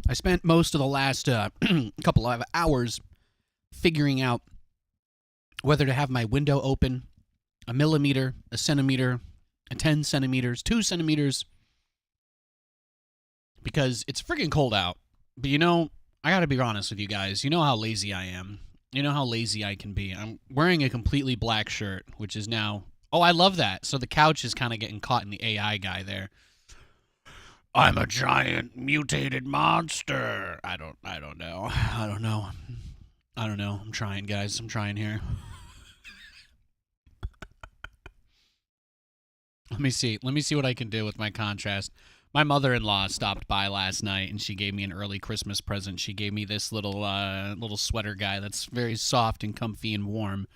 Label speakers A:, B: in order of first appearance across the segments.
A: I spent most of the last couple of hours figuring out whether to have my window open a millimeter, a centimeter, a 10 centimeters, 2 centimeters, because it's freaking cold out. But I gotta be honest with you guys. You know how lazy I am. You know how lazy I can be. I'm wearing a completely black shirt, which is now... Oh, I love that. So the couch is kind of getting caught in the AI guy there. I'm a giant mutated monster. I don't know. I'm trying, guys. I'm trying here. Let me see what I can do with my contrast. My mother-in-law stopped by last night, and she gave me an early Christmas present. She gave me this little sweater guy that's very soft and comfy and warm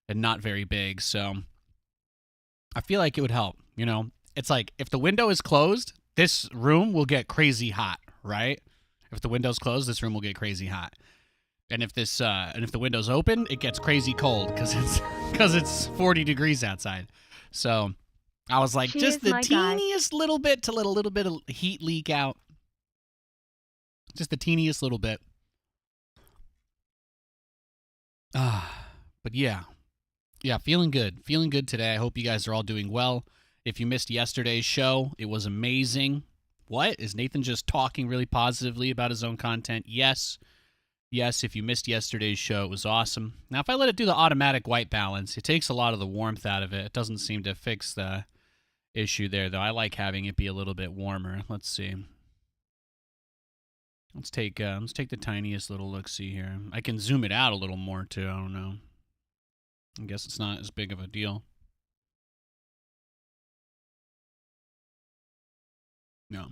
A: and not very big. So I feel like it would help. It's like if the window is closed, this room will get crazy hot, right? If the window's closed, this room will get crazy hot. And if the window's open, it gets crazy cold because it's 40 degrees outside. So I was like, just the teeniest little bit to let a little bit of heat leak out. Just the teeniest little bit. But yeah, feeling good. Feeling good today. I hope you guys are all doing well. If you missed yesterday's show, it was amazing. What? Is Nathan just talking really positively about his own content? Yes. Yes, if you missed yesterday's show, it was awesome. Now, if I let it do the automatic white balance, it takes a lot of the warmth out of it. It doesn't seem to fix the issue there, though. I like having it be a little bit warmer. Let's see. Let's take the tiniest little look-see here. I can zoom it out a little more, too. I don't know. I guess it's not as big of a deal. No.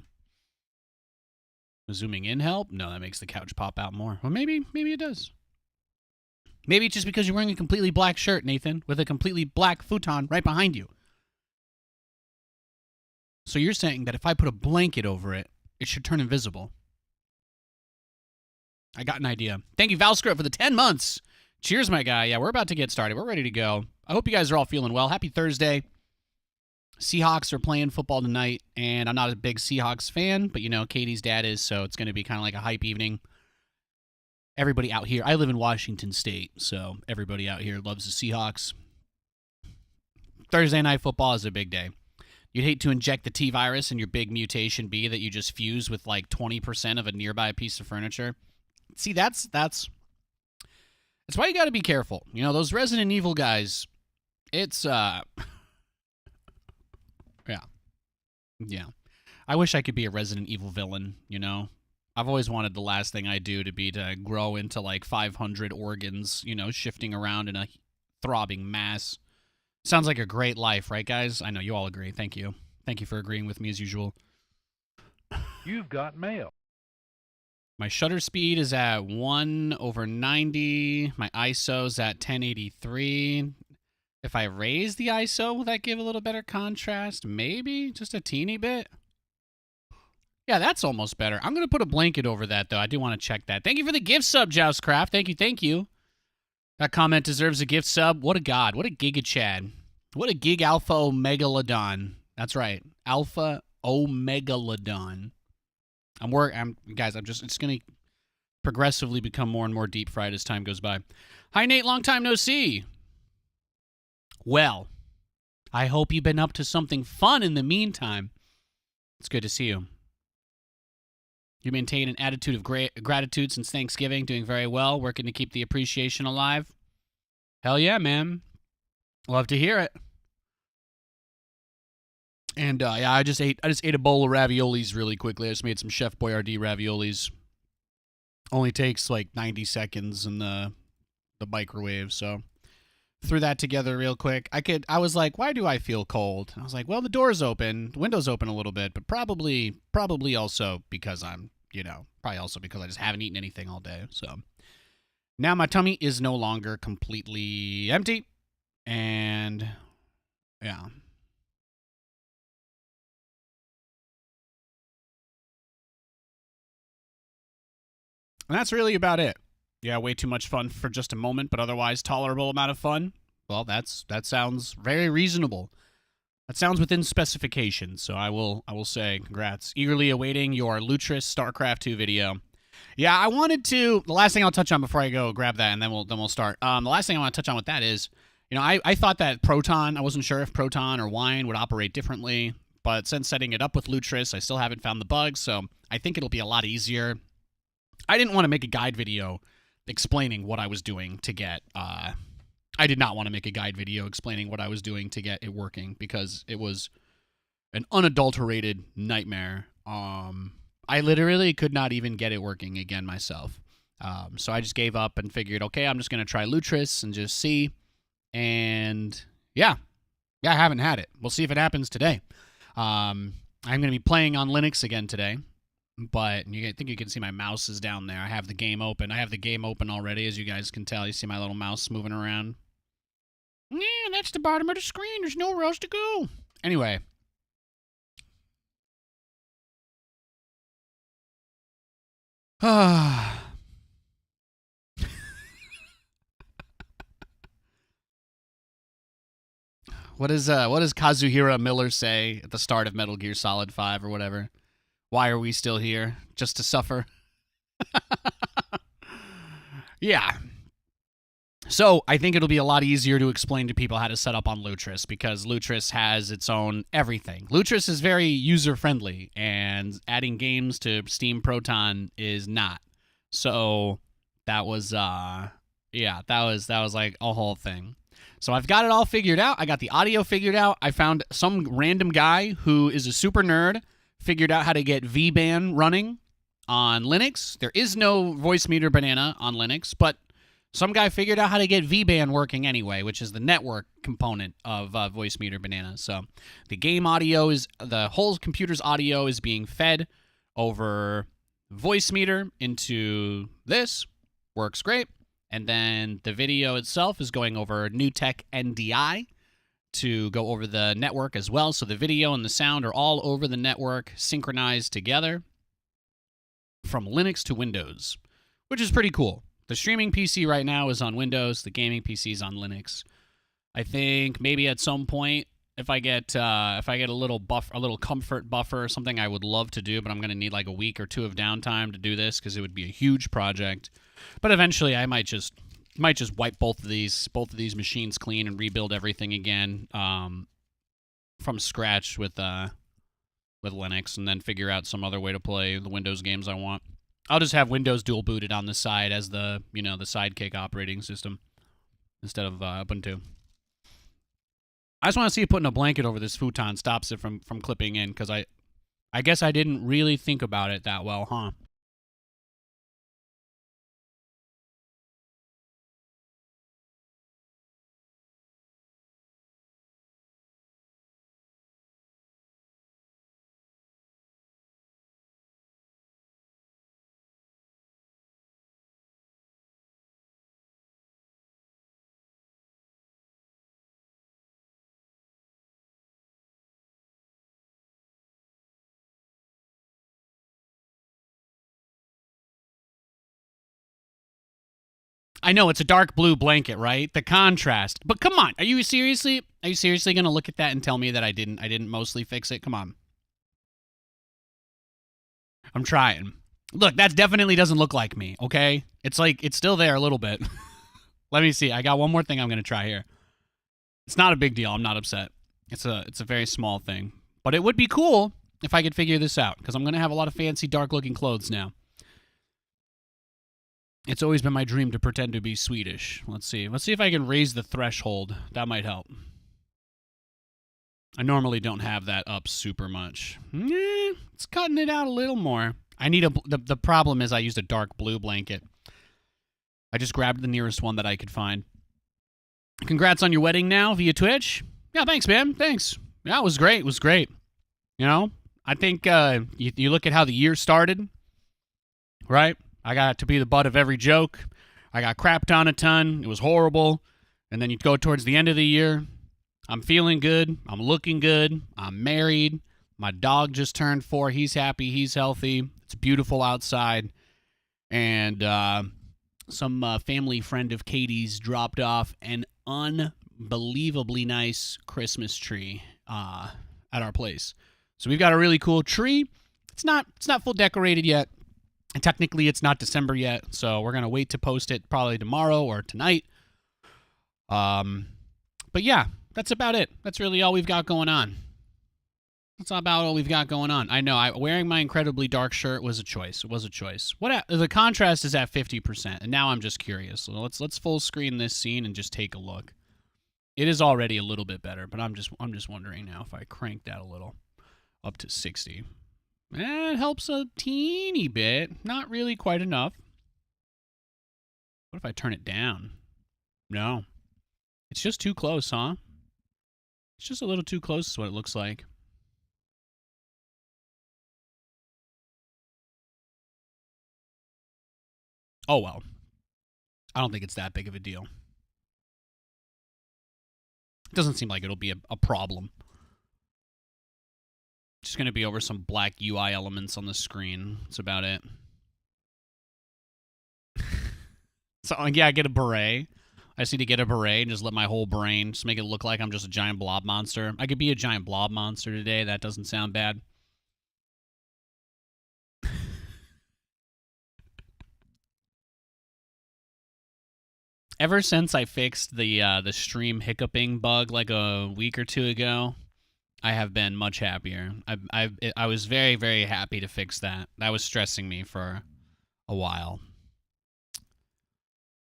A: Zooming in help? No, that makes the couch pop out more. Well, maybe it does. Maybe it's just because you're wearing a completely black shirt, Nathan, with a completely black futon right behind you. So you're saying that if I put a blanket over it, it should turn invisible. I got an idea. Thank you, Valscript, for the 10 months. Cheers, my guy. Yeah, we're about to get started. We're ready to go. I hope you guys are all feeling well. Happy Thursday. Seahawks are playing football tonight, and I'm not a big Seahawks fan, but, Katie's dad is, so it's going to be kind of like a hype evening. Everybody out here, I live in Washington State, so everybody out here loves the Seahawks. Thursday night football is a big day. You'd hate to inject the T-virus in your big mutation B that you just fuse with like 20% of a nearby piece of furniture. See, that's why you got to be careful. Those Resident Evil guys, it's... Yeah. I wish I could be a Resident Evil villain, I've always wanted the last thing I do to be to grow into like 500 organs, shifting around in a throbbing mass. Sounds like a great life, right, guys? I know you all agree. Thank you. Thank you for agreeing with me as usual.
B: You've got mail.
A: My shutter speed is at 1/90. My ISO's at 1083. If I raise the ISO, will that give a little better contrast? Maybe? Just a teeny bit? Yeah, that's almost better. I'm going to put a blanket over that, though. I do want to check that. Thank you for the gift sub, Joustcraft. Thank you. That comment deserves a gift sub. What a god. What a giga chad. What a gig alpha omegalodon. That's right. Alpha omegalodon. It's going to progressively become more and more deep fried as time goes by. Hi, Nate. Long time no see. Well, I hope you've been up to something fun in the meantime. It's good to see you. You maintain an attitude of gratitude since Thanksgiving, doing very well, working to keep the appreciation alive. Hell yeah, man. Love to hear it. And I just ate a bowl of raviolis really quickly. I just made some Chef Boyardee raviolis. Only takes like 90 seconds in the microwave, so threw that together real quick. I was like, why do I feel cold? I was like, well, the door's open, the window's open a little bit, but probably also because probably also because I just haven't eaten anything all day. So now my tummy is no longer completely empty, and yeah. And that's really about it. Yeah, way too much fun for just a moment, but otherwise tolerable amount of fun. Well, that sounds very reasonable. That sounds within specification, so I will say congrats. Eagerly awaiting your Lutris StarCraft 2 video. Yeah, I wanted to. The last thing I'll touch on before I go grab that, and then we'll start. The last thing I want to touch on with that is, I thought that Proton. I wasn't sure if Proton or Wine would operate differently, but since setting it up with Lutris, I still haven't found the bugs, so I think it'll be a lot easier. I didn't want to make a guide video explaining what I was doing to get. I did not want to make a guide video explaining what I was doing to get it working because it was an unadulterated nightmare. I literally could not even get it working again myself. So I just gave up and figured, okay, I'm just going to try Lutris and just see. And yeah, I haven't had it. We'll see if it happens today. I'm going to be playing on Linux again today, but I think you can see my mouse is down there. I have the game open. I have the game open already, as you guys can tell. You see my little mouse moving around. Yeah, that's the bottom of the screen. There's nowhere else to go. Anyway. What does Kazuhira Miller say at the start of Metal Gear Solid 5 or whatever? Why are we still here? Just to suffer? Yeah. So I think it'll be a lot easier to explain to people how to set up on Lutris because Lutris has its own everything. Lutris is very user-friendly, and adding games to Steam Proton is not. So that was, that was like a whole thing. So I've got it all figured out. I got the audio figured out. I found some random guy who is a super nerd, figured out how to get VBAN running on Linux. There is no voice meter banana on Linux, but some guy figured out how to get VBAN working anyway, which is the network component of voice meter banana. So the game audio is, the whole computer's audio is being fed over voice meter into this. Works great. And then the video itself is going over NewTek NDI to go over the network as well. So the video and the sound are all over the network, synchronized together from Linux to Windows, which is pretty cool. The streaming PC right now is on Windows. The gaming PC is on Linux. I think maybe at some point, if I get a little comfort buffer or something, I would love to do, but I'm going to need like a week or two of downtime to do this because it would be a huge project. But eventually, I might just wipe both of these machines clean and rebuild everything again from scratch with Linux, and then figure out some other way to play the Windows games I want. I'll just have Windows dual booted on the side as the sidekick operating system instead of Ubuntu. I just want to see if putting a blanket over this futon stops it from clipping in, because I guess I didn't really think about it that well, huh? I know it's a dark blue blanket, right? The contrast. But come on, are you seriously going to look at that and tell me that I didn't mostly fix it? Come on. I'm trying. Look, that definitely doesn't look like me, okay? It's like it's still there a little bit. Let me see. I got one more thing I'm going to try here. It's not a big deal. I'm not upset. It's a very small thing. But it would be cool if I could figure this out, because I'm going to have a lot of fancy dark-looking clothes now. It's always been my dream to pretend to be Swedish. Let's see. Let's see if I can raise the threshold. That might help. I normally don't have that up super much. It's cutting it out a little more. I need the problem is I used a dark blue blanket. I just grabbed the nearest one that I could find. Congrats on your wedding now via Twitch. Yeah, thanks, man. Thanks. Yeah, it was great. It was great. You know, I think you look at how the year started, right? I got to be the butt of every joke. I got crapped on a ton. It was horrible. And then you go towards the end of the year. I'm feeling good. I'm looking good. I'm married. My dog just turned 4. He's happy. He's healthy. It's beautiful outside. And some family friend of Katie's dropped off an unbelievably nice Christmas tree at our place. So we've got a really cool tree. It's not full decorated yet. And technically, it's not December yet, so we're going to wait to post it probably tomorrow or tonight. But yeah, that's about it. That's really all we've got going on. That's about all we've got going on. I know, wearing my incredibly dark shirt was a choice. It was a choice. The contrast is at 50%, and now I'm just curious. So let's full screen this scene and just take a look. It is already a little bit better, but I'm just wondering now if I crank that a little up to 60. It helps a teeny bit. Not really quite enough. What if I turn it down? No. It's just too close, huh? It's just a little too close is what it looks like. Oh, well. I don't think it's that big of a deal. It doesn't seem like it'll be a problem. Just going to be over some black UI elements on the screen. That's about it. So, yeah, I get a beret. I just need to get a beret and just let my whole brain just make it look like I'm just a giant blob monster. I could be a giant blob monster today. That doesn't sound bad. Ever since I fixed the stream hiccuping bug like a week or two ago, I have been much happier. I was very, very happy to fix that. That was stressing me for a while.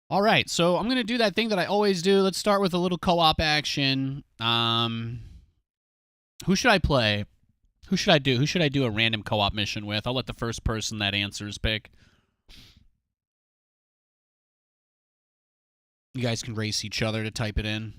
A: All right, so I'm going to do that thing that I always do. Let's start with a little co-op action. Who should I play? Who should I do? Who should I do a random co-op mission with? I'll let the first person that answers pick. You guys can race each other to type it in.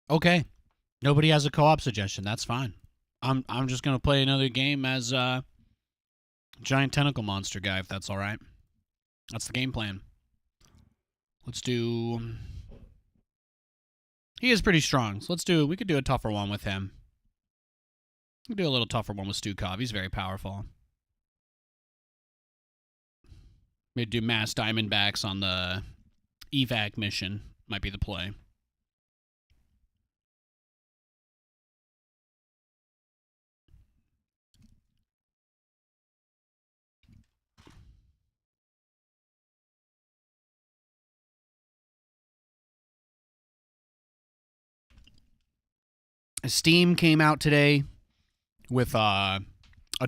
A: Okay. Nobody has a co-op suggestion. That's fine. I'm just gonna play another game as giant tentacle monster guy, if that's all right. That's the game plan. Let's do. He is pretty strong, so we could do a tougher one with him. We could do a little tougher one with Stukov. He's very powerful. Maybe do mass Diamondbacks on the evac mission. Might be the play. Steam came out today with a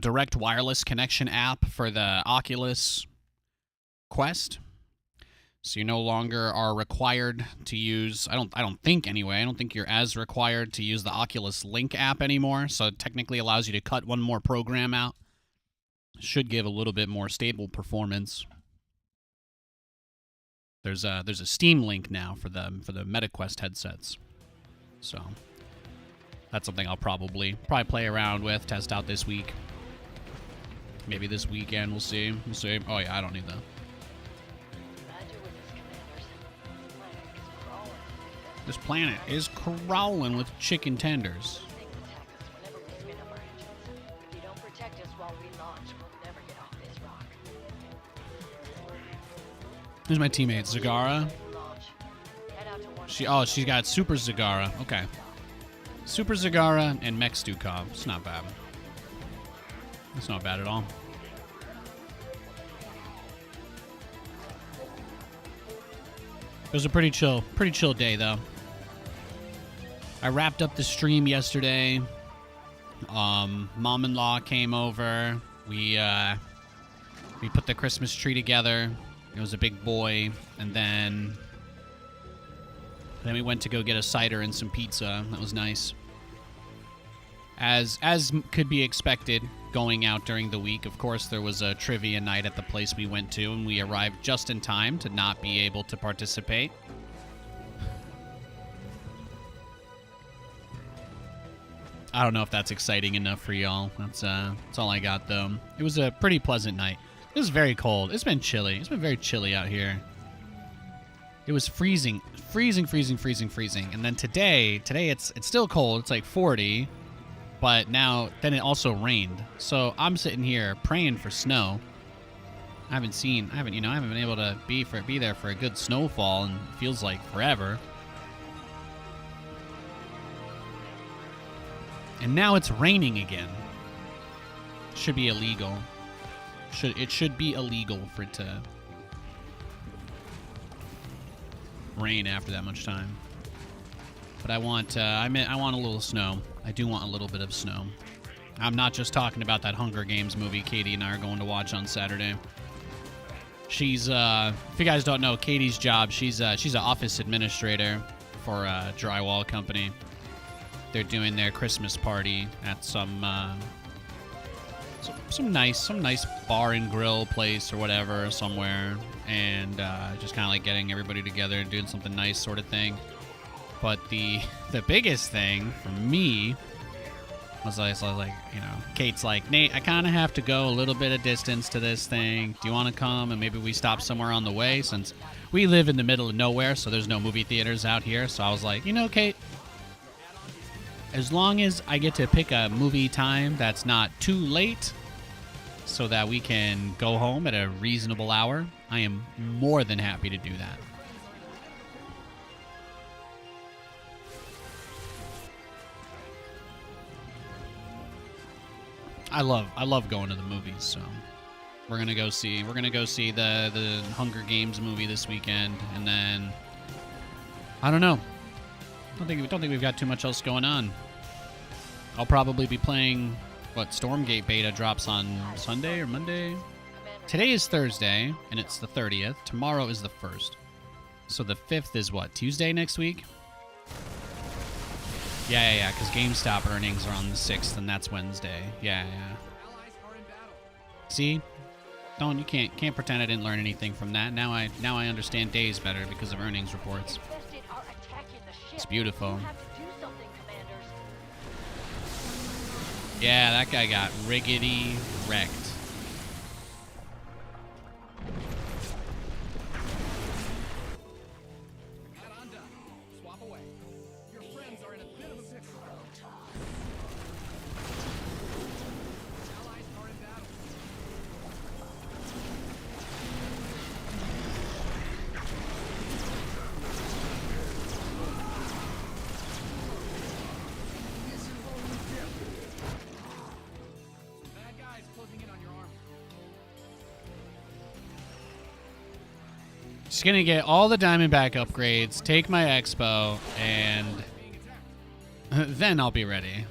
A: direct wireless connection app for the Oculus Quest. So you no longer are required to use, I don't think you're as required to use the Oculus Link app anymore. So it technically allows you to cut one more program out. Should give a little bit more stable performance. There's a Steam Link now for the MetaQuest headsets. So that's something I'll probably play around with, test out this week. Maybe this weekend, we'll see. Oh yeah, I don't need that. This planet is crawling with chicken tenders. Who's my teammate? Zagara? She's got Super Zagara. Okay. Super Zagara and Mech Stukov. It's not bad. It's not bad at all. It was a pretty chill day, though. I wrapped up the stream yesterday. Mom-in-law came over. We put the Christmas tree together. It was a big boy, and then we went to go get a cider and some pizza. That was nice. As could be expected, going out during the week, of course, there was a trivia night at the place we went to, and we arrived just in time to not be able to participate. I don't know if that's exciting enough for y'all. That's all I got, though. It was a pretty pleasant night. It was very cold. It's been chilly. It's been very chilly out here. It was freezing. Freezing. And then today it's still cold. It's like 40. But then it also rained. So I'm sitting here praying for snow. I haven't been able to be there for a good snowfall, and it feels like forever. And now it's raining again. Should be illegal. It should be illegal for it to rain after that much time. But I want a little snow. I do want a little bit of snow. I'm not just talking about that Hunger Games movie Katie and I are going to watch on Saturday. She's if you guys don't know Katie's job, she's an office administrator for a drywall company. They're doing their Christmas party at some nice bar and grill place or whatever somewhere, and just kind of like getting everybody together and doing something nice sort of thing. But the biggest thing for me was like, Kate's like, Nate, I kind of have to go a little bit of distance to this thing. Do you want to come? And maybe we stop somewhere on the way, since we live in the middle of nowhere, so there's no movie theaters out here. So I was like, Kate, as long as I get to pick a movie time that's not too late so that we can go home at a reasonable hour, I am more than happy to do that. I love going to the movies, so we're gonna go see the Hunger Games movie this weekend, and then I don't know. Don't think we've got too much else going on. I'll probably be playing Stormgate beta drops on Sunday or Monday. Today is Thursday, and it's the 30th. Tomorrow is the 1st. So the 5th is what, Tuesday next week? Yeah, because GameStop earnings are on the 6th, and that's Wednesday. Yeah. See? You can't pretend I didn't learn anything from that. Now I understand days better because of earnings reports. It's beautiful. Yeah, that guy got riggedy wrecked. Just gonna get all the Diamondback upgrades, take my Expo, and then I'll be ready.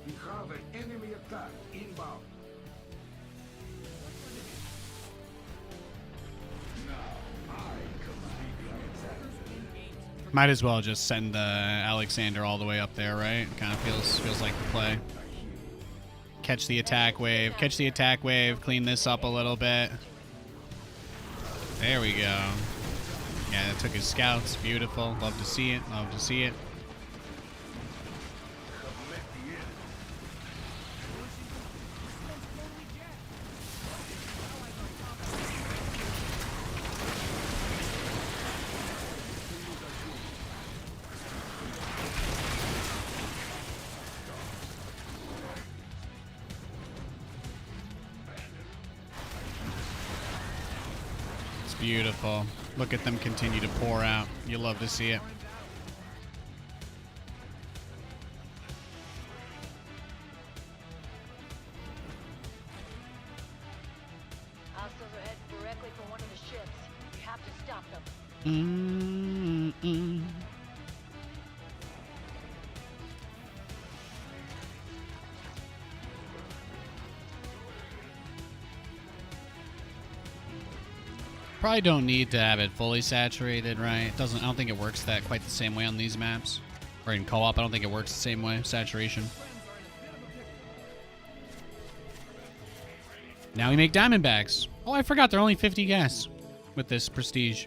C: We have an enemy attack inbound.
A: Might as well just send Alexander all the way up there, right? Kind of feels like the play. Catch the attack wave, clean this up a little bit. There we go. Yeah, that took his scouts. Beautiful. Love to see it. Beautiful. Look at them continue to pour out. You love to see it.
D: stop them.
A: Probably don't need to have it fully saturated, right? It doesn't. I don't think it works quite the same way on these maps, or in co-op. I don't think it works the same way. Saturation. Now we make Diamondbacks. Oh, I forgot they're only 50 gas with this prestige.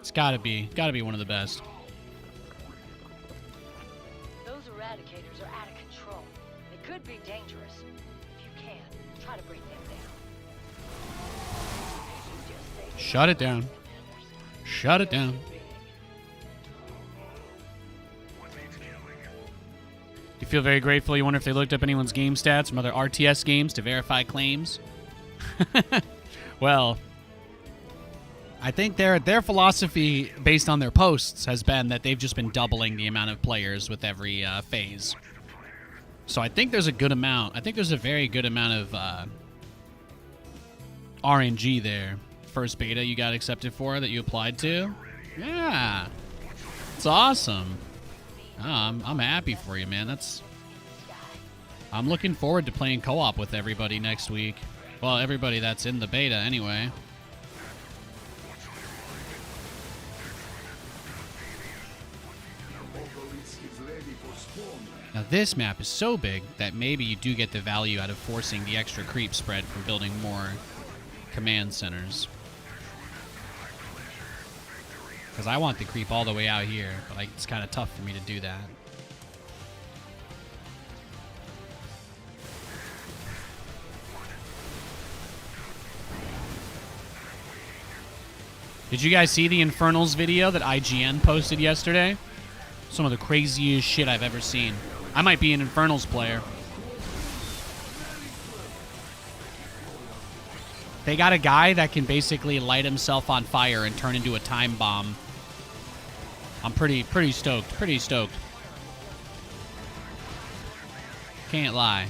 A: It's gotta be one of the best.
D: Those eradicators are out of control. They could be dangerous. If you can, try to bring them down.
A: Shut it down. Shut it down. You feel very grateful. You wonder if they looked up anyone's game stats from other RTS games to verify claims. Well, I think their philosophy based on their posts has been that they've just been doubling the amount of players with every phase. So I think there's a good amount. I think there's a very good amount of RNG there. First beta you got accepted for that you applied to. Yeah, it's awesome. Oh, I'm happy for you, man. I'm looking forward to playing co-op with everybody next week. Well, everybody that's in the beta anyway. Now this map is so big that maybe you do get the value out of forcing the extra creep spread from building more command centers. Because I want the creep all the way out here, but it's kind of tough for me to do that. Did you guys see the Infernals video that IGN posted yesterday? Some of the craziest shit I've ever seen. I might be an Infernals player. They got a guy that can basically light himself on fire and turn into a time bomb. I'm pretty stoked. Pretty stoked. Can't lie.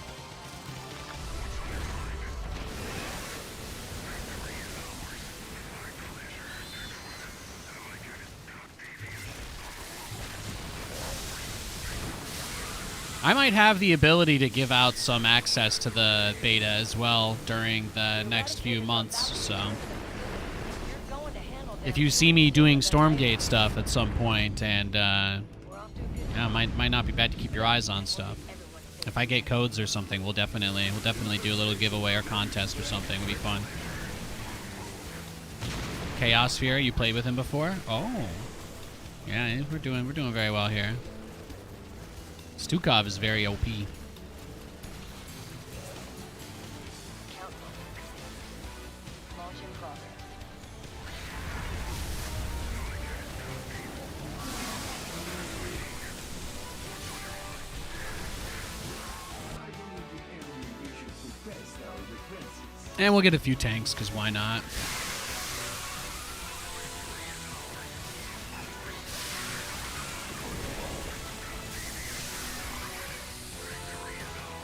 A: I might have the ability to give out some access to the beta as well during the next few months, so if you see me doing Stormgate stuff at some point, and yeah, might not be bad to keep your eyes on stuff. If I get codes or something, we'll definitely do a little giveaway or contest or something. It'll be fun. Chaos Sphere, you played with him before? Oh, yeah, we're doing very well here. Stukov is very OP. And we'll get a few tanks, because why not?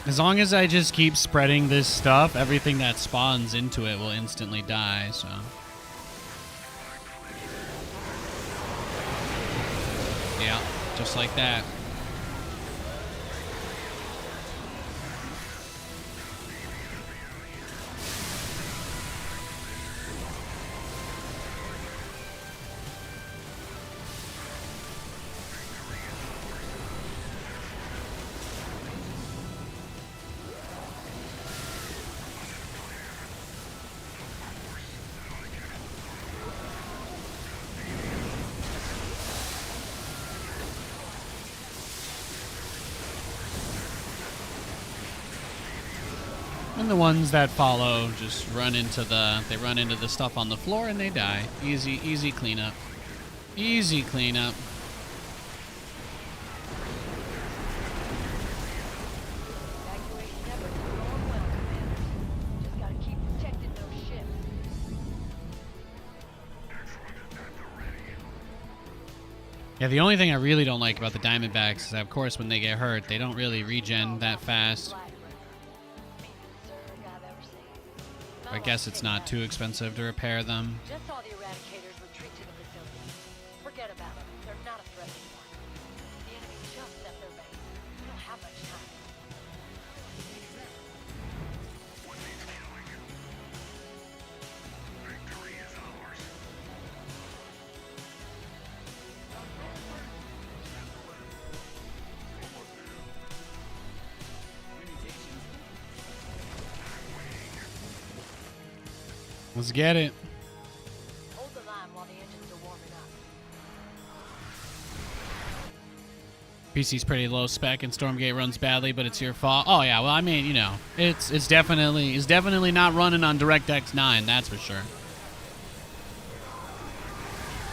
A: As long as I just keep spreading this stuff, everything that spawns into it will instantly die, so. Yeah, just like that. And the ones that follow just run into the stuff on the floor and they die. Easy cleanup. Easy cleanup. Yeah, the only thing I really don't like about the Diamondbacks is that, of course, when they get hurt, they don't really regen that fast. I guess it's not too expensive to repair them.
D: Just saw the Eradicators retreat to the facility. Forget about them. They're not a threat anymore. The enemy just set their base. We don't have much time.
A: Let's get it.
D: Hold the line while the engines are warming up.
A: PC's pretty low spec and Stormgate runs badly, but it's your fault. Oh yeah, well I mean, you know, it's definitely not running on DirectX 9, that's for sure.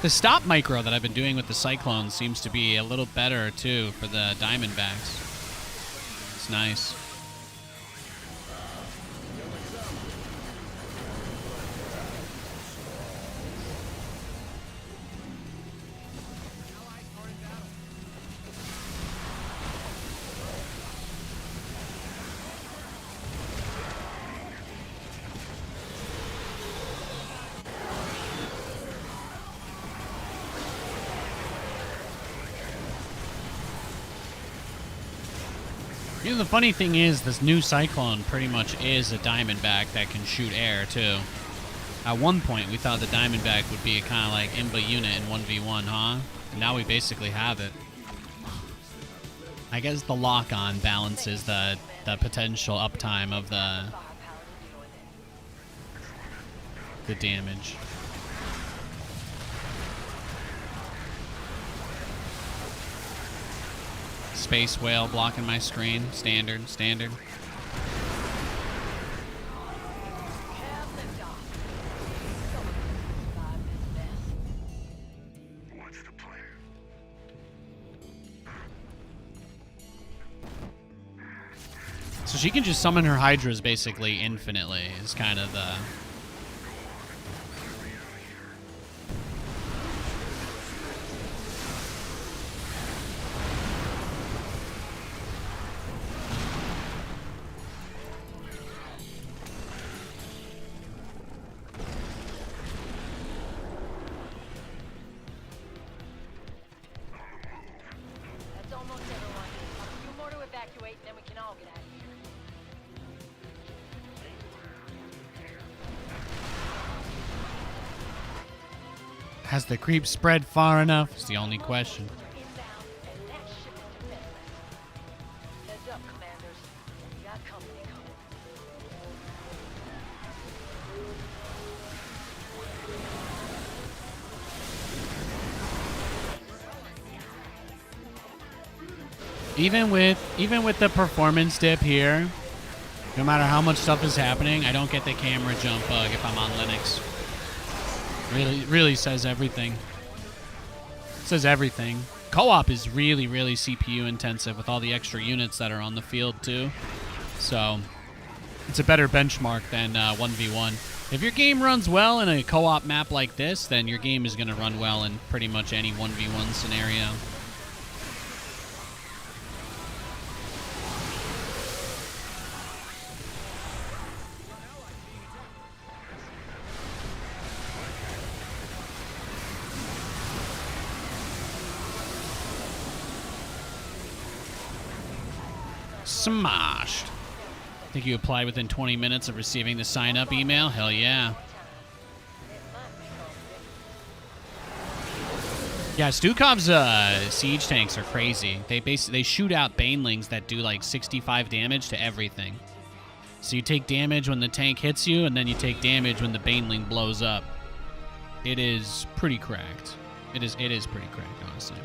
A: The stop micro that I've been doing with the Cyclones seems to be a little better too for the Diamondbacks. It's nice. You know, the funny thing is, this new Cyclone pretty much is a Diamondback that can shoot air, too. At one point, we thought the Diamondback would be a kind of like IMBA unit in 1v1, huh? And now we basically have it. I guess the lock-on balances the potential uptime of the damage. Space whale blocking my screen. Standard.
C: What's the plan?
A: So she can just summon her Hydras basically infinitely is kind of the...
D: That's almost everyone. A few more to evacuate, and then we can all get out of here.
A: Has the creep spread far enough? Is the only question.
D: Inbound, and that ship is defenseless. Heads up, commanders. We got company coming.
A: Even with the performance dip here, no matter how much stuff is happening, I don't get the camera jump bug if I'm on Linux. Really says everything. Says everything. Co-op is really CPU intensive with all the extra units that are on the field too. So it's a better benchmark than 1v1. If your game runs well in a co-op map like this, then your game is going to run well in pretty much any 1v1 scenario. Smashed. Think you applied within 20 minutes of receiving the sign-up email? Hell yeah. Yeah, Stukov's siege tanks are crazy. They shoot out banelings that do like 65 damage to everything. So you take damage when the tank hits you, and then you take damage when the baneling blows up. It is pretty cracked. It is pretty cracked, honestly.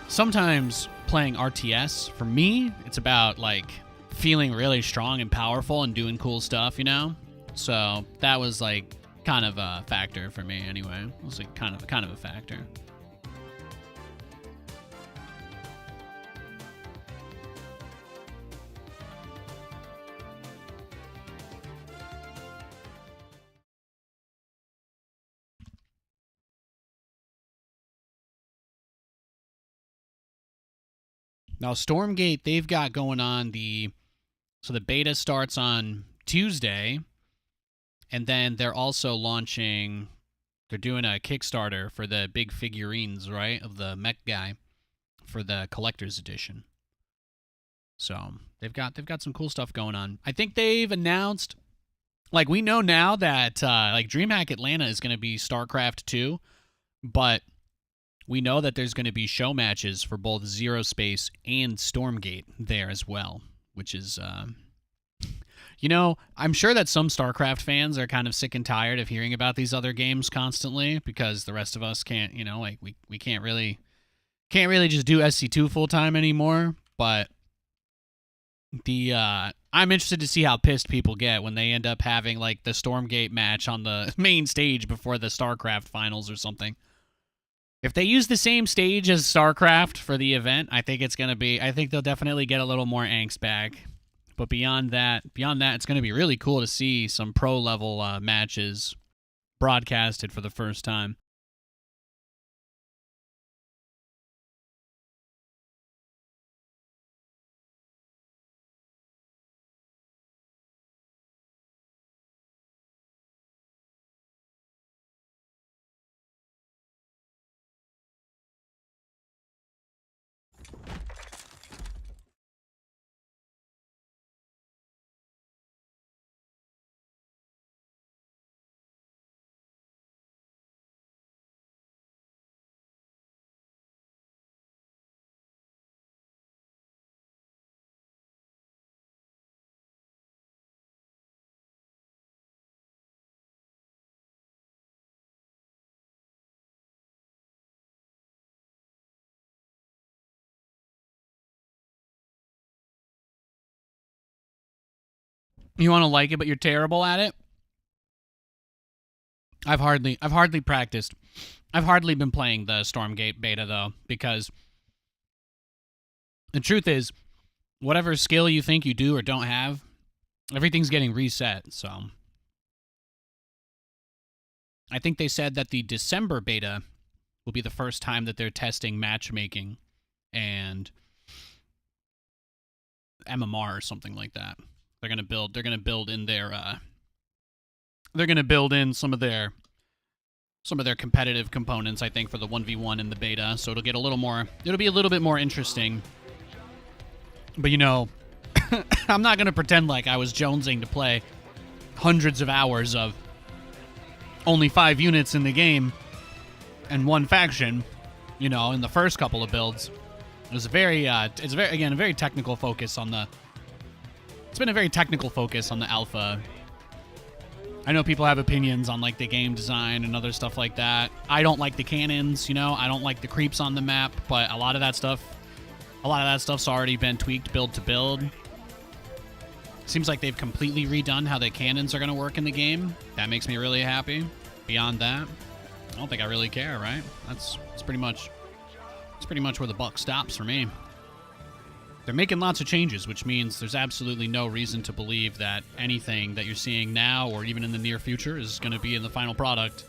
A: Sometimes playing RTS, for me, it's about like feeling really strong and powerful and doing cool stuff, you know? So that was like kind of a factor for me anyway. It was like kind of a factor. Now, Stormgate, they've got going on the So the beta starts on Tuesday, and then they're also launching. They're doing a Kickstarter for the big figurines, right, of the mech guy for the collector's edition. So they've got some cool stuff going on. I think they've announced, like, we know now that like DreamHack Atlanta is going to be StarCraft 2, but we know that there's going to be show matches for both Zero Space and Stormgate there as well, which is, you know, I'm sure that some StarCraft fans are kind of sick and tired of hearing about these other games constantly because the rest of us can't, you know, like we can't really just do SC2 full time anymore. But I'm interested to see how pissed people get when they end up having like the Stormgate match on the main stage before the StarCraft finals or something. If they use the same stage as StarCraft for the event, I think they'll definitely get a little more angst back. But beyond that, it's going to be really cool to see some pro level matches broadcasted for the first time. You want to like it, but you're terrible at it? I've hardly practiced. I've hardly been playing the Stormgate beta, though, because the truth is, whatever skill you think you do or don't have, everything's getting reset, so. I think they said that the December beta will be the first time that they're testing matchmaking and MMR or something like that. They're gonna build in some of their competitive components, I think, for the 1v1 in the beta, so it'll be a little bit more interesting. But you know, I'm not gonna pretend like I was jonesing to play hundreds of hours of only 5 units in the game and one faction, you know, in the first couple of builds. It's a very technical focus on the. It's been a very technical focus on the alpha. I know people have opinions on like the game design and other stuff like that. I don't like the cannons, you know. I don't like the creeps on the map, but a lot of that stuff's already been tweaked build to build. Seems like they've completely redone how the cannons are going to work in the game. That makes me really happy. Beyond that, I don't think I really care, right? That's pretty much where the buck stops for me. They're making lots of changes, which means there's absolutely no reason to believe that anything that you're seeing now or even in the near future is going to be in the final product.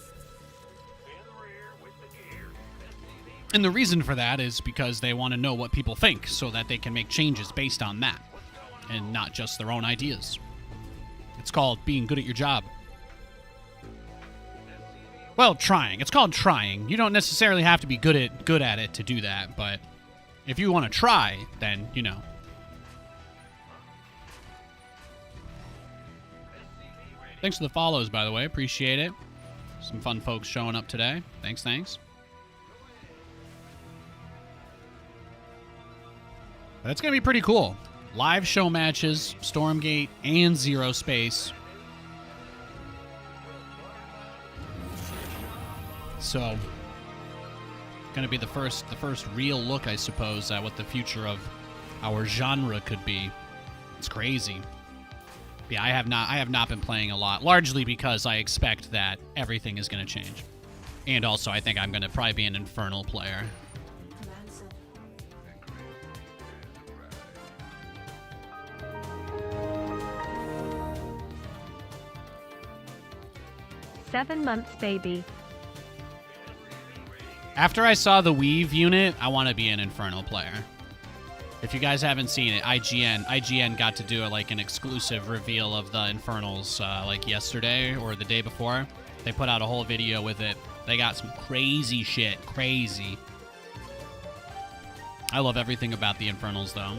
A: And the reason for that is because they want to know what people think so that they can make changes based on that and not just their own ideas. It's called being good at your job. Well, trying. It's called trying. You don't necessarily have to be good at it to do that, but if you want to try, then, you know. Thanks for the follows, by the way. Appreciate it. Some fun folks showing up today. Thanks. That's going to be pretty cool. Live show matches, Stormgate, and Zero Space. So, going to be the first real look, I suppose, at what the future of our genre could be. It's crazy. Yeah, I have not been playing a lot, largely because I expect that everything is going to change. And also, I think I'm going to probably be an Infernal player.
E: Seven months, baby.
A: After I saw the Weave unit, I want to be an Infernal player. If you guys haven't seen it, IGN got to do like an exclusive reveal of the Infernals like yesterday or the day before. They put out a whole video with it. They got some crazy shit. Crazy. I love everything about the Infernals, though.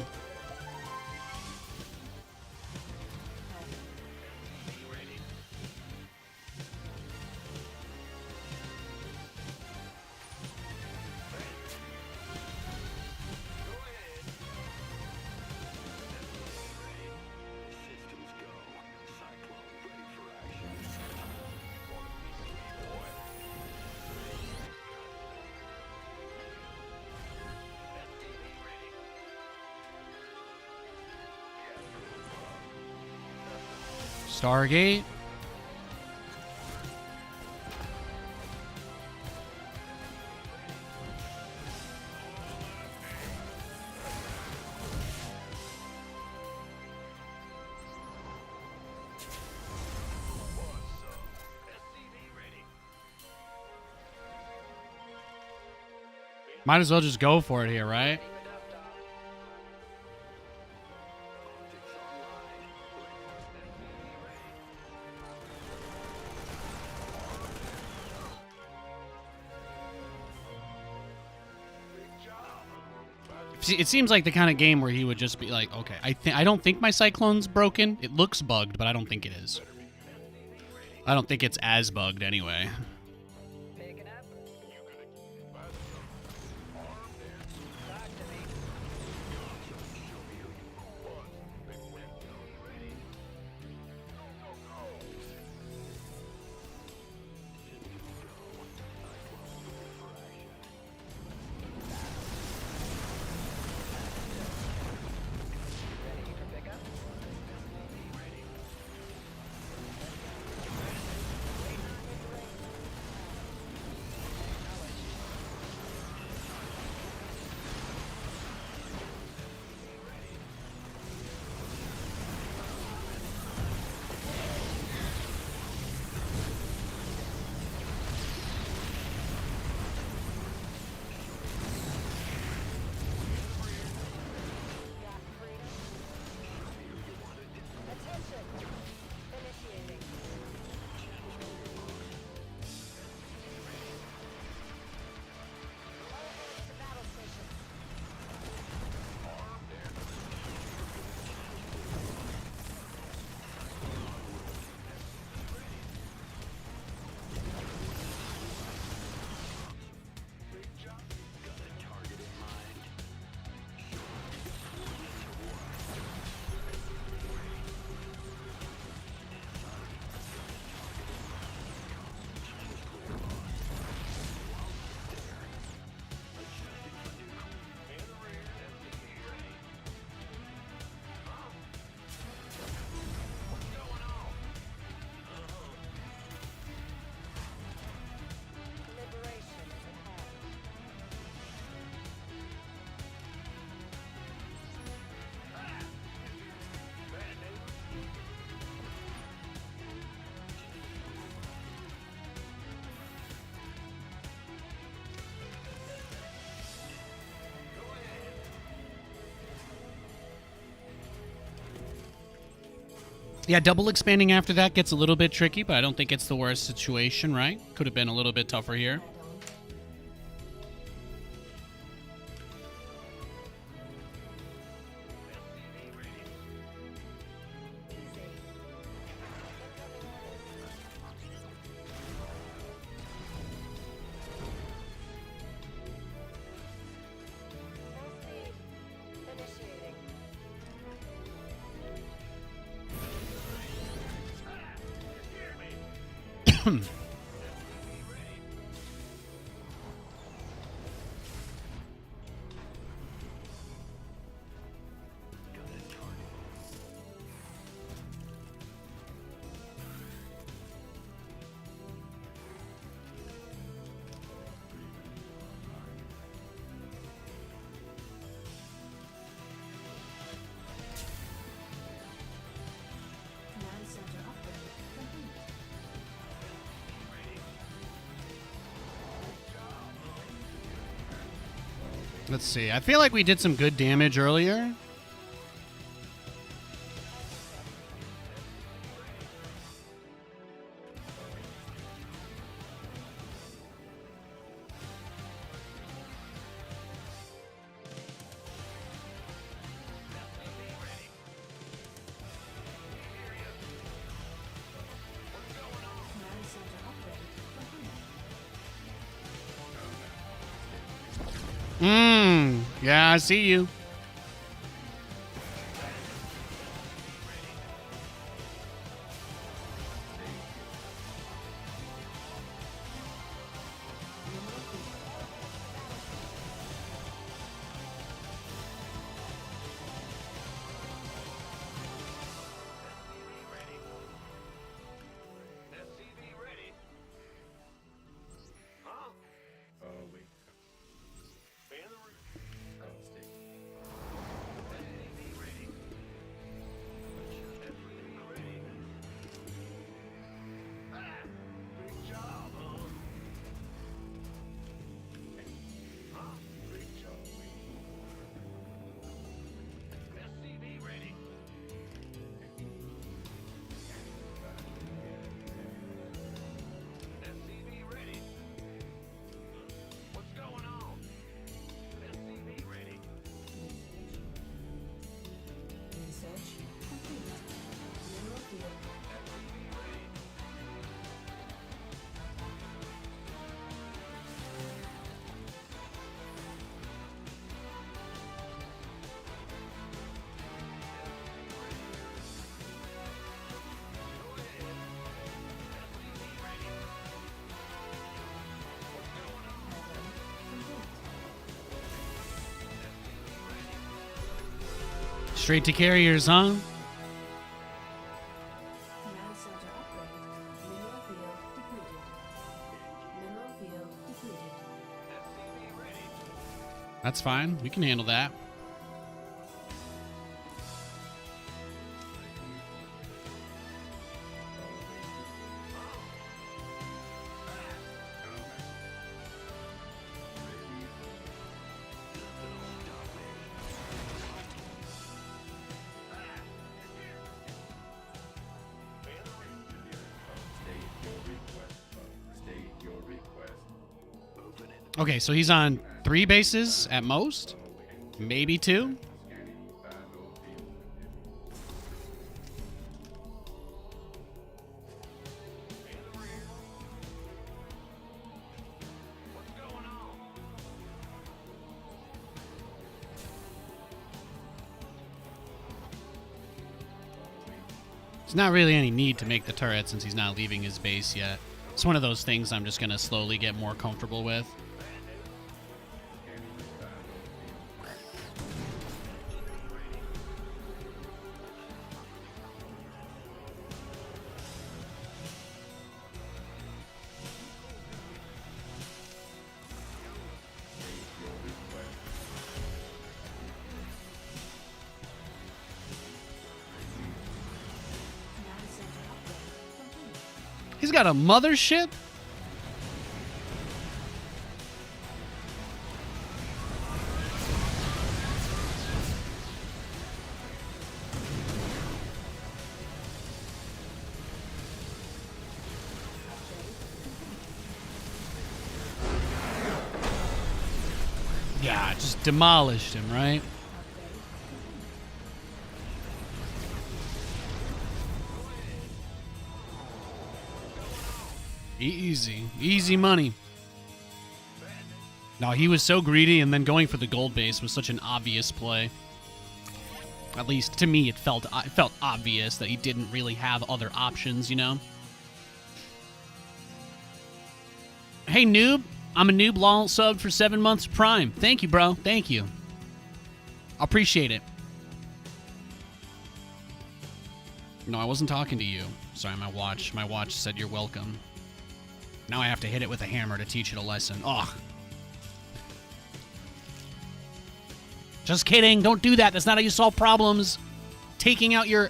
A: Stargate. Might as well just go for it here, right? It seems like the kind of game where he would just be like, okay, I don't think my Cyclone's broken. It looks bugged, but I don't think it is. I don't think it's as bugged anyway. Yeah, double expanding after that gets a little bit tricky, but I don't think it's the worst situation, right? Could have been a little bit tougher here. Let's see. I feel like we did some good damage earlier. Yeah, I see you. Straight to carriers, huh? That's fine. We can handle that. Okay, so he's on 3 bases at most, maybe 2. There's not really any need to make the turret since he's not leaving his base yet. It's one of those things I'm just going to slowly get more comfortable with. He's got a mothership? Yeah, just demolished him, right? Easy. Easy money. No, he was so greedy, and then going for the gold base was such an obvious play. At least to me, it felt obvious that he didn't really have other options, you know? Hey, noob. I'm a noob long subbed for 7 months Prime. Thank you, bro. Thank you. I appreciate it. No, I wasn't talking to you. Sorry, my watch. My watch said you're welcome. Now I have to hit it with a hammer to teach it a lesson. Ugh. Just kidding. Don't do that. That's not how you solve problems. Taking out your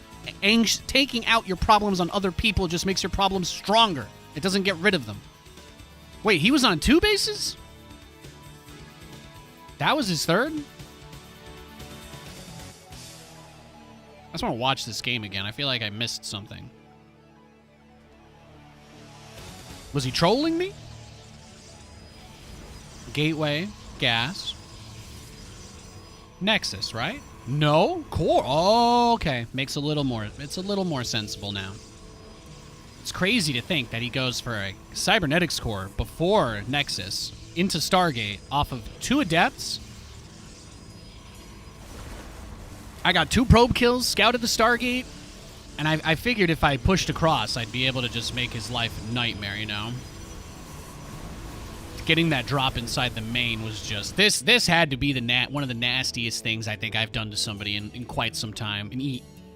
A: problems on other people just makes your problems stronger. It doesn't get rid of them. Wait, he was on 2 bases? That was his third? I just want to watch this game again. I feel like I missed something. Was he trolling me? Gateway, gas. Nexus, right? No? Core. Oh, okay. Makes a little more. It's a little more sensible now. It's crazy to think that he goes for a cybernetics core before Nexus into Stargate off of 2 adepts. I got 2 probe kills, scouted the Stargate, and I figured if I pushed across, I'd be able to just make his life a nightmare, you know? Getting that drop inside the main was just... This had to be one of the nastiest things I think I've done to somebody in quite some time.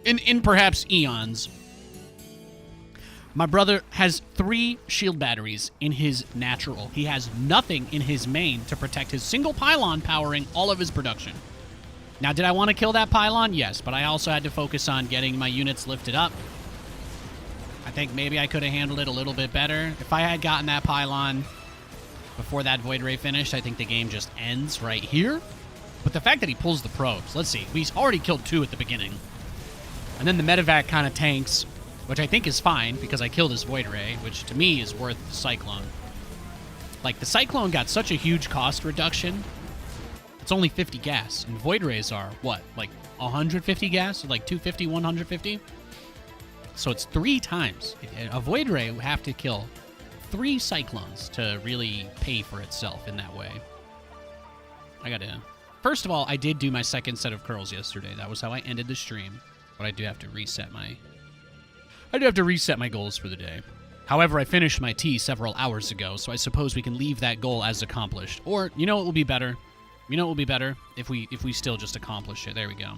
A: In perhaps eons. My brother has 3 shield batteries in his natural. He has nothing in his main to protect his single pylon powering all of his production. Now, did I want to kill that pylon? Yes, but I also had to focus on getting my units lifted up. I think maybe I could have handled it a little bit better. If I had gotten that pylon before that Void Ray finished, I think the game just ends right here. But the fact that he pulls the probes, let's see. He's already killed 2 at the beginning. And then the medevac kind of tanks, which I think is fine because I killed his Void Ray, which to me is worth the Cyclone. Like, the Cyclone got such a huge cost reduction. It's only 50 gas, and Void Rays are, what, like 150 gas? Like 250, 150? So it's 3 times. A Void Ray would have to kill 3 Cyclones to really pay for itself in that way. I gotta... First of all, I did do my second set of curls yesterday. That was how I ended the stream. But I do have to reset my... goals for the day. However, I finished my tea several hours ago, so I suppose we can leave that goal as accomplished. Or, you know what will be better? You know what will be better? If we still just accomplish it. There we go.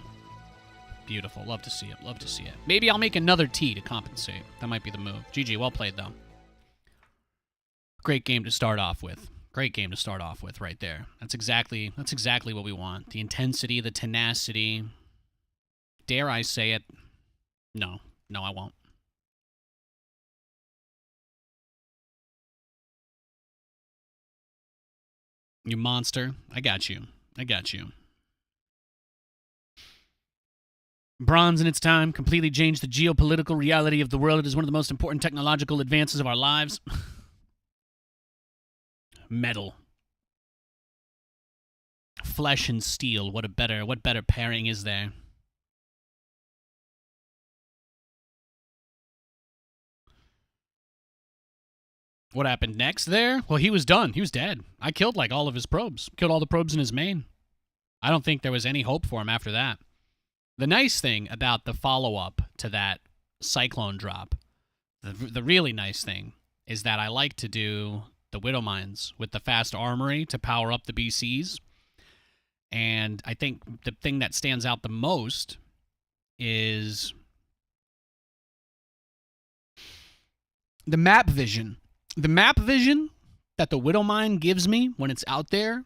A: Beautiful. Love to see it. Love to see it. Maybe I'll make another tea to compensate. That might be the move. GG. Well played, though. Great game to start off with. Great game to start off with right there. That's exactly what we want. The intensity, the tenacity. Dare I say it? No. No, I won't. You monster. I got you. I got you. Bronze in its time completely changed the geopolitical reality of the world. It is one of the most important technological advances of our lives. Metal. Flesh and steel. What better pairing is there? What happened next there? Well, he was done. He was dead. I killed like all of his probes. Killed all the probes in his main. I don't think there was any hope for him after that. The nice thing about the follow-up to that Cyclone drop, the really nice thing, is that I like to do the Widow Mines with the fast armory to power up the BCs. And I think the thing that stands out the most is the map vision. The map vision that the Widow Mine gives me when it's out there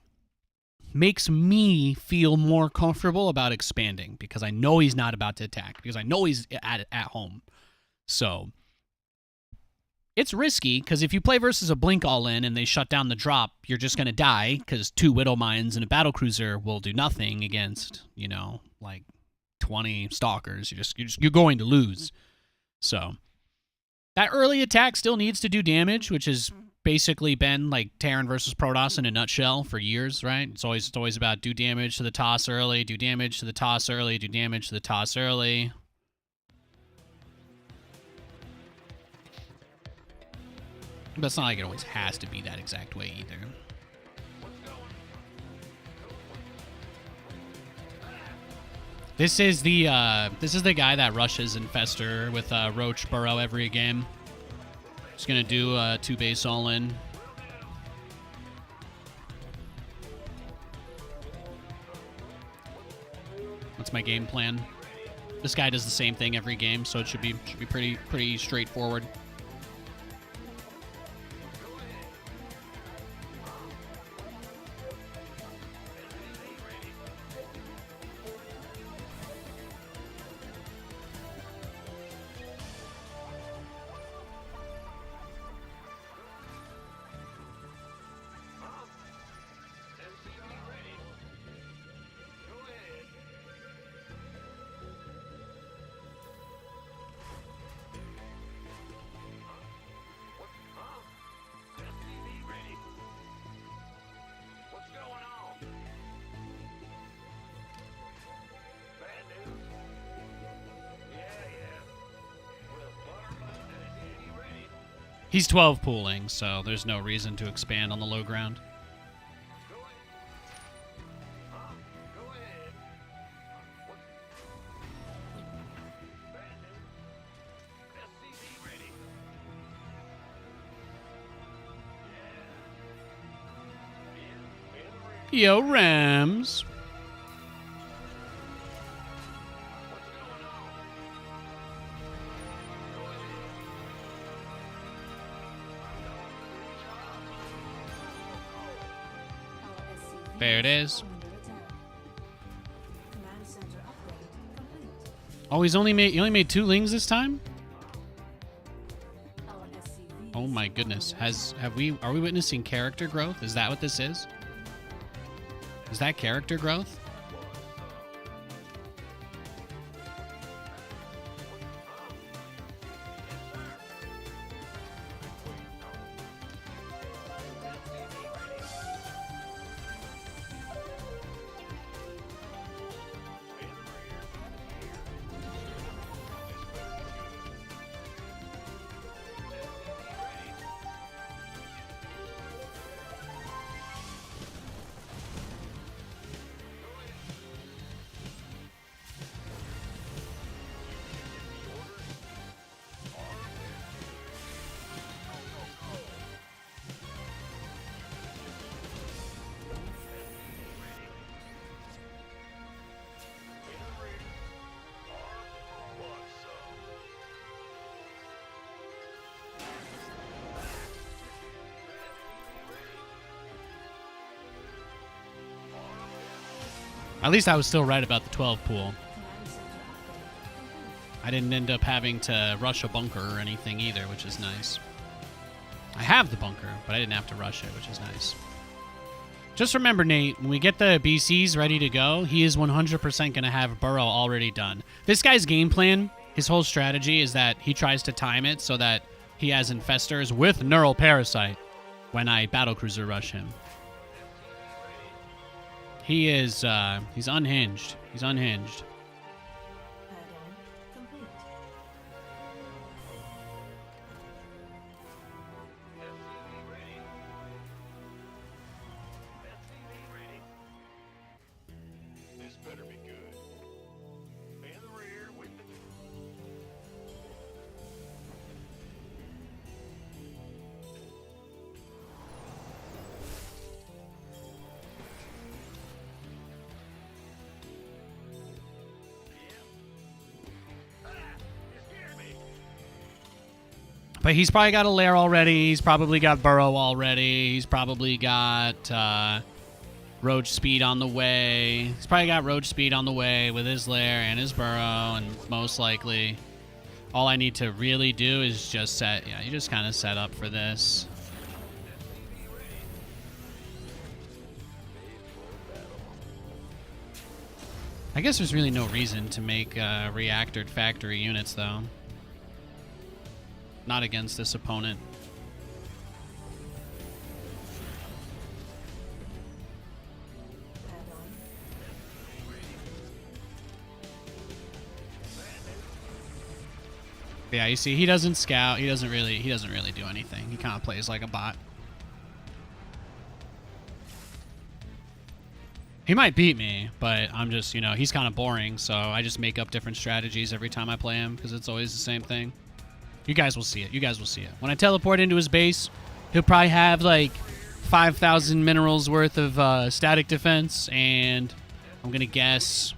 A: makes me feel more comfortable about expanding because I know he's not about to attack, because I know he's at home. So it's risky because if you play versus a Blink All-In and they shut down the drop, you're just going to die because 2 Widow Mines and a Battlecruiser will do nothing against, you know, like 20 Stalkers. You're going to lose. So that early attack still needs to do damage, which has basically been like Terran versus Protoss in a nutshell for years, right? It's always about do damage to the toss early, do damage to the toss early, do damage to the toss early. But it's not like it always has to be that exact way either. This is the guy that rushes Infestor with Roach Burrow every game. Just gonna do 2 base all-in. That's my game plan. This guy does the same thing every game, so it should be pretty straightforward. He's 12 pooling, so there's no reason to expand on the low ground. Yo, Rams. There it is. Oh, he only made 2 lings this time? Oh my goodness. Are we witnessing character growth? Is that what this is? Is that character growth? At least I was still right about the 12 pool. I didn't end up having to rush a bunker or anything either, which is nice. I have the bunker, but I didn't have to rush it, which is nice. Just remember, Nate, when we get the BCs ready to go, he is 100% going to have Burrow already done. This guy's game plan, his whole strategy is that he tries to time it so that he has Infestors with Neural Parasite when I Battlecruiser rush him. He is, he's unhinged. He's unhinged. But he's probably got a lair already. He's probably got Burrow already. He's probably got Roach Speed on the way. He's probably got Roach Speed on the way with his lair and his Burrow. And most likely, all I need to really do is just set... Yeah, you just kind of set up for this. I guess there's really no reason to make reactored factory units, though. Not against this opponent. Yeah, you see, he doesn't scout. He doesn't really do anything. He kind of plays like a bot. He might beat me, but I'm just, you know, he's kind of boring, so I just make up different strategies every time I play him because it's always the same thing. You guys will see it. You guys will see it. When I teleport into his base, he'll probably have like 5,000 minerals worth of static defense, and I'm going to guess,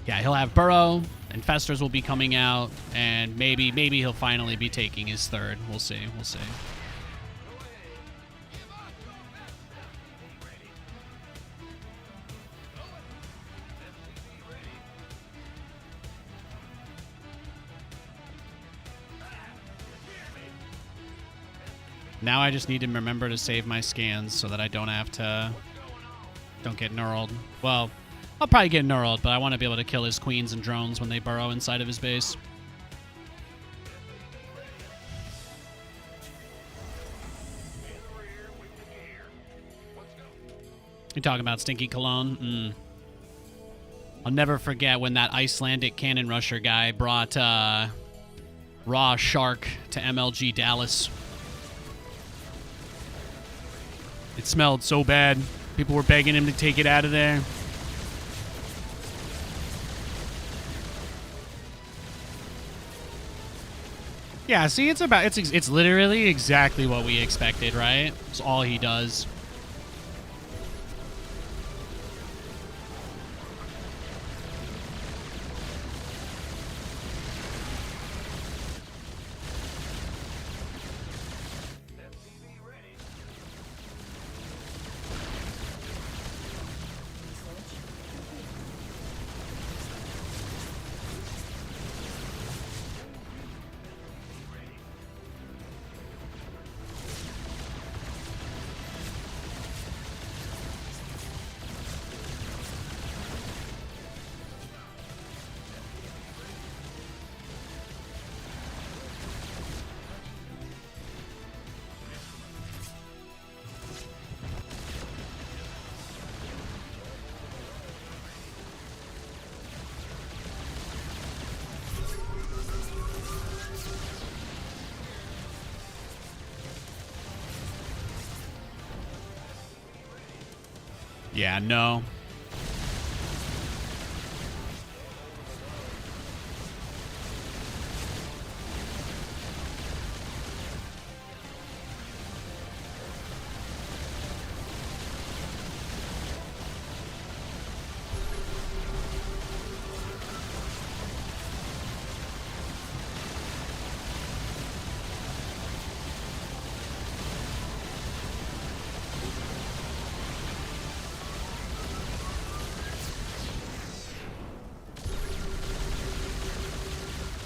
A: yeah, he'll have Burrow, Infestors will be coming out, and maybe he'll finally be taking his third. We'll see. We'll see. Now I just need to remember to save my scans so that I don't have to... Don't get knurled. Well, I'll probably get knurled, but I want to be able to kill his queens and drones when they burrow inside of his base. You talking about Stinky Cologne? I'll never forget when that Icelandic cannon rusher guy brought Raw Shark to MLG Dallas. It smelled so bad. People were begging him to take it out of there. Yeah, see, it's literally exactly what we expected, right? It's all he does. Yeah, no.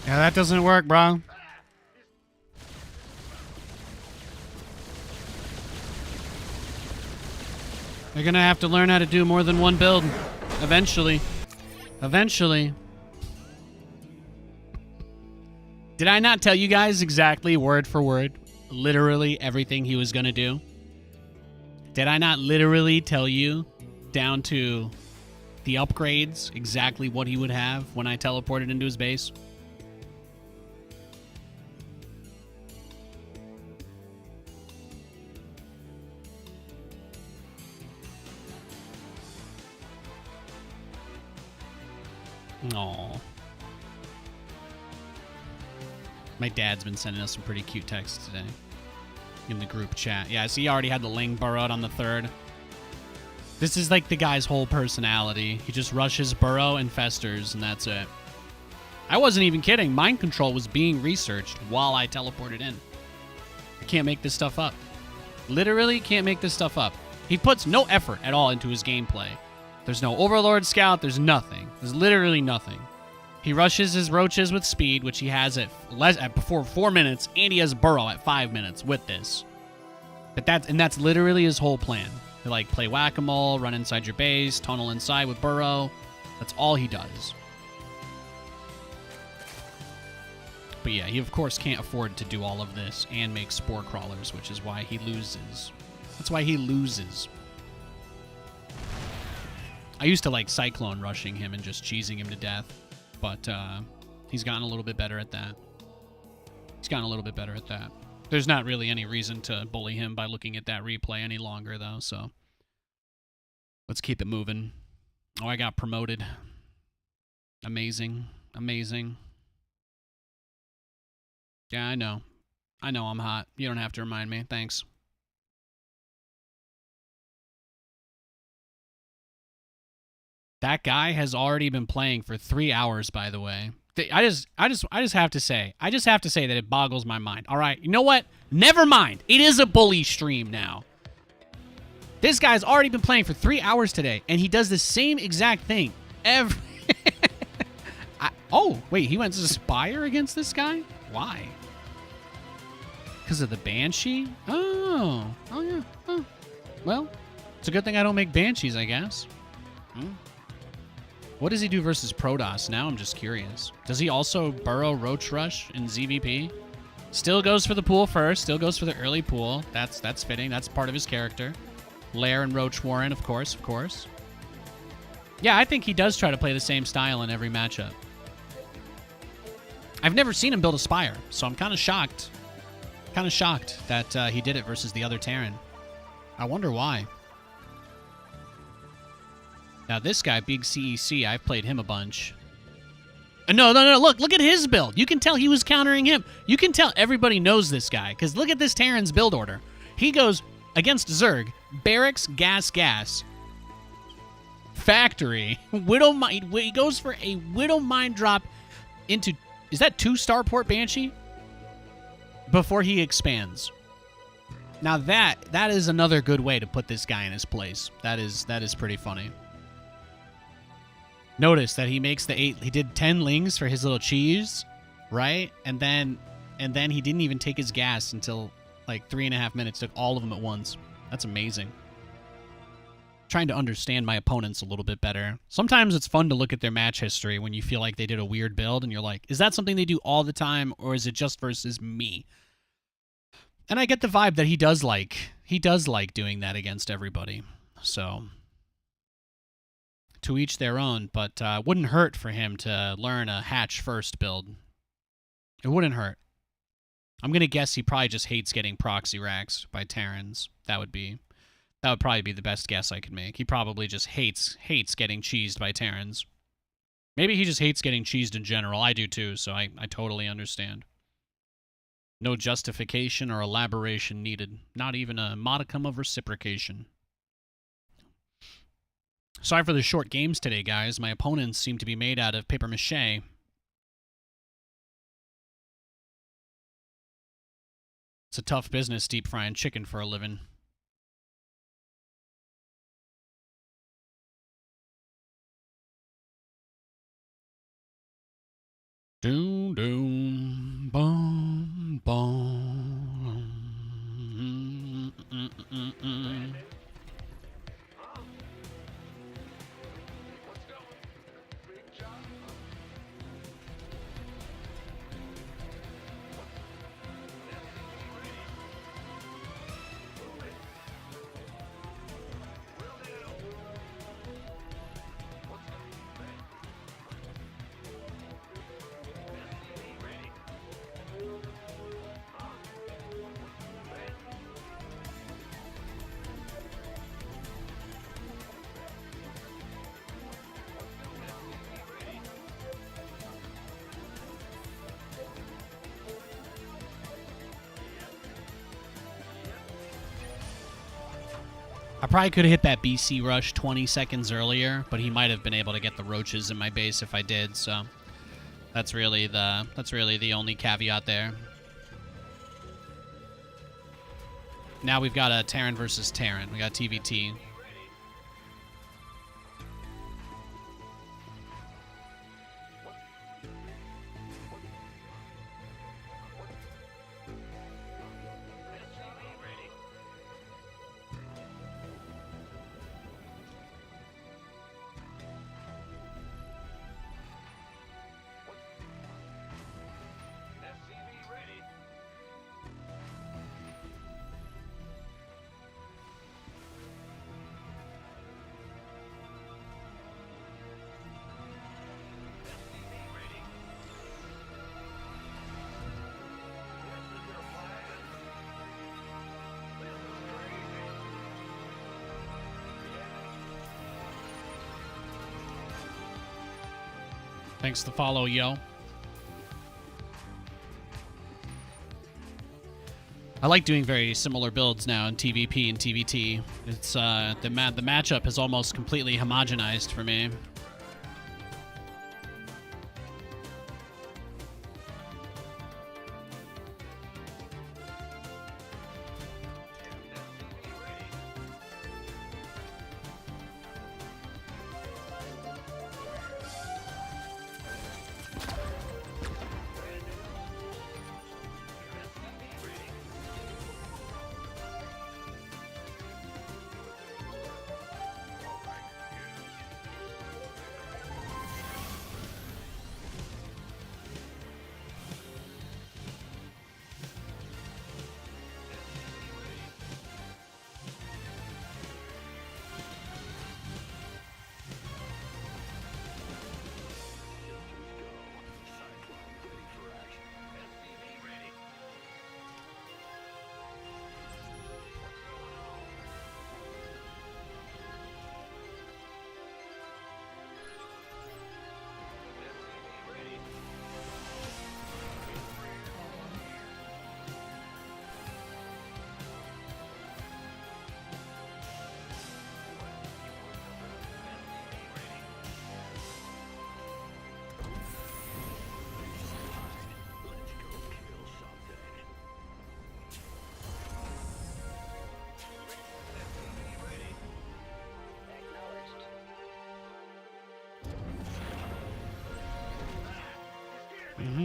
A: Yeah, that doesn't work, bro. You're gonna have to learn how to do more than one build. Eventually. Eventually. Did I not tell you guys exactly, word for word, literally everything he was gonna do? Did I not literally tell you, down to the upgrades, exactly what he would have when I teleported into his base? Aww. My dad's been sending us some pretty cute texts today in the group chat. Yeah, so he already had the Ling burrowed on the 3rd. This is like the guy's whole personality. He just rushes burrow and festers, and that's it. I wasn't even kidding. Mind control was being researched while I teleported in. I can't make this stuff up. Literally can't make this stuff up. He puts no effort at all into his gameplay. There's no Overlord Scout. There's nothing. There's literally nothing. He rushes his roaches with speed, which he has at before 4 minutes, and he has burrow at 5 minutes with this. But that's literally his whole plan. He like play whack-a-mole, run inside your base, tunnel inside with burrow. That's all he does. But yeah, he of course can't afford to do all of this and make spore crawlers, which is why he loses. That's why he loses. I used to like Cyclone rushing him and just cheesing him to death, but he's gotten a little bit better at that. He's gotten a little bit better at that. There's not really any reason to bully him by looking at that replay any longer, though, so let's keep it moving. Oh, I got promoted. Amazing. Amazing. Yeah, I know. I know I'm hot. You don't have to remind me. Thanks. That guy has already been playing for 3 hours, by the way. I just have to say that it boggles my mind. All right, you know what? Never mind. It is a bully stream now. This guy's already been playing for 3 hours today, and he does the same exact thing every... Oh, wait, he went to Spire against this guy? Why? Because of the Banshee? Oh yeah. Oh. Well, it's a good thing I don't make Banshees, I guess. What does he do versus Protoss? Now I'm just curious. Does he also burrow Roach Rush in ZVP? Still goes for the pool first. Still goes for the early pool. That's fitting. That's part of his character. Lair and Roach Warren, of course. Yeah, I think he does try to play the same style in every matchup. I've never seen him build a Spire, so I'm kind of shocked. That he did it versus the other Terran. I wonder why. Now this guy, Big CEC, I've played him a bunch. No, look at his build. You can tell he was countering him. You can tell everybody knows this guy, because look at this Terran's build order. He goes against Zerg, barracks, gas, factory, Widow Mind. He goes for a Widow Mind drop into, is that 2 Starport Banshee? Before he expands. Now that is another good way to put this guy in his place. That is pretty funny. Notice that he makes the 8. He did 10 lings for his little cheese, right? And then he didn't even take his gas until like 3.5 minutes. Took all of them at once. That's amazing. Trying to understand my opponents a little bit better. Sometimes it's fun to look at their match history when you feel like they did a weird build and you're like, is that something they do all the time, or is it just versus me? And I get the vibe that he does like doing that against everybody. So to each their own, but wouldn't hurt for him to learn a hatch first build. It wouldn't hurt. I'm gonna guess he probably just hates getting proxy racks by Terrans. That would probably be the best guess I could make. He probably just hates getting cheesed by Terrans. Maybe he just hates getting cheesed in general. I do too, so I totally understand. No justification or elaboration needed. Not even a modicum of reciprocation. Sorry for the short games today, guys. My opponents seem to be made out of papier-mâché. It's a tough business deep frying chicken for a living. Doom, doom, boom, boom. I probably could have hit that BC rush 20 seconds earlier, but he might have been able to get the roaches in my base if I did, so that's really the only caveat there. Now we've got a Terran versus Terran. We got TVT. Thanks for the follow, yo. I like doing very similar builds now in TVP and TVT. It's the matchup has almost completely homogenized for me.
F: Waiting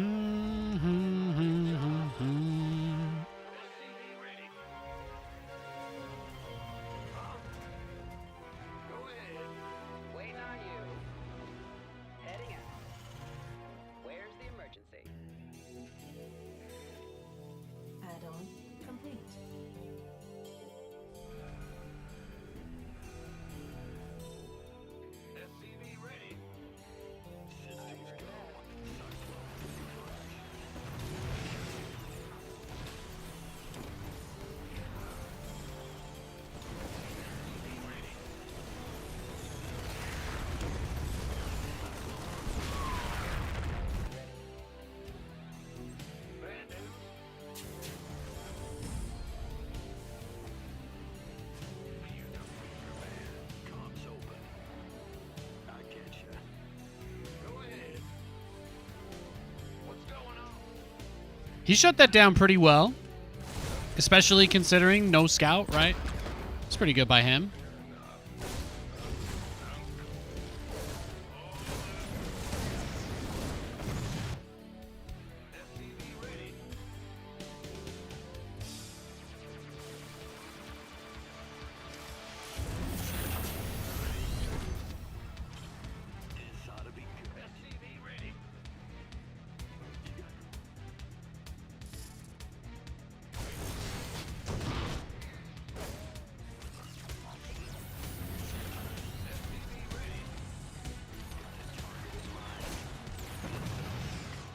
F: on you. Heading out. Where's the emergency?
G: Add-on complete.
C: SCV ready. Bad news. You know your man. Comms open. I get you. Go ahead. What's going on?
A: He shut that down pretty well, especially considering no scout, right? It's pretty good by him.
C: SCV ready. This ought to be good. SCV ready.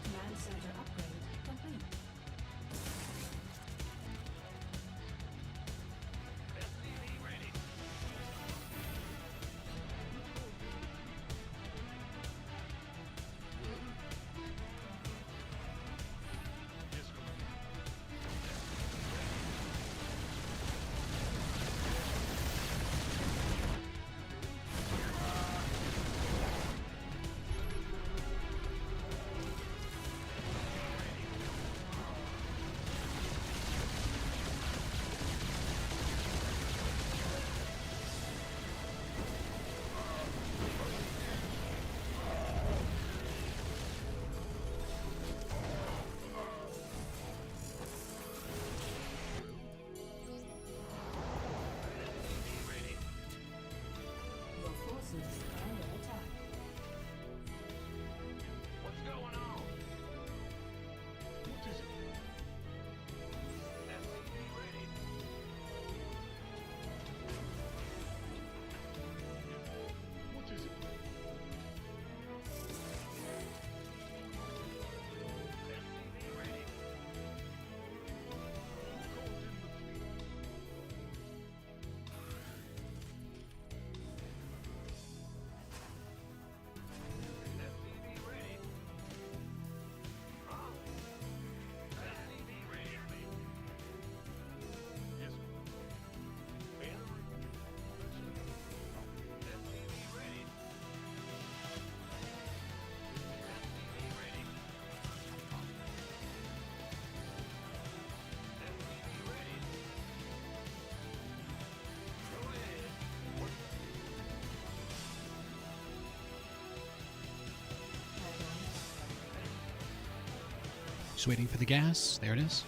G: Command center upgrade complete.
C: SCV ready.
G: Your forces under attack.
C: What's going on? What is it? SCV ready. What is it? SCV ready. Calls in the fleet. SCV ready. SCV ready. Yes, sir. SCV ready. SCV ready. SCV ready. Go ahead.
A: Just waiting for the gas. There it is.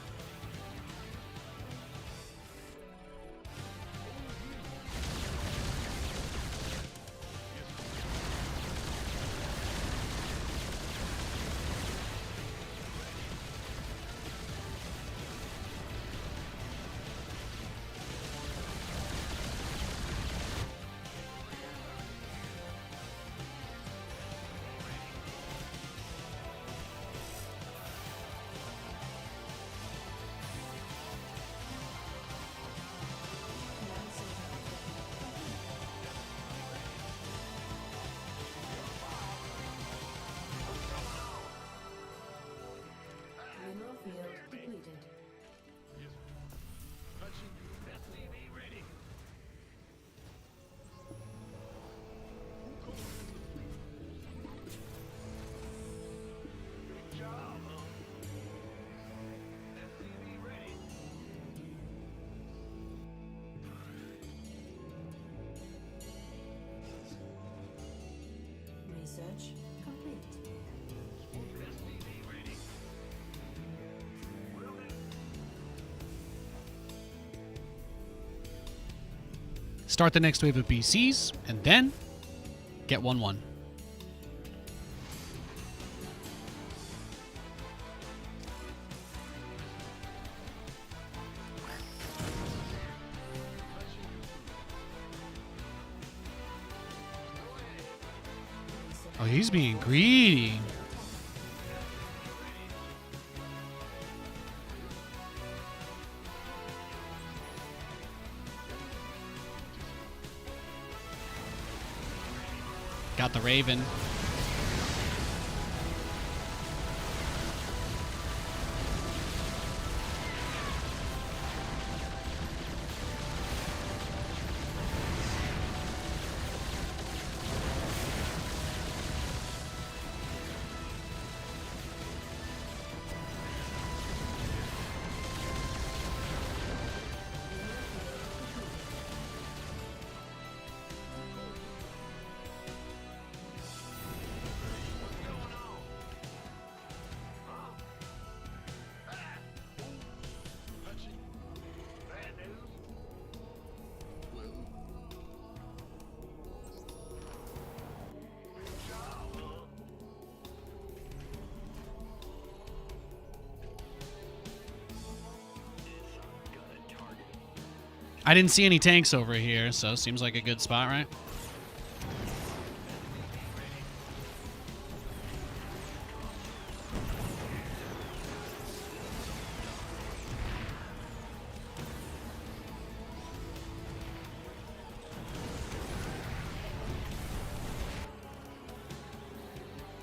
A: start the next wave of BCs, and then get 1-1. Oh, he's being greedy. Got the Raven. I didn't see any tanks over here, so seems like a good spot, right?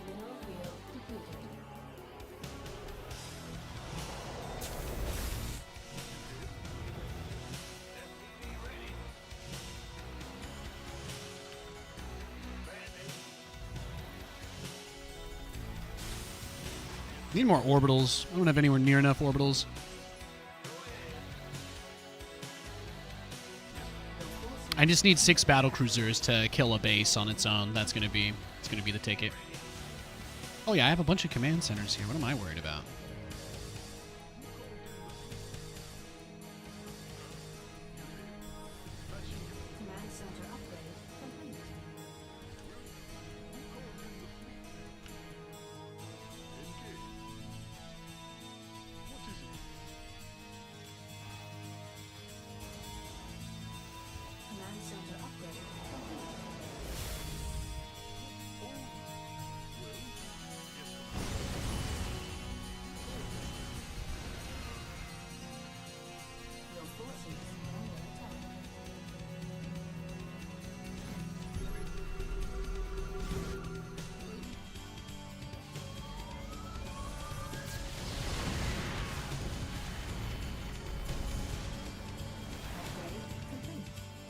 G: Mineral field depleted.
A: Need more orbitals. I don't have anywhere near enough orbitals. I just need 6 Battlecruisers to kill a base on its own. It's gonna be the ticket. Oh yeah, I have a bunch of command centers here. What am I worried about?
G: Command center upgrade complete. Command center upgrade complete. Your forces are under attack. Upgrade complete.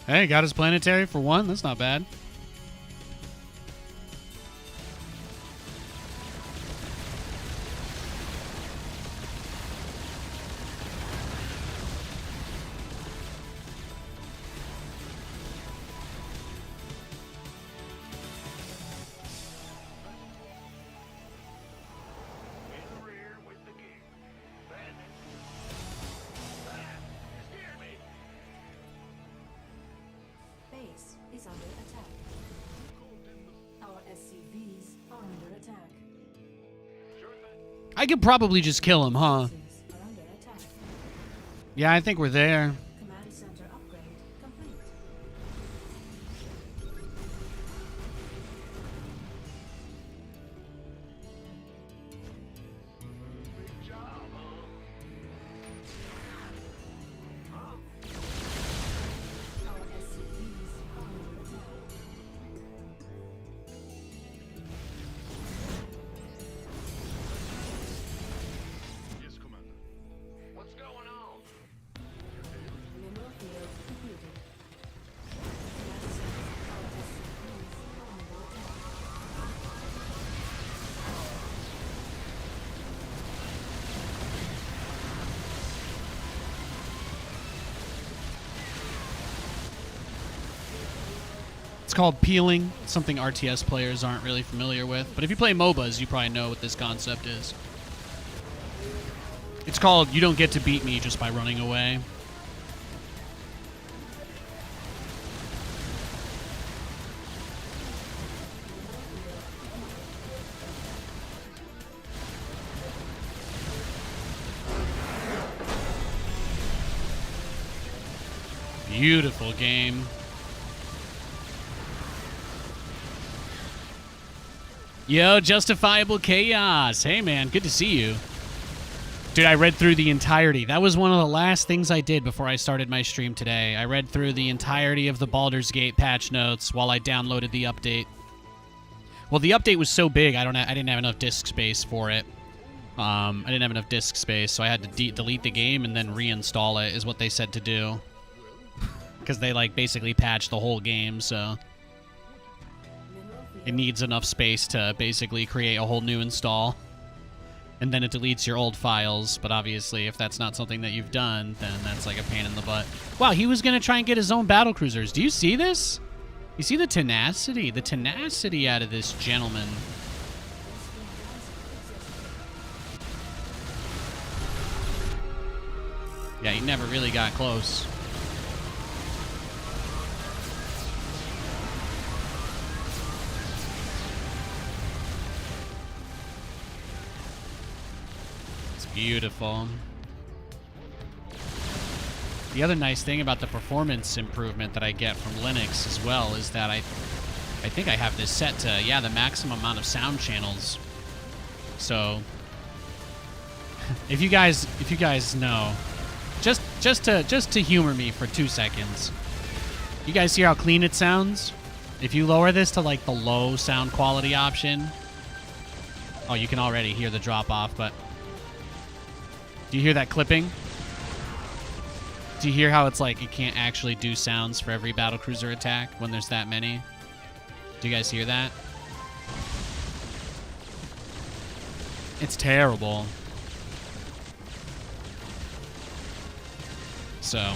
A: Hey, got his planetary for 1. That's not bad.
C: In the rear with the gear. Bandit. Scared me.
G: Base is under attack. Our SCVs are under attack.
C: Sure thing.
A: I could probably just kill him, huh?
G: Forces are under attack.
A: Yeah, I think we're there.
G: Command center upgrade complete.
C: Big job, huh?
G: Our SCVs are under attack.
C: Yes, Commander. What's going on?
G: Mineral field depleted. Command center, our SCVs are under attack.
A: It's called peeling, something RTS players aren't really familiar with. But if you play MOBAs, you probably know what this concept is. It's called you don't get to beat me just by running away. Beautiful game. Yo, Justifiable Chaos. Hey, man. Good to see you. Dude, I read through the entirety. That was one of the last things I did before I started my stream today. I read through the entirety of the Baldur's Gate patch notes while I downloaded the update. Well, the update was so big, I didn't have enough disk space for it. I didn't have enough disk space, so I had to delete the game and then reinstall it, is what they said to do. Because they, like, basically patched the whole game, so it needs enough space to basically create a whole new install. And then it deletes your old files, but obviously if that's not something that you've done, then that's like a pain in the butt. Wow, he was going to try and get his own Battlecruisers. Do you see this? You see the tenacity? The tenacity out of this gentleman. Yeah, he never really got close. Beautiful. The other nice thing about the performance improvement that I get from Linux as well is that I think I have this set to, yeah, the maximum amount of sound channels. So if you guys know, just to humor me for 2 seconds. You guys hear how clean it sounds? If you lower this to like the low sound quality option, oh, you can already hear the drop off, but do you hear that clipping? Do you hear how it's like it can't actually do sounds for every battlecruiser attack when there's that many? Do you guys hear that? It's terrible. So,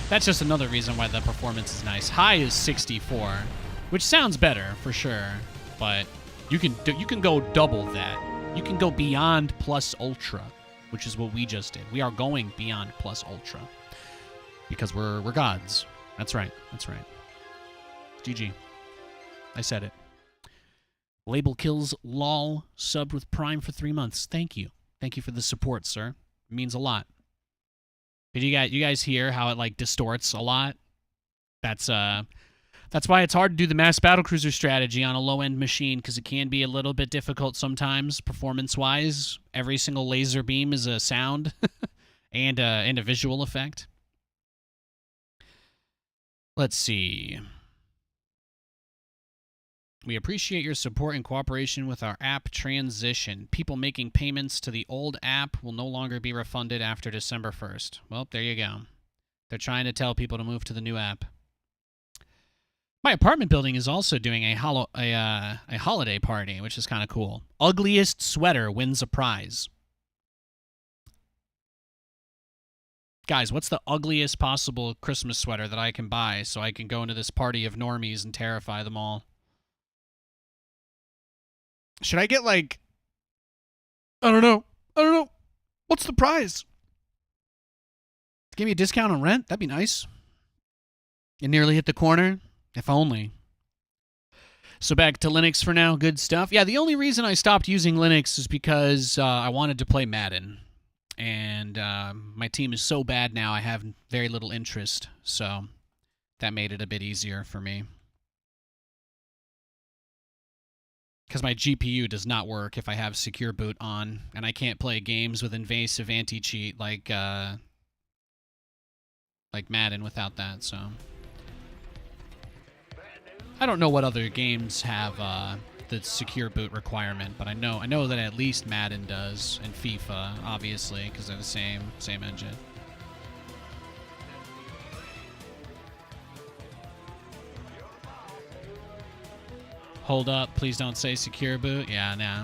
A: that's just another reason why the performance is nice. High is 64, which sounds better for sure, but you can go double that. You can go beyond plus ultra, which is what we just did. We are going beyond plus ultra because we're gods. That's right. That's right. GG. I said it. Label Kills LOL subbed with Prime for 3 months. Thank you. Thank you for the support, sir. It means a lot. Did you guys hear how it like distorts a lot? That's why it's hard to do the mass battlecruiser strategy on a low-end machine, because it can be a little bit difficult sometimes, performance-wise. Every single laser beam is a sound and a visual effect. Let's see. We appreciate your support and cooperation with our app transition. People making payments to the old app will no longer be refunded after December 1st. Well, there you go. They're trying to tell people to move to the new app. My apartment building is also doing a holiday party, which is kind of cool. Ugliest sweater wins a prize. Guys, what's the ugliest possible Christmas sweater that I can buy so I can go into this party of normies and terrify them all? Should I get, like... I don't know. What's the prize? Give me a discount on rent? That'd be nice. It nearly hit the corner. If only. So back to Linux for now. Good stuff. Yeah, the only reason I stopped using Linux is because I wanted to play Madden. And my team is so bad now, I have very little interest. So that made it a bit easier for me. Because my GPU does not work if I have Secure Boot on. And I can't play games with invasive anti-cheat like Madden without that, so... I don't know what other games have the Secure Boot requirement, but I know that at least Madden does, and FIFA, obviously, because they're the same engine. Hold up, please don't say Secure Boot. Yeah, nah.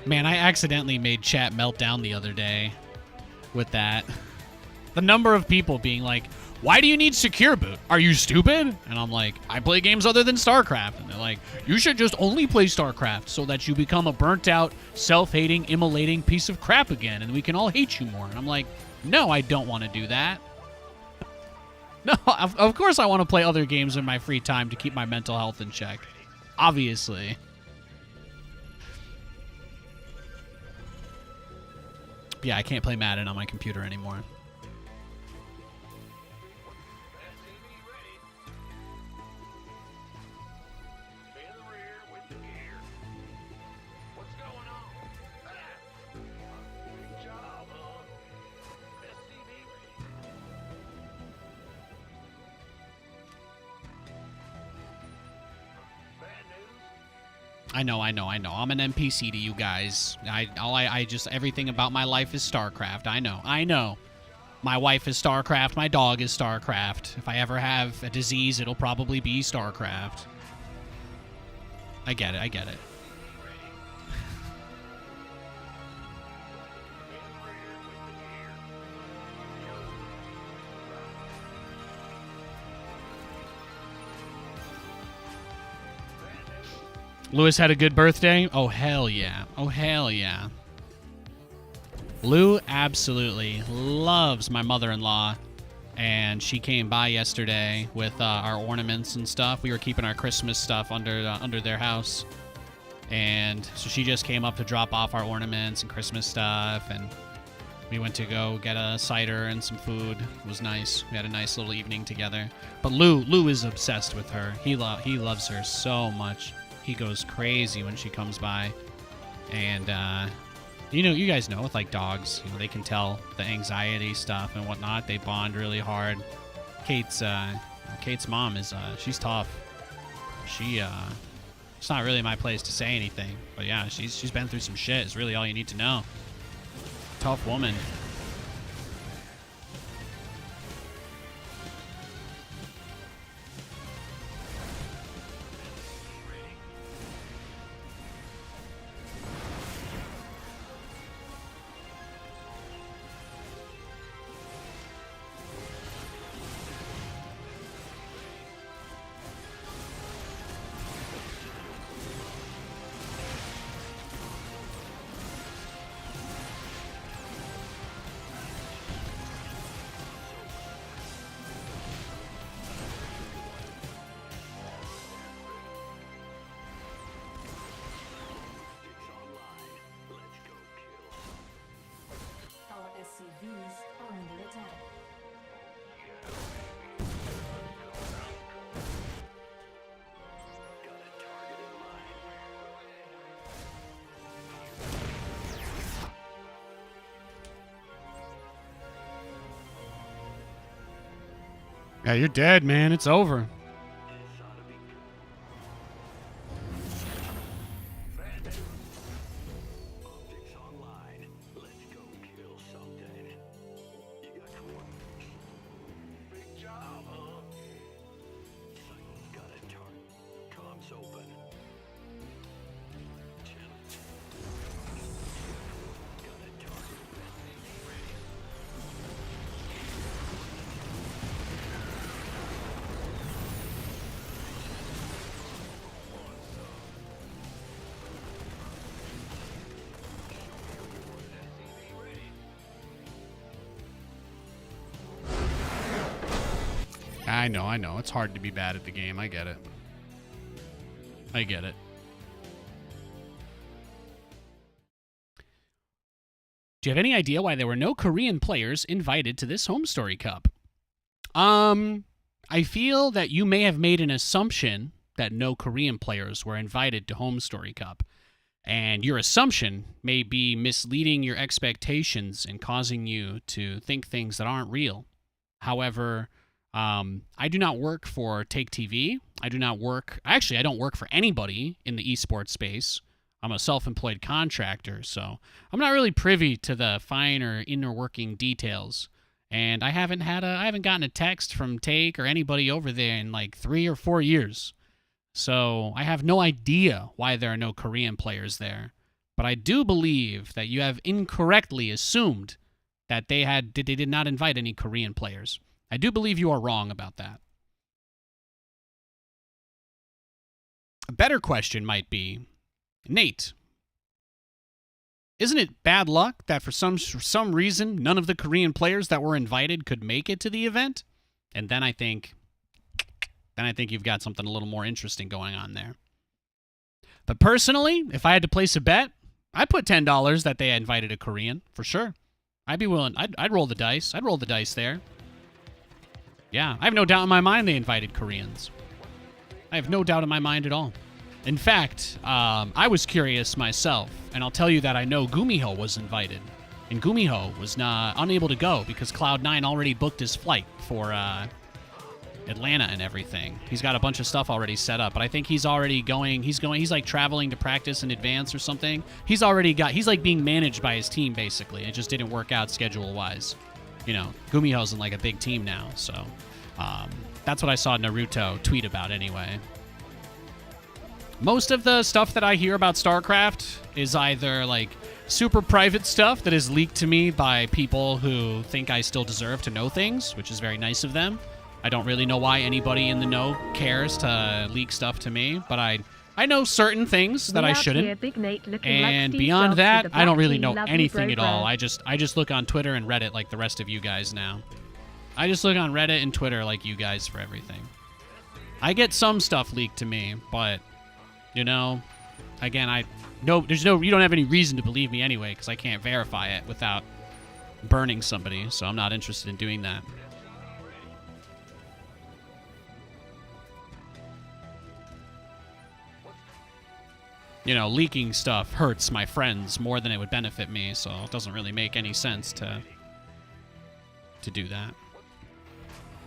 A: Man, I accidentally made chat melt down the other day with that. The number of people being like, why do you need Secure Boot? Are you stupid? And I'm like, I play games other than StarCraft. And they're like, you should just only play StarCraft so that you become a burnt-out, self-hating, immolating piece of crap again, and we can all hate you more. And I'm like, no, I don't want to do that. No, of course I want to play other games in my free time to keep my mental health in check. Obviously. Yeah, I can't play Madden on my computer anymore. I know. I'm an NPC to you guys. I just, everything about my life is StarCraft. I know. My wife is StarCraft. My dog is StarCraft. If I ever have a disease, it'll probably be StarCraft. I get it. Lewis had a good birthday? Oh, hell yeah. Lou absolutely loves my mother-in-law, and she came by yesterday with our ornaments and stuff. We were keeping our Christmas stuff under their house, and so she just came up to drop off our ornaments and Christmas stuff, and we went to go get a cider and some food. It was nice. We had a nice little evening together. But Lou is obsessed with her. He loves her so much. He goes crazy when she comes by, and you guys know with like dogs, they can tell the anxiety stuff and whatnot. They bond really hard. Kate's mom is she's tough. It's not really my place to say anything, but yeah, she's been through some shit. Is really all you need to know. Tough woman.
G: Our SCVs are under attack.
A: Yeah, you're dead, man. It's over. I know. It's hard to be bad at the game. I get it. Do you have any idea why there were no Korean players invited to this Home Story Cup? I feel that you may have made an assumption that no Korean players were invited to Home Story Cup. And your assumption may be misleading your expectations and causing you to think things that aren't real. However, I do not work for Take TV. I don't work for anybody in the esports space. I'm a self-employed contractor, so I'm not really privy to the finer inner working details. And I haven't gotten a text from Take or anybody over there in like 3 or 4 years. So I have no idea why there are no Korean players there. But I do believe that you have incorrectly assumed that they did not invite any Korean players. I do believe you are wrong about that. A better question might be, Nate, isn't it bad luck that for some reason none of the Korean players that were invited could make it to the event? And then I think you've got something a little more interesting going on there. But personally, if I had to place a bet, I'd put $10 that they invited a Korean, for sure. I'd be willing. I'd roll the dice. I'd roll the dice there. Yeah, I have no doubt in my mind they invited Koreans. I have no doubt in my mind at all. In fact, I was curious myself, and I'll tell you that I know Gumiho was invited. And Gumiho was unable to go because Cloud9 already booked his flight for Atlanta and everything. He's got a bunch of stuff already set up, but I think he's already going. He's like traveling to practice in advance or something. He's like being managed by his team basically. It just didn't work out schedule wise. You know, Gumiho's in like a big team now, so that's what I saw Naruto tweet about anyway. Most of the stuff that I hear about StarCraft is either like super private stuff that is leaked to me by people who think I still deserve to know things, which is very nice of them. I don't really know why anybody in the know cares to leak stuff to me, but I know certain things that I shouldn't. And beyond that, I don't really know anything at all. I just look on Twitter and Reddit like the rest of you guys now. I just look on Reddit and Twitter like you guys for everything. I get some stuff leaked to me, but you know, again, you don't have any reason to believe me anyway because I can't verify it without burning somebody, so I'm not interested in doing that. You know, leaking stuff hurts my friends more than it would benefit me, so it doesn't really make any sense to do that.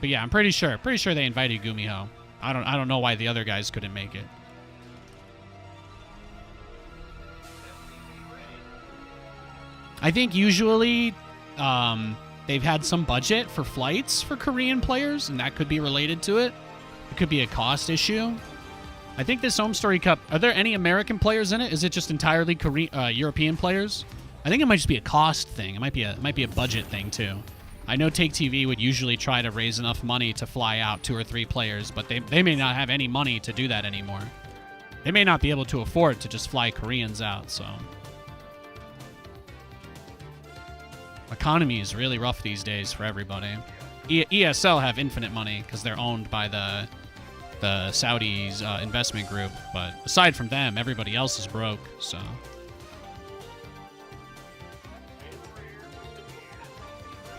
A: But yeah, I'm pretty sure they invited Gumiho. I don't know why the other guys couldn't make it. I think usually they've had some budget for flights for Korean players, and that could be related to it. It could be a cost issue. I think this Home Story Cup, are there any American players in it? Is it just entirely European players? I think it might just be a cost thing. It might be a budget thing too. I know Take TV would usually try to raise enough money to fly out 2 or 3 players, but they may not have any money to do that anymore. They may not be able to afford to just fly Koreans out, so. Economy is really rough these days for everybody. ESL have infinite money because they're owned by the Saudis investment group, but aside from them, everybody else is broke, so.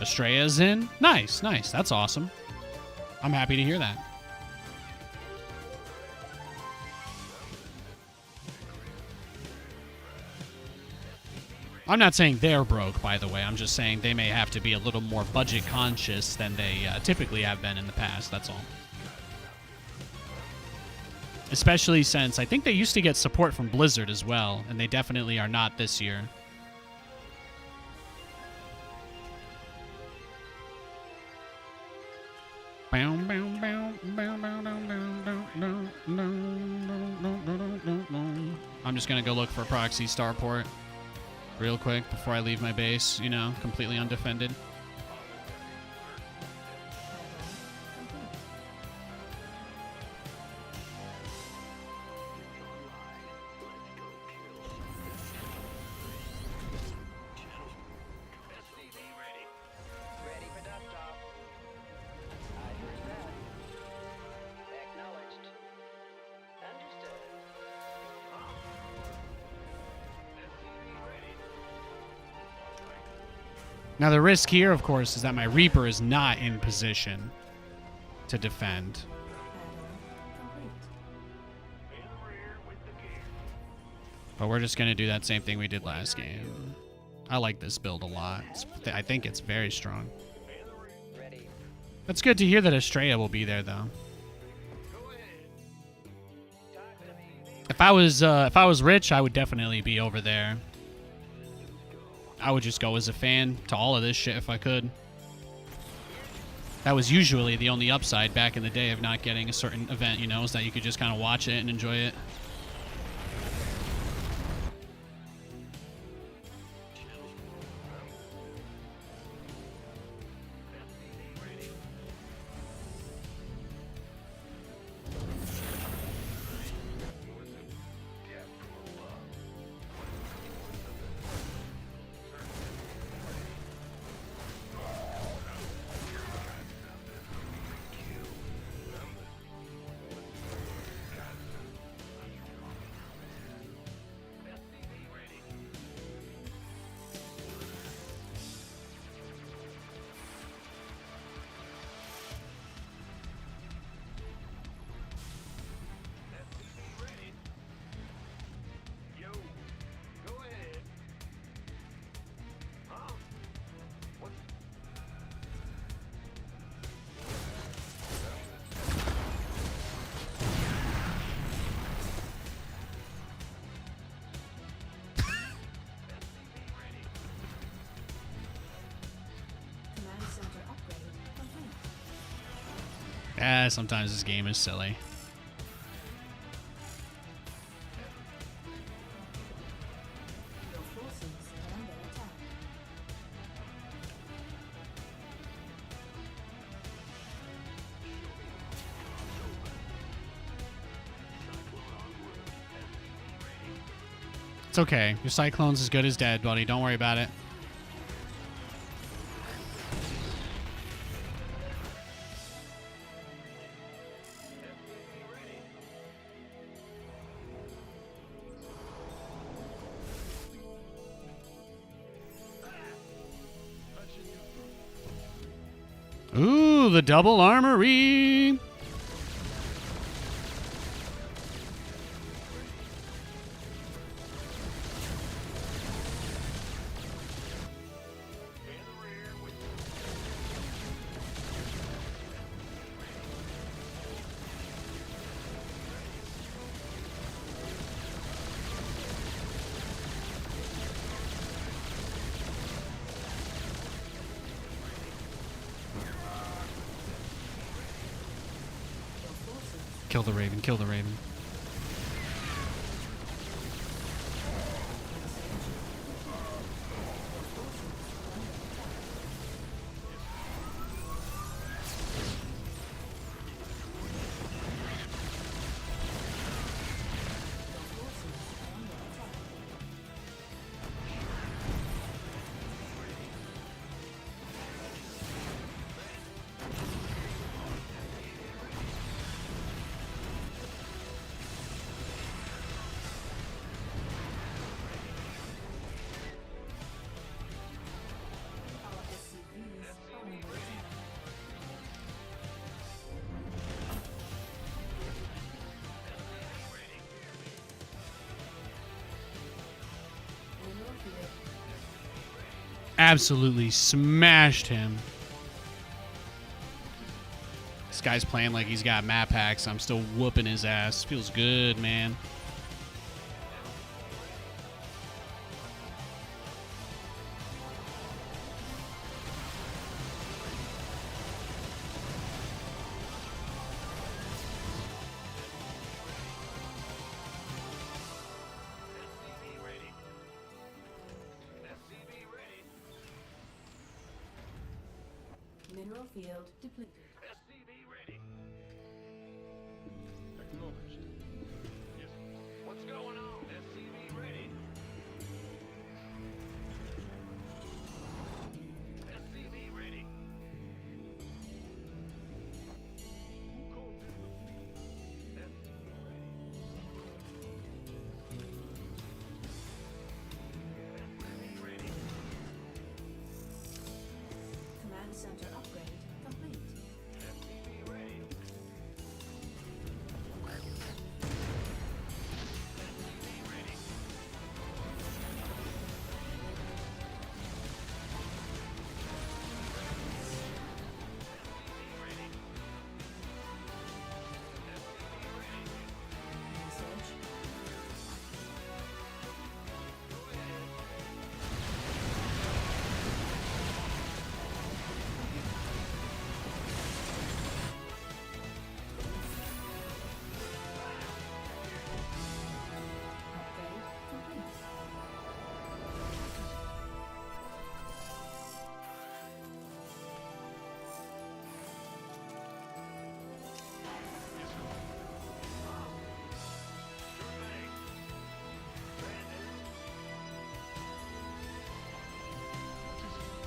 A: Estrella's in? Nice. That's awesome. I'm happy to hear that. I'm not saying they're broke, by the way. I'm just saying they may have to be a little more budget conscious than they typically have been in the past, that's all. Especially since I think they used to get support from Blizzard as well, and they definitely are not this year. I'm just going to go look for a proxy starport real quick before I leave my base, you know, completely undefended.
F: Ready for dust-off. I heard that. Acknowledged. Understood.
A: Now the risk here, of course, is that my Reaper is not in position to defend. But we're just going to do that same thing we did last game. I like this build a lot. I think it's very strong.
F: Ready.
A: It's good to hear that Estrella will be there, though. If I was rich, I would definitely be over there. I would just go as a fan to all of this shit if I could. That was usually the only upside back in the day of not getting a certain event, you know, is that you could just kind of watch it and enjoy it. Sometimes this game is silly.
G: Your forces are under attack.
A: It's okay. Your Cyclone's as good as dead, buddy. Don't worry about it. Ooh, the double armory. Kill the Raven, kill the Raven.
G: Our SCVs are under attack. Mineral field
A: Absolutely smashed him. This guy's playing like he's got map hacks. I'm still whooping his ass. Feels good, man.
G: mineral field depleted.
C: SCV ready. Acknowledged. Yes. What's going on? SCV ready. SCV ready. Who called in the fleet? SCV ready.
G: Command center upgrade complete.
C: SCV ready. SCV ready.
G: Research. Upgrade complete.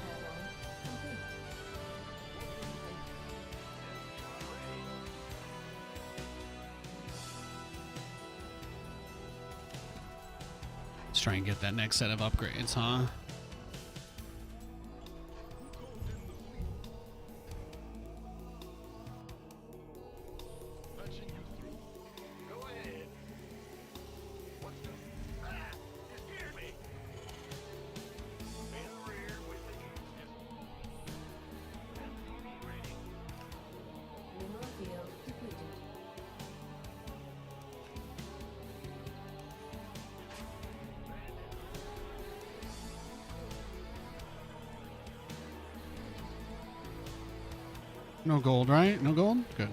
G: Add-on complete.
A: Let's try and get that next set of upgrades, huh?
C: Patching you through. Go ahead. What's the... Ah! You scared me! In the rear with the Yes. SCV ready.
G: Mineral field depleted.
A: No gold, right? No gold? Good.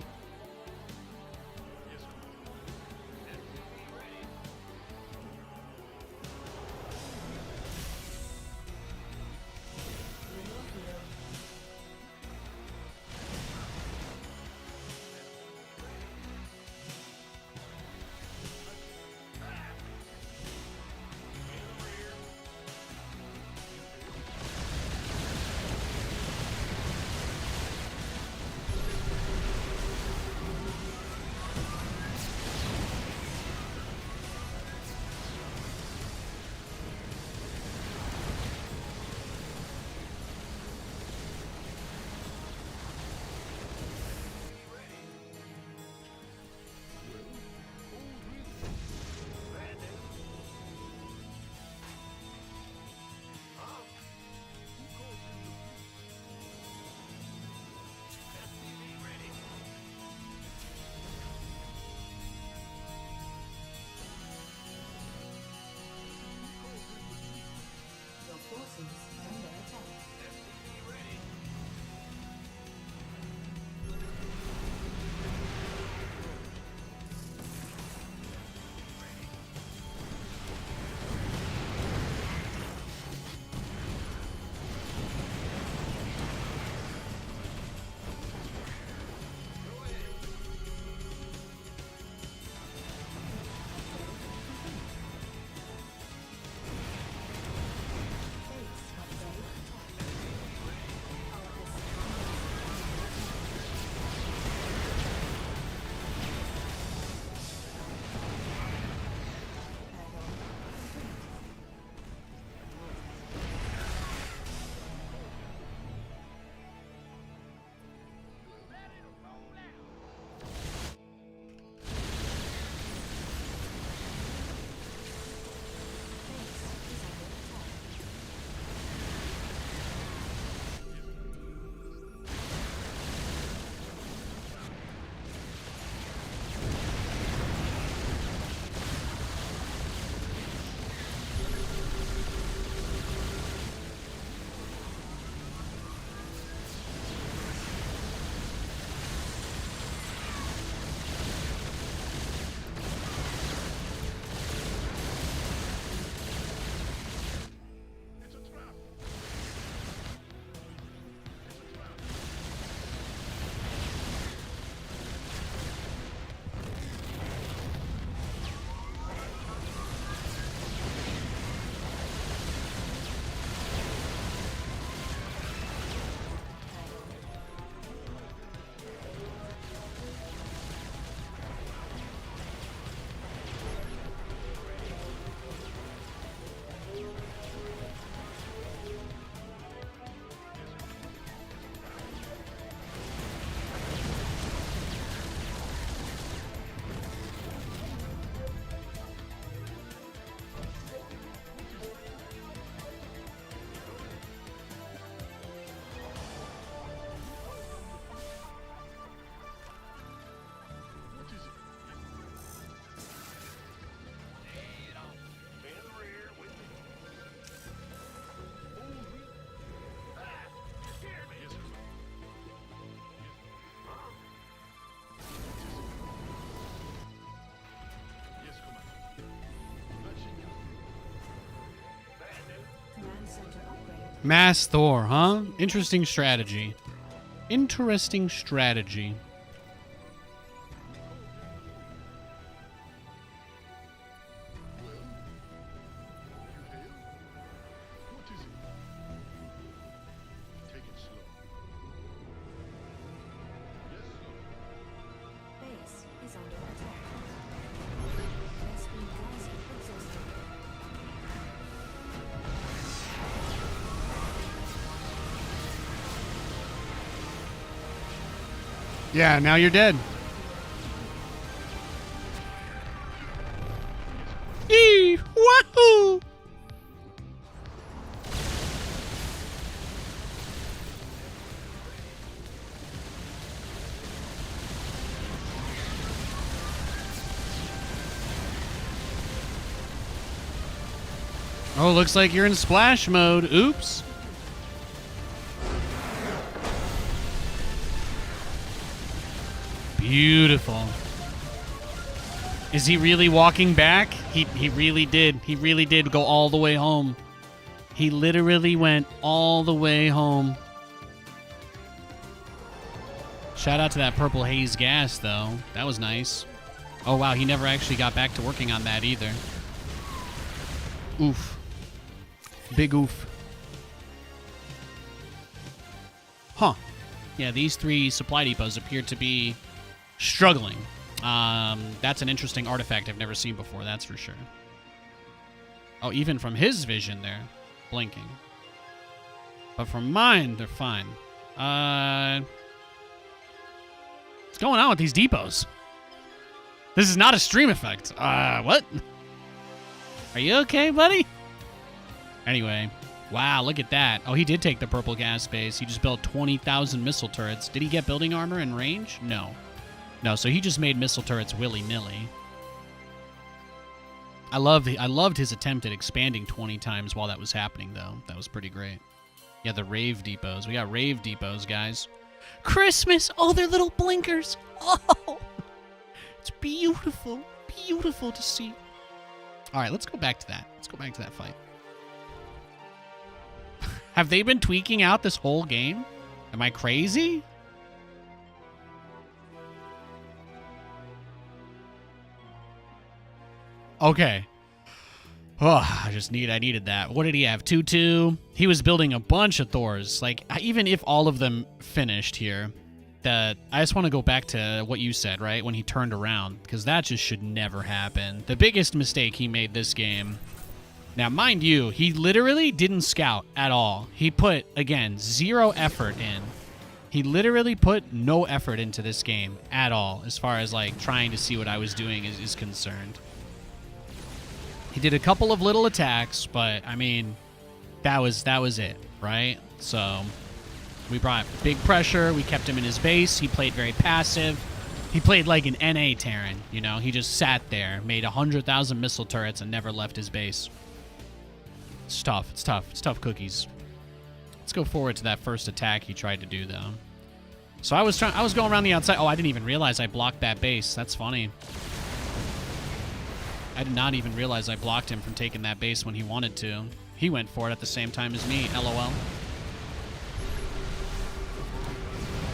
A: Mass Thor, huh? Interesting strategy. Interesting strategy.
G: Base is under attack. Best guys exhausted.
A: Yeah, now you're dead. Yee! Wahoo! Oh, looks like you're in splash mode. Oops. Beautiful. Is he really walking back? He really did. He really did go all the way home. He literally went all the way home. Shout out to that purple haze gas, though. That was nice. Oh, wow. He never actually got back to working on that either. Oof. Big oof. Huh. Yeah, these 3 supply depots appear to be struggling. That's an interesting artifact I've never seen before, that's for sure. Oh, even from his vision, they're blinking. But from mine, they're fine. What's going on with these depots? This is not a stream effect. What? Are you okay, buddy? Anyway, wow, look at that. Oh, he did take the purple gas base. He just built 20,000 missile turrets. Did he get building armor in range? No. No, so he just made missile turrets willy-nilly. I loved his attempt at expanding 20 times while that was happening, though. That was pretty great. Yeah, the rave depots. We got rave depots, guys. Christmas! Oh, they're little blinkers. Oh, it's beautiful. Beautiful to see. All right, let's go back to that. Let's go back to that fight. Have they been tweaking out this whole game? Am I crazy? Okay. Oh, I needed that. What did he have? 2-2. He was building a bunch of Thors. Like, even if all of them finished here, I just want to go back to what you said, right? When he turned around, because that just should never happen. The biggest mistake he made this game. Now, mind you, he literally didn't scout at all. He put, again, 0 effort in. He literally put no effort into this game at all, as far as, like, trying to see what I was doing is concerned. He did a couple of little attacks, but, I mean, that was it, right? So, we brought big pressure. We kept him in his base. He played very passive. He played like an NA Terran, you know? He just sat there, made 100,000 missile turrets, and never left his base. It's tough. It's tough. It's tough cookies. Let's go forward to that first attack he tried to do, though. So I was going around the outside. Oh, I didn't even realize I blocked that base. That's funny. I did not even realize I blocked him from taking that base when he wanted to. He went for it at the same time as me. LOL.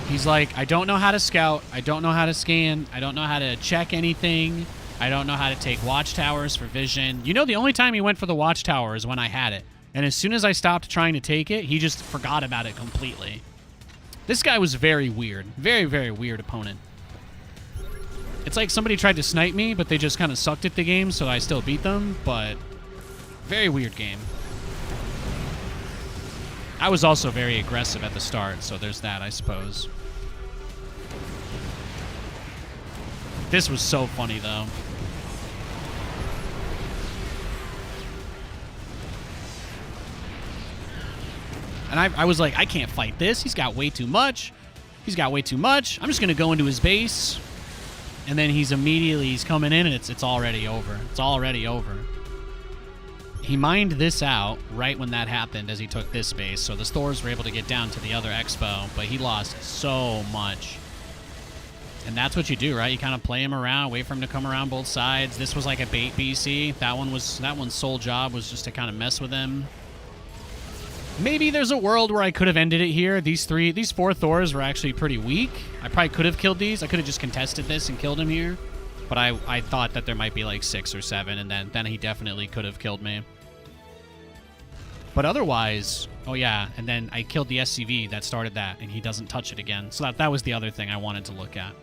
A: He's like, I don't know how to scout. I don't know how to scan. I don't know how to check anything. I don't know how to take watchtowers for vision. You know, the only time he went for the watchtower is when I had it. And as soon as I stopped trying to take it, he just forgot about it completely. This guy was very weird. Very, very weird opponent. It's like somebody tried to snipe me, but they just kind of sucked at the game, so I still beat them. But very weird game. I was also very aggressive at the start, so there's that, I suppose. This was so funny, though. And I was like, I can't fight this. He's got way too much. He's got way too much. I'm just going to go into his base. And then he's coming in, and it's already over. It's already over. He mined this out right when that happened as he took this base. So the Thors were able to get down to the other expo, but he lost so much. And that's what you do, right? You kind of play him around, wait for him to come around both sides. This was like a bait BC. That one's sole job was just to kind of mess with him. Maybe there's a world where I could have ended it here. These 4 Thors were actually pretty weak. I probably could have killed these. I could have just contested this and killed him here. But I thought that there might be like 6 or 7, and then he definitely could have killed me. But otherwise, oh yeah, and then I killed the SCV that started that, and he doesn't touch it again. So that was the other thing I wanted to look at.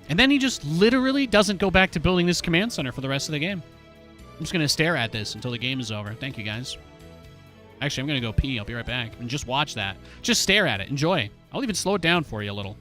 A: And then he just literally doesn't go back to building this command center for the rest of the game. I'm just going to stare at this until the game is over. Thank you, guys. Actually, I'm going to go pee. I'll be right back. And just watch that. Just stare at it. Enjoy. I'll even slow it down for you a little.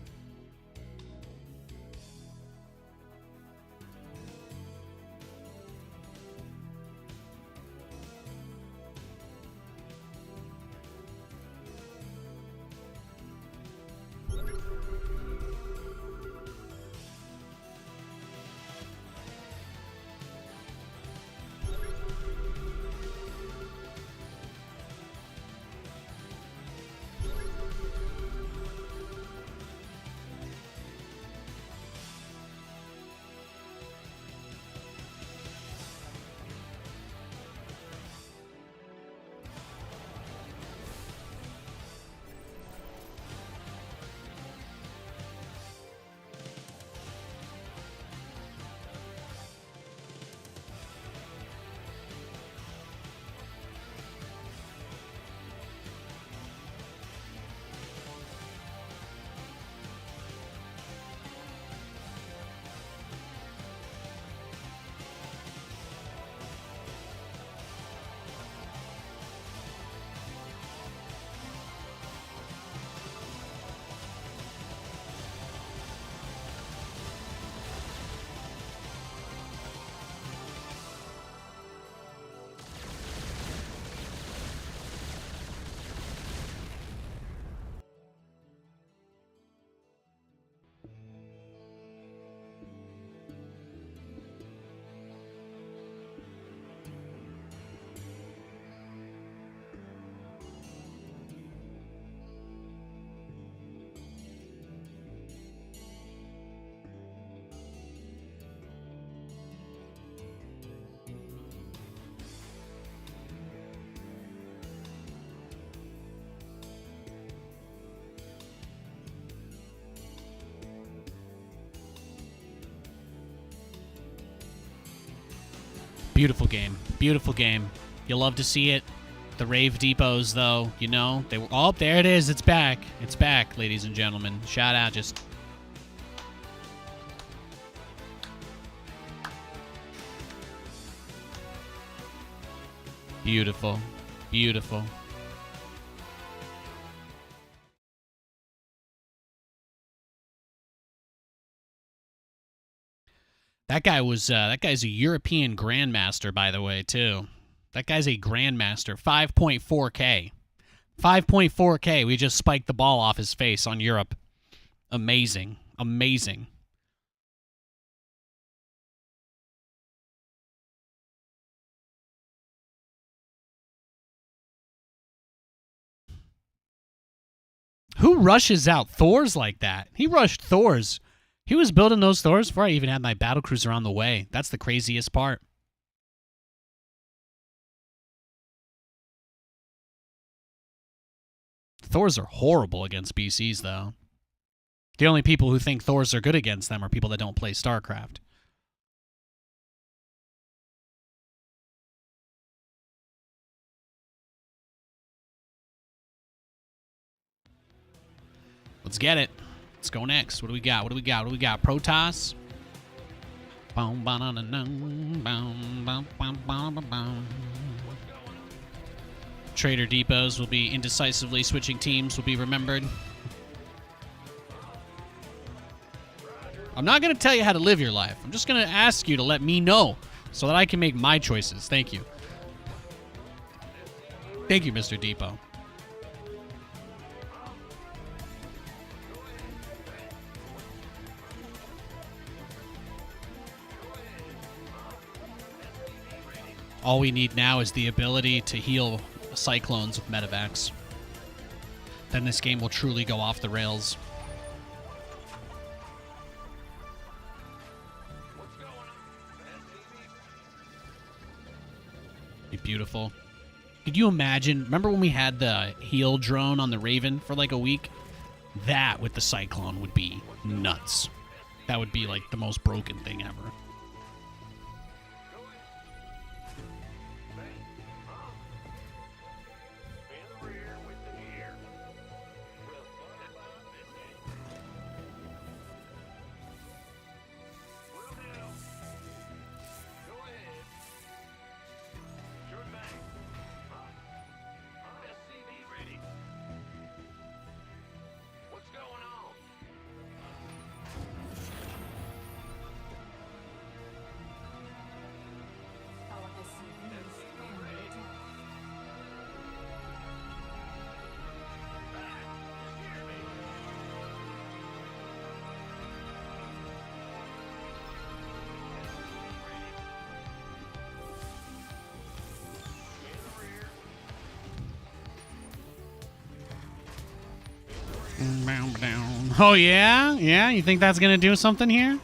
A: Beautiful game. Beautiful game. You'll love to see it. The rave depots, though, you know, they were... Oh, there it is. It's back. It's back, ladies and gentlemen. Shout out. Just... Beautiful. Beautiful. That guy's a European Grandmaster, by the way, too. That guy's a Grandmaster. 5.4K. 5.4K. We just spiked the ball off his face on Europe. Amazing. Amazing. Who rushes out Thors like that? He rushed Thors. He was building those Thors before I even had my Battlecruiser on the way. That's the craziest part. Thors are horrible against BCs, though. The only people who think Thors are good against them are people that don't play StarCraft. Let's get it. Let's go next. What do we got? What do we got? What do we got? Protoss. Trader depots will be indecisively switching teams, will be remembered. I'm not going to tell you how to live your life. I'm just going to ask you to let me know so that I can make my choices. Thank you. Thank you, Mr. Depot. All we need now is the ability to heal Cyclones with medevacs. Then this game will truly go off the rails. Be beautiful. Could you imagine? Remember when we had the heal drone on the Raven for like a week? That with the Cyclone would be nuts. That would be like the most broken thing ever.
G: Our SCVs are under attack.
A: Oh, yeah? Yeah? You think that's going to do something here?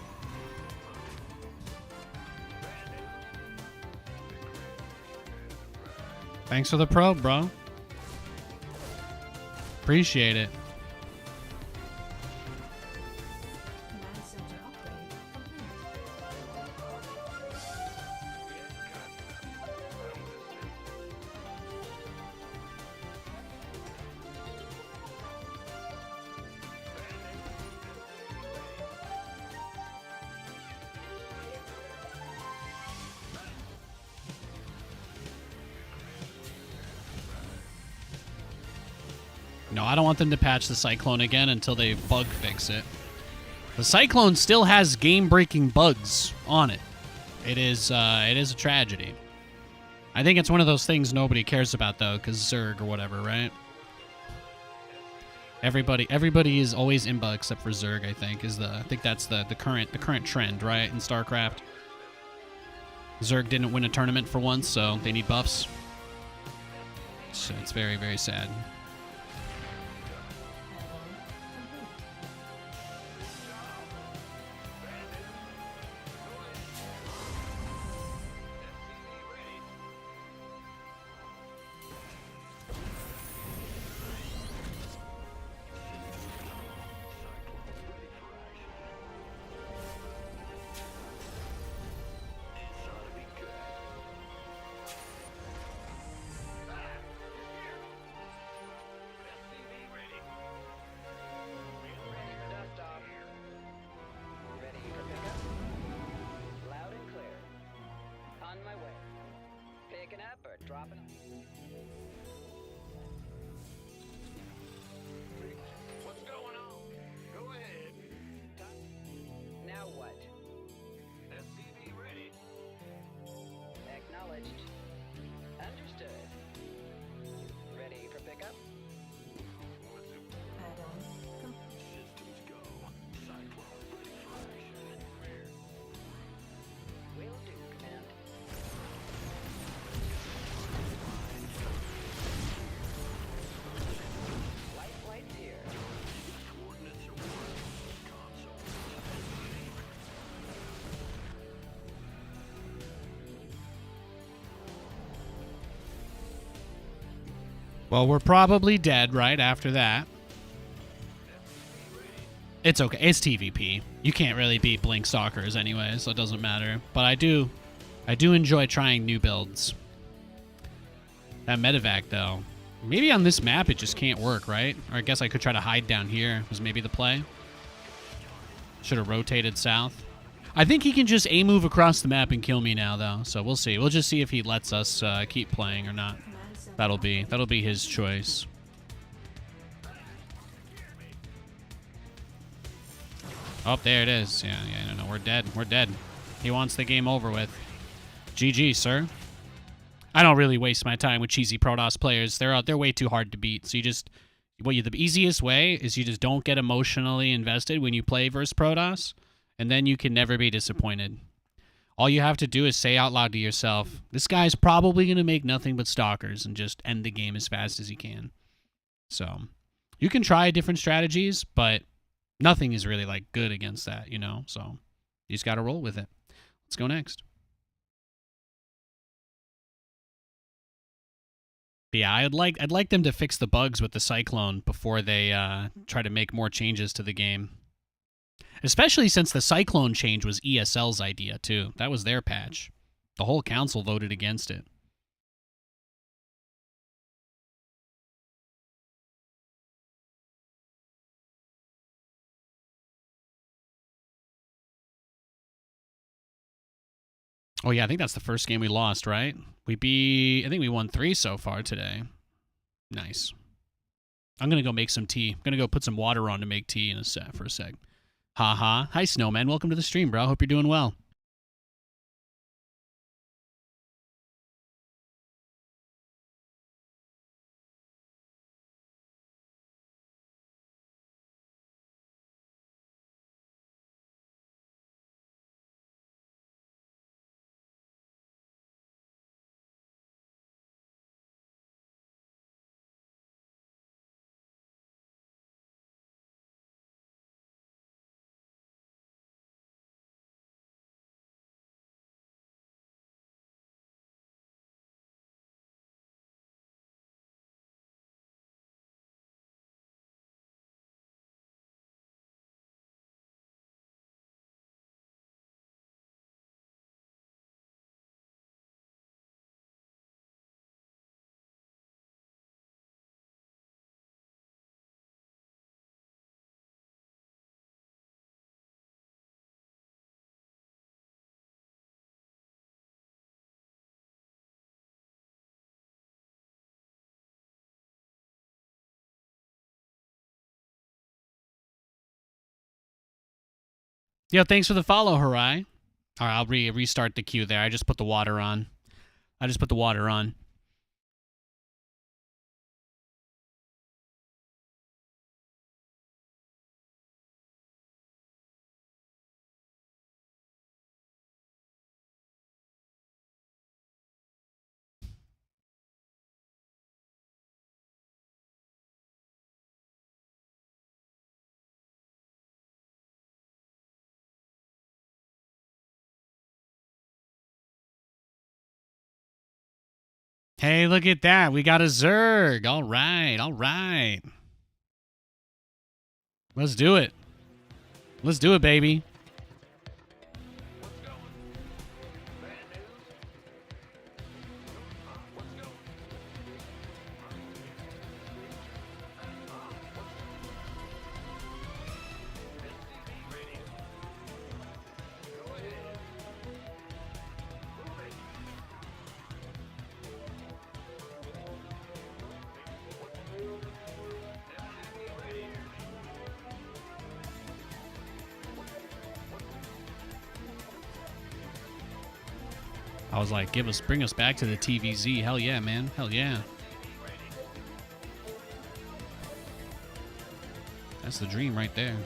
A: Thanks for the probe, bro. Appreciate it.
G: Command center upgrade complete.
A: No, I don't want them to patch the Cyclone again until they bug fix it. The Cyclone still has game-breaking bugs on it. It is a tragedy. I think it's one of those things nobody cares about though, because Zerg or whatever, right? Everybody is always imba except for Zerg. I think that's the current trend, right, in StarCraft. Zerg didn't win a tournament for once, so they need buffs. So it's very, very sad.
F: Dropping.
C: What's going on? Go ahead.
F: Now what?
C: SCV ready.
F: Acknowledged. Understood. Ready for pickup?
G: Add-on complete.
C: Systems go. Cyclone ready for action.
F: Will do, Command. Light flight's here.
C: Coordinates are marked. Console.
A: Well, we're probably dead right after that. It's okay. It's TVP. You can't really beat Blink Stalkers anyway, so it doesn't matter. But I do enjoy trying new builds. That medevac, though. Maybe on this map it just can't work, right? Or I guess I could try to hide down here, was maybe the play. Should have rotated south. I think he can just A-move across the map and kill me now, though. So we'll see. We'll just see if he lets us keep playing or not.
G: Command center
A: That'll be his choice. Oh, there it is. Yeah, no, we're dead. We're dead. He wants the game over with. GG, sir. I don't really waste my time with cheesy Protoss players. They're way too hard to beat. So the easiest way is you just don't get emotionally invested when you play versus Protoss, and then you can never be disappointed. All you have to do is say out loud to yourself, this guy's probably going to make nothing but stalkers, and just end the game as fast as he can. So you can try different strategies, but nothing is really like good against that, you know? So you just got to roll with it. Let's go next. But yeah, I'd like them to fix the bugs with the Cyclone before they try to make more changes to the game. Especially since the Cyclone change was ESL's idea too. That was their patch. The whole council voted against it. Oh yeah, I think that's the first game we lost, right? I think we won 3 so far today. Nice. I'm gonna go make some tea. I'm gonna go put some water on to make tea in a sec. Haha. Hi Snowman, welcome to the stream, bro. Hope you're doing well. Yo, thanks for the follow, Harai. All right, I'll restart the queue there. I just put the water on. Hey, look at that. We got a Zerg. All right. Let's do it. Let's do it, baby. I was like, bring us back to the TVZ. Hell yeah, man. Hell yeah. That's the dream right there.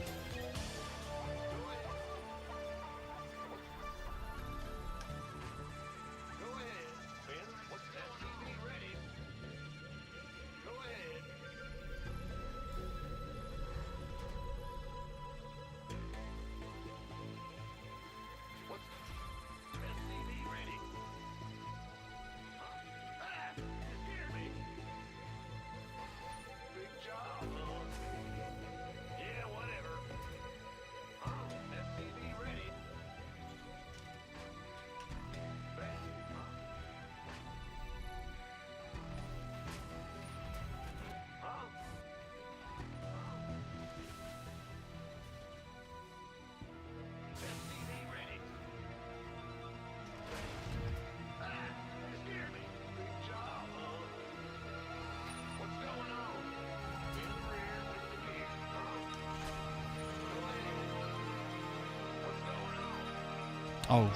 A: Oh,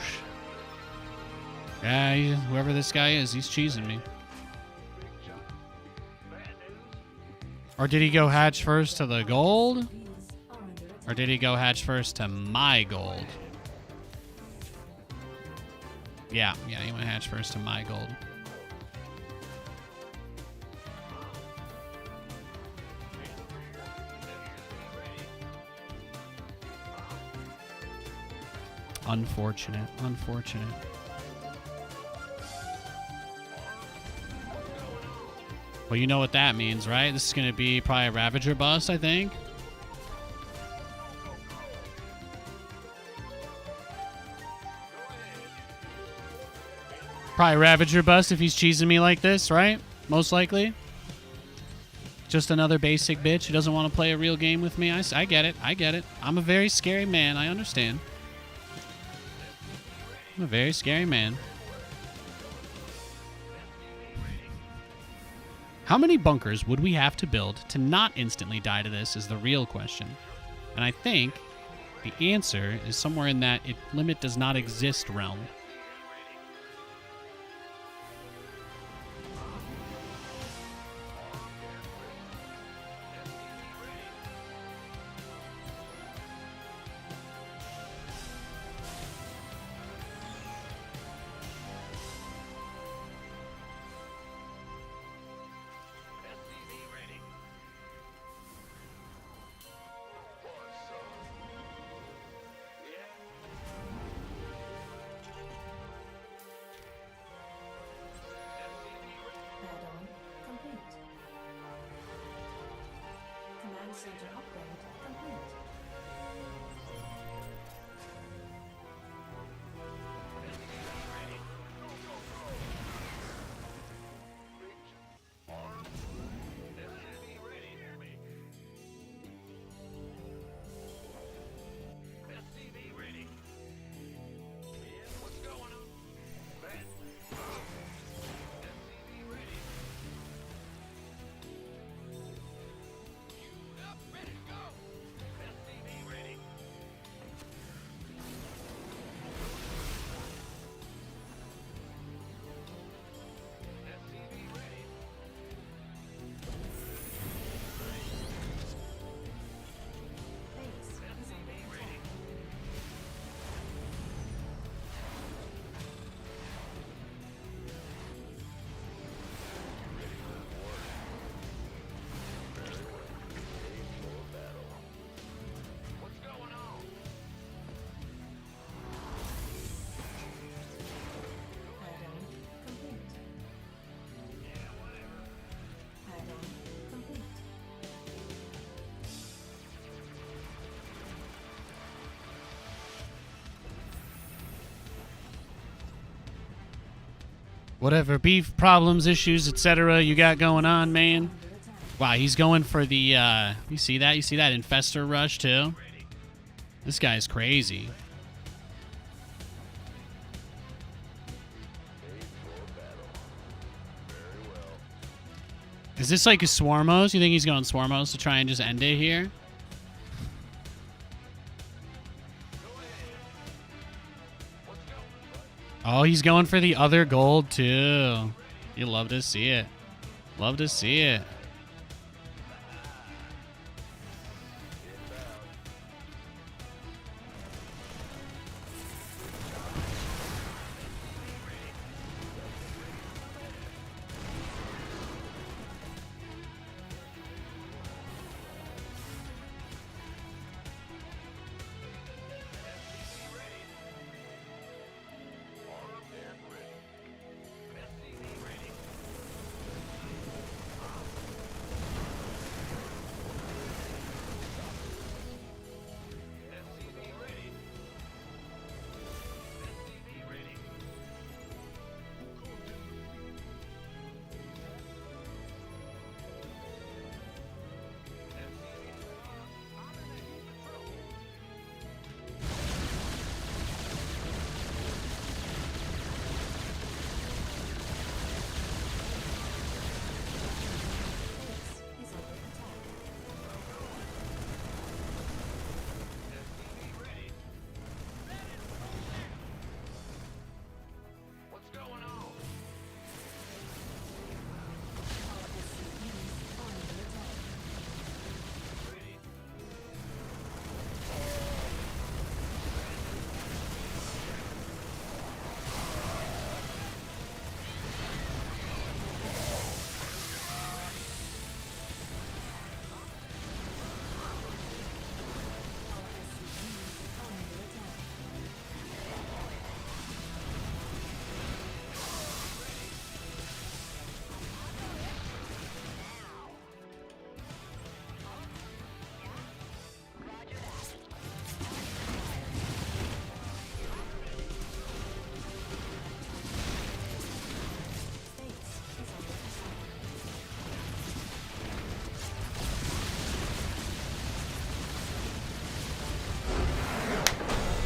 A: yeah, whoever this guy is, he's cheesing me. Or did he go hatch first to the gold? Or did he go hatch first to my gold? Yeah, he went hatch first to my gold. Unfortunate. Well, you know what that means, right? This is going to be probably a Ravager bust, I think. Probably Ravager bust if he's cheesing me like this, right? Most likely. Just another basic bitch who doesn't want to play a real game with me. I get it. I get it. I'm a very scary man. I understand. I'm a very scary man. How many bunkers would we have to build to not instantly die to this is the real question. And I think the answer is somewhere in that limit does not exist realm.
G: Add-on complete. Command center upgrade complete. Base is under attack. Add-on complete. Add-on complete.
A: Whatever beef problems, issues, etc. you got going on, man.
G: Under attack.
A: Wow, he's going for the, you see that? You see that Infestor rush, too? This guy's crazy. Is this like a Swarmos? You think he's going Swarmos to try and just end it here? Oh, he's going for the other gold, too. You love to see it. Love to see it.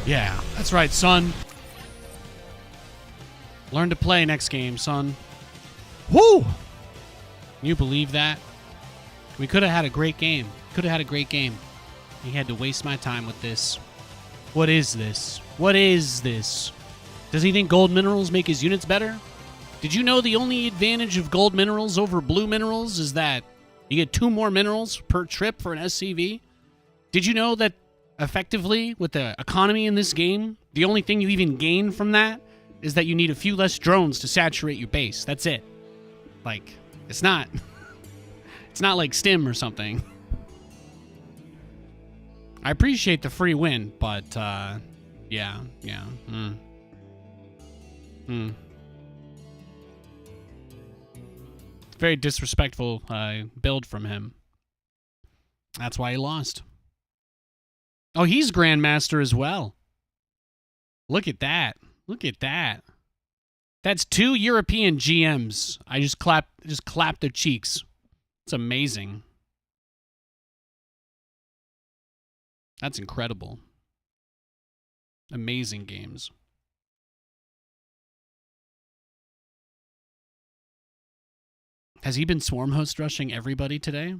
A: Yeah, that's right, son. Learn to play next game, son. Woo! Can you believe that? We could have had a great game. Could have had a great game. He had to waste my time with this. What is this? What is this? Does he think gold minerals make his units better? Did you know the only advantage of gold minerals over blue minerals is that you get 2 more minerals per trip for an SCV? Did you know that effectively, with the economy in this game, the only thing you even gain from that is that you need a few less drones to saturate your base? That's it. Like, it's not like Stim or something. I appreciate the free win, but yeah. Very disrespectful build from him. That's why he lost. Oh, he's Grandmaster as well. Look at that. Look at that. That's 2 European GMs. I just clapped their cheeks. It's amazing. That's incredible. Amazing games. Has he been swarm host rushing everybody today?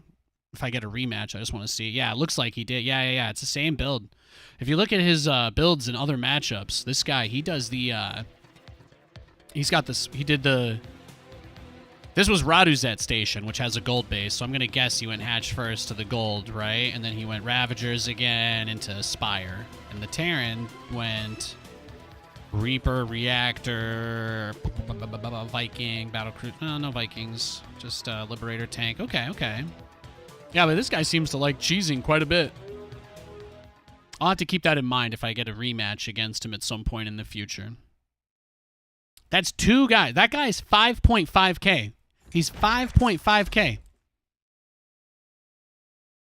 A: If I get a rematch, I just want to see. Yeah, it looks like he did. Yeah. It's the same build. If you look at his builds in other matchups, this guy, he does the... he's got this... He did the... This was Raduzet Station, which has a gold base, so I'm going to guess he went Hatch first to the gold, right? And then he went Ravagers again into Spire. And the Terran went Reaper, Reactor, Viking, Battlecruisers. No Vikings. Just Liberator tank. Okay. Yeah, but this guy seems to like cheesing quite a bit. I'll have to keep that in mind if I get a rematch against him at some point in the future. That's 2 guys. That guy's 5.5k. He's 5.5k.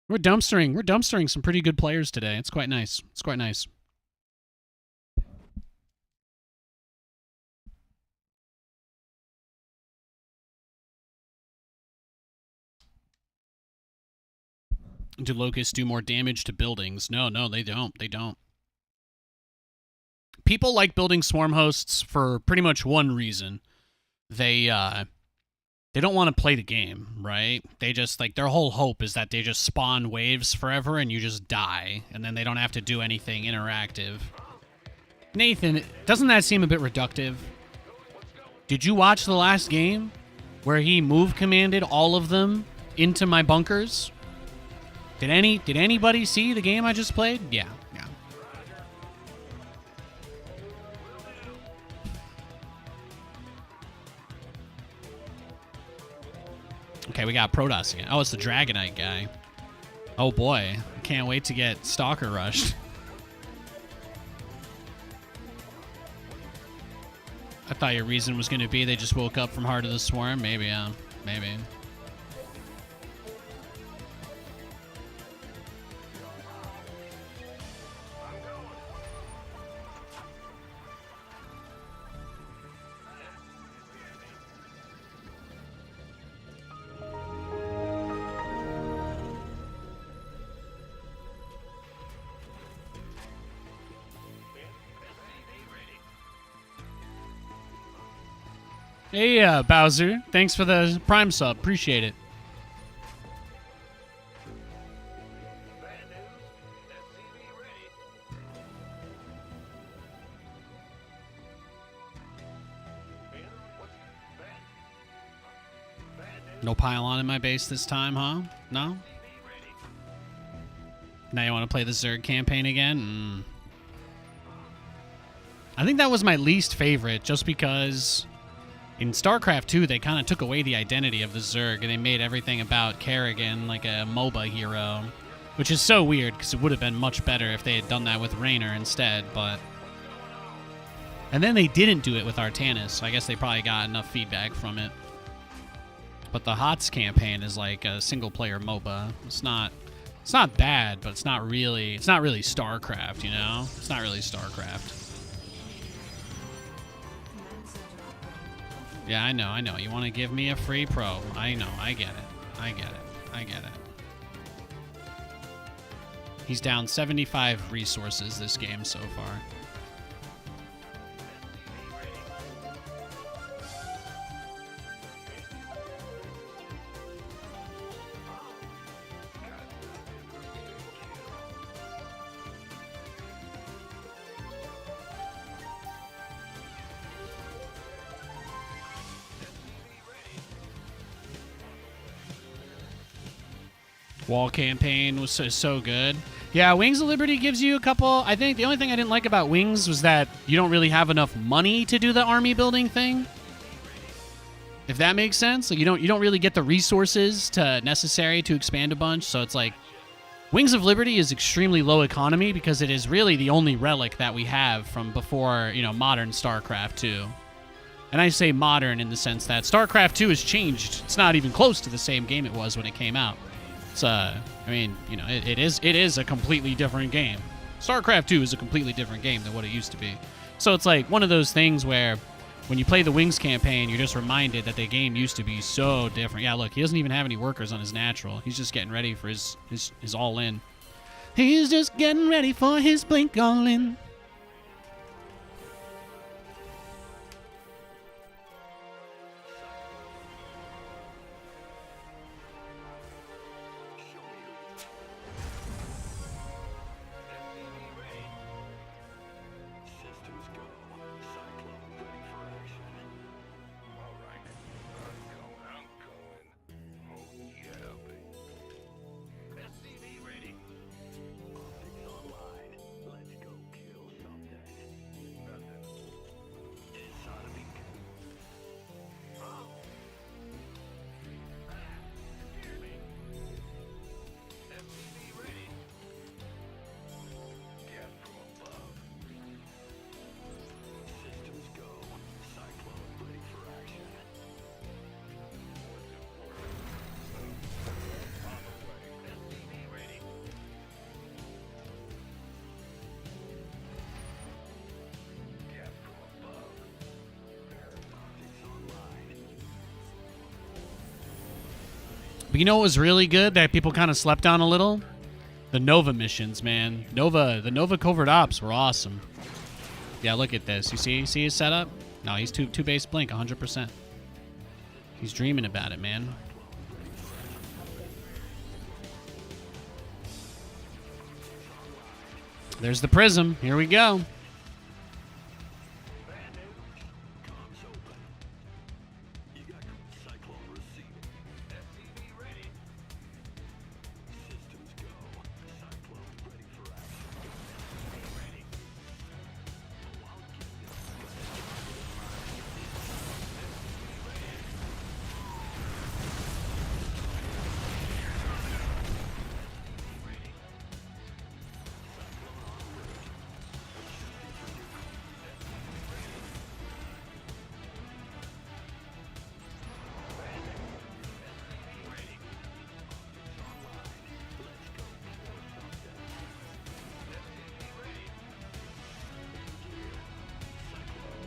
A: We're dumpstering some pretty good players today. It's quite nice. Do locusts do more damage to buildings? No, they don't. People like building swarm hosts for pretty much one reason. They don't want to play the game, right? They just, like, their whole hope is that they just spawn waves forever and you just die, and then they don't have to do anything interactive. Nathan, doesn't that seem a bit reductive? Did you watch the last game where he move commanded all of them into my bunkers? Did anybody see the game I just played? Yeah. Okay, we got Protoss again. Oh, it's the Dragonite guy. Oh boy, I can't wait to get Stalker rushed. I thought your reason was going to be they just woke up from Heart of the Swarm. Maybe. Hey, Bowser. Thanks for the Prime sub. Appreciate it. No pylon in my base this time, huh? No? Now you want to play the Zerg campaign again? I think that was my least favorite, just because in StarCraft 2, they kind of took away the identity of the Zerg, and they made everything about Kerrigan like a MOBA hero, which is so weird, because it would have been much better if they had done that with Raynor instead, but... And then they didn't do it with Artanis, so I guess they probably got enough feedback from it. But the HOTS campaign is like a single-player MOBA. It's not bad, but it's not really StarCraft, you know? It's not really StarCraft. Yeah, I know. You want to give me a free pro. I know. I get it. He's down 75 resources this game so far. Wall campaign was so good. Yeah, Wings of Liberty gives you a couple. I think the only thing I didn't like about Wings was that you don't really have enough money to do the army building thing. If that makes sense. Like you don't really get the resources necessary to expand a bunch. So it's like Wings of Liberty is extremely low economy because it is really the only relic that we have from before, modern StarCraft 2. And I say modern in the sense that StarCraft 2 has changed. It's not even close to the same game it was when it came out. It is a completely different game. StarCraft 2 is a completely different game than what it used to be. So it's like one of those things where when you play the Wings campaign, you're just reminded that the game used to be so different. Yeah, look, he doesn't even have any workers on his natural. He's just getting ready for his all-in. He's just getting ready for his blink all-in.
C: Systems go. Cyclone ready for action. All right. I'm going. Oh, yeah, baby. SCV ready. Optics online. Let's go kill something. Nothing. It's on a beacon. Oh. Hear me. SCV ready. Get from above. Systems go. Cyclone ready for action. What's important? On the way. SCV ready. Get from above. Optics online.
A: But you know what was really good that people kind of slept on a little? The Nova missions, man. The Nova covert ops were awesome. Yeah, look at this. You see his setup? No, he's two base blink, 100%. He's dreaming about it, man. There's the prism. Here we go.
C: Comms open. You got Cyclone receiving. SCV ready. Systems go. Cyclone ready for action. SCV ready. I'll get this.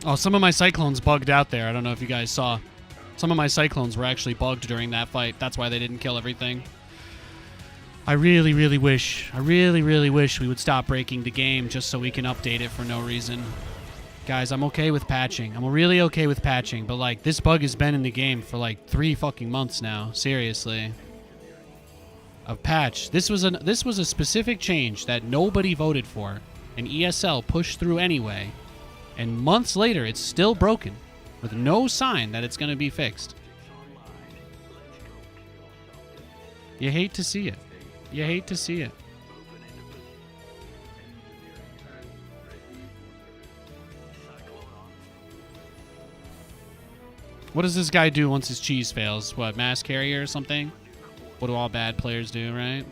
A: Oh, some of my Cyclones bugged out there. I don't know if you guys saw. Some of my Cyclones were actually bugged during that fight. That's why they didn't kill everything. I really, really wish we would stop breaking the game just so we can update it for no reason. Guys, I'm okay with patching. I'm really okay with patching, but like this bug has been in the game for like 3 fucking months now. Seriously. A patch. This was a specific change that nobody voted for, and ESL pushed through anyway. And months later, it's still broken, with no sign that it's going to be fixed. You hate to see it. You hate to see it. What does this guy do once his cheese fails? What, mass carrier or something? What do all bad players do, right?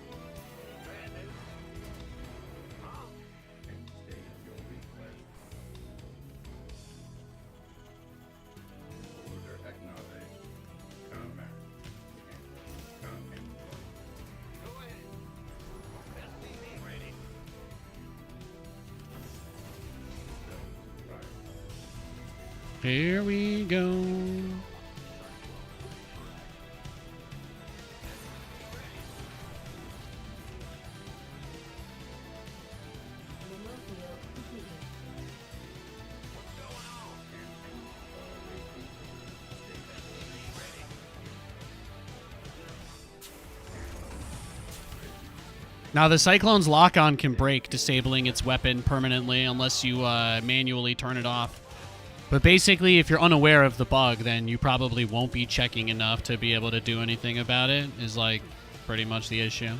A: Here we go. Now, the Cyclone's lock-on can break, disabling its weapon permanently unless you manually turn it off. But basically, if you're unaware of the bug, then you probably won't be checking enough to be able to do anything about it, is like pretty much the issue.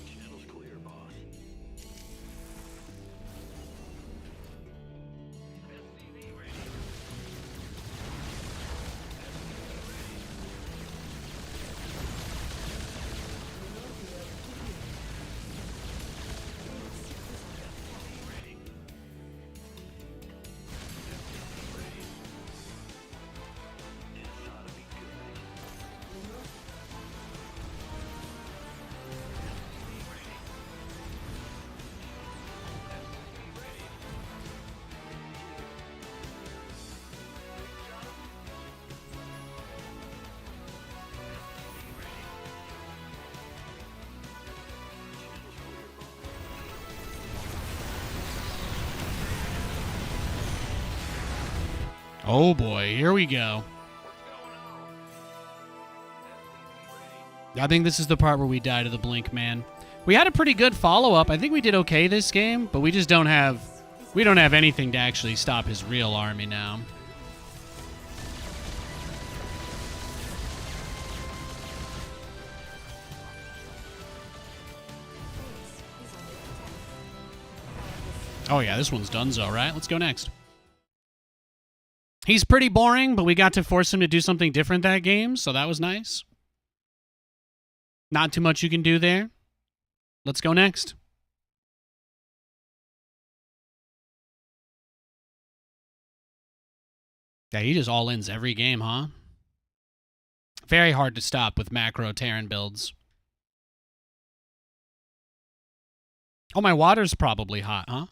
C: Channel's clear, boss. SCV ready.
A: Oh boy, here we go. I think this is the part where we die to the blink, man. We had a pretty good follow-up. I think we did okay this game, but we just don't have anything to actually stop his real army now. Oh yeah, this one's donezo, right? Let's go next. He's pretty boring, but we got to force him to do something different that game, so that was nice. Not too much you can do there. Let's go next. Yeah, he just all-ins every game, huh? Very hard to stop with macro Terran builds. Oh, my water's probably hot, huh?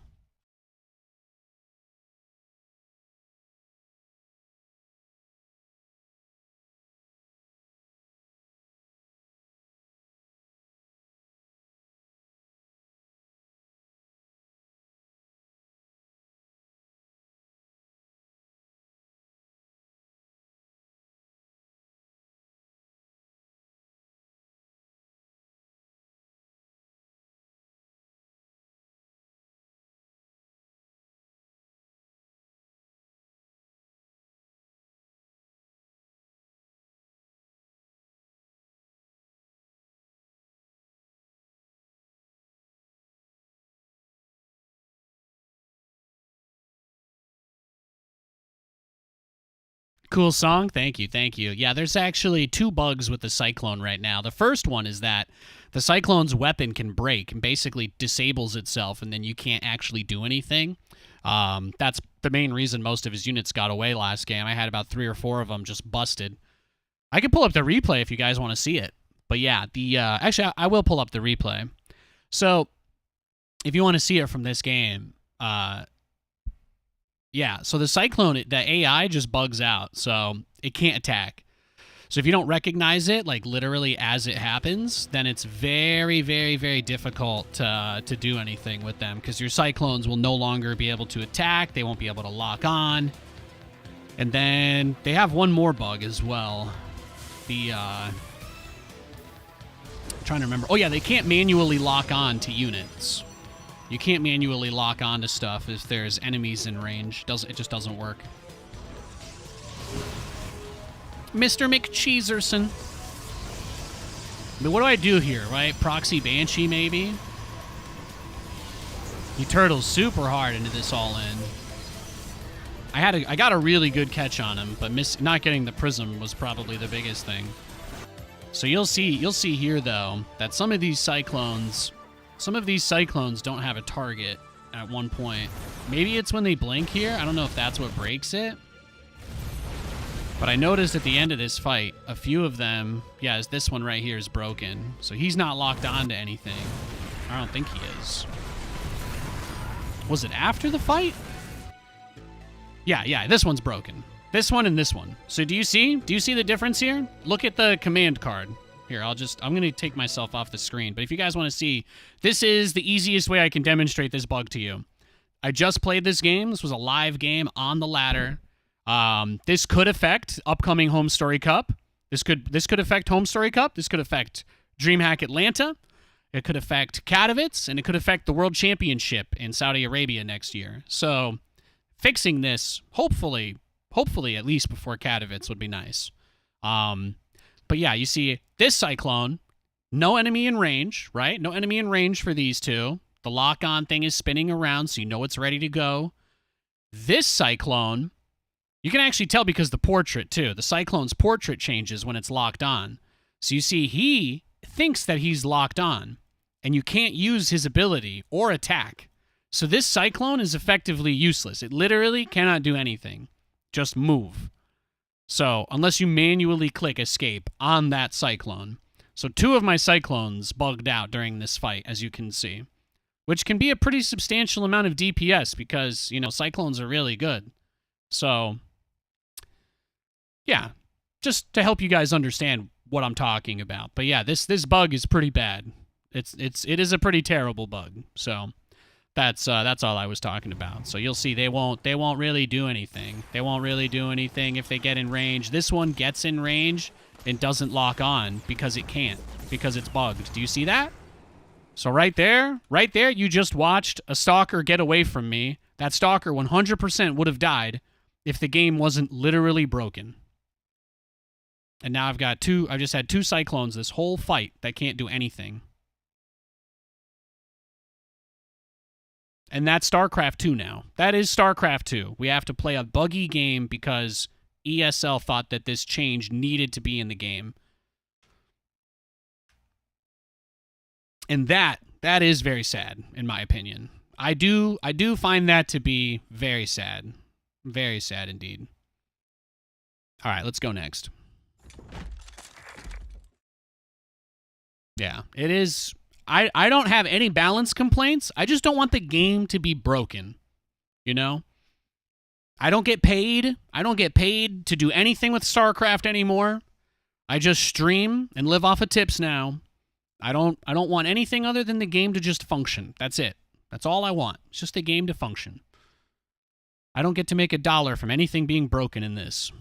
A: Cool song. Thank you. Thank you. Yeah, there's actually 2 bugs with the Cyclone right now. The first one is that the Cyclone's weapon can break and basically disables itself, and then you can't actually do anything. That's the main reason most of his units got away last game. I had about 3 or 4 of them just busted. I can pull up the replay if you guys want to see it. But yeah, actually, I will pull up the replay. So if you want to see it from this game, yeah, so the Cyclone, the AI just bugs out, so it can't attack. So if you don't recognize it, like literally as it happens, then it's very, very, very difficult to do anything with them, because your Cyclones will no longer be able to attack, they won't be able to lock on. And then they have one more bug as well. I'm trying to remember. Oh yeah, they can't manually lock on to units. You can't manually lock onto stuff if there's enemies in range. It just doesn't work. Mr. McCheeserson. But what do I do here, right? Proxy Banshee, maybe? He turtles super hard into this all-in. I got a really good catch on him, but not getting the prism was probably the biggest thing. So you'll see here though that some of these cyclones don't have a target at one point. Maybe it's when they blink here. I don't know if that's what breaks it. But I noticed at the end of this fight, a few of them, yeah, this one right here is broken. So he's not locked on to anything. I don't think he is. Was it after the fight? Yeah, this one's broken. This one and this one. So do you see the difference here? Look at the command card. Here, I'm going to take myself off the screen. But if you guys want to see, this is the easiest way I can demonstrate this bug to you. I just played this game. This was a live game on the ladder. This could affect upcoming Home Story Cup. This could affect Home Story Cup. This could affect DreamHack Atlanta. It could affect Katowice, and it could affect the World Championship in Saudi Arabia next year. So fixing this, hopefully at least before Katowice would be nice. But yeah, you see this Cyclone, no enemy in range, right? No enemy in range for these two. The lock-on thing is spinning around, so you know it's ready to go. This Cyclone, you can actually tell because the portrait, too. The Cyclone's portrait changes when it's locked on. So you see he thinks that he's locked on, and you can't use his ability or attack. So this Cyclone is effectively useless. It literally cannot do anything. Just move. So, unless you manually click escape on that Cyclone. So 2 of my Cyclones bugged out during this fight, as you can see. Which can be a pretty substantial amount of DPS because, you know, Cyclones are really good. So, yeah. Just to help you guys understand what I'm talking about. But yeah, this bug is pretty bad. It is a pretty terrible bug. So that's all I was talking about. So you'll see they won't really do anything. They won't really do anything if they get in range. This one gets in range and doesn't lock on because it can't, because it's bugged. Do you see that? So right there, you just watched a stalker get away from me. That stalker 100% would have died if the game wasn't literally broken. And now I've just had 2 Cyclones this whole fight that can't do anything. And that's StarCraft 2 now. That is StarCraft 2. We have to play a buggy game because ESL thought that this change needed to be in the game. And that is very sad, in my opinion. I do find that to be very sad. Very sad indeed. All right, let's go next. Yeah, it is. I don't have any balance complaints. I just don't want the game to be broken. You know? I don't get paid. I don't get paid to do anything with StarCraft anymore. I just stream and live off of tips now. I don't want anything other than the game to just function. That's it. That's all I want. It's just a game to function. I don't get to make $1 from anything being broken in this.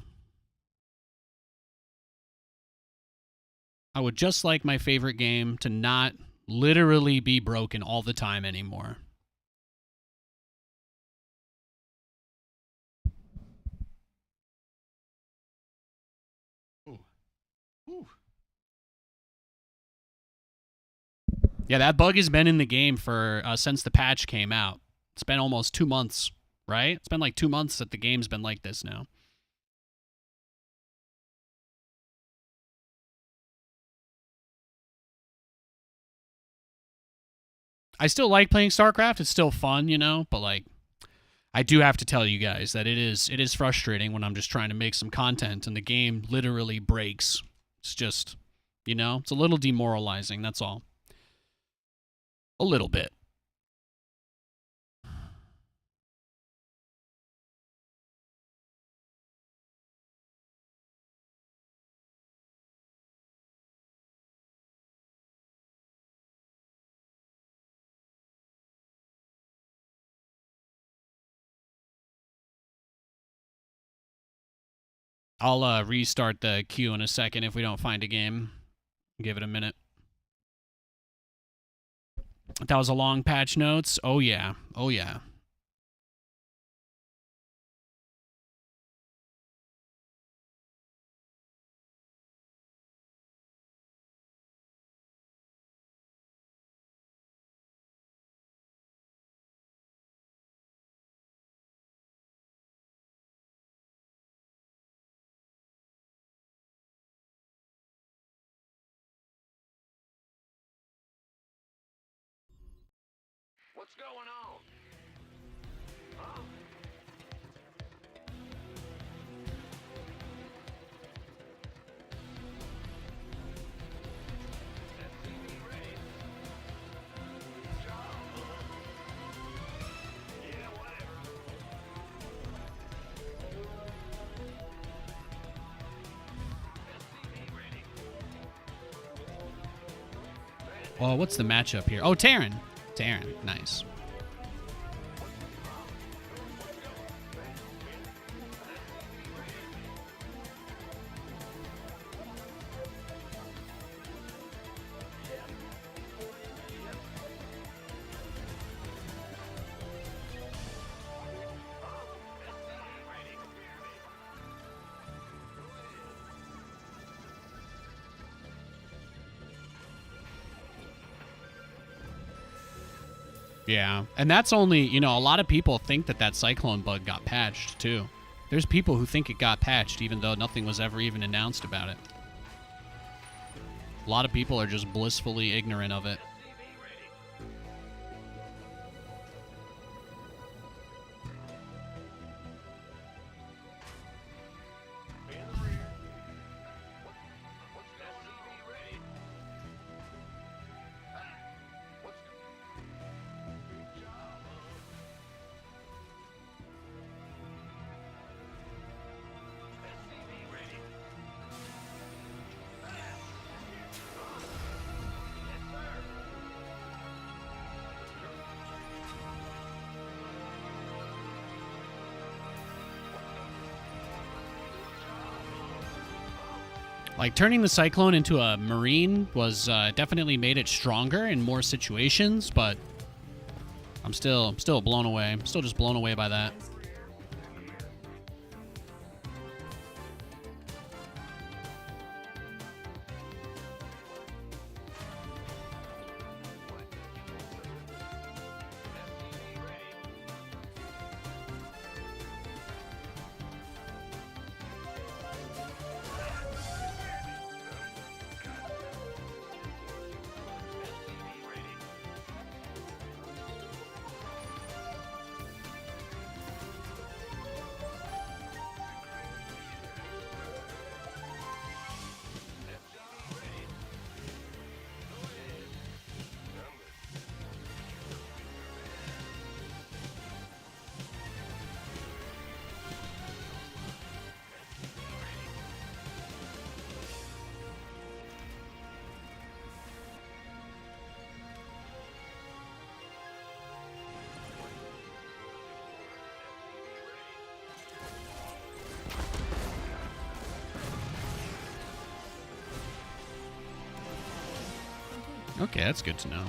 A: I would just like my favorite game to not literally be broken all the time anymore. Ooh. Ooh. Yeah, that bug has been in the game for since the patch came out. It's been almost 2 months, right? It's been like 2 months that the game's been like this now. I still like playing StarCraft. It's still fun, you know, but like I do have to tell you guys that it is frustrating when I'm just trying to make some content and the game literally breaks. It's just, you know, it's a little demoralizing, that's all. A little bit. I'll restart the queue in a second if we don't find a game. Give it a minute. That was a long patch notes. Oh yeah. Oh yeah.
C: What's going on? Huh? SCV ready. Job. Yeah, whatever. SCV ready.
A: Oh, what's the matchup here? Oh, Terran. Terran. Nice. Yeah, and that's only, you know, a lot of people think that that cyclone bug got patched, too. There's people who think it got patched even though nothing was ever even announced about it. A lot of people are just blissfully ignorant of it. Like, turning the Cyclone into a Marine was definitely made it stronger in more situations, but I'm still blown away. I'm still just blown away by that. Okay, that's good to know.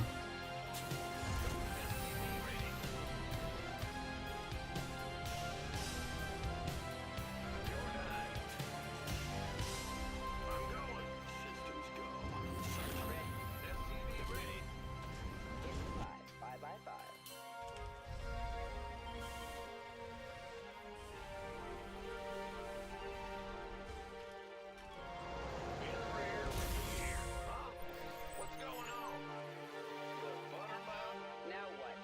F: Five by five.
C: What's going on? The buttermouth?
F: Now what?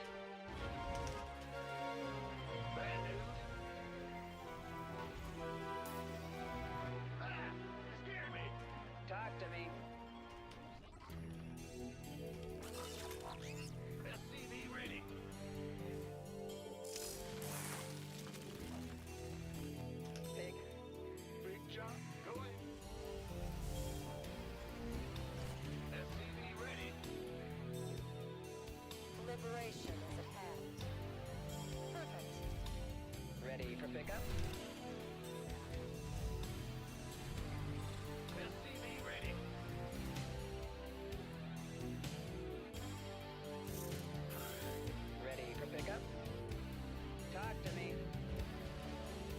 C: Bad news. Ah! Scare me!
F: Talk to me.
C: SCV ready.
F: Pig.
C: Big jump. Go in. SCV ready.
D: Liberation is at hand. Perfect.
F: Ready for pickup?
C: SCV ready.
F: Ready for pickup? Talk to me.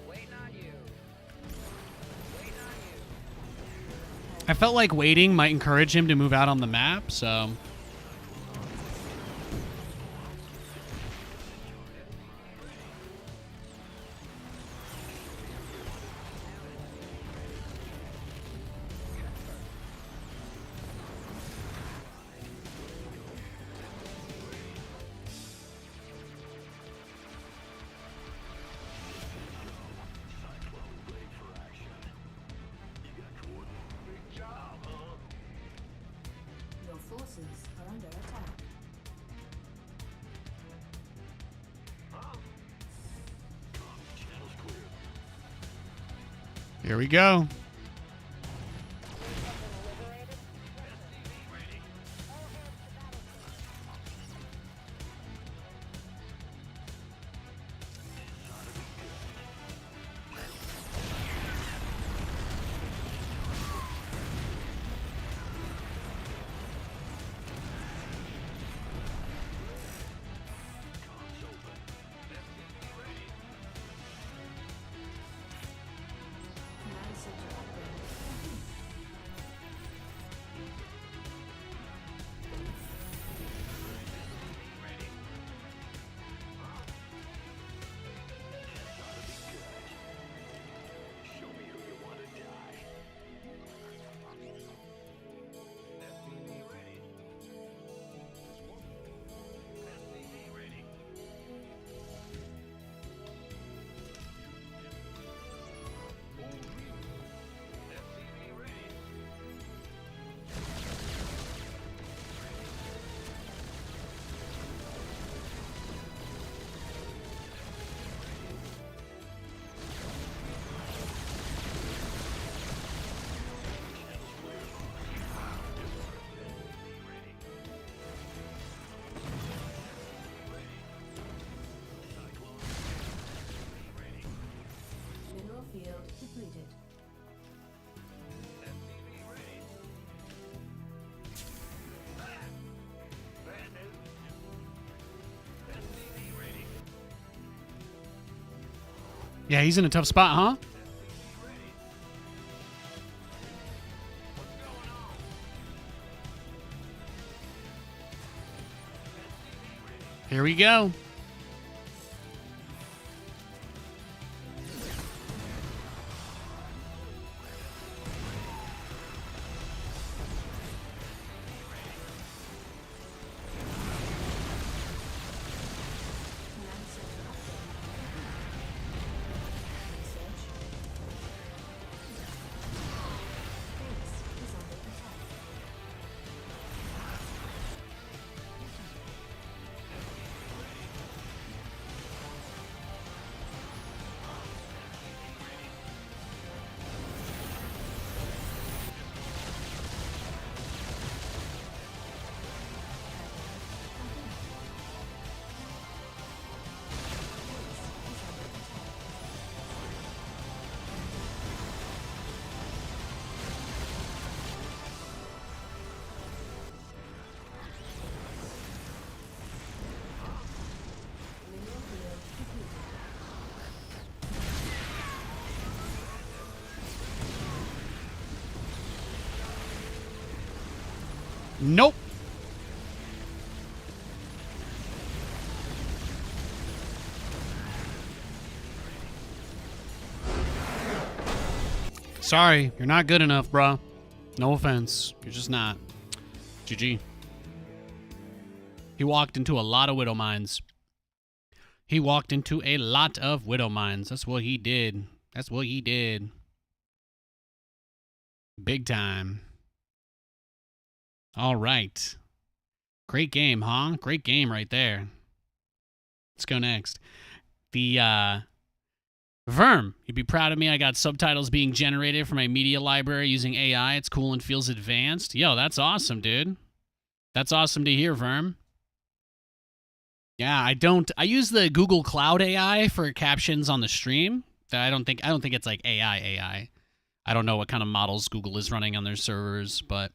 F: Waiting on you. Waiting on you.
A: I felt like waiting might encourage him to move out on the map, so... Here we go.
G: Command center upgrade.
C: Show me who you want to die. SCV ready. SCV ready. SCV ready.
G: Mineral field depleted.
C: SCV ready. Bad news. SCV ready.
A: Yeah, he's in a tough spot, huh?
C: SCV ready. What's going on? SCV ready.
A: Here we go.
G: Command center upgrade. Research. Base is under attack. Mineral field depleted.
A: Nope. Sorry, you're not good enough, bro. No offense. You're just not. GG. He walked into a lot of widow mines. He walked into a lot of widow mines. That's what he did. That's what he did. Big time. All right. Great game, huh? Great game right there. Let's go next. The Verm, you'd be proud of me. I got subtitles being generated for my media library using AI. It's cool and feels advanced. Yo, that's awesome, dude. That's awesome to hear, Verm. Yeah, I use the Google Cloud AI for captions on the stream. I don't think it's like AI. I don't know what kind of models Google is running on their servers, but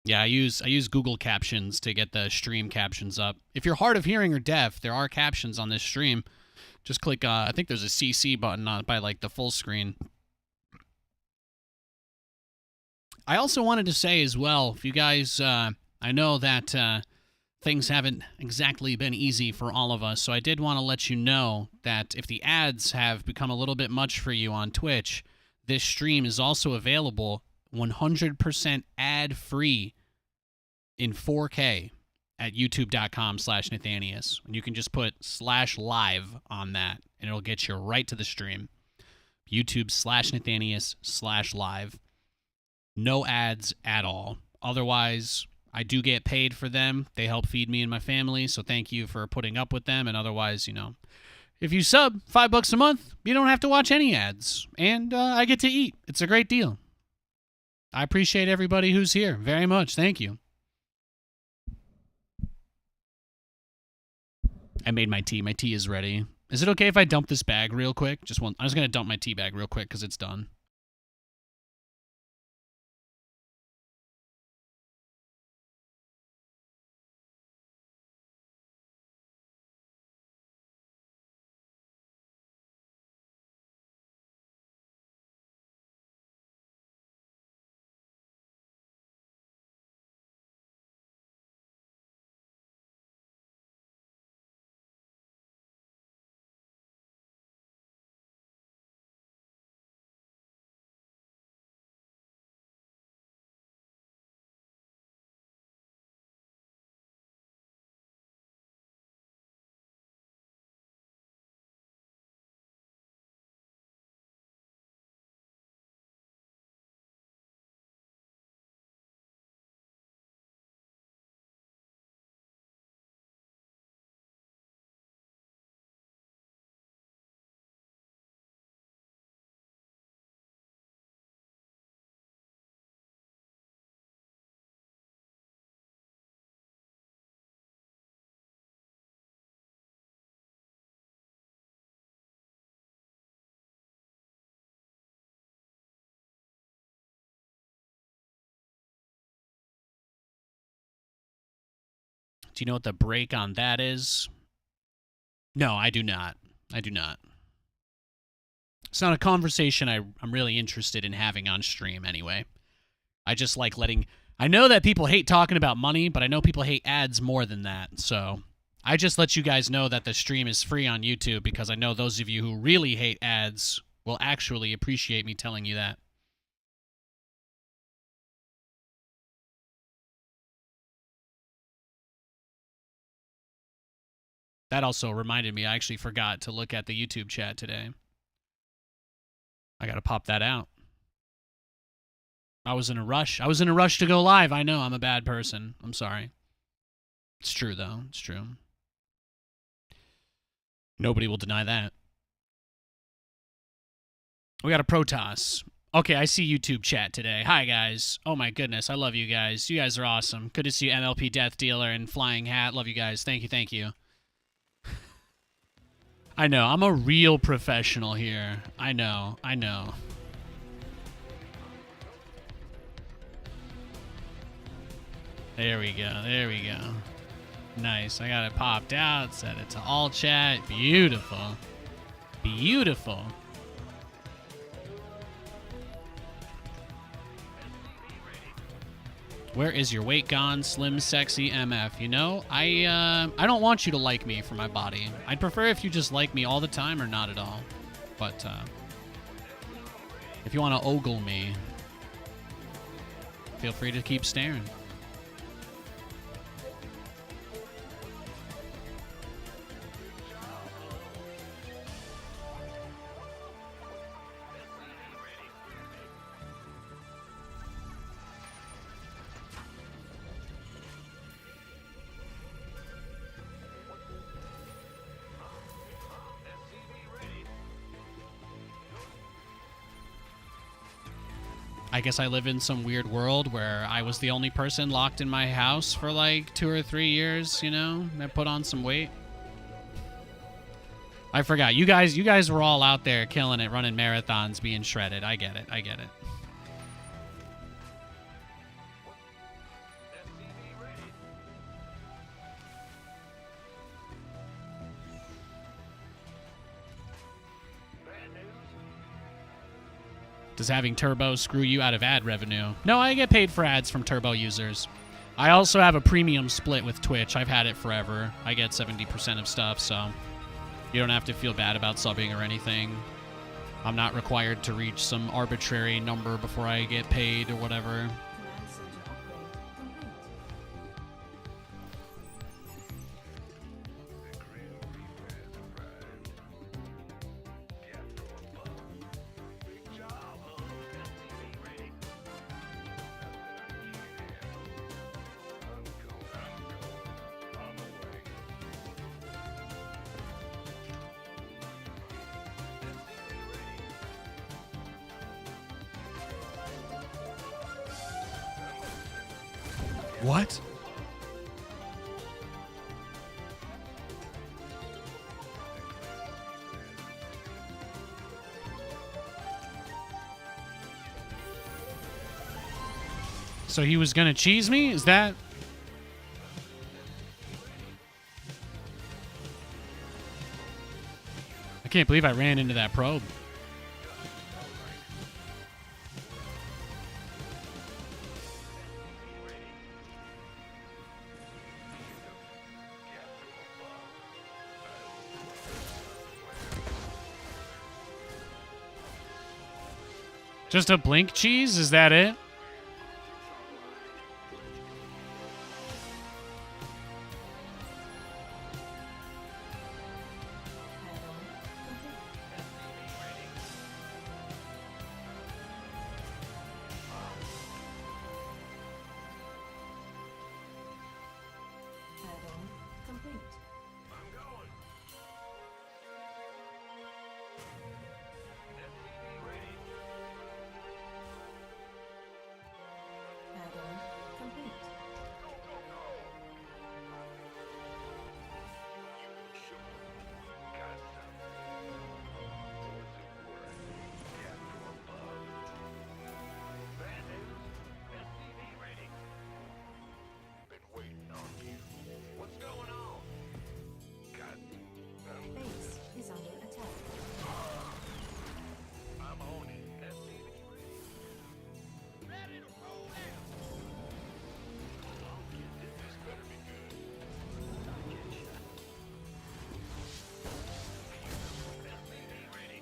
A: yeah, I use Google Captions to get the stream captions up. If you're hard of hearing or deaf, there are captions on this stream. Just click, I think there's a CC button on by like the full screen. I also wanted to say as well, if you guys, I know that things haven't exactly been easy for all of us, so I did want to let you know that if the ads have become a little bit much for you on Twitch, this stream is also available 100% ad-free in 4K at youtube.com/Nathanias. And you can just put /live on that, and it'll get you right to the stream. YouTube/Nathanias/live. No ads at all. Otherwise, I do get paid for them. They help feed me and my family, so thank you for putting up with them. And otherwise, you know, If you sub $5 a month, you don't have to watch any ads. And I get to eat. It's a great deal. I appreciate everybody who's here very much. Thank you. I made my tea. My tea is ready. Is it okay if I dump this bag real quick? I'm just going to dump my tea bag real quick because it's done. Do you know what the break on that is? No, I do not. I do not. It's not a conversation I'm really interested in having on stream anyway. I just like letting... I know that people hate talking about money, but I know people hate ads more than that. So I just let you guys know that the stream is free on YouTube because I know those of you who really hate ads will actually appreciate me telling you that. That also reminded me, I actually forgot to look at the YouTube chat today. I gotta pop that out. I was in a rush. I was in a rush to go live. I know, I'm a bad person. I'm sorry. It's true, though. It's true. Nobody will deny that. We got a Protoss. Okay, I see YouTube chat today. Hi, guys. Oh, my goodness. I love you guys. You guys are awesome. Good to see you, MLP Death Dealer and Flying Hat. Love you guys. Thank you, thank you. I know, I'm a real professional here. I know, I know. There we go, there we go. Nice, I got it popped out, set it to all chat. Beautiful. Beautiful. Where is your weight gone, slim, sexy MF? You know, I don't want you to like me for my body. I'd prefer if you just like me all the time or not at all. But if you want to ogle me, feel free to keep staring. I guess I live in some weird world where I was the only person locked in my house for like 2 or 3 years, you know? I put on some weight. I forgot. You guys were all out there killing it, running marathons, being shredded. I get it. I get it. Does having Turbo screw you out of ad revenue? No, I get paid for ads from Turbo users. I also have a premium split with Twitch. I've had it forever. I get 70% of stuff, so you don't have to feel bad about subbing or anything. I'm not required to reach some arbitrary number before I get paid or whatever. What? So he was gonna cheese me? Is that... I can't believe I ran into that probe. Just a blink cheese? Is that it?
G: Add-on complete.
C: I'm going. SCV ready.
G: Add-on complete.
C: Go, go, go. Sure. Got some. Force at work. Cat from above. Bad news. SCV ready. Been waiting on you. What's going on? Got
G: Base is under attack.
C: I'm on it. SCV ready. Ready to roll out. I'll get this. This better be good. I'll get you. SCV ready. SCV ready.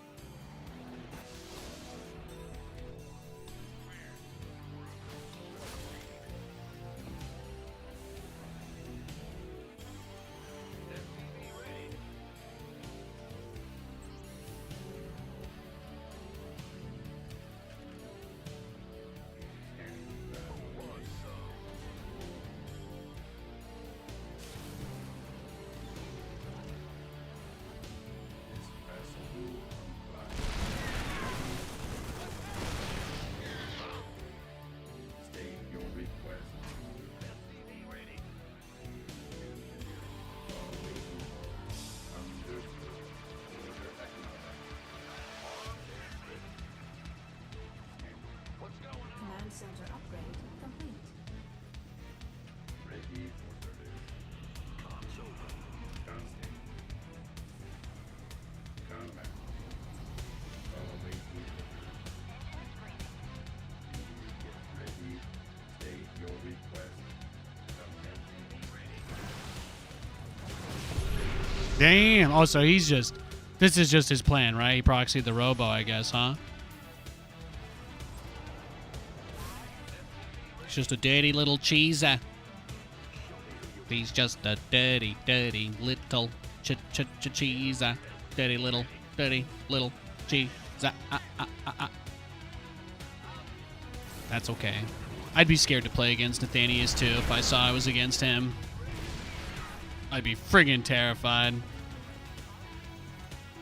H: State your request.
C: SCV ready. What's going on?
G: Command center upgrade complete.
H: Ready for service.
C: Comms open.
H: Constant. Combat. Following orders. Ready. State your request.
A: Damn. Oh, so he's just... This is just his plan, right? He proxied the robo, I guess, huh? He's just a dirty little cheeser. He's just a dirty, dirty little cheeser. Dirty little cheeser. That's okay. I'd be scared to play against Nathanias, too, if I saw I was against him. I'd be friggin' terrified.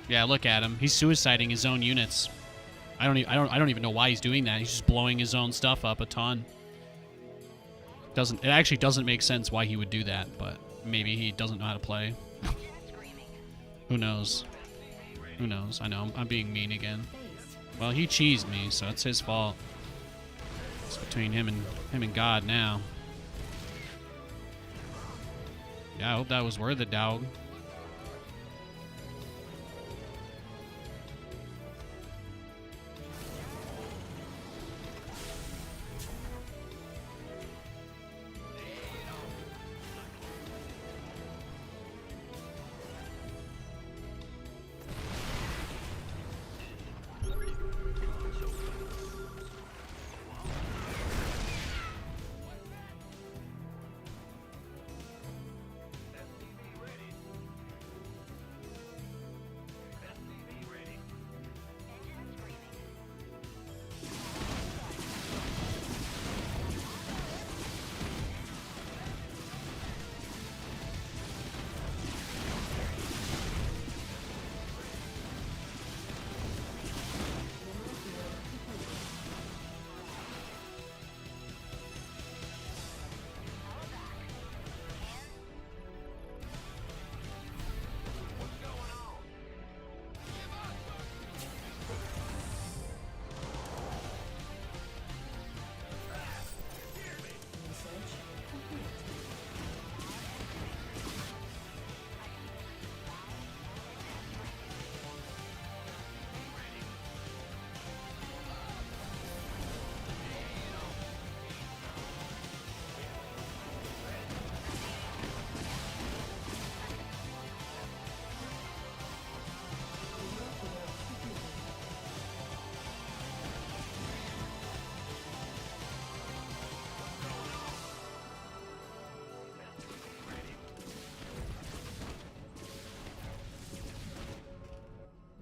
A: Yeah, look at him. He's suiciding his own units. I don't even know why he's doing that. He's just blowing his own stuff up a ton. It actually doesn't make sense why he would do that, but maybe he doesn't know how to play. Who knows? Who knows? I know I'm being mean again. Well, he cheesed me, so it's his fault. It's between him and God now. Yeah, I hope that was worth it, dog.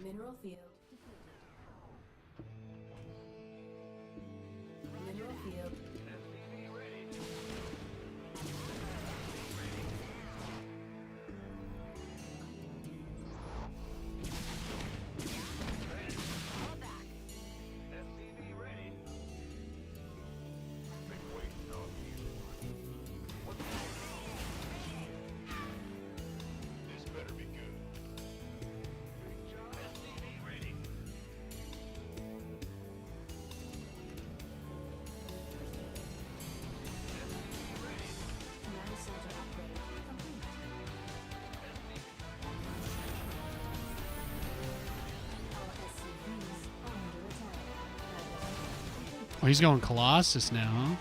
G: Mineral field depleted. Mineral field
C: SCV ready. Been waiting on you. What's going on? This better be good. SCV ready.
G: command center upgrade complete. Our SCVs are under attack. Complete.
A: Oh, he's going Colossus now, huh?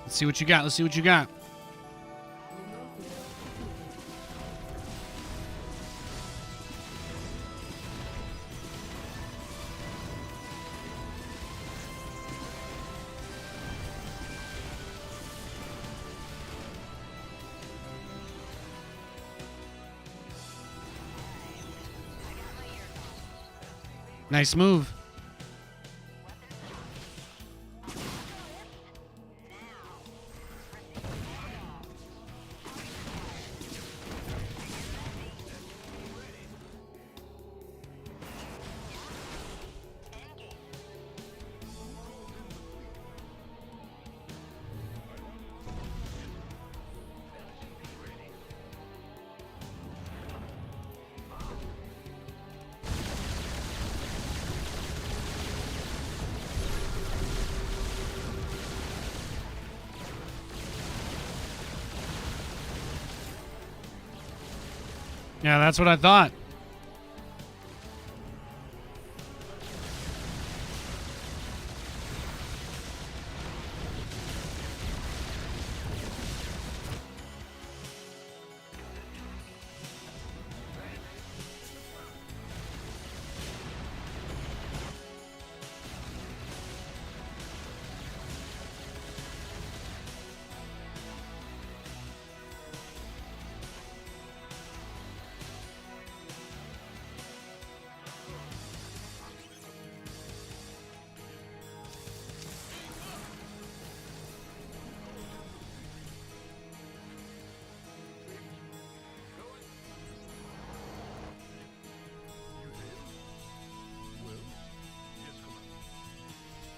A: Let's see what you got. Let's see what you got.
G: Mineral field depleted.
A: Nice move. Yeah, that's what I thought.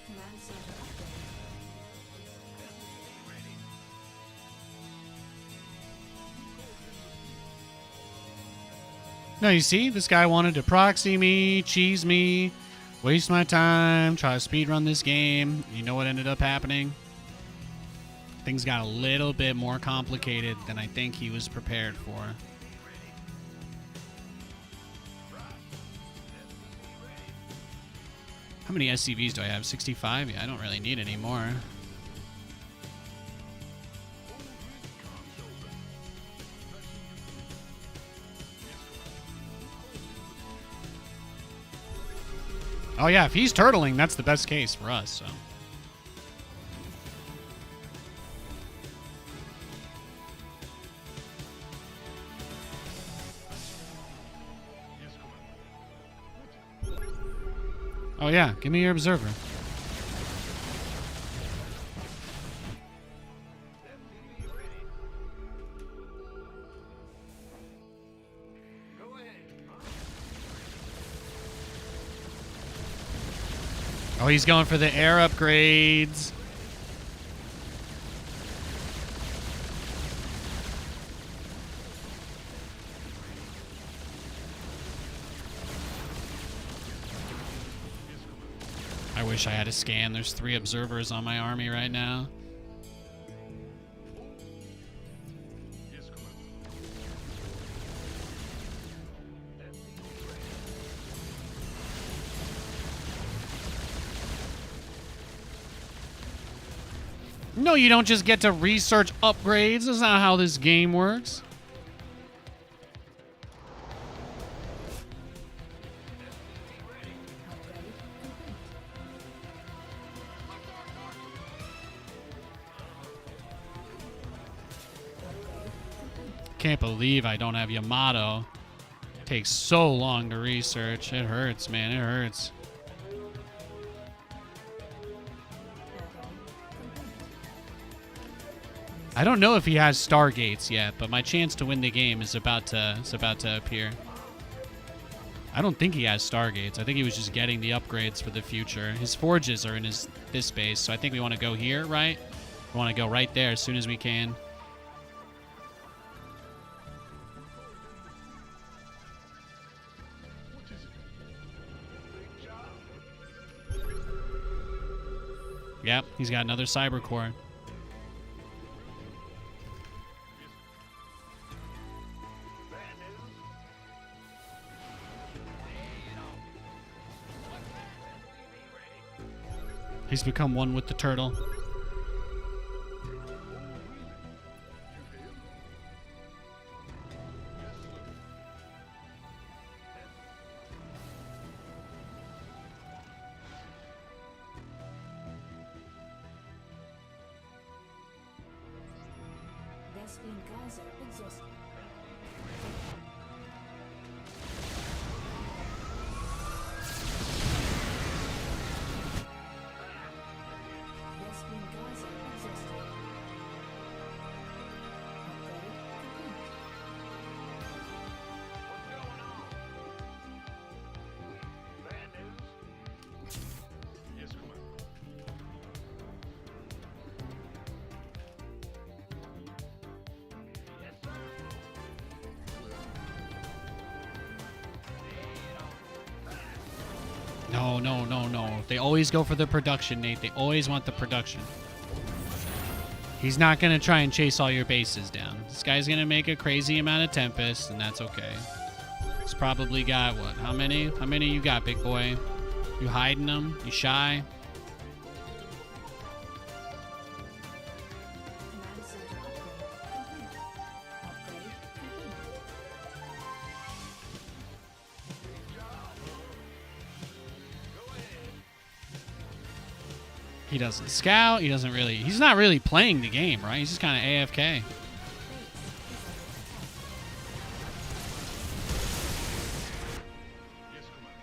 G: Command center upgrade.
A: No, you see, this guy wanted to proxy me, cheese me, waste my time, try to speedrun this game. You know what ended up happening? Things got a little bit more complicated than I think he was prepared for. How many SCVs do I have? 65? Yeah, I don't really need any more. Oh yeah, if he's turtling, that's the best case for us, so. Oh yeah, give me your observer. Oh, he's going for the air upgrades. I wish I had a scan. There's 3 observers on my army right now. No, you don't just get to research upgrades. That's not how this game works. Can't believe I don't have Yamato. Takes so long to research. It hurts, man. It hurts. I don't know if he has Stargates yet, but my chance to win the game is about to appear. I don't think he has Stargates. I think he was just getting the upgrades for the future. His forges are in this base, so I think we want to go here, right? We want to go right there as soon as we can. Yep, he's got another cyber core. He's become one with the turtle.
G: Vespene geyser exhausted. Vespene geyser exhausted. Upgrade complete.
C: Bad news?
H: Yes, Commander.
C: Yes, sir.
A: No, no, no, no. They always go for the production, Nate. They always want the production. He's not going to try and chase all your bases down. This guy's going to make a crazy amount of Tempest, and that's okay. He's probably got, what, how many? How many you got, big boy? You hiding them? You shy?
G: Command center upgrade complete. Upgrade complete.
A: He doesn't scout. He doesn't really... He's not really playing the game, right? He's just kind of AFK.
H: Yes, Commander.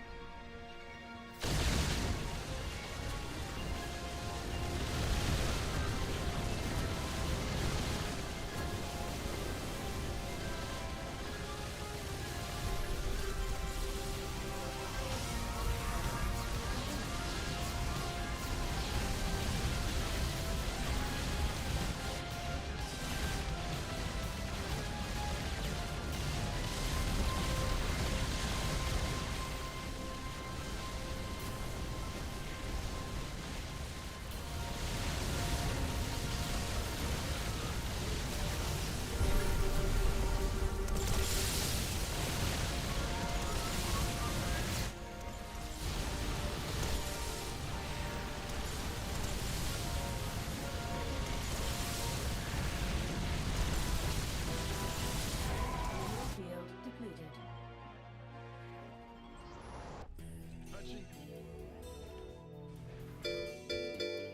G: Mineral field depleted.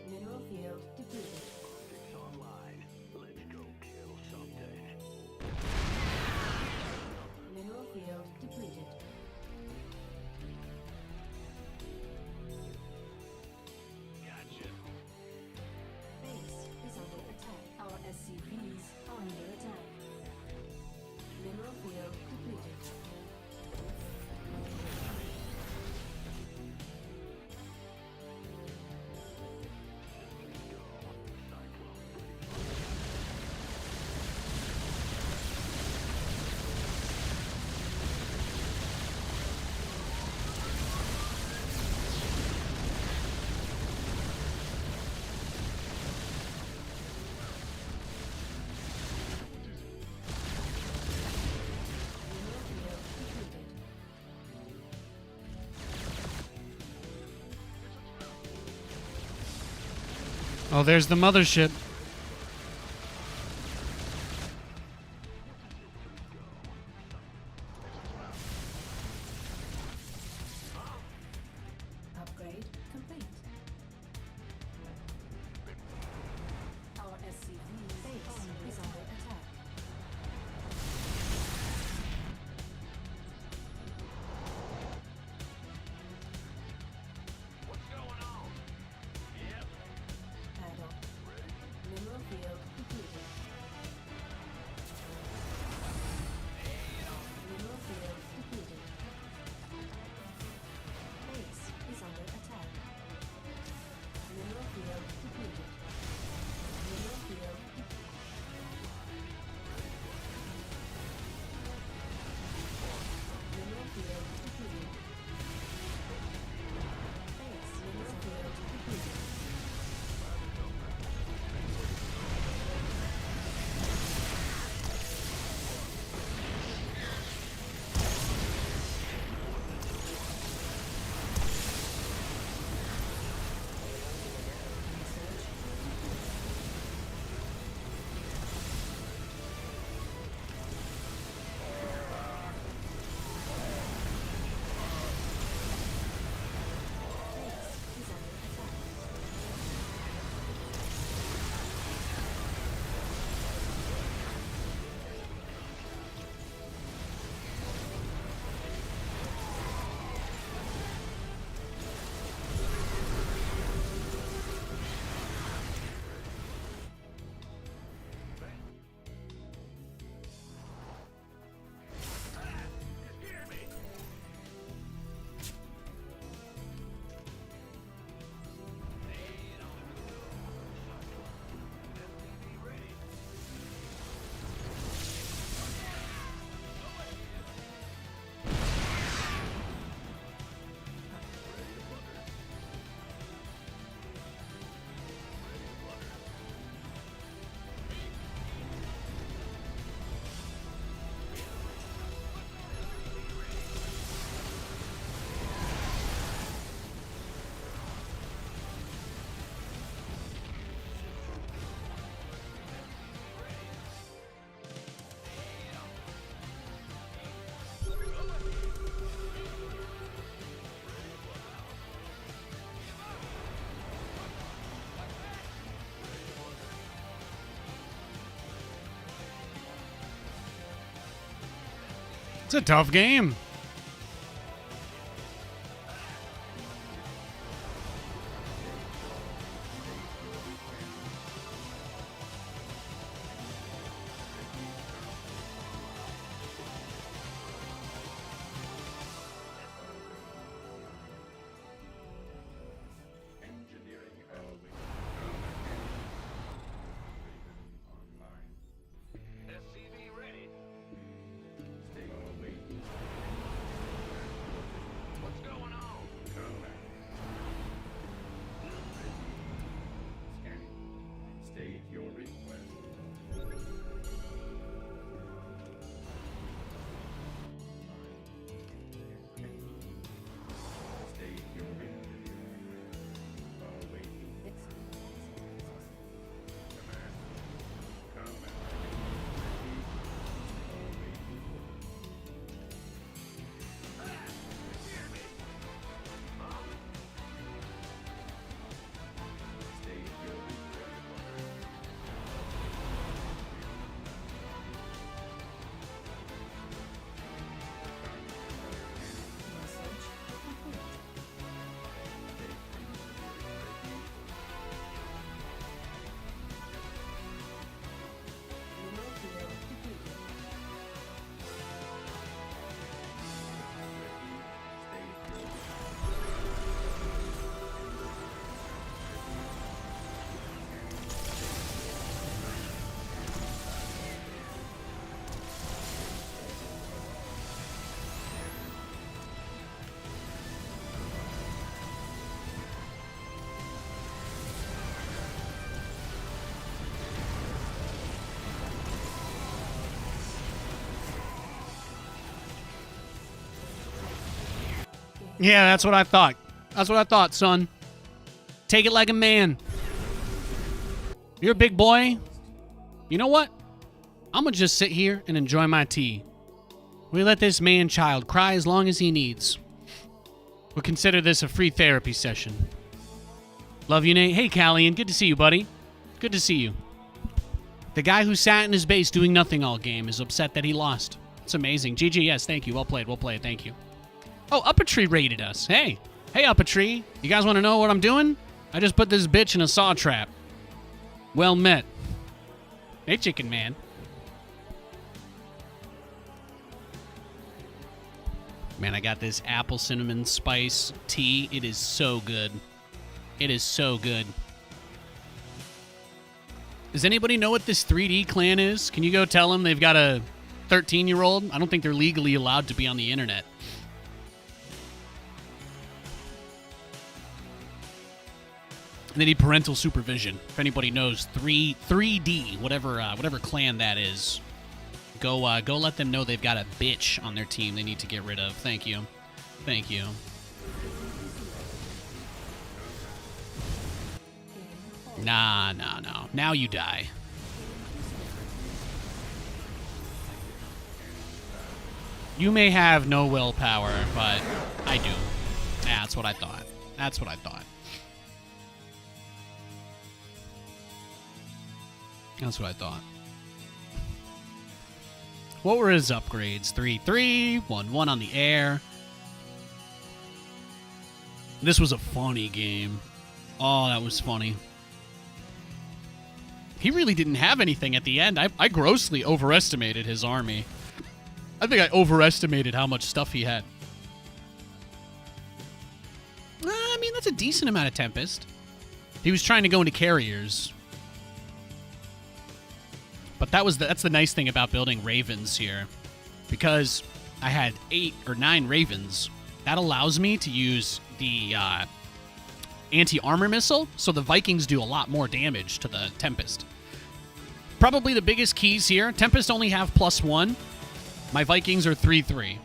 G: Mineral field depleted.
C: Optics online. Let's go kill something.
G: Mineral field depleted.
C: Gotcha.
G: Base is under attack. Our SCVs are under attack. Mineral field depleted. Mineral field depleted.
A: Oh, there's the mothership. It's a tough game.
C: SCV ready. What's going on?
I: State your request. State your request. Awaiting. Command. State your request.
G: Message complete. Remote field depleted.
A: Yeah, that's what I thought. That's what I thought, son. Take it like a man. You're a big boy. You know what? I'm gonna just sit here and enjoy my tea. We let this man-child cry as long as he needs. We'll consider this a free therapy session. Love you, Nate. Hey, Callian. Good to see you, buddy. Good to see you. The guy who sat in his base doing nothing all game is upset that he lost. It's amazing. GG, yes, thank you. Well played, thank you. Oh, Uppertree raided us. Hey. Hey, Uppertree. You guys want to know what I'm doing? I just put this bitch in a saw trap. Well met. Hey, Chicken Man. Man, I got this apple cinnamon spice tea. It is so good. It is so good. Does anybody know what this 3D clan is? Can you go tell them they've got a 13-year-old? I don't think they're legally allowed to be on the internet. They need parental supervision. If anybody knows 3D, whatever clan that is, go let them know they've got a bitch on their team they need to get rid of. Thank you. Thank you. Nah. Now you die. You may have no willpower, but I do. That's what I thought. That's what I thought. That's what I thought. What were his upgrades? 3-3, 1-1 on the air. This was a funny game. Oh, that was funny. He really didn't have anything at the end. I grossly overestimated his army. I think I overestimated how much stuff he had. I mean, that's a decent amount of Tempest. He was trying to go into carriers. But that's the nice thing about building Ravens here. Because I had 8 or 9 Ravens, that allows me to use the anti-armor missile, so the Vikings do a lot more damage to the Tempest. Probably the biggest keys here, Tempest only have +1. My Vikings are 3-3.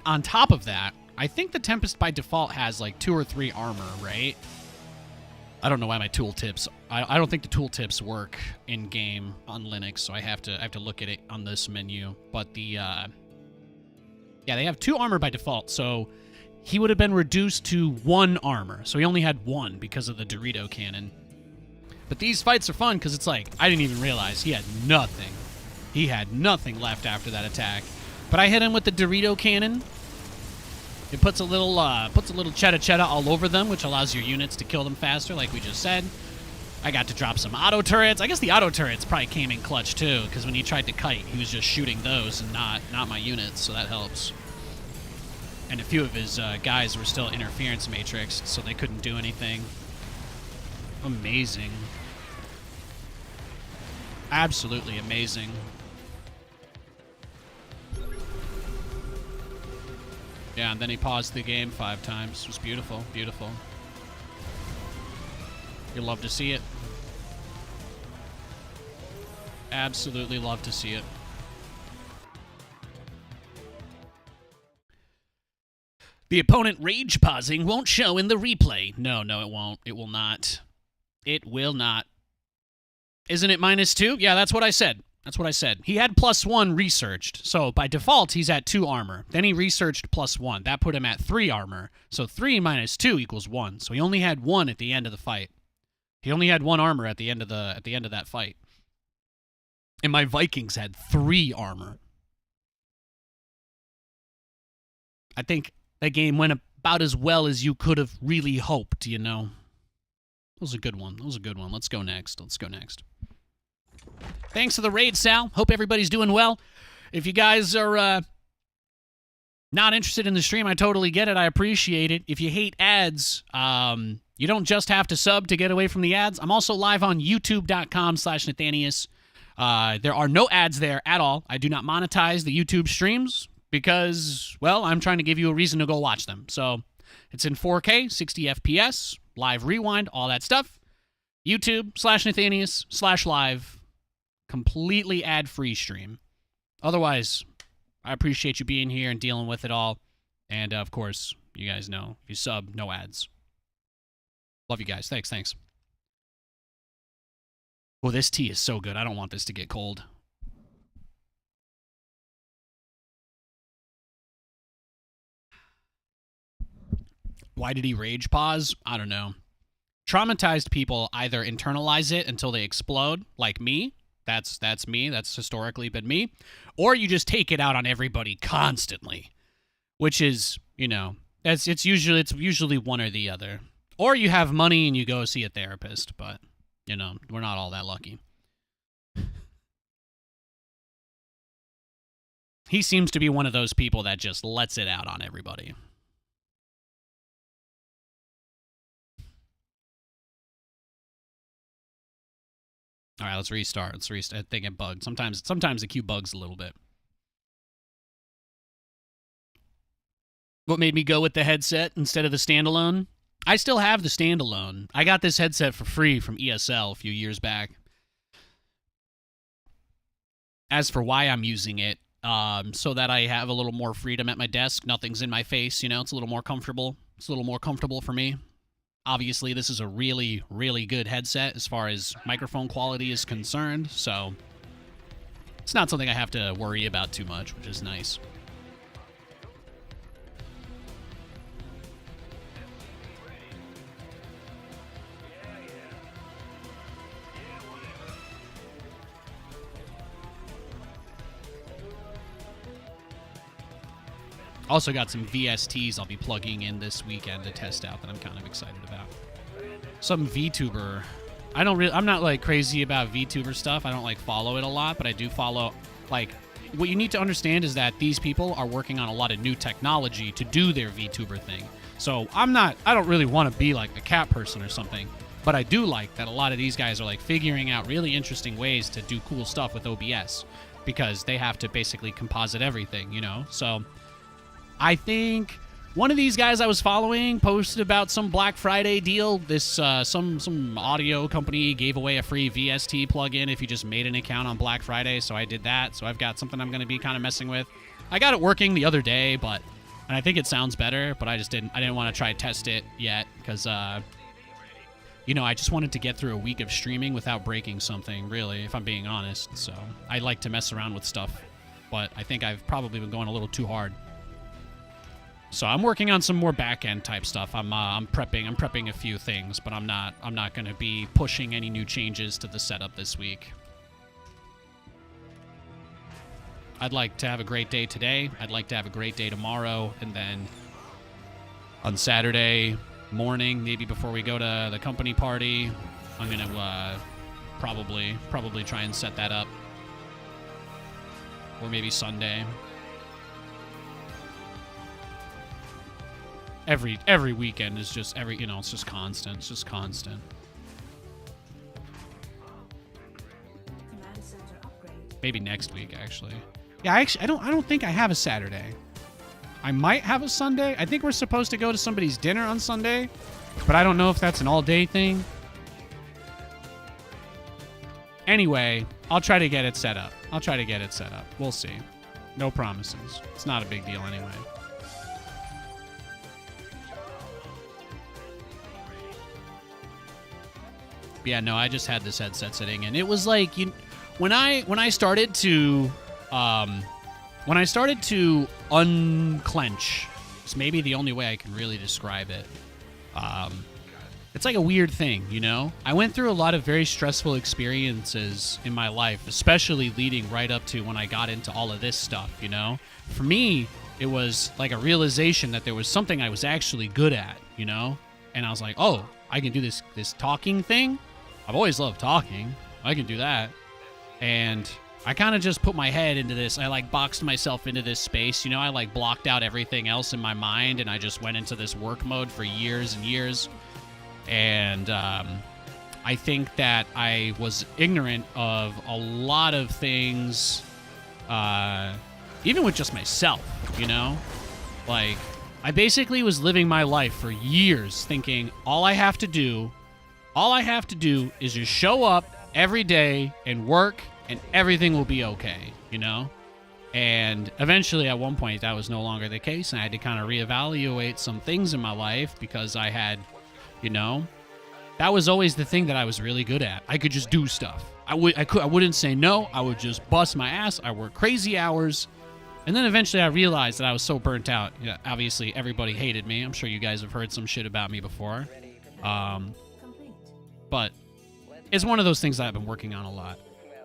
A: On top of that, I think the Tempest by default has like 2 or 3 armor, right? I don't know why my tooltips. I don't think the tooltips work in game on Linux, so I have to look at it on this menu. But yeah, they have 2 armor by default, so he would have been reduced to 1 armor. So he only had 1 because of the Dorito cannon. But these fights are fun because it's like I didn't even realize he had nothing. He had nothing left after that attack. But I hit him with the Dorito cannon. It puts a little cheddar all over them, which allows your units to kill them faster, like we just said. I got to drop some auto turrets. I guess the auto turrets probably came in clutch too, because when he tried to kite, he was just shooting those and not my units, so that helps. And a few of his guys were still interference matrix, so they couldn't do anything. Amazing. Absolutely amazing. Yeah, and then he paused the game 5 times. It was beautiful, beautiful. You'll love to see it. Absolutely love to see it. The opponent rage pausing won't show in the replay. No, it won't. It will not. It will not. Isn't it -2? Yeah, that's what I said. That's what I said. He had +1 researched, so by default, he's at 2 armor. Then he researched +1. That put him at 3 armor. So 3 - 2 = 1. So he only had 1 at the end of the fight. He only had 1 armor at the end of that fight. And my Vikings had 3 armor. I think that game went about as well as you could have really hoped, you know. That was a good one. That was a good one. Let's go next. Let's go next. Thanks for the raid, Sal. Hope everybody's doing well. If you guys are not interested in the stream, I totally get it. I appreciate it. If you hate ads, you don't just have to sub to get away from the ads. I'm also live on youtube.com/Nathanias. There are no ads there at all. I do not monetize the YouTube streams because, well, I'm trying to give you a reason to go watch them. So it's in 4K, 60 FPS, live rewind, all that stuff. YouTube/Nathanias/live. Completely ad-free stream. Otherwise, I appreciate you being here and dealing with it all. And, of course, you guys know, if you sub, no ads. Love you guys. Thanks. Oh, this tea is so good. I don't want this to get cold. Why did he rage pause? I don't know. Traumatized people either internalize it until they explode, like me. That's me. That's historically been me. Or you just take it out on everybody constantly, which is, you know, it's usually one or the other. Or you have money and you go see a therapist, but, you know, we're not all that lucky. He seems to be one of those people that just lets it out on everybody. All right, let's restart. I think it bugged. Sometimes the queue bugs a little bit. What made me go with the headset instead of the standalone? I still have the standalone. I got this headset for free from ESL a few years back. As for why I'm using it, so that I have a little more freedom at my desk. Nothing's in my face, you know. It's a little more comfortable. It's a little more comfortable for me. Obviously, this is a really, really good headset as far as microphone quality is concerned, so it's not something I have to worry about too much, which is nice. Also got some VSTs I'll be plugging in this weekend to test out that I'm kind of excited about. Some VTuber. I'm not like crazy about VTuber stuff. I don't like follow it a lot, but I do follow, like, what you need to understand is that these people are working on a lot of new technology to do their VTuber thing. So I don't really want to be like a cat person or something, but I do like that a lot of these guys are like figuring out really interesting ways to do cool stuff with OBS because they have to basically composite everything, you know? So I think one of these guys I was following posted about some Black Friday deal. This some audio company gave away a free VST plugin if you just made an account on Black Friday, so I did that. So I've got something I'm going to be kind of messing with. I got it working the other day, and I think it sounds better, but I didn't want to try to test it yet because you know, I just wanted to get through a week of streaming without breaking something, really, if I'm being honest. So I like to mess around with stuff, but I think I've probably been going a little too hard. So I'm working on some more back-end type stuff. I'm prepping a few things, but I'm not going to be pushing any new changes to the setup this week. I'd like to have a great day today. I'd like to have a great day tomorrow. And then on Saturday morning, maybe before we go to the company party, I'm going to probably try and set that up. Or maybe Sunday. Every weekend is just it's just constant. It's just constant.
G: Command center upgrade.
A: Maybe next week, actually. Yeah, I don't think I have a Saturday. I might have a Sunday. I think we're supposed to go to somebody's dinner on Sunday, but I don't know if that's an all-day thing. Anyway, I'll try to get it set up. We'll see. No promises. It's not a big deal anyway. Yeah, no, I just had this headset sitting, and it was like when I started to unclench, it's maybe the only way I can really describe it. It's like a weird thing, you know? I went through a lot of very stressful experiences in my life, especially leading right up to when I got into all of this stuff, you know? For me, it was like a realization that there was something I was actually good at, you know? And I was like, oh, I can do this talking thing? I've always loved talking. I can do that. And I kind of just put my head into this. I like boxed myself into this space, you know? I like blocked out everything else in my mind, and I just went into this work mode for years and years. And I think that I was ignorant of a lot of things, even with just myself, you know? Like, I basically was living my life for years thinking all I have to do is just show up every day and work and everything will be okay, you know? And eventually at one point that was no longer the case, and I had to kind of reevaluate some things in my life because I had, you know, that was always the thing that I was really good at. I could just do stuff. I wouldn't say no. I would just bust my ass. I work crazy hours. And then eventually I realized that I was so burnt out. Yeah, obviously everybody hated me. I'm sure you guys have heard some shit about me before.
G: Complete.
A: But it's one of those things that I've been working on a lot.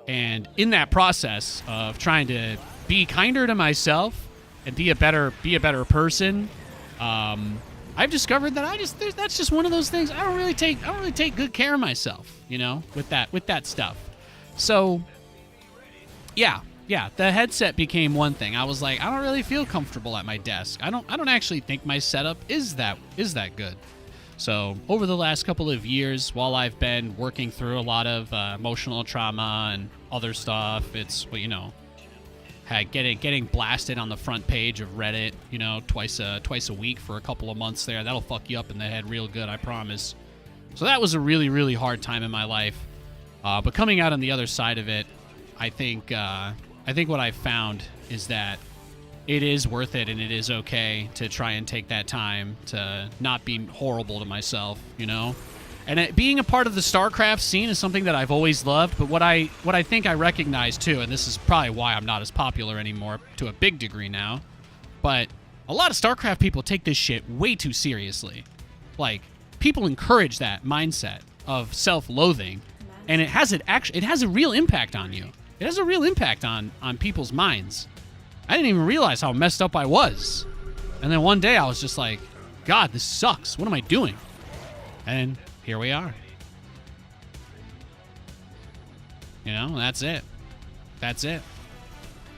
A: And in that process of trying to be kinder to myself and be a better person, I've discovered that that's just one of those things. I don't really take good care of myself, you know, with that stuff. So yeah, the headset became one thing. I was like, I don't really feel comfortable at my desk. I don't actually think my setup is that good. So over the last couple of years, while I've been working through a lot of emotional trauma and other stuff, it's, well, you know, getting blasted on the front page of Reddit, you know, twice a week for a couple of months there. That'll fuck you up in the head real good, I promise. So that was a really, really hard time in my life. But coming out on the other side of it, I think what I've found is that it is worth it, and it is okay to try and take that time to not be horrible to myself, you know? And being a part of the StarCraft scene is something that I've always loved, but what I think I recognize too, and this is probably why I'm not as popular anymore to a big degree now, but a lot of StarCraft people take this shit way too seriously. Like, people encourage that mindset of self-loathing, and it has a real impact on you. It has a real impact on people's minds. I didn't even realize how messed up I was. And then one day I was just like, God, this sucks. What am I doing? And here we are. You know, that's it.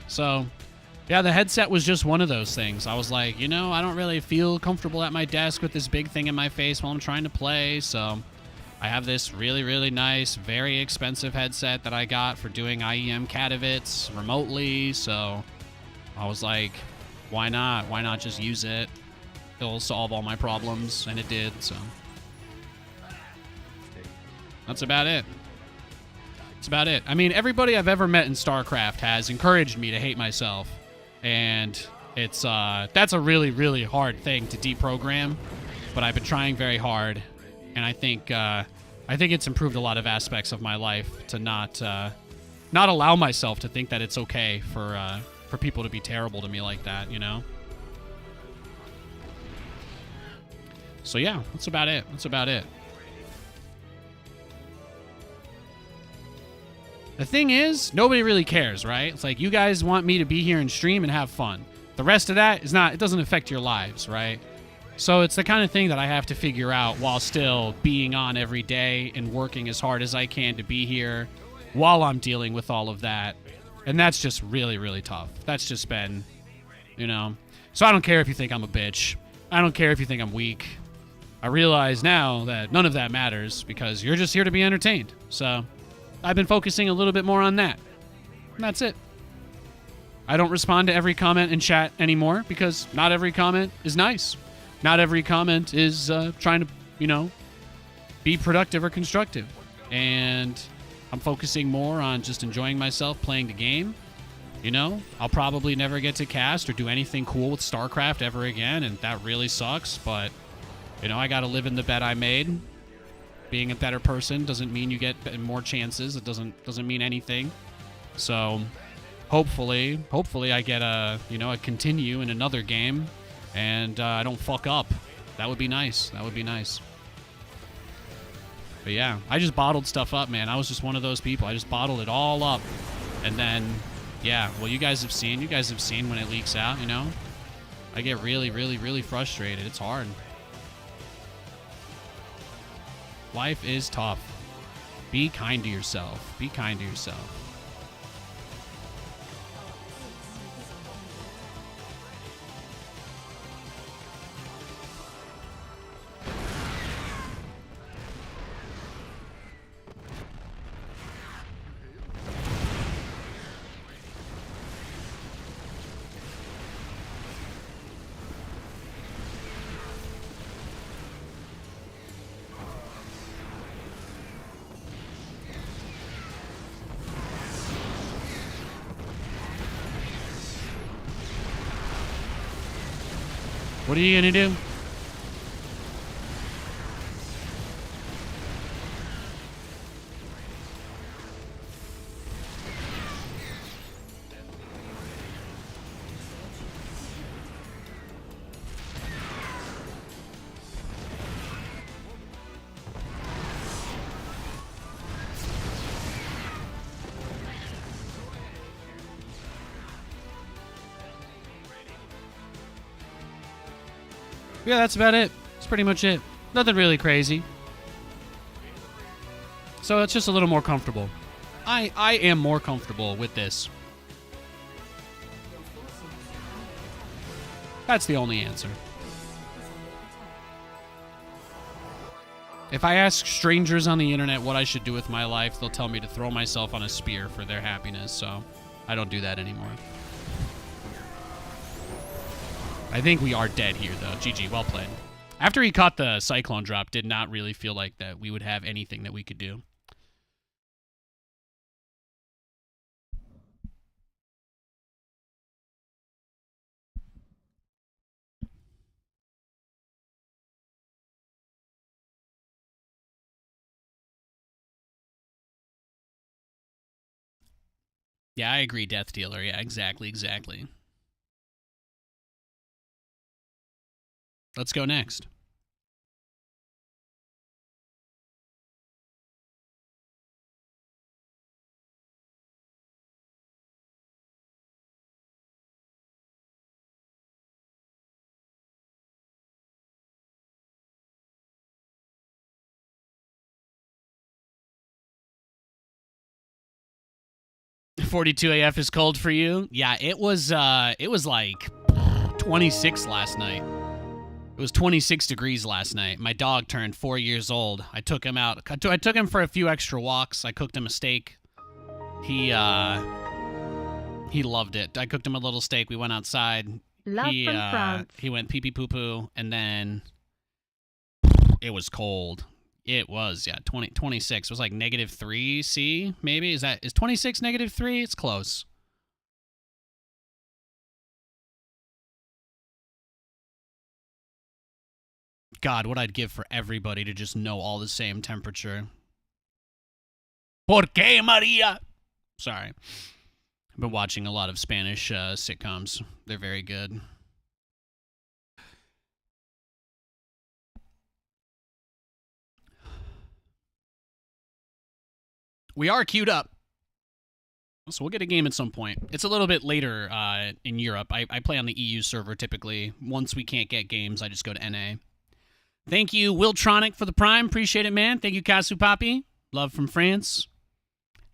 A: So, yeah, the headset was just one of those things. I was like, you know, I don't really feel comfortable at my desk with this big thing in my face while I'm trying to play. So I have this really, really nice, very expensive headset that I got for doing IEM Katowice remotely. So I was like, why not? Why not just use it? It'll solve all my problems, and it did, so. That's about it. I mean, everybody I've ever met in StarCraft has encouraged me to hate myself, and it's that's a really, really hard thing to deprogram, but I've been trying very hard, and I think it's improved a lot of aspects of my life to not allow myself to think that it's okay for people to be terrible to me like that, you know? So yeah, that's about it. The thing is, nobody really cares, right? It's like, you guys want me to be here and stream and have fun. The rest of that is not, it doesn't affect your lives, right? So it's the kind of thing that I have to figure out while still being on every day and working as hard as I can to be here while I'm dealing with all of that. And that's just really, really tough. That's just been, you know. So I don't care if you think I'm a bitch. I don't care if you think I'm weak. I realize now that none of that matters because you're just here to be entertained. So I've been focusing a little bit more on that. And that's it. I don't respond to every comment in chat anymore because not every comment is nice. Not every comment is trying to, you know, be productive or constructive. And I'm focusing more on just enjoying myself playing the game. You know, I'll probably never get to cast or do anything cool with StarCraft ever again, and that really sucks, but, you know, I gotta live in the bed I made. Being a better person doesn't mean you get more chances. It doesn't mean anything. So hopefully I get a continue in another game, and I don't fuck up. That would be nice. That would be nice. But yeah, I just bottled stuff up, man. I was just one of those people. I just bottled it all up, and then, yeah. Well, you guys have seen when it leaks out. You know, I get really, really, really frustrated. It's hard. Life is tough. Be kind to yourself. Be kind to yourself. What are you gonna do? Yeah, that's about it. That's pretty much it. Nothing really crazy. So it's just a little more comfortable. I am more comfortable with this. That's the only answer. If I ask strangers on the internet what I should do with my life, they'll tell me to throw myself on a spear for their happiness, so I don't do that anymore. I think we are dead here, though. GG, well played. After he caught the Cyclone drop, did not really feel like that we would have anything that we could do. Yeah, I agree, Death Dealer. Yeah, exactly. Let's go next. .42 AF is cold for you? Yeah, it was like 26 last night. It was 26 degrees last night. My dog turned 4 years old. I took him out. I took him for a few extra walks. I cooked him a steak. He loved it. I cooked him a little steak. We went outside.
E: Love from France.
A: He went pee-pee poo-poo, and then it was cold. It was, yeah, 26. It was like -3 C, maybe? Is 26 -3? It's close. God, what I'd give for everybody to just know all the same temperature. ¿Por qué, Maria? Sorry. I've been watching a lot of Spanish sitcoms. They're very good. We are queued up. So we'll get a game at some point. It's a little bit later in Europe. I play on the EU server typically. Once we can't get games, I just go to NA. Thank you, Wiltronic, for the Prime. Appreciate it, man. Thank you, Kasu Papi. Love from France.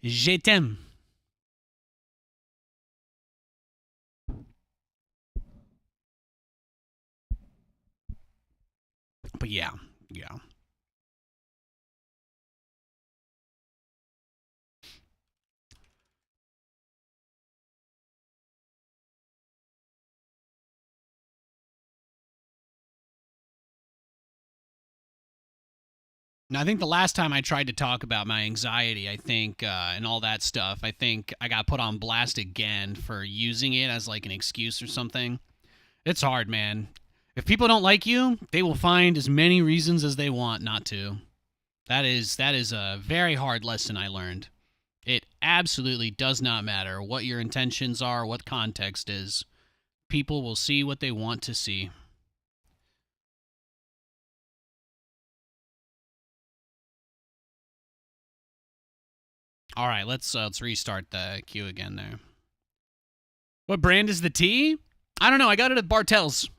A: Je t'aime. But yeah. Now, I think the last time I tried to talk about my anxiety, and all that stuff, I think I got put on blast again for using it as like an excuse or something. It's hard, man. If people don't like you, they will find as many reasons as they want not to. That is a very hard lesson I learned. It absolutely does not matter what your intentions are, what context is. People will see what they want to see. All right, let's restart the queue again there. What brand is the tea? I don't know. I got it at Bartell's.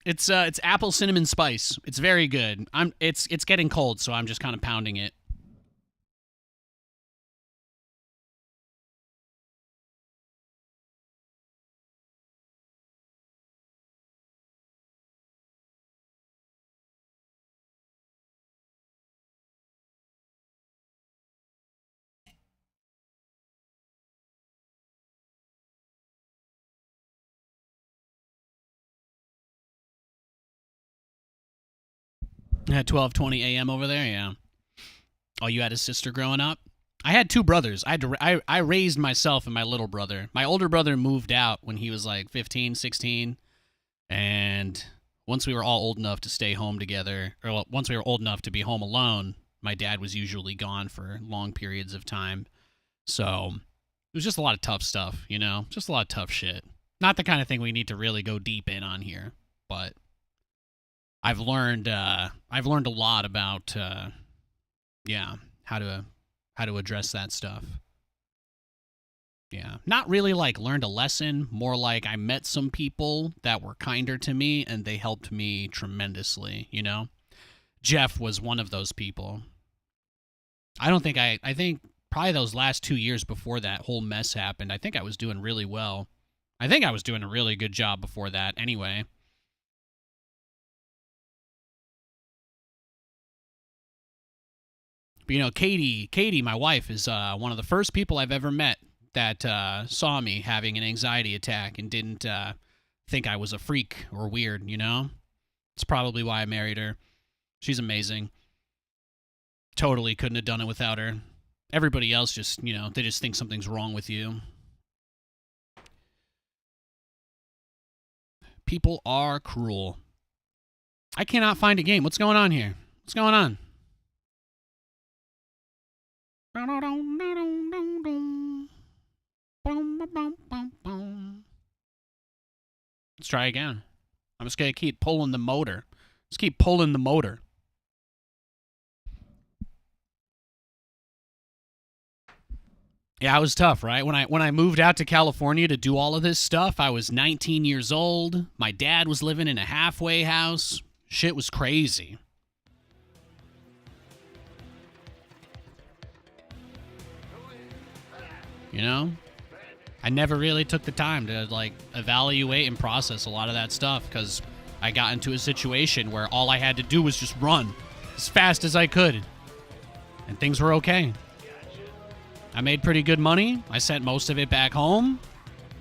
A: It's apple cinnamon spice. It's very good. It's getting cold, so I'm just kind of pounding it. At 12:20 a.m. over there, yeah. Oh, you had a sister growing up? I had two brothers. I raised myself and my little brother. My older brother moved out when he was like 15, 16. And once we were all old enough to stay home together, or once we were old enough to be home alone, my dad was usually gone for long periods of time. So it was just a lot of tough stuff, you know? Just a lot of tough shit. Not the kind of thing we need to really go deep in on here, but I've learned a lot about how to address that stuff. Yeah, not really like learned a lesson, more like I met some people that were kinder to me and they helped me tremendously, you know? Jeff was one of those people. I think probably those last 2 years before that whole mess happened, I think I was doing really well. I think I was doing a really good job before that anyway. But, you know, Katie, my wife, is one of the first people I've ever met that saw me having an anxiety attack and didn't think I was a freak or weird, you know? It's probably why I married her. She's amazing. Totally couldn't have done it without her. Everybody else just, you know, they just think something's wrong with you. People are cruel. I cannot find a game. What's going on here? What's going on? Let's try again. I'm just going to keep pulling the motor. Just keep pulling the motor. Yeah, it was tough, right? When I moved out to California to do all of this stuff, I was 19 years old. My dad was living in a halfway house. Shit was crazy. You know? I never really took the time to, like, evaluate and process a lot of that stuff because I got into a situation where all I had to do was just run as fast as I could. And things were okay. I made pretty good money. I sent most of it back home.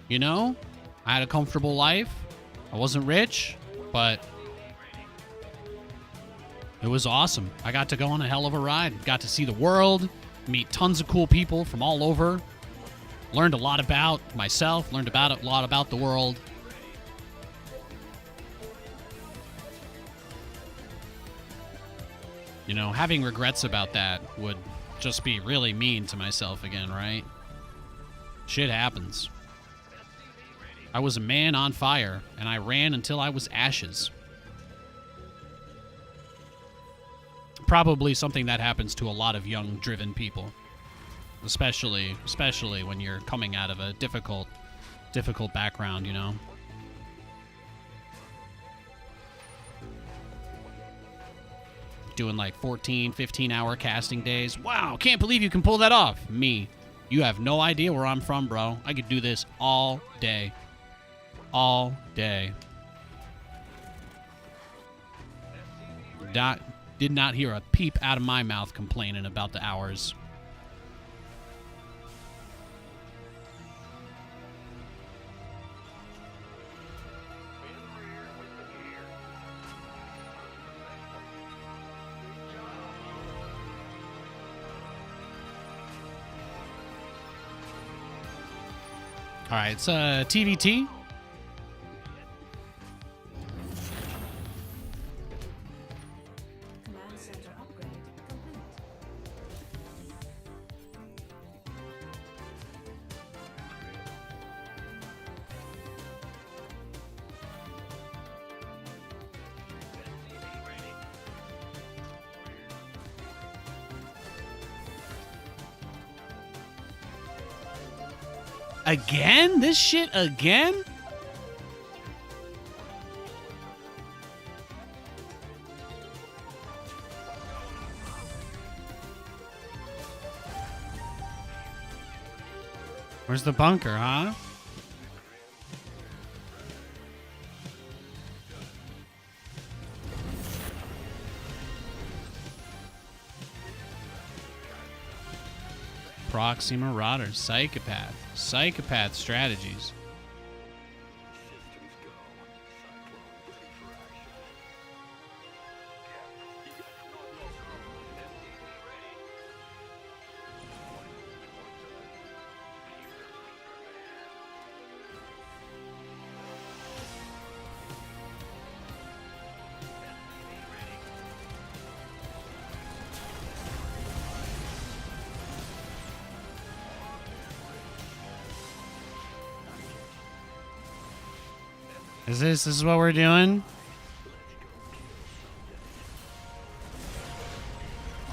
A: You know? I had a comfortable life. I wasn't rich, but it was awesome. I got to go on a hell of a ride. Got to see the world, meet tons of cool people from all over. Learned a lot about myself, learned a lot about the world. You know, having regrets about that would just be really mean to myself again, right? Shit happens. I was a man on fire, and I ran until I was ashes. Probably something that happens to a lot of young, driven people. especially when you're coming out of a difficult background, you know. Doing like 14, 15-hour casting days. Wow, can't believe you can pull that off. Me. You have no idea where I'm from, bro. I could do this all day. All day. Did not hear a peep out of my mouth complaining about the hours. All right, it's TVT.
G: Command center upgrade complete.
A: Again? This shit again? Where's the bunker, huh? Proxy Marauders, Psychopath strategies.
C: Systems go. Cyclones ready for action. Captain, yes, go. SCV ready. Here we prepare. SCV ready.
A: This is what we're doing?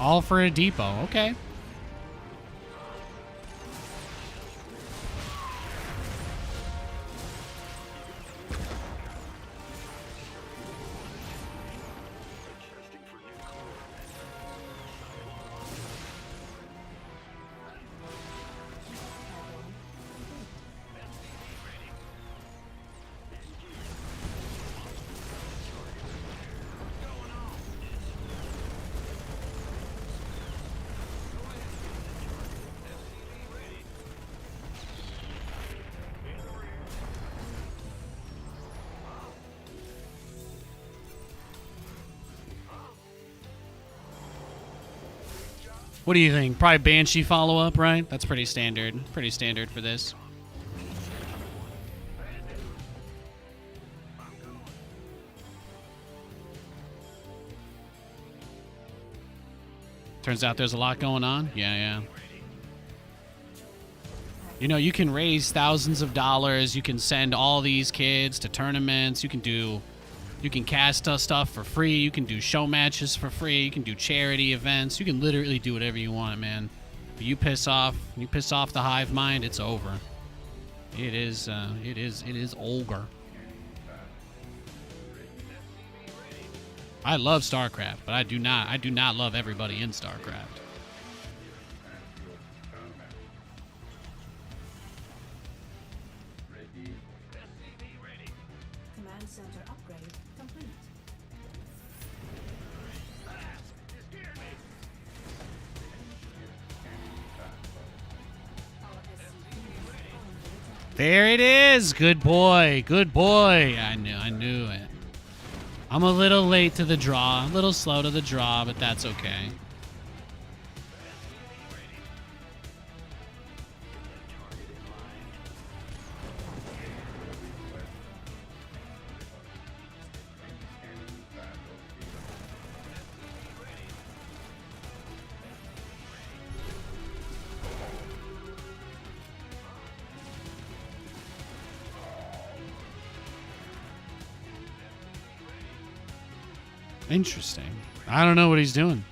A: All for a depot. Okay.
C: Adjusting for new core.
A: What do you think? Probably Banshee follow-up, right? That's pretty standard. Pretty standard for this. Turns out there's a lot going on. Yeah. You know, you can raise thousands of dollars. You can send all these kids to tournaments. You can cast stuff for free. You can do show matches for free. You can do charity events. You can literally do whatever you want, man. But you piss off the hive mind, it's over. It is ogre. I love StarCraft, but I do not love everybody in StarCraft.
G: Command center upgrade complete.
A: There it is. Good boy. Good boy. I knew it. I'm a little late to the draw. A little slow to the draw, but that's okay. Interesting. I don't know what he's doing.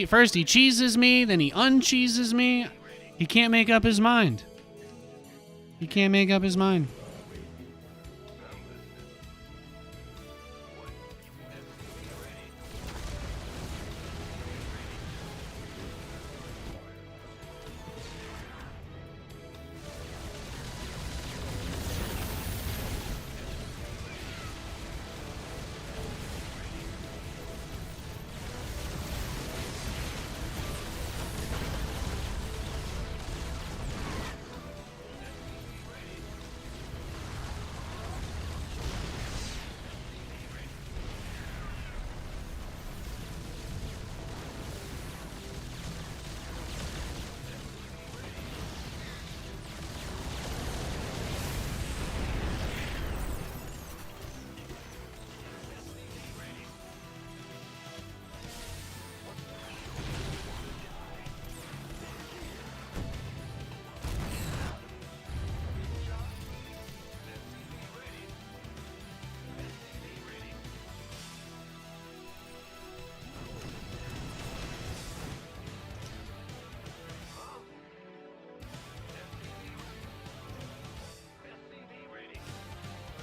A: First he cheeses me, then he uncheeses me. He can't make up his mind. He can't make up his mind.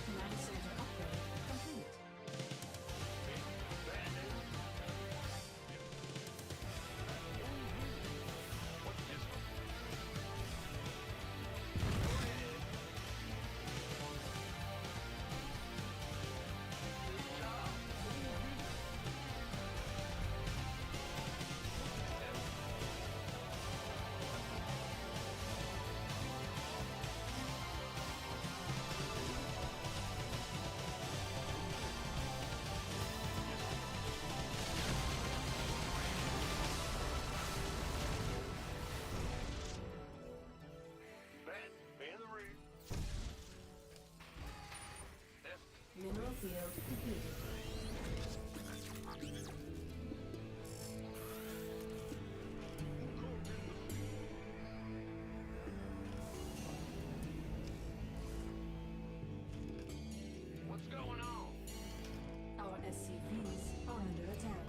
G: Command center upgrade complete. Mineral field completed.
C: What's going on?
G: Our SCVs are under attack.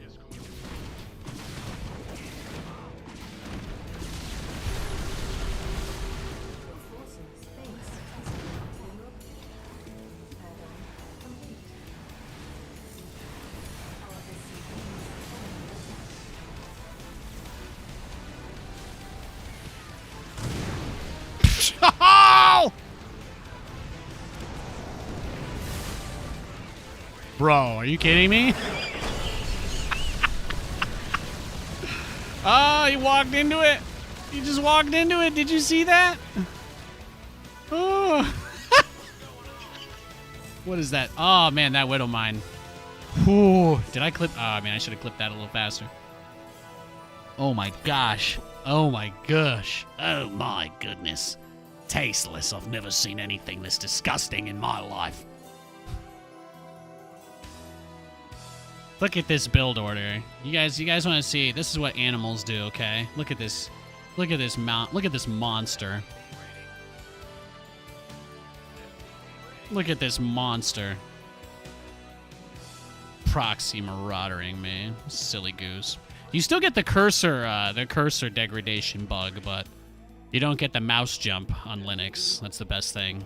H: Yes, Commander.
G: Your forces face escalate mineral add-on complete. Our SCVs are under attack.
A: Bro, are you kidding me? Oh, he walked into it. He just walked into it. Did you see that? Oh. What is that? Oh, man, that Widow Mine. Whew. Did I clip? Oh, man, I should have clipped that a little faster. Oh, my gosh. Oh, my gosh. Oh, my goodness. Tasteless. I've never seen anything this disgusting in my life. Look at this build order. You guys want to see? This is what animals do, okay? Look at this. Look at this look at this monster. Look at this monster. Proxy maraudering, man. Silly goose. You still get the cursor degradation bug, but you don't get the mouse jump on Linux. That's the best thing.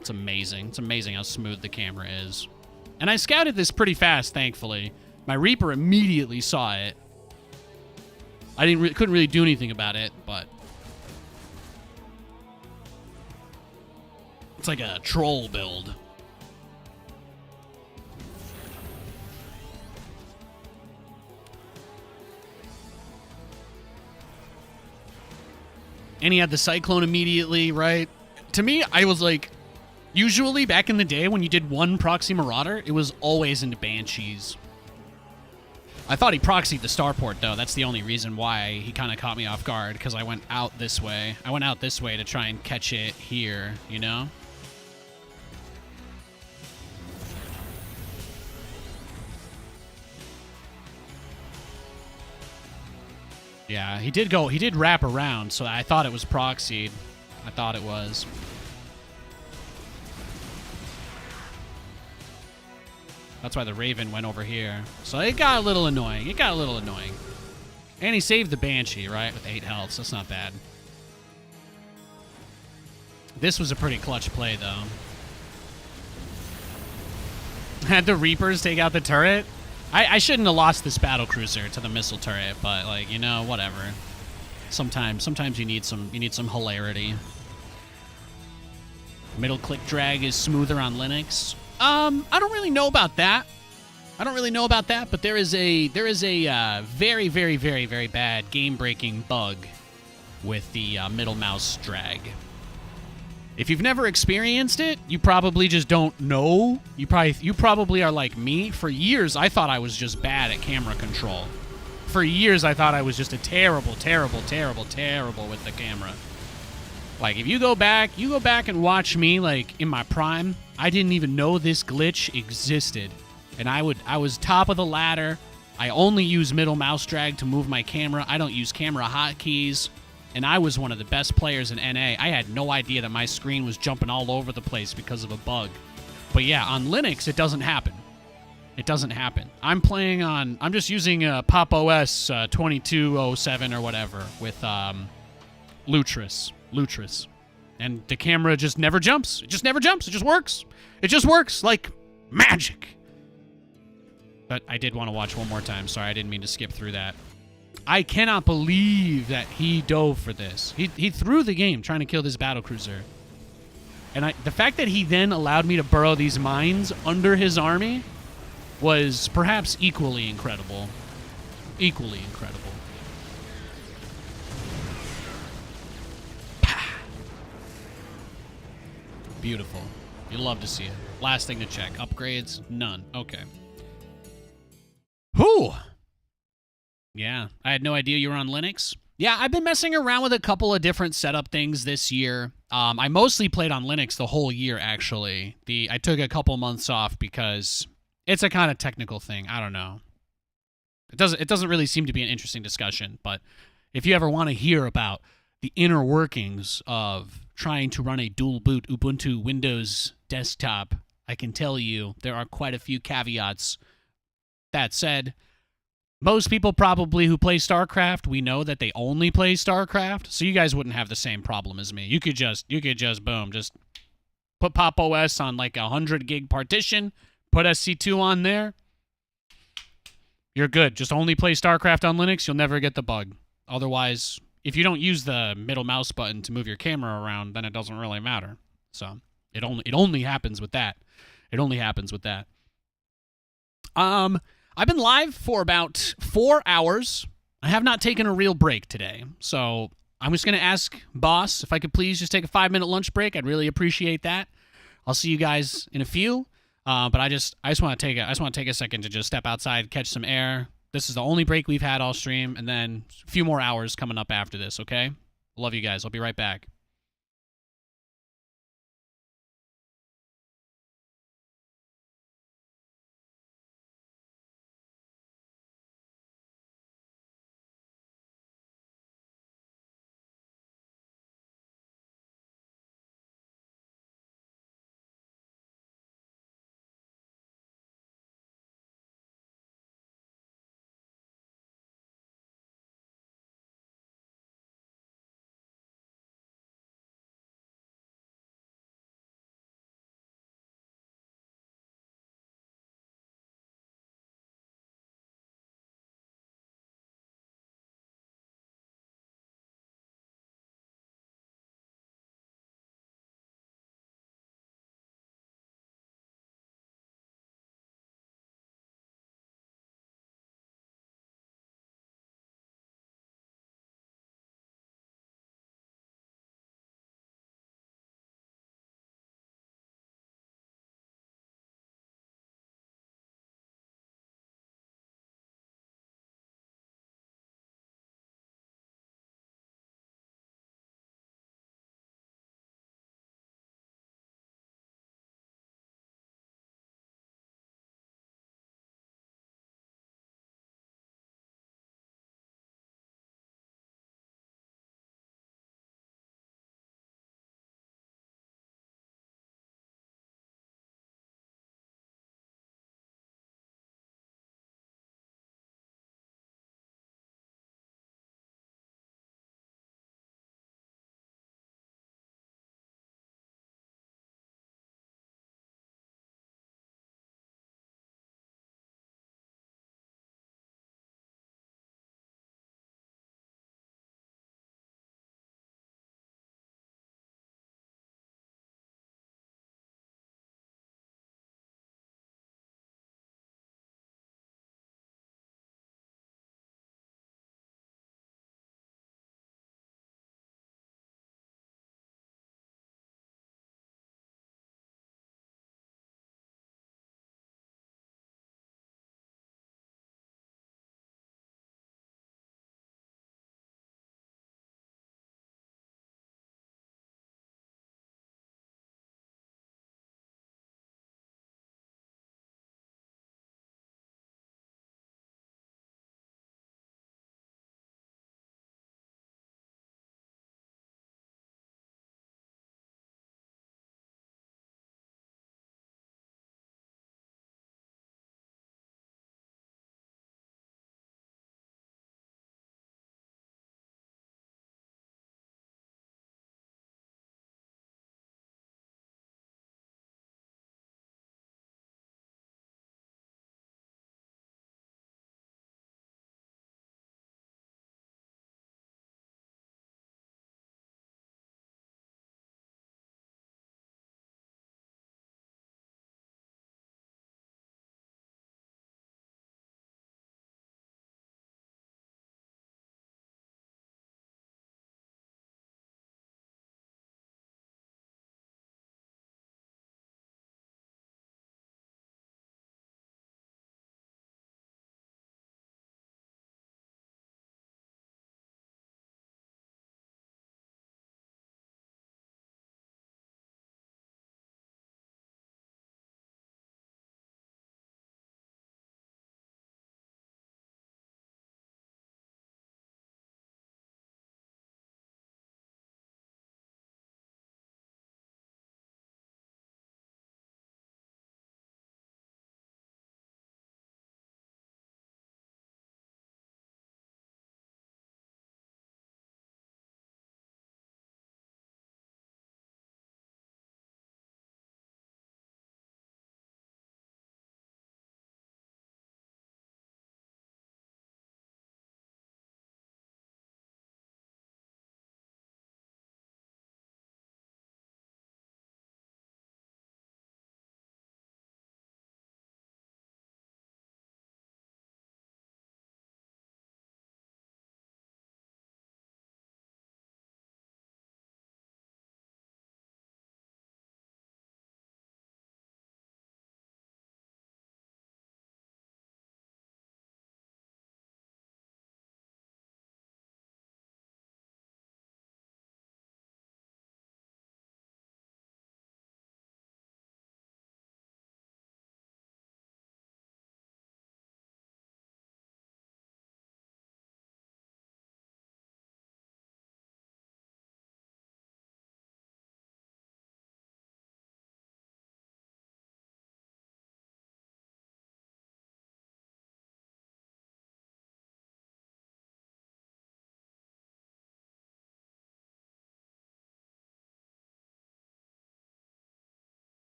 A: It's amazing. It's amazing how smooth the camera is. And I scouted this pretty fast, thankfully. My Reaper immediately saw it. I couldn't really do anything about it, but it's like a troll build. And he had the Cyclone immediately, right? To me, I was like, usually back in the day when you did one Proxy Marauder, it was always into Banshees. I thought he proxied the starport, though. That's the only reason why he kind of caught me off guard, because I went out this way. I went out this way to try and catch it here, you know? Yeah, he did wrap around, so I thought it was proxied. I thought it was. That's why the Raven went over here. So it got a little annoying. And he saved the Banshee, right? With 8 health, so that's not bad. This was a pretty clutch play, though. Had the Reapers take out the turret? I shouldn't have lost this Battlecruiser to the missile turret, but, like, you know, whatever. Sometimes you need some hilarity. Middle click drag is smoother on Linux. I don't really know about that. But there is a very, very, very, very bad game-breaking bug with the middle mouse drag. If you've never experienced it, you probably just don't know. You probably are like me. For years, I thought I was just bad at camera control. For years, I thought I was just a terrible with the camera. Like, if you go back and watch me, like, in my prime, I didn't even know this glitch existed. And I was top of the ladder. I only use middle mouse drag to move my camera. I don't use camera hotkeys. And I was one of the best players in NA. I had no idea that my screen was jumping all over the place because of a bug. But yeah, on Linux, it doesn't happen. I'm just using Pop! OS 2207 or whatever with Lutris. And the camera just never jumps. It just works. It just works like magic. But I did want to watch one more time. Sorry, I didn't mean to skip through that. I cannot believe that he dove for this. He threw the game trying to kill this Battlecruiser. And the fact that he then allowed me to burrow these mines under his army was perhaps equally incredible. Beautiful. You love to see it. Last thing to check. Upgrades? None. Okay. Whew. Yeah, I had no idea you were on Linux. Yeah, I've been messing around with a couple of different setup things this year. I mostly played on Linux the whole year, actually. I took a couple months off because it's a kind of technical thing. I don't know. It doesn't really seem to be an interesting discussion, but if you ever want to hear about the inner workings of trying to run a dual boot Ubuntu Windows desktop, I can tell you there are quite a few caveats. That said, most people probably who play StarCraft, we know that they only play StarCraft, so you guys wouldn't have the same problem as me. You could just boom, just put Pop! OS on like 100 gig partition, put SC2 on there. You're good. Just only play StarCraft on Linux, you'll never get the bug. Otherwise, if you don't use the middle mouse button to move your camera around, then it doesn't really matter. So, it only happens with that. I've been live for about 4 hours. I have not taken a real break today. So I'm just going to ask Boss if I could please just take a 5-minute lunch break. I'd really appreciate that. I'll see you guys in a few. But I just want to take a second to just step outside, catch some air. This is the only break we've had all stream, and then a few more hours coming up after this, okay? Love you guys. I'll be right back.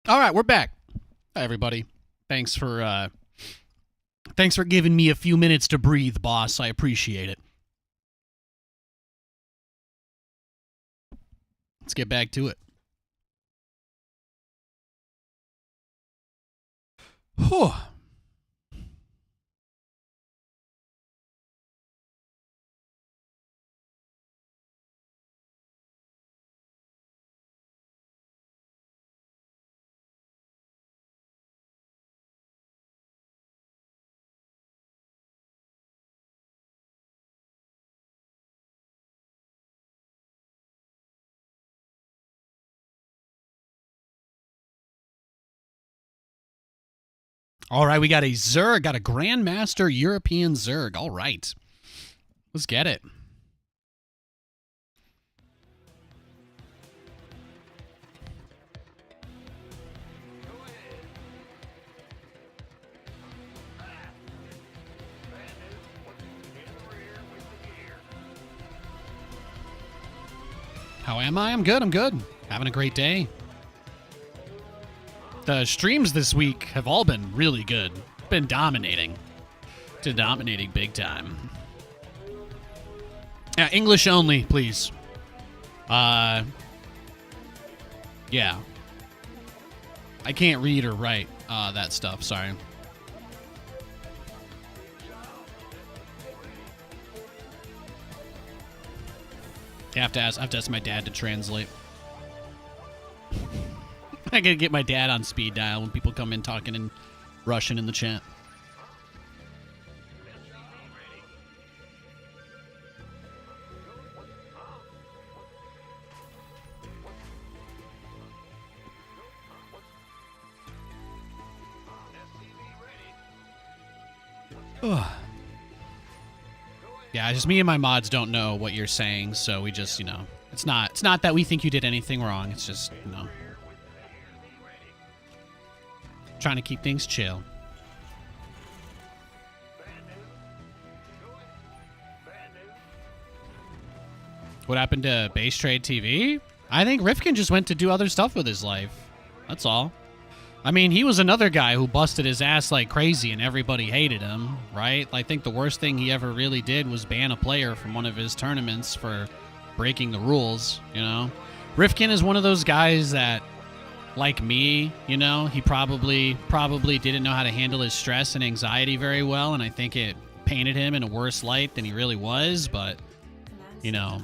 A: All right, we're back. Hi, everybody. Thanks for giving me a few minutes to breathe, boss. I appreciate it. Let's get back to it. Whew. All right, we got a Zerg, got a Grandmaster European Zerg. All right. Let's get it. How am I? I'm good, I'm good. Having a great day. The streams this week have all been really good. Been dominating. Dominating big time. Yeah, English only, please. Yeah. I can't read or write that stuff, sorry. I have to ask my dad to translate. I gotta get my dad on speed dial when people come in talking in Russian in the chat. Ugh. Yeah, just me and my mods don't know what you're saying, so we just, you know, it's not that we think you did anything wrong. It's just, you know, trying to keep things chill. What happened to Base Trade TV? I think Rifkin just went to do other stuff with his life. That's all. I mean, he was another guy who busted his ass like crazy and everybody hated him, right? I think the worst thing he ever really did was ban a player from one of his tournaments for breaking the rules, you know? Rifkin is one of those guys that, like me, you know, he probably didn't know how to handle his stress and anxiety very well, and I think it painted him in a worse light than he really was, but, you know,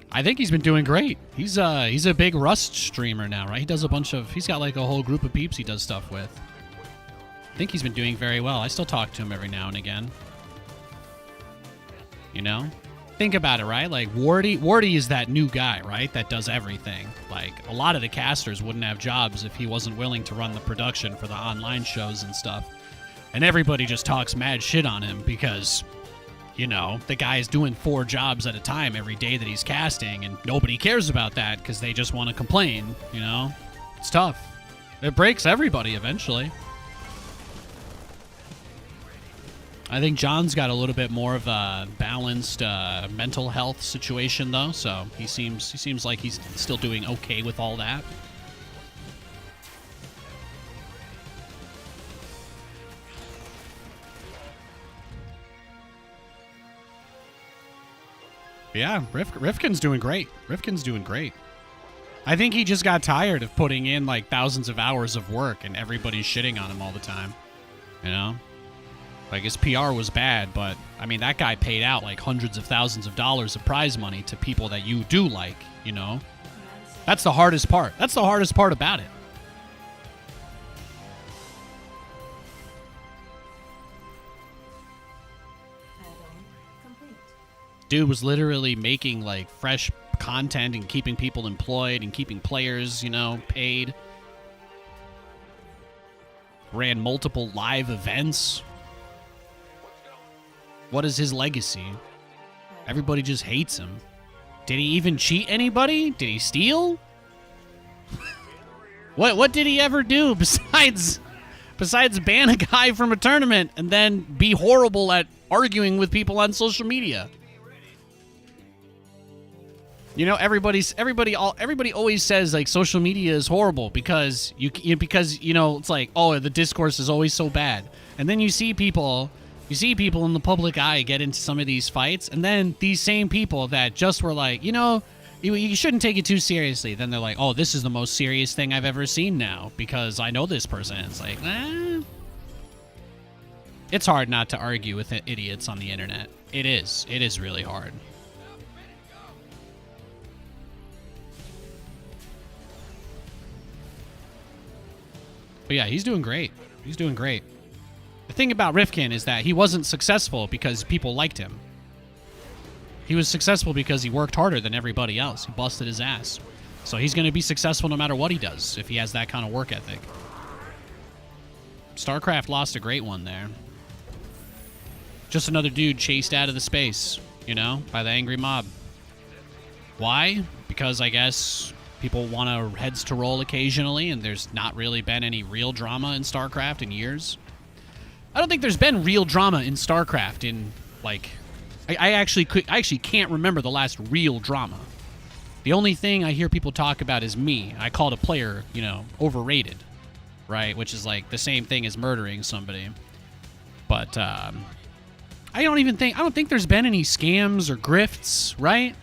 A: I think he's been doing great. He's a big Rust streamer now, right? He does he's got like a whole group of peeps he does stuff with. I think he's been doing very well. I still talk to him every now and again. You know? Think about it, right? Like, Wardy is that new guy, right? That does everything. Like, a lot of the casters wouldn't have jobs if he wasn't willing to run the production for the online shows and stuff. And everybody just talks mad shit on him because, you know, the guy's doing 4 jobs at a time every day that he's casting, and nobody cares about that because they just want to complain, you know? It's tough. It breaks everybody eventually. I think John's got a little bit more of a balanced mental health situation, though, so he seems like he's still doing okay with all that. Yeah, Rifkin's doing great. Rifkin's doing great. I think he just got tired of putting in like thousands of hours of work and everybody's shitting on him all the time, you know? Like, his PR was bad, but, I mean, that guy paid out, like, hundreds of thousands of dollars of prize money to people that you do like, you know? That's the hardest part. That's the hardest part about it. Dude was literally making, like, fresh content and keeping people employed and keeping players, you know, paid. Ran multiple live events. What is his legacy? Everybody just hates him. Did he even cheat anybody? Did he steal? What did he ever do besides ban a guy from a tournament and then be horrible at arguing with people on social media? You know, everybody always says like social media is horrible because because it's like, oh, the discourse is always so bad, and then you see people in the public eye get into some of these fights, and then these same people that just were like, you shouldn't take it too seriously, then they're like, oh, this is the most serious thing I've ever seen now because I know this person. It's like, it's hard not to argue with idiots on the internet. It is really hard. But yeah, he's doing great. He's doing great. The thing about Rifkin is that he wasn't successful because people liked him. He was successful because he worked harder than everybody else. He busted his ass. So he's going to be successful no matter what he does if he has that kind of work ethic. StarCraft lost a great one there. Just another dude chased out of the space, by the angry mob. Why? Because I guess people want our heads to roll occasionally, and there's not really been any real drama in StarCraft in years. I don't think there's been real drama in StarCraft in, like... I actually can't remember the last real drama. The only thing I hear people talk about is me. I called a player, overrated, right? Which is like the same thing as murdering somebody. But I don't think there's been any scams or grifts, right?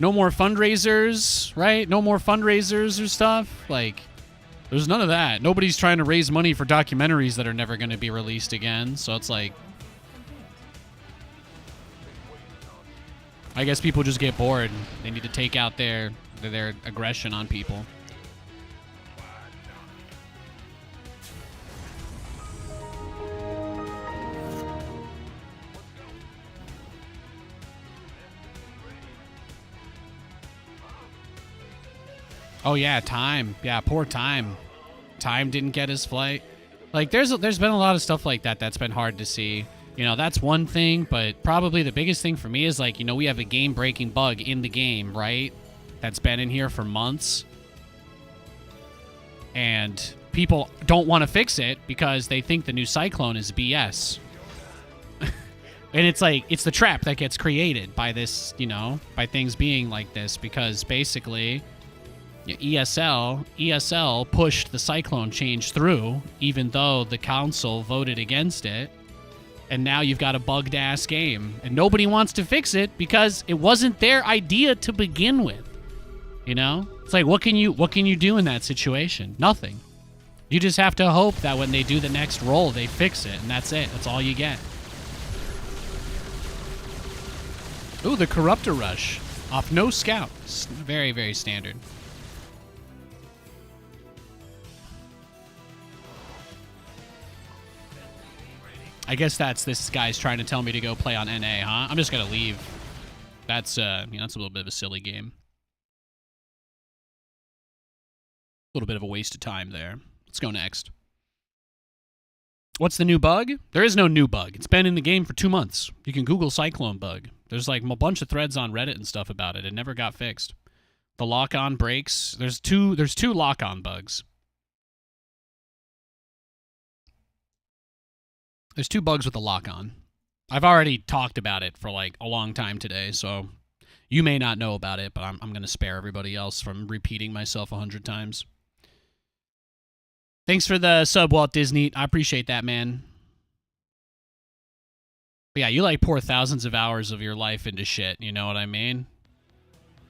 A: No more fundraisers, right? No more fundraisers or stuff. Like, there's none of that. Nobody's trying to raise money for documentaries that are never going to be released again. So it's like, I guess people just get bored. They need to take out their aggression on people. Oh yeah, Time. Yeah, poor Time. Time didn't get his flight. Like there's been a lot of stuff like that that's been hard to see. That's one thing, but probably the biggest thing for me is like, we have a game-breaking bug in the game, right? That's been in here for months. And people don't want to fix it because they think the new Cyclone is BS. And it's like, it's the trap that gets created by this, by things being like this, because basically ESL pushed the Cyclone change through, even though the council voted against it. And now you've got a bugged-ass game. And nobody wants to fix it because it wasn't their idea to begin with. It's like, what can you do in that situation? Nothing. You just have to hope that when they do the next roll, they fix it. And that's it. That's all you get. Ooh, the Corruptor Rush. Off no scout. Very, very standard. I guess this guy's trying to tell me to go play on NA, huh? I'm just gonna leave. That's that's a little bit of a silly game. A little bit of a waste of time there. Let's go next. What's the new bug? There is no new bug. It's been in the game for 2 months. You can Google Cyclone bug. There's like a bunch of threads on Reddit and stuff about it. It never got fixed. The lock-on breaks. There's two lock-on bugs. There's 2 bugs with the lock-on. I've already talked about it for like a long time today, so you may not know about it, but I'm going to spare everybody else from repeating myself 100 times. Thanks for the sub, Walt Disney. I appreciate that, man. But yeah, you like pour thousands of hours of your life into shit, you know what I mean?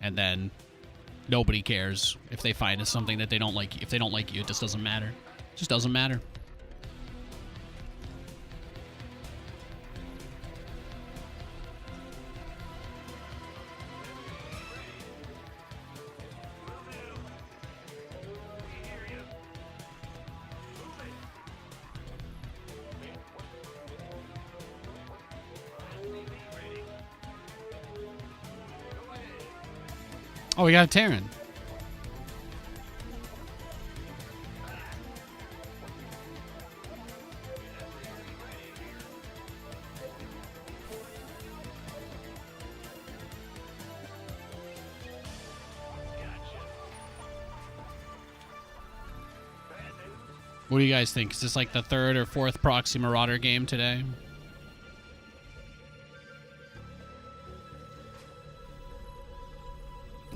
A: And then nobody cares if they find something that they don't like. If they don't like you, it just doesn't matter. It just doesn't matter. Oh, we got a Terran. What do you guys think? Is this like the 3rd or 4th Proxy Marauder game today?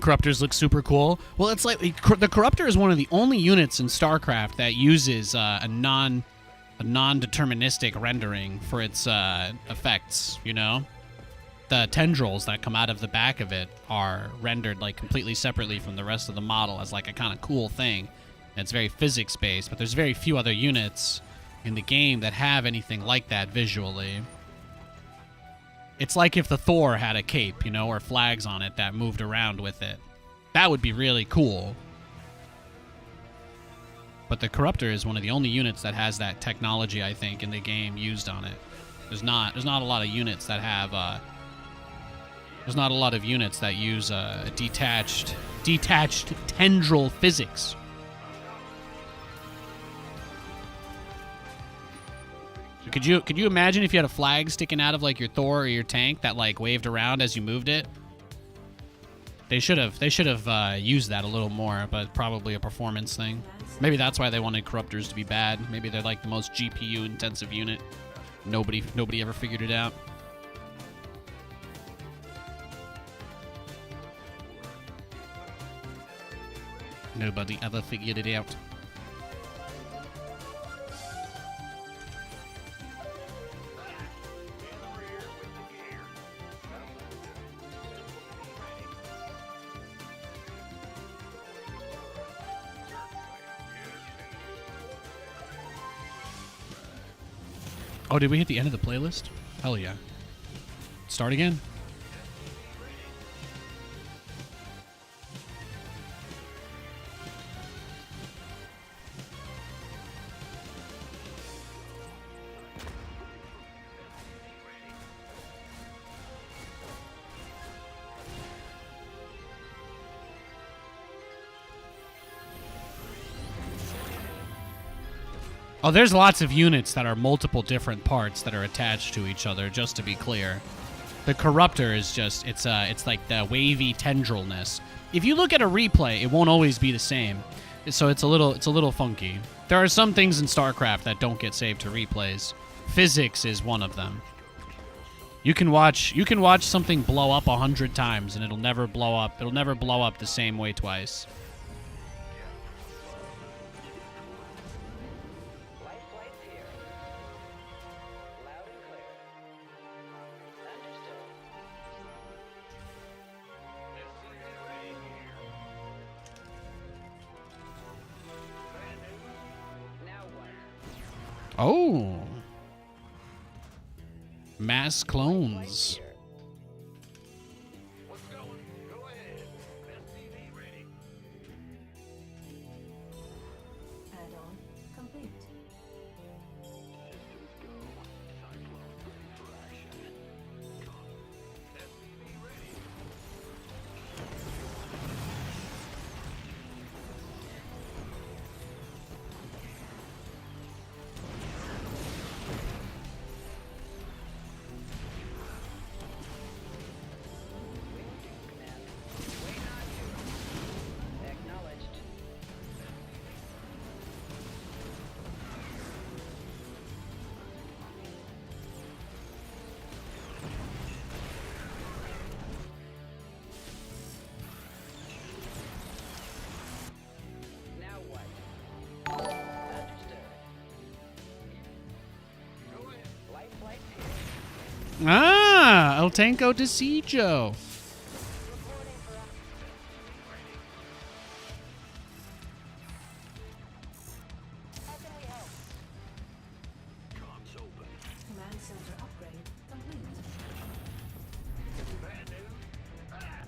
A: Corruptors look super cool. Well, it's like the Corruptor is one of the only units in StarCraft that uses a non-deterministic rendering for its effects, you know? The tendrils that come out of the back of it are rendered like completely separately from the rest of the model as like a kind of cool thing. And it's very physics-based, but there's very few other units in the game that have anything like that visually. It's like if the Thor had a cape, you know, or flags on it that moved around with it. That would be really cool. But the Corruptor is one of the only units that has that technology, I think, in the game used on it. There's not a lot of units that have there's not a lot of units that use detached tendril physics. So could you imagine if you had a flag sticking out of like your Thor or your tank that like waved around as you moved it? They should have used that a little more, but probably a performance thing. Maybe that's why they wanted Corruptors to be bad. Maybe they're like the most GPU intensive unit. Nobody ever figured it out. Nobody ever figured it out. Oh, did we hit the end of the playlist? Hell yeah. Start again? Oh, there's lots of units that are multiple different parts that are attached to each other, just to be clear. The Corruptor is just, it's like the wavy tendrilness. If you look at a replay, it won't always be the same. So it's a little funky. There are some things in StarCraft that don't get saved to replays. Physics is one of them. You can watch something blow up 100 times and it'll never blow up. It'll never blow up the same way twice. Oh. Mass clones.
C: What's going? Go ahead. SCV ready.
G: Add-on complete.
C: Systems go. Cyclones ready for action. SCV ready.
F: Acknowledged. Now what? Understood.
C: Go ahead.
F: Light flight's here.
A: Ah, El Tanko de Sijo.
C: Comms open.
G: Command center upgrade complete.
C: Bad news. Ah!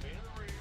C: In the rear.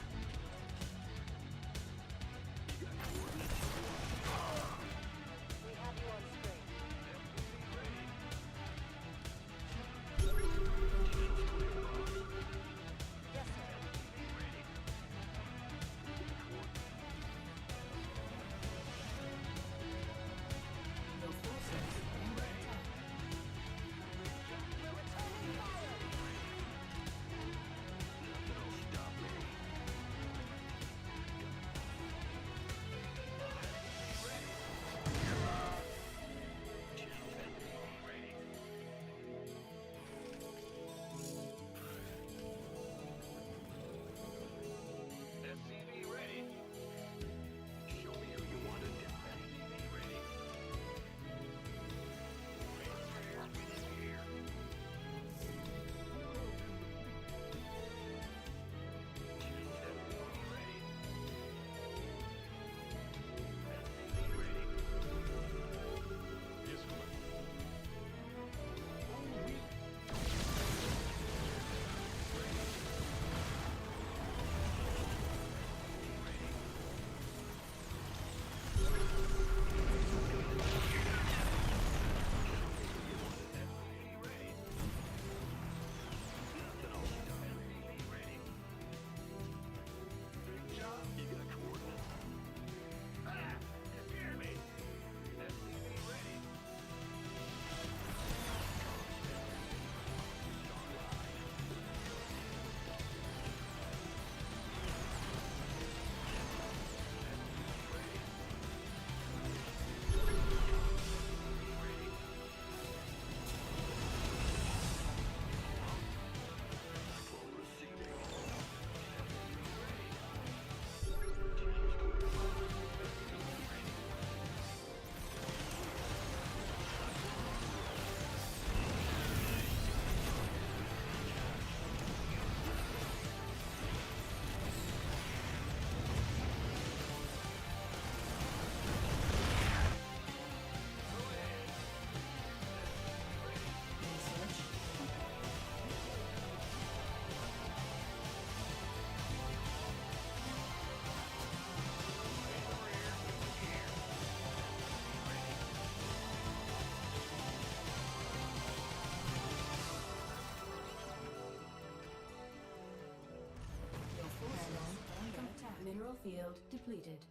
G: field depleted.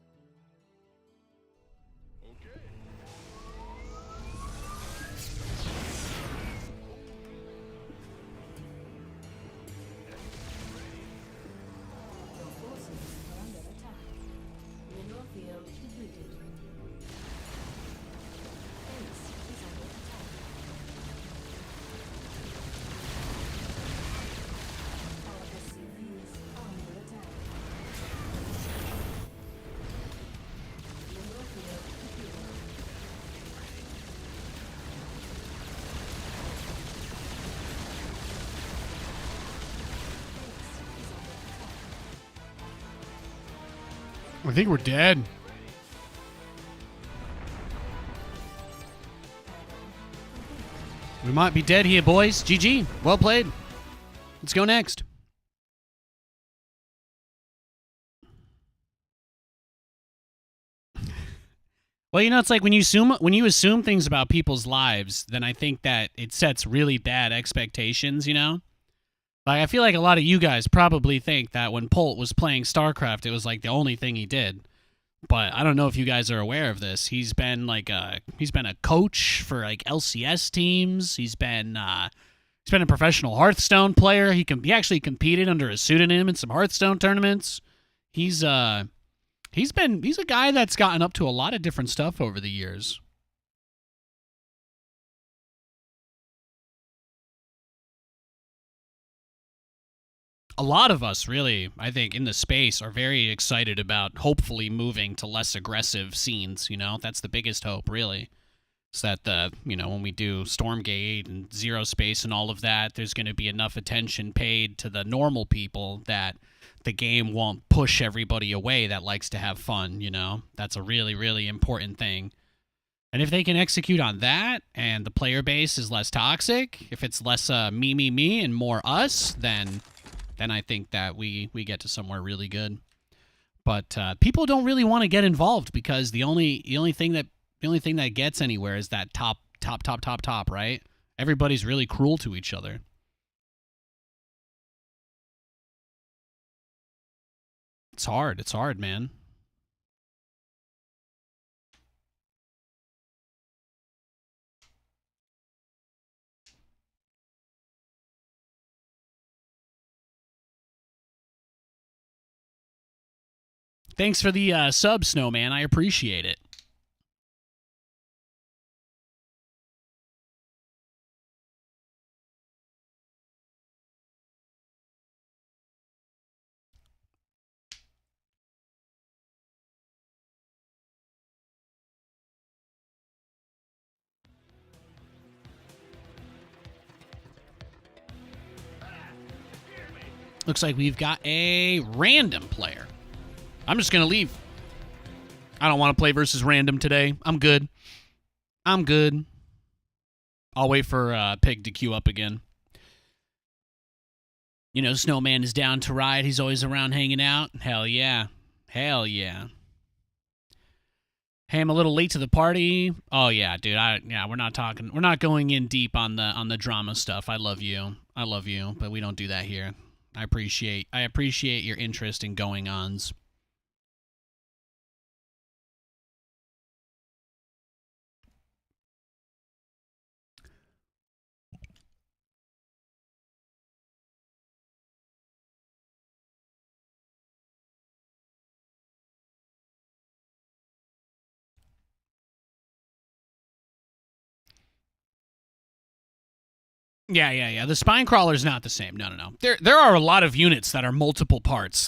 C: Okay.
G: Your forces are under attack. Mineral field depleted. Base is under attack. Our SCVs are under attack. Mineral field depleted. Base is under attack.
A: I think we're dead. We might be dead here, boys. GG. Well played. Let's go next. Well, you know, it's like when you assume things about people's lives, then I think that it sets really bad expectations, you know? Like, I feel like a lot of you guys probably think that when Polt was playing StarCraft, it was like the only thing he did. But I don't know if you guys are aware of this. He's been a coach for like LCS teams. He's been a professional Hearthstone player. He actually competed under a pseudonym in some Hearthstone tournaments. He's a guy that's gotten up to a lot of different stuff over the years. A lot of us, really, I think, in the space are very excited about hopefully moving to less aggressive scenes, you know? That's the biggest hope, really. Is that, when we do Stormgate and Zero Space and all of that, there's going to be enough attention paid to the normal people that the game won't push everybody away that likes to have fun, you know? That's a really, really important thing. And if they can execute on that and the player base is less toxic, if it's less me, and more us, then I think that we get to somewhere really good. But people don't really want to get involved because the only thing that gets anywhere is that top, right? Everybody's really cruel to each other. It's hard, man. Thanks for the sub, Snowman. I appreciate it. Looks like we've got a random player. I'm just going to leave. I don't want to play versus random today. I'm good. I'll wait for Pig to queue up again. You know, Snowman is down to ride. He's always around hanging out. Hell yeah. Hell yeah. Hey, I'm a little late to the party. Oh yeah, dude. We're not going in deep on the drama stuff. I love you, but we don't do that here. I appreciate your interest in going-ons. Yeah. The spine crawler's not the same. No. There are a lot of units that are multiple parts.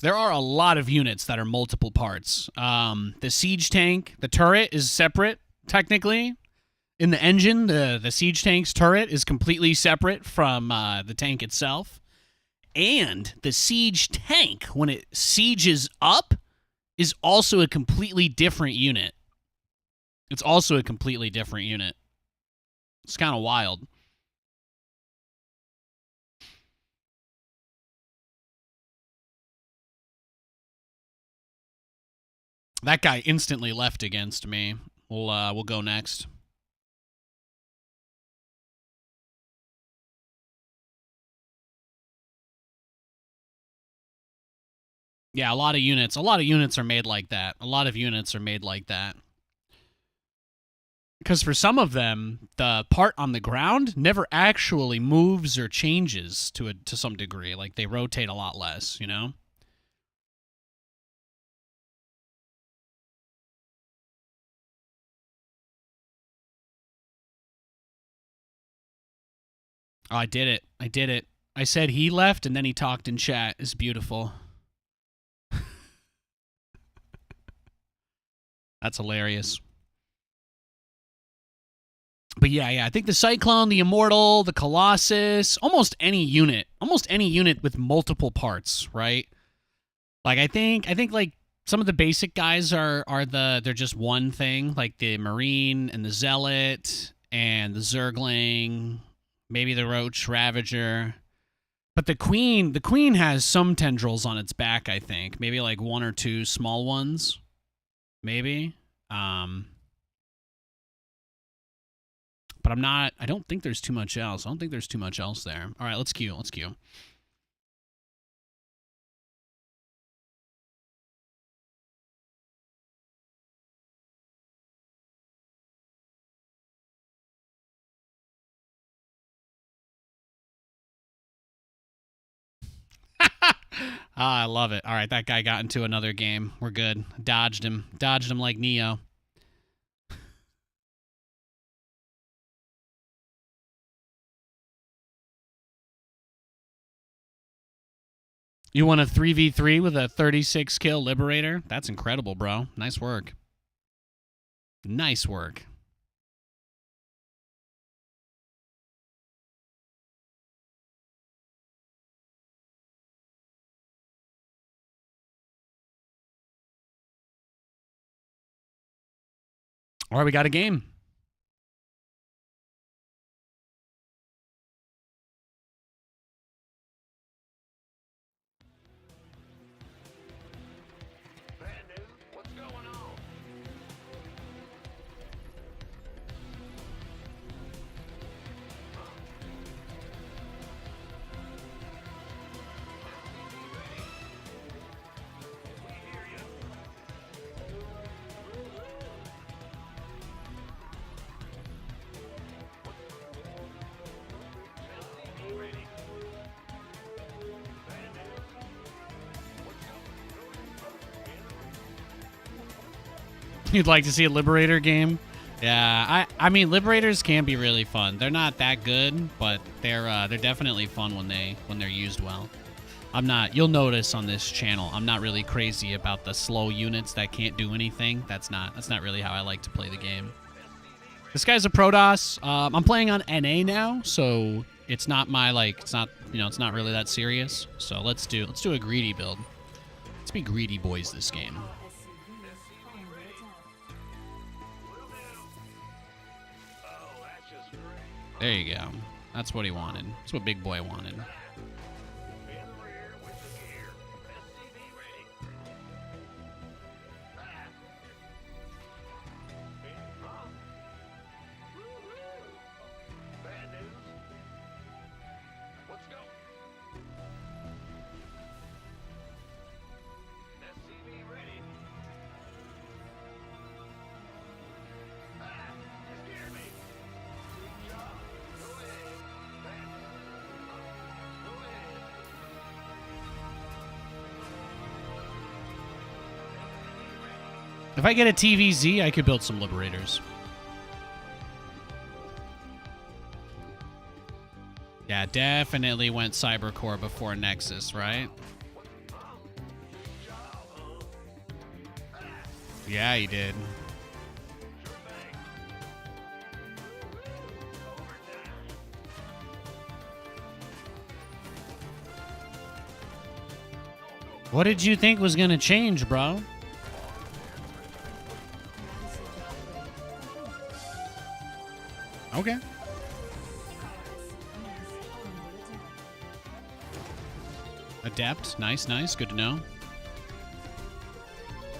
A: The siege tank, the turret is separate, technically. In the engine, the siege tank's turret is completely separate from the tank itself. And the siege tank, when it sieges up, is also a completely different unit. It's kind of wild. That guy instantly left against me. We'll go next. Yeah, a lot of units. A lot of units are made like that. A lot of units are made like that. Because for some of them, the part on the ground never actually moves or changes to some degree. Like, they rotate a lot less, you know? Oh, I did it. I did it. I said he left, and then he talked in chat. It's beautiful. That's hilarious. But yeah, I think the Cyclone, the Immortal, the Colossus, almost any unit with multiple parts, right? Like I think like some of the basic guys they're just one thing, like the Marine and the Zealot and the Zergling, maybe the Roach Ravager. But the Queen has some tendrils on its back, I think. Maybe like one or two small ones. Maybe. But I don't think there's too much else. I don't think there's too much else there. All right, let's queue. Let's queue. I love it. All right, that guy got into another game. We're good. Dodged him. Dodged him like Neo. You won a 3v3 with a 36 kill Liberator? That's incredible, bro. Nice work. Nice work. All right, we got a game.
C: What's going on?
A: You'd like to see a Liberator game? Yeah, I mean Liberators can be really fun. They're not that good, but they're definitely fun when they're used well. You'll notice on this channel, I'm not really crazy about the slow units that can't do anything. That's not really how I like to play the game. This guy's a Protoss. I'm playing on NA now, so it's not it's not really that serious. So let's do a greedy build. Let's be greedy boys this game. There you go. That's what he wanted. That's what Big Boy wanted. If I get a TVZ, I could build some Liberators. Yeah, definitely went Cybercore before Nexus, right? Yeah, he did. What did you think was going to change, bro? Okay. Adept. Nice, nice. Good to know.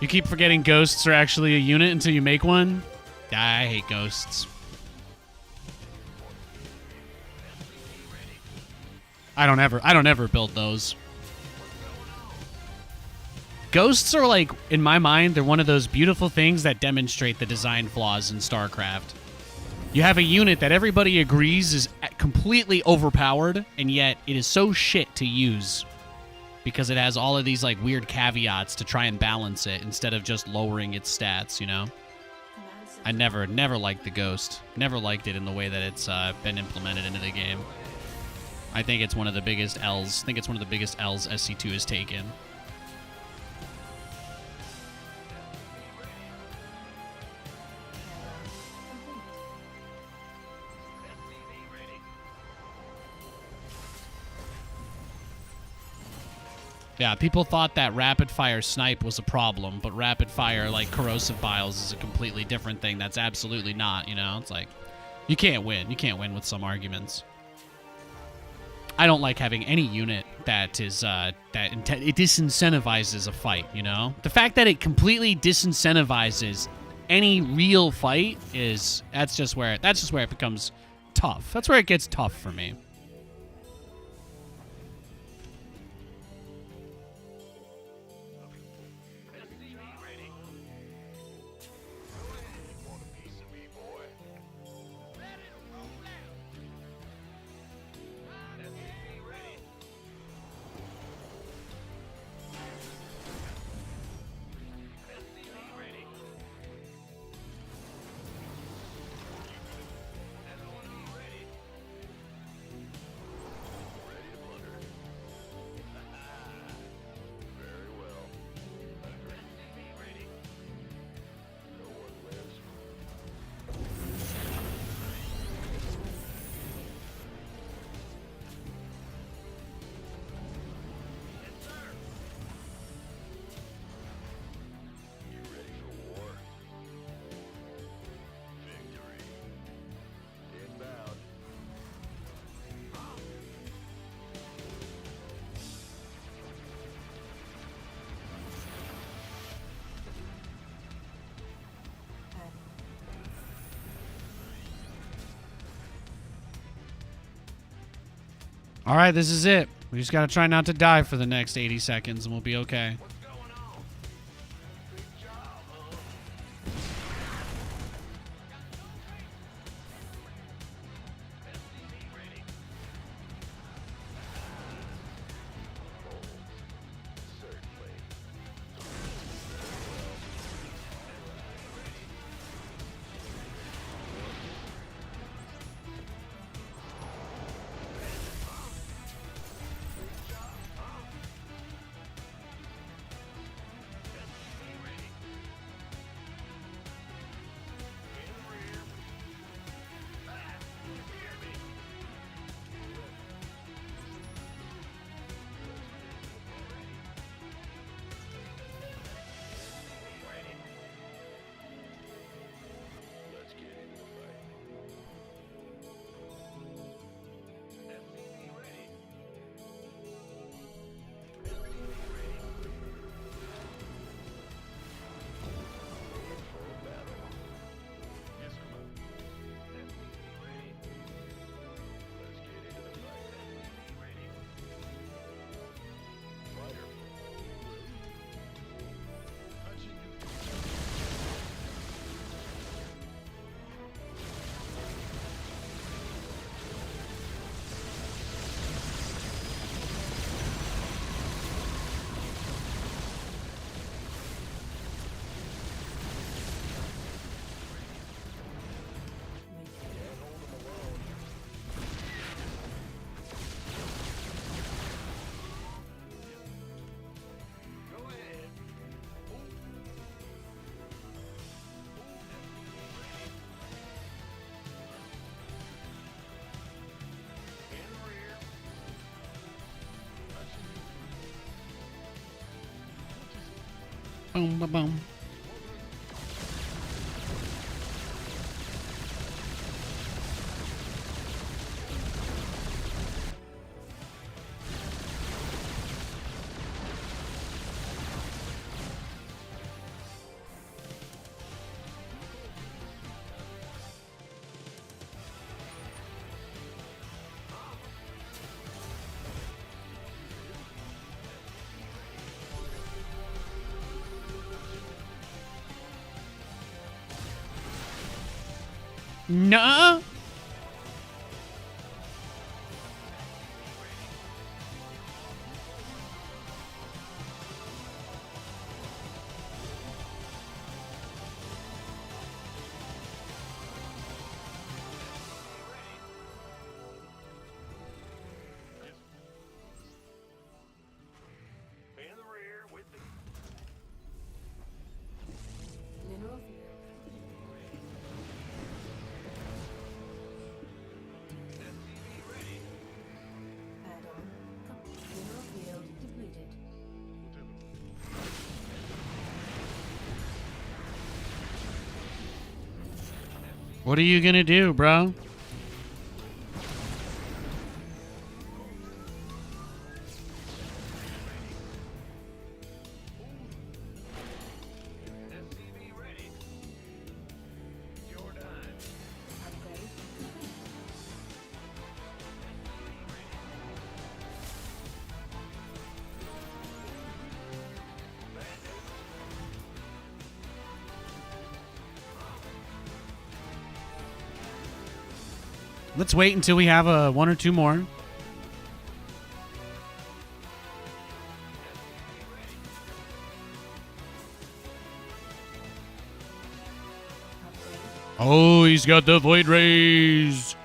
A: You keep forgetting ghosts are actually a unit until you make one? I hate ghosts. I don't ever build those. Ghosts are like, in my mind, they're one of those beautiful things that demonstrate the design flaws in StarCraft. You have a unit that everybody agrees is completely overpowered, and yet it is so shit to use because it has all of these like weird caveats to try and balance it instead of just lowering its stats, you know? I never liked the Ghost. Never liked it in the way that it's been implemented into the game. I think it's one of the biggest L's. I think it's one of the biggest L's SC2 has taken. Yeah, people thought that rapid fire snipe was a problem, but rapid fire, like corrosive biles, is a completely different thing. That's absolutely not, you know? It's like, you can't win. You can't win with some arguments. I don't like having any unit that is, it disincentivizes a fight, you know? The fact that it completely disincentivizes any real fight that's just where it becomes tough. That's where it gets tough for me. All right, this is it. We just got to try not to die for the next 80 seconds, and we'll be okay. Boom, ba, boom. Nuh-uh.
C: In the rear with the
G: Mineral field depleted.
C: SCV ready.
G: Add-on. Mineral field depleted.
A: What are you gonna do, bro?
C: SCV ready. Your time.
G: Upgrade complete.
A: Let's wait until we have one or two more.
G: Upgrade.
A: Oh, he's got the void rays.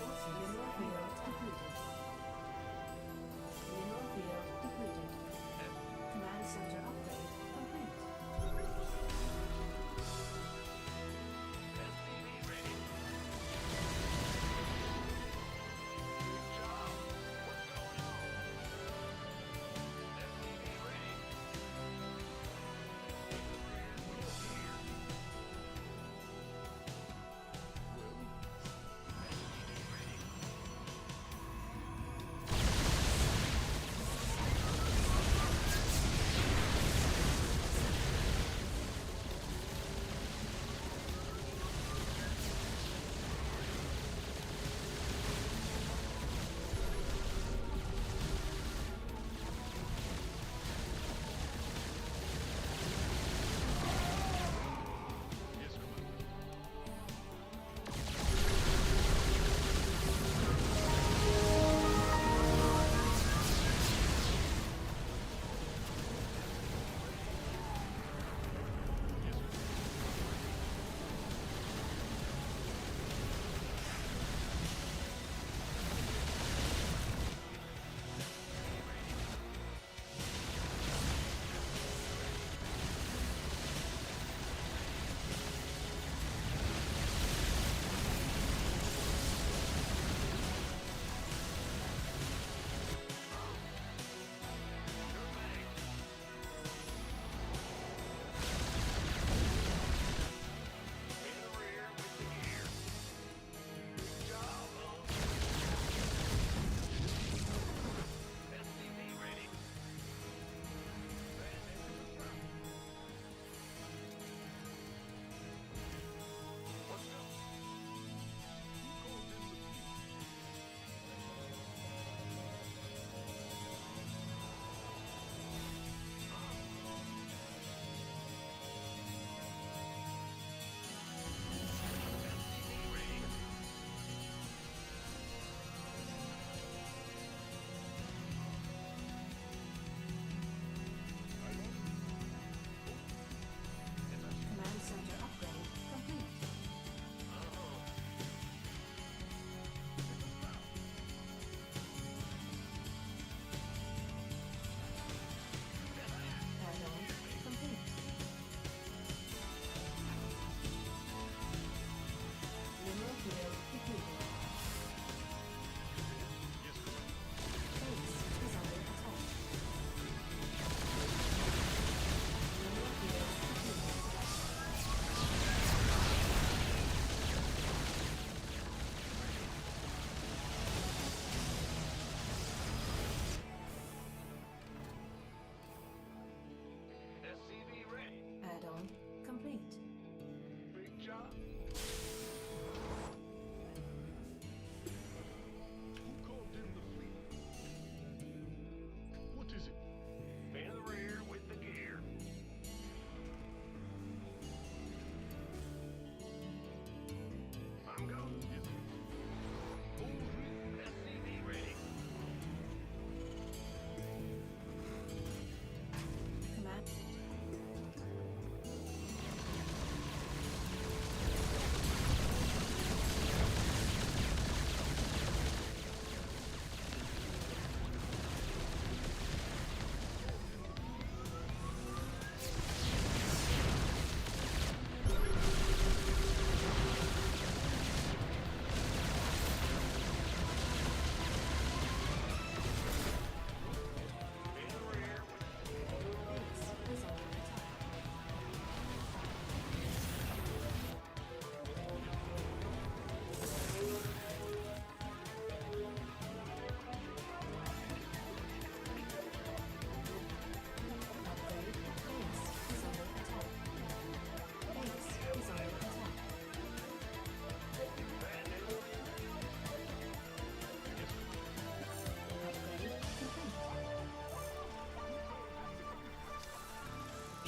G: Mineral field depleted. Mineral field depleted. Command center upgrade complete.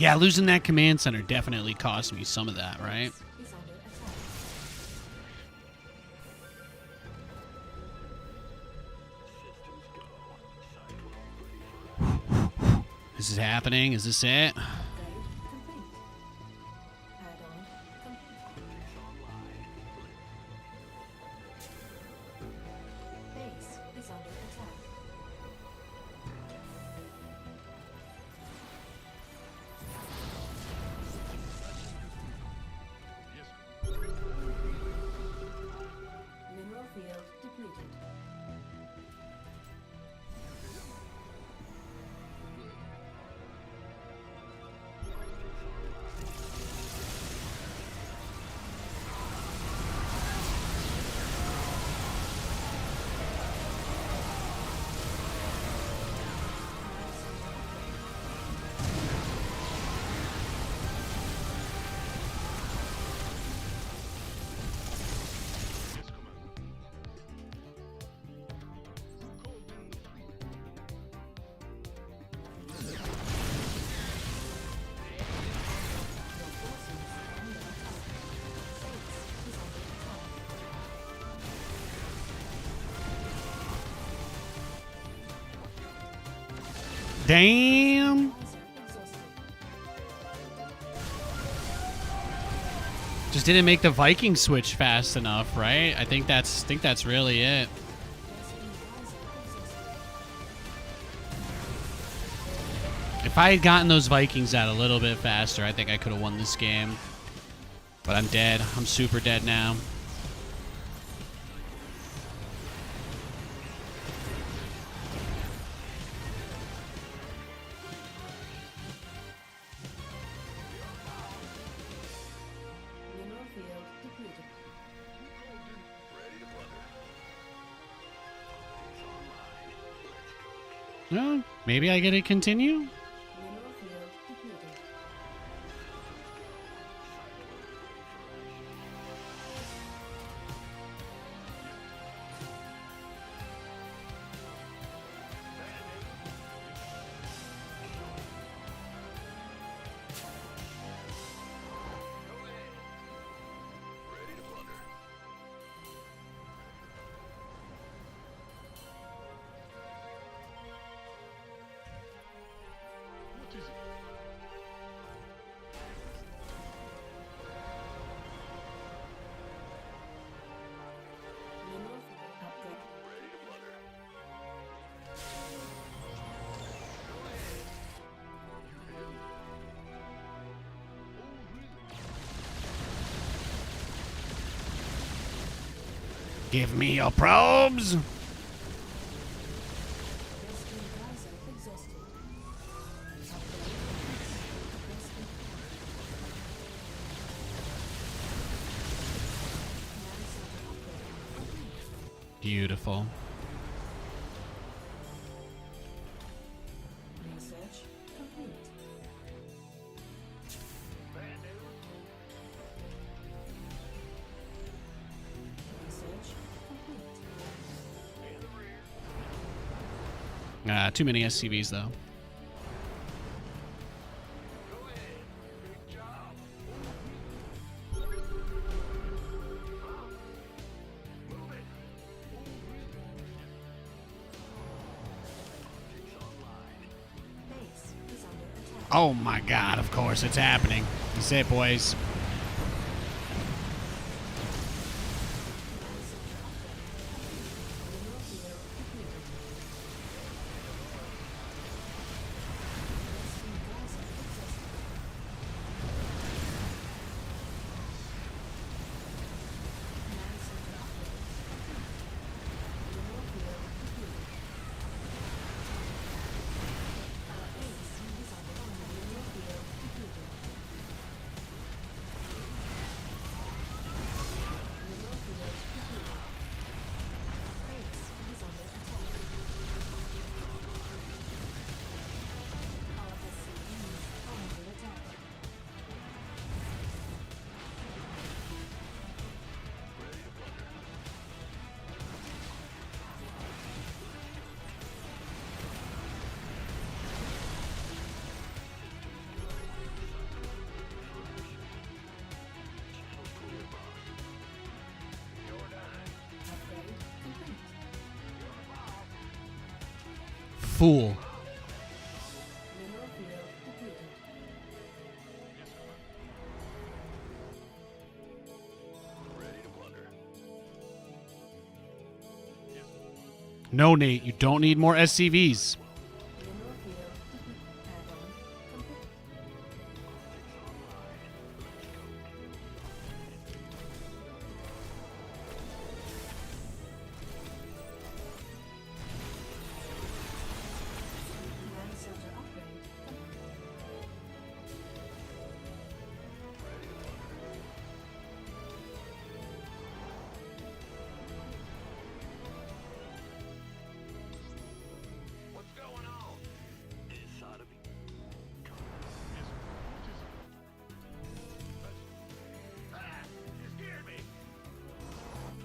A: Yeah, losing that command center definitely cost me some of that, right?
G: Is under attack.
A: This is happening. Is this it?
G: Upgrade complete. Add-on complete. Base is under attack. Mineral field depleted.
H: Yes, Commander.
G: Your forces are under attack. Base is under attack.
A: Damn.
G: Advisor exhausted.
A: Just didn't make the Viking switch fast enough, right? I think that's really it. If I had gotten those Vikings out a little bit faster, I think I could have won this game. But I'm dead. I'm super dead now.
G: Mineral field depleted.
C: Ready to blunder.
A: Well, maybe I get to continue?
G: Mineral field depleted.
C: Ready to blunder.
H: What is it?
G: Mineral field upgrade.
C: Ready to blunder.
A: Give me your probes!
G: Rescue advisor exhausted. Upgrade. Rescue. Command center upgrade complete.
A: Beautiful.
G: Research complete. Research complete.
A: Too many SCVs, though.
G: Base is under attack.
A: Oh my god, of course, it's happening. That's it, boys.
G: Command center upgrade. Mineral field depleted. Rescue advisor exhausted. Command center upgrade. Mineral field depleted. Our base is under mineral field depleted.
A: fool.
G: Mineral field depleted.
C: Ready to plunder.
A: No, Nate, you don't need more SCVs.
G: Mineral field depleted. Add-on complete. Command center upgrade complete.
C: What's going on? This ought to be. Ah! You scared me!
G: Add-on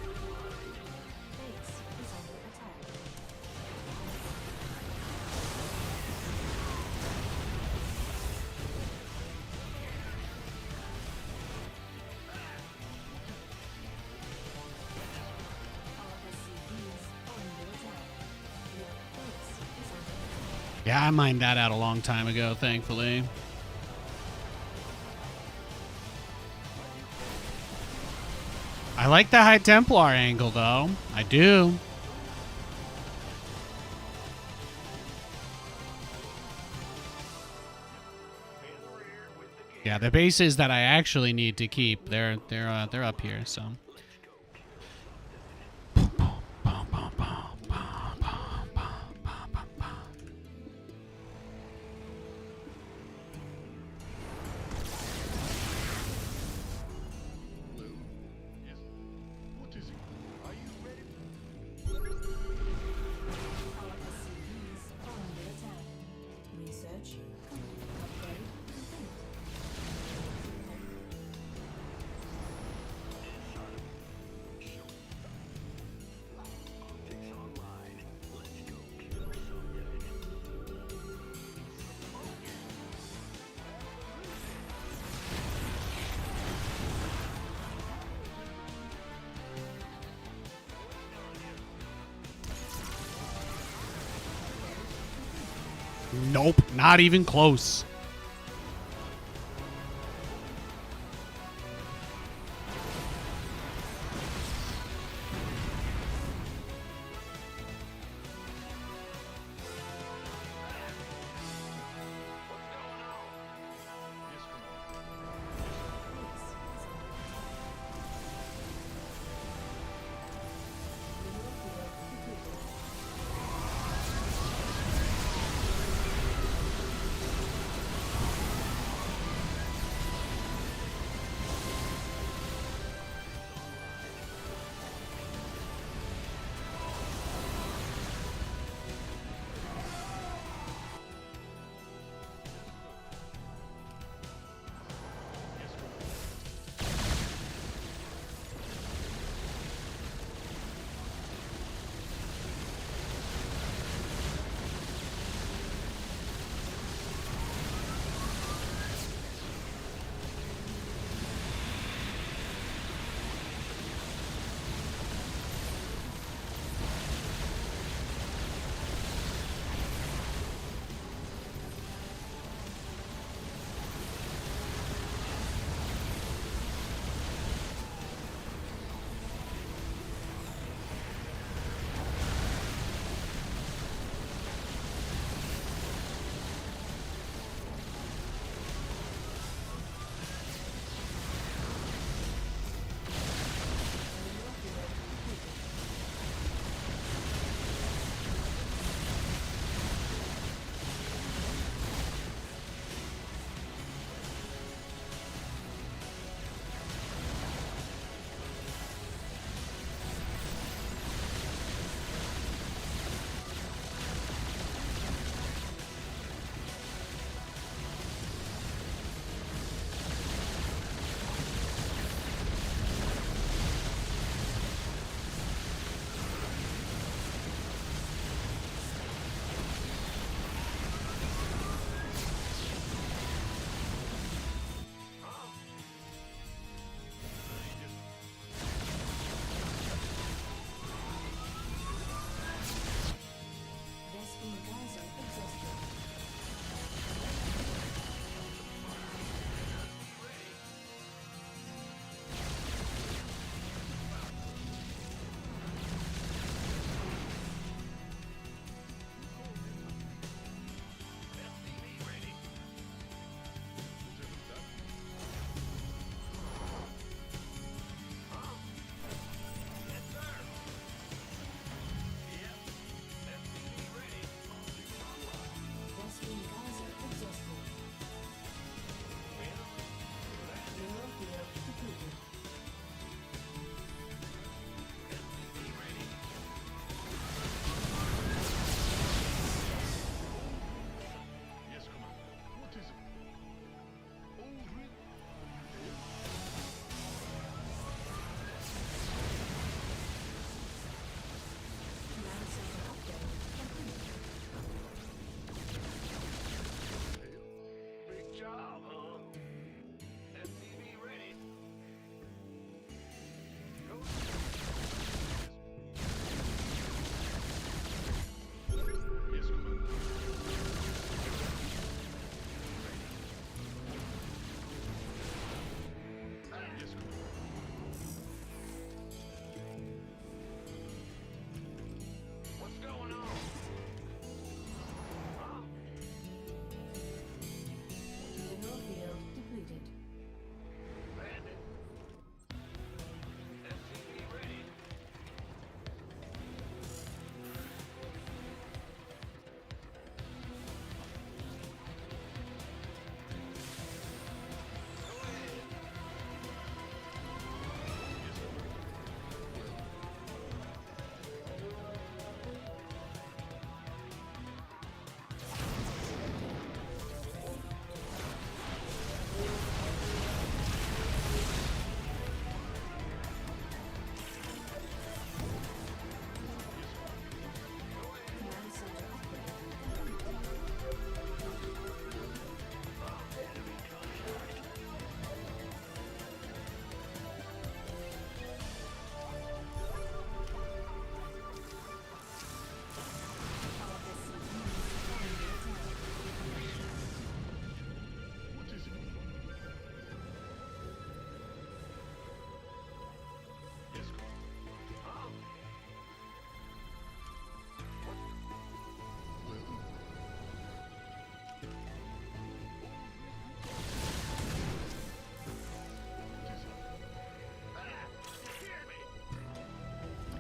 G: complete. Base is under attack. Our SCVs are under attack. Your base is under attack.
A: Yeah, I mined that out a long time ago, thankfully. I like the High Templar angle, though. I do. Yeah, the bases that I actually need to keep, they're up here, so.
H: What is it?
C: Are you ready?
G: Our SCVs are under attack. Research complete. Upgrade complete.
C: Optics online. Let's go kill something.
A: Nope, not even close.
G: Base is under attack. Mineral field depleted.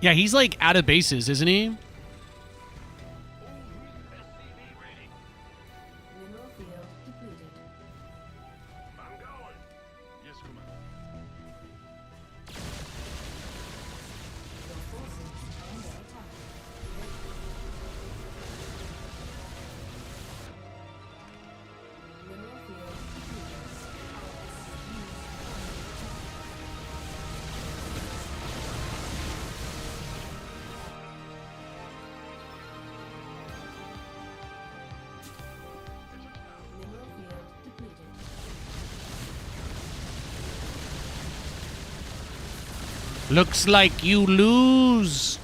A: Yeah, he's like out of bases, isn't he?
C: SCV ready.
G: Mineral field depleted.
C: I'm going.
H: Yes, Commander.
G: Your forces under attack. Mineral field depleted. Our SCVs mineral field depleted.
A: Looks like you lose.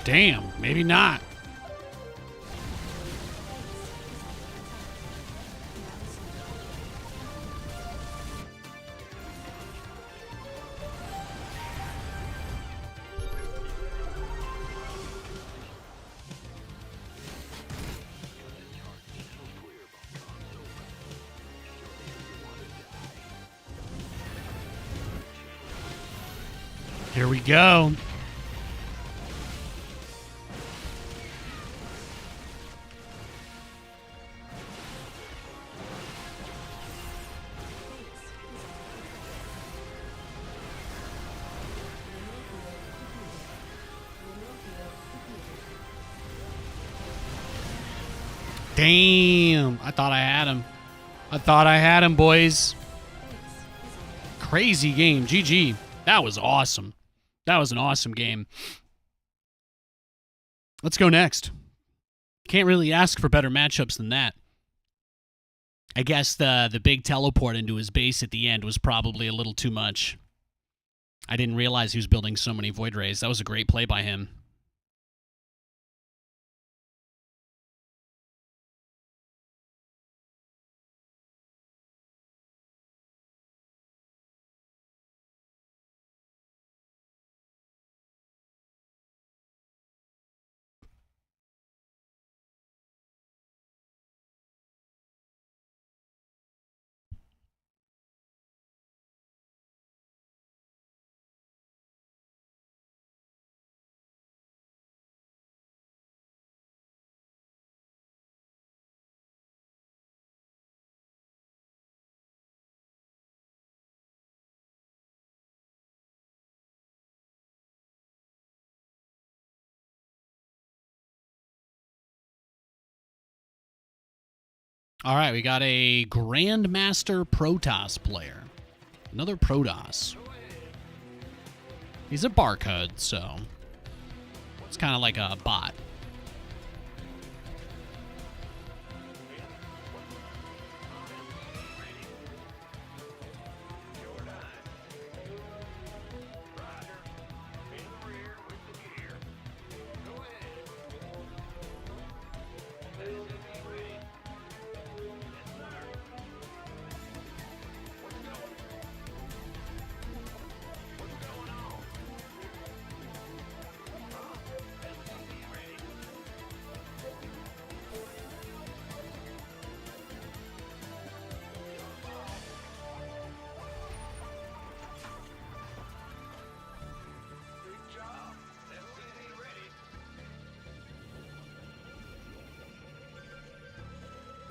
A: Damn, maybe not. Here we go. Damn, I thought I had him. I thought I had him, boys. Crazy game. GG. That was awesome. That was an awesome game. Let's go next. Can't really ask for better matchups than that. I guess the big teleport into his base at the end was probably a little too much. I didn't realize he was building so many Void Rays. That was a great play by him. All right, we got a Grandmaster Protoss player. Another Protoss. He's a barcode, so it's kind of like a bot.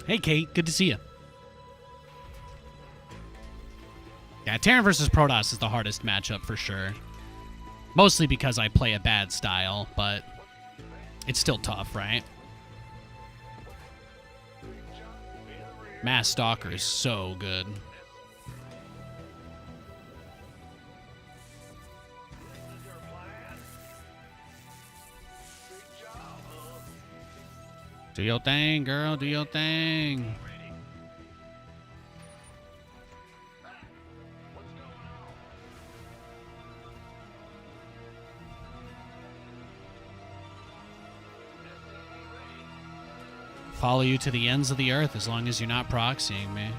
A: Hey, Kate. Good to see you. Yeah, Terran versus Protoss is the hardest matchup for sure. Mostly because I play a bad style, but it's still tough, right? Mass Stalker is so good. Do your thing, girl. Do your thing. Follow you to the ends of the earth as long as you're not proxying me.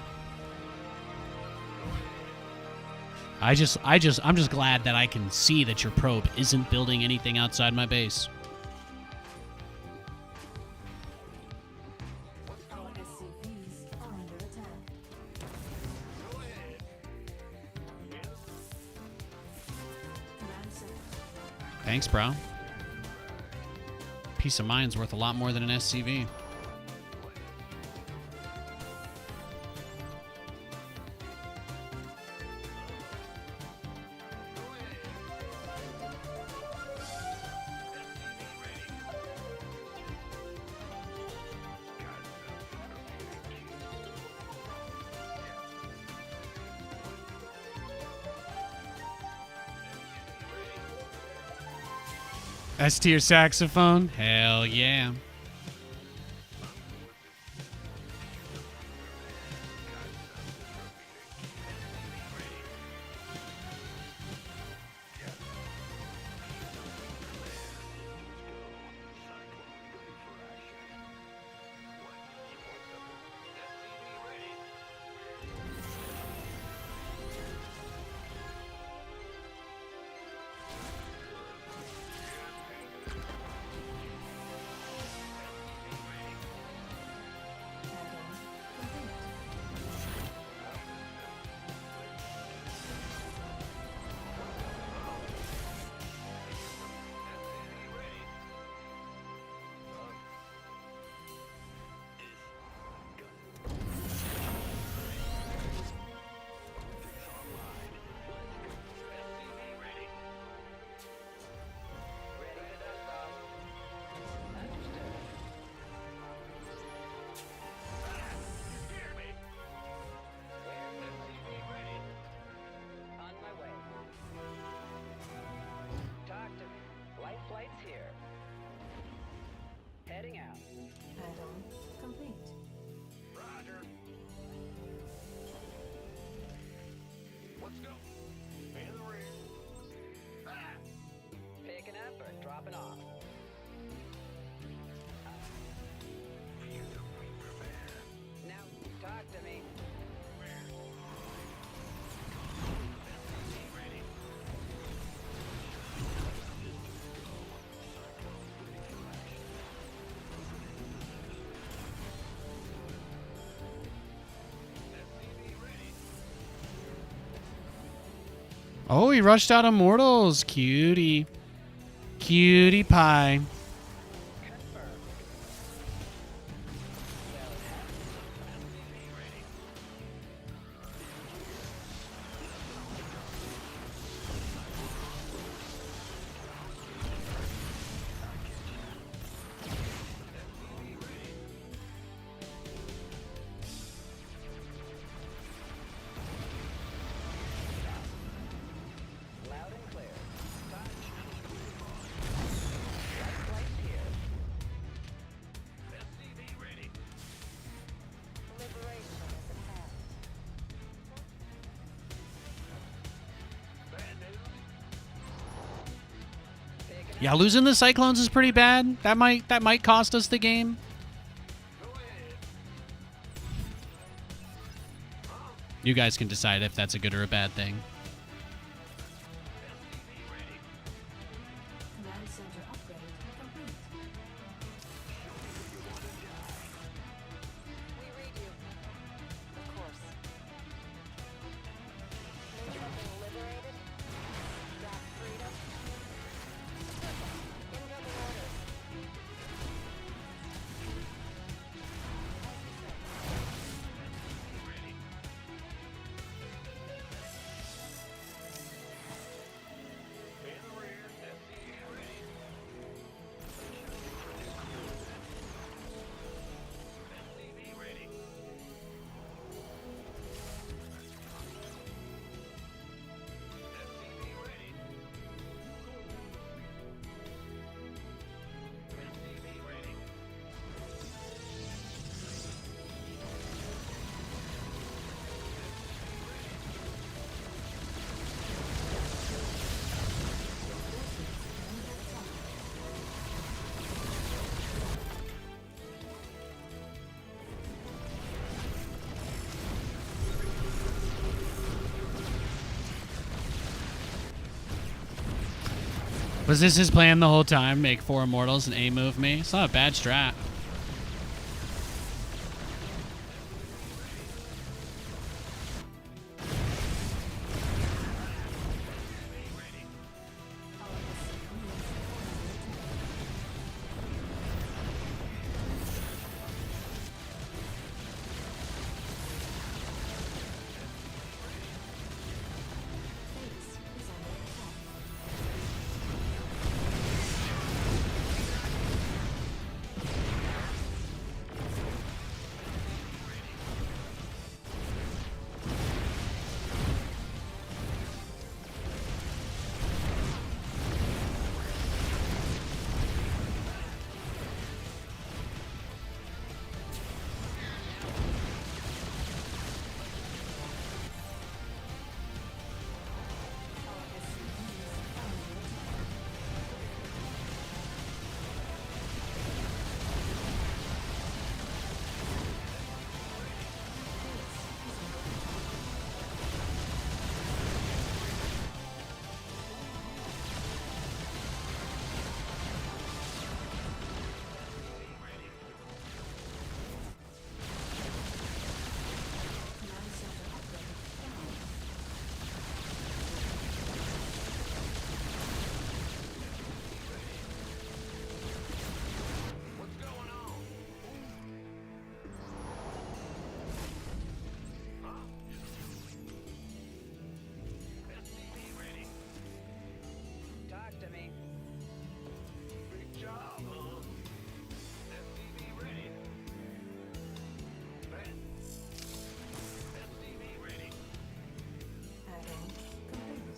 A: I'm just glad that I can see that your probe isn't building anything outside my base.
G: Our SCVs are under attack. Command center.
A: Thanks, bro. Peace of mind's worth a lot more than an SCV. S tier saxophone? Hell yeah.
F: On my way. Talk to me. Light flight's here. Heading out.
G: Add-on complete.
C: Roger. Let's go. In the rear. Ah!
F: Picking up or dropping off. Now, talk to me.
A: Oh, he rushed out Immortals. Cutie. Cutie pie.
F: Confirm. Loud and clear. Touch. Light flight's here.
C: SCV ready.
D: Liberation is at hand.
C: Bad news.
F: Picking
A: Yeah, losing the Cyclones is pretty bad. That might cost us the game.
C: Go ahead.
A: You guys can decide if that's a good or a bad thing.
C: SCV ready.
G: Command center upgrade complete.
D: We read you. Of course. Needs something liberated? Got freedom? Incoming orders.
A: Was this his plan the whole time? Make 4 immortals and A-move me? It's not a bad strat.
F: Talk to me.
C: Big job, huh? SCV ready. Man. SCV ready.
G: Add-on complete.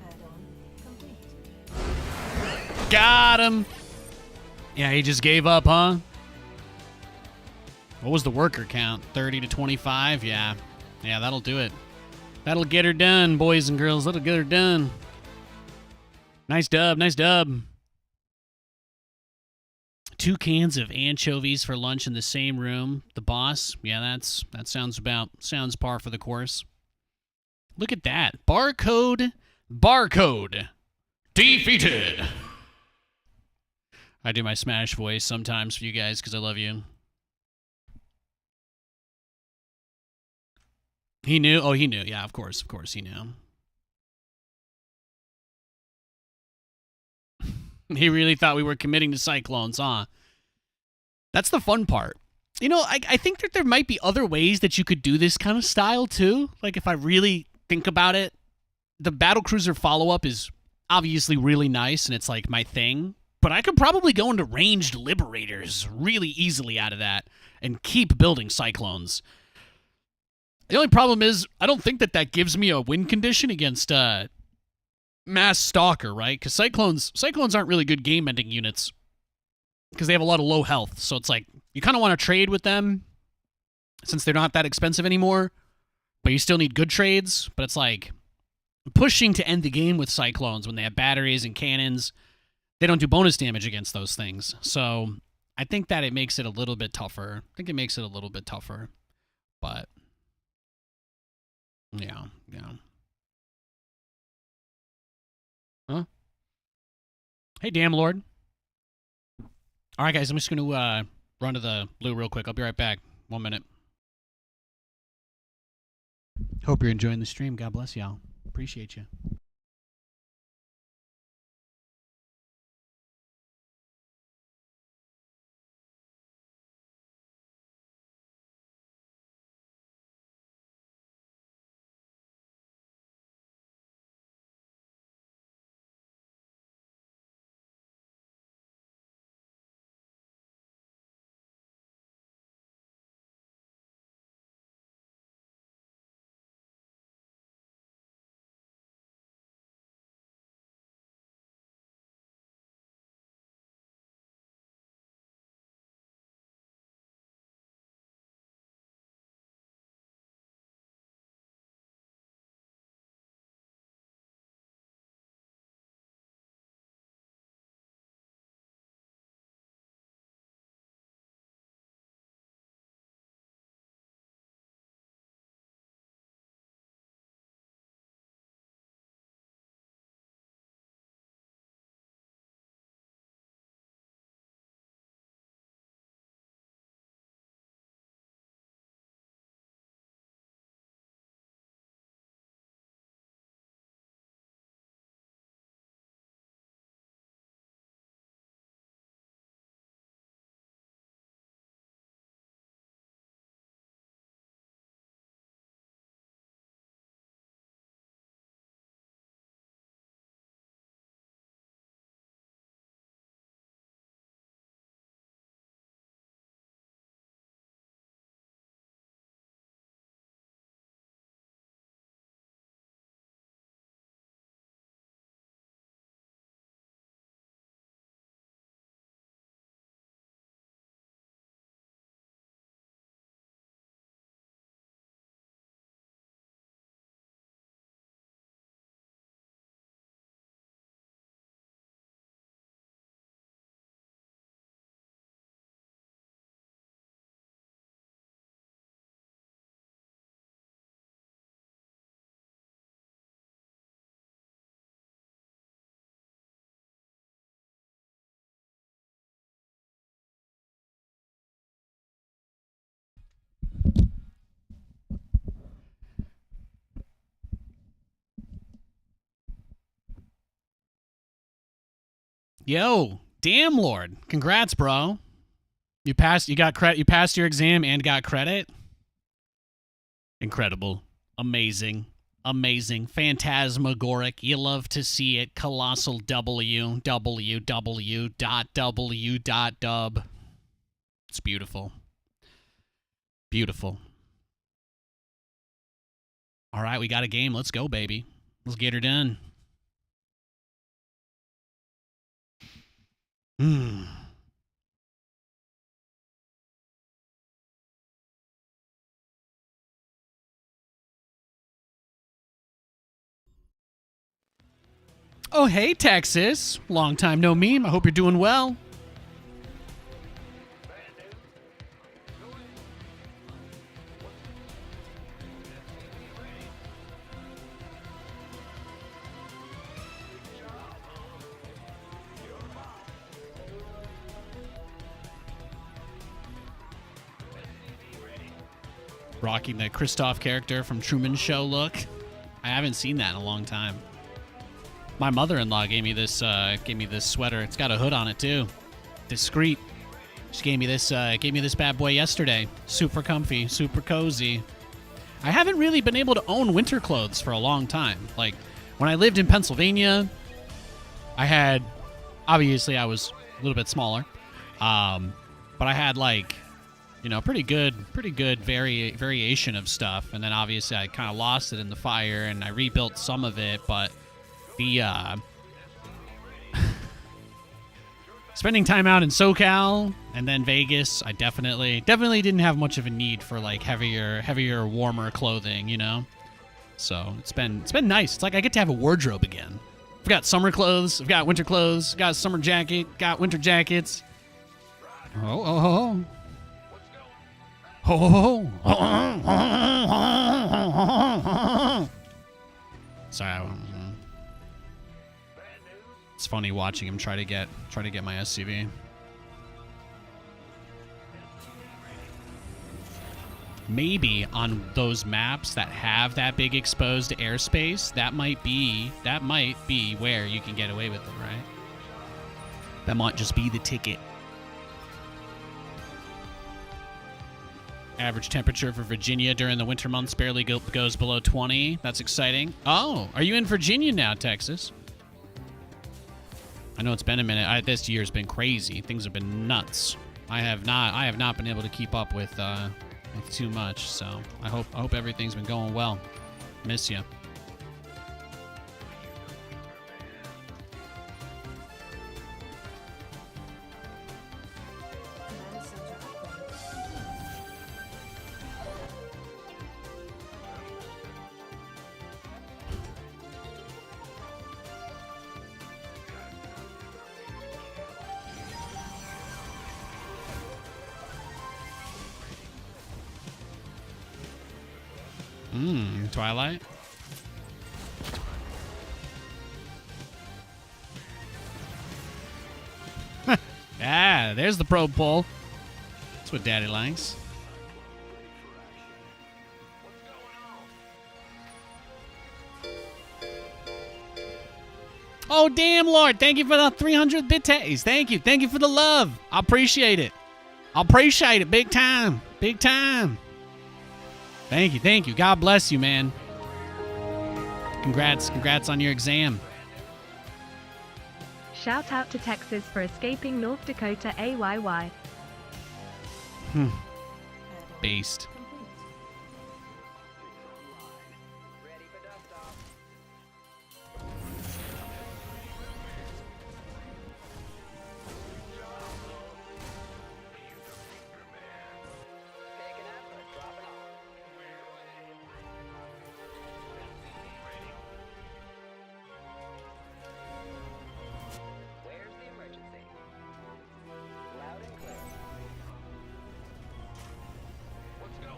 G: Add-on complete.
A: Got him. Yeah, he just gave up, huh? What was the worker count? 30 to 25? Yeah. Yeah, that'll do it. That'll get her done, boys and girls. That'll get her done. Nice dub. Nice dub. 2 cans of anchovies for lunch in the same room. The boss. Yeah, that sounds par for the course. Look at that. Barcode. Defeated. I do my Smash voice sometimes for you guys because I love you. He knew? Oh, he knew. Yeah, of course he knew. He really thought we were committing to Cyclones, huh? That's the fun part. You know, I think that there might be other ways that you could do this kind of style, too. Like, if I really think about it, the Battlecruiser follow-up is obviously really nice, and it's, like, my thing. But I could probably go into ranged Liberators really easily out of that and keep building Cyclones. The only problem is, I don't think that gives me a win condition against Mass Stalker, right? Because Cyclones aren't really good game-ending units because they have a lot of low health. So it's like, you kind of want to trade with them since they're not that expensive anymore, but you still need good trades. But it's like, pushing to end the game with Cyclones when they have batteries and cannons, they don't do bonus damage against those things. So I think that it makes it a little bit tougher. But yeah. Huh? Hey, damn Lord. All right, guys, I'm just going to run to the blue real quick. I'll be right back. 1 minute. Hope you're enjoying the stream. God bless y'all. Appreciate you. Yo, damn Lord. Congrats, bro. You passed your exam and got credit? Incredible. Amazing. Amazing. Phantasmagoric. You love to see it. Colossal W. www.w.dub. It's beautiful. Beautiful. All right, we got a game. Let's go, baby. Let's get her done. Oh, hey, Texas. Long time no meme. I hope you're doing well. Rocking the Kristoff character from Truman Show look. I haven't seen that in a long time. My mother-in-law gave me this sweater. It's got a hood on it too. Discreet. She gave me this bad boy yesterday. Super comfy, super cozy. I haven't really been able to own winter clothes for a long time. Like when I lived in Pennsylvania, obviously I was a little bit smaller. But I had like, you know, pretty good variation of stuff. And then obviously I kind of lost it in the fire and I rebuilt some of it, but the spending time out in SoCal and then Vegas, I definitely didn't have much of a need for like heavier, warmer clothing, you know. So it's been nice. It's like I get to have a wardrobe again. I've got summer clothes, I've got winter clothes, got a summer jacket, got winter jackets. Oh. Sorry. It's funny watching him try to get my SCV. Maybe on those maps that have that big exposed airspace, that might be where you can get away with it, right? That might just be the ticket. Average temperature for Virginia during the winter months barely goes below 20. That's exciting. Oh, are you in Virginia now, Texas? I know it's been a minute. This year's been crazy. Things have been nuts. I have not been able to keep up with too much. So I hope everything's been going well. Miss you. Twilight. Yeah, there's the probe pull. That's what Daddy likes. Oh, damn, Lord. Thank you for the 300 bits. Thank you. Thank you for the love. I appreciate it. I appreciate it. Big time. Big time. Thank you. Thank you. God bless you, man. Congrats. Congrats on your exam.
E: Shout out to Texas for escaping North Dakota AYY.
A: Based.
F: Ready for dust off. Picking up or dropping off. Where's the emergency? Loud and clear.
C: What's going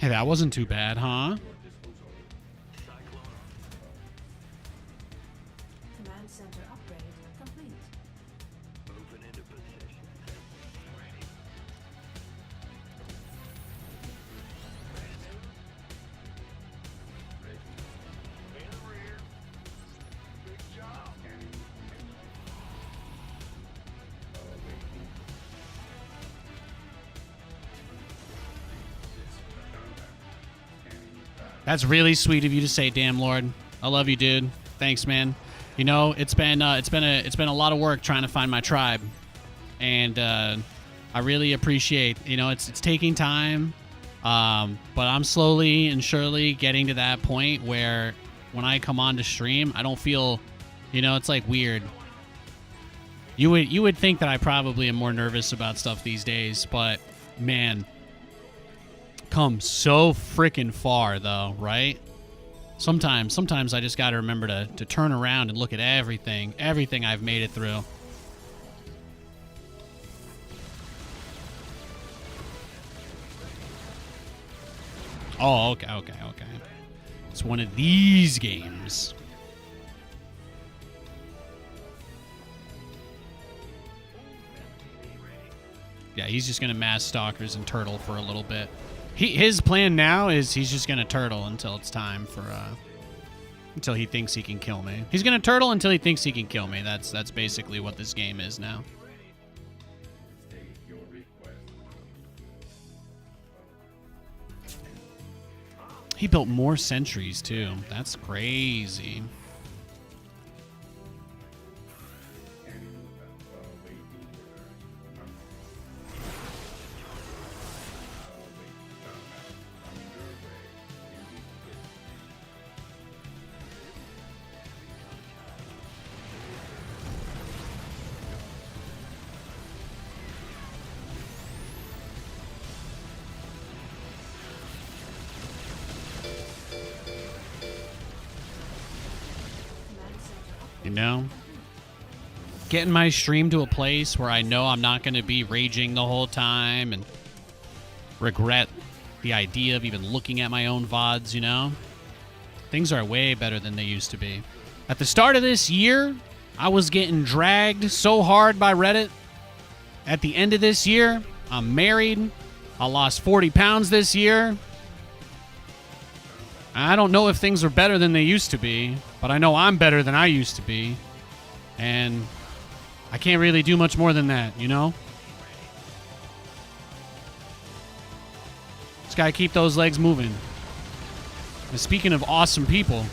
A: Hey, that wasn't too bad, huh?
G: Command center upgrade complete.
C: Moving into position. Ready. In the rear. Big job.
A: That's really sweet of you to say, damn Lord. I love you, dude. Thanks, man. You know, it's been a lot of work trying to find my tribe, and I really appreciate. You know, it's taking time, but I'm slowly and surely getting to that point where when I come on to stream, I don't feel, you know, it's like weird. You would think that I probably am more nervous about stuff these days, but man, come so freaking far though, right? Sometimes I just got to remember to turn around and look at everything I've made it through. Oh, okay. It's one of these games. Yeah, he's just going to mass stalkers and turtle for a little bit. His plan now is he's just going to turtle until it's time for, until he thinks he can kill me. He's going to turtle until he thinks he can kill me. That's basically what this game is now.
I: State your request.
A: He built more sentries, too. That's crazy. You know? Getting my stream to a place where I know I'm not going to be raging the whole time and regret the idea of even looking at my own VODs, you know? Things are way better than they used to be. At the start of this year, I was getting dragged so hard by Reddit. At the end of this year, I'm married. I lost 40 pounds this year. I don't know if things are better than they used to be, but I know I'm better than I used to be. And I can't really do much more than that, you know? Just gotta keep those legs moving. And speaking of awesome people,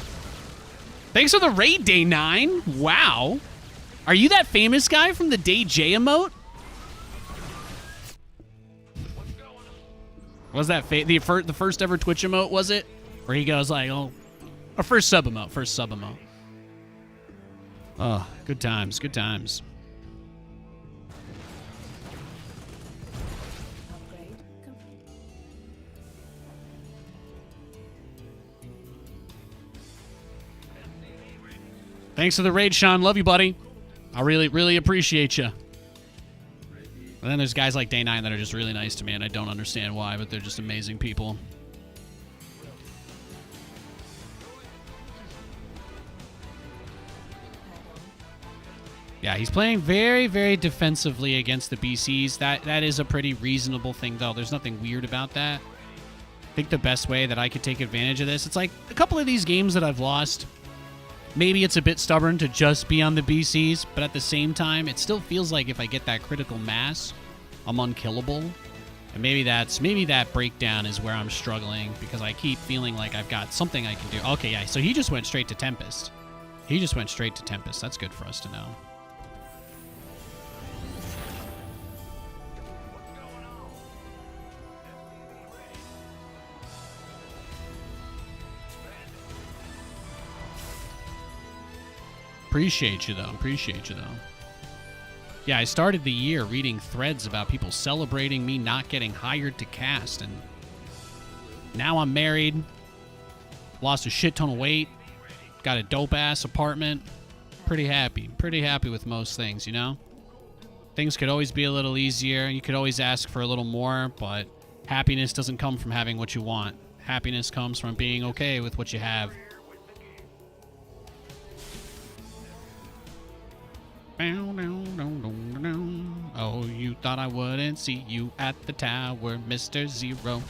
A: thanks for the raid, Day 9. Wow. Are you that famous guy from the Day J emote? Was that the first ever Twitch emote, was it? Where he goes like, oh, or first sub emote. Oh, good times.
G: Upgrade complete.
A: Thanks for the raid, Sean. Love you, buddy. I really appreciate you. And then there's guys like Day 9 that are just really nice to me, and I don't understand why, but they're just amazing people. Yeah, he's playing very defensively against the BCs. That is a pretty reasonable thing, though. There's nothing weird about that. I think the best way that I could take advantage of this, it's like a couple of these games that I've lost, maybe it's a bit stubborn to just be on the BCs, but at the same time, it still feels like if I get that critical mass, I'm unkillable. And maybe that breakdown is where I'm struggling, because I keep feeling like I've got something I can do. Okay, yeah, so he just went straight to Tempest. That's good for us to know. Appreciate you though. Yeah, I started the year reading threads about people celebrating me not getting hired to cast, and now I'm married, lost a shit ton of weight, got a dope-ass apartment. Pretty happy with most things, you know? Things could always be a little easier. You could always ask for a little more, but happiness doesn't come from having what you want. Happiness comes from being okay with what you have. Oh, you thought I wouldn't see you at the tower, Mr. Zero.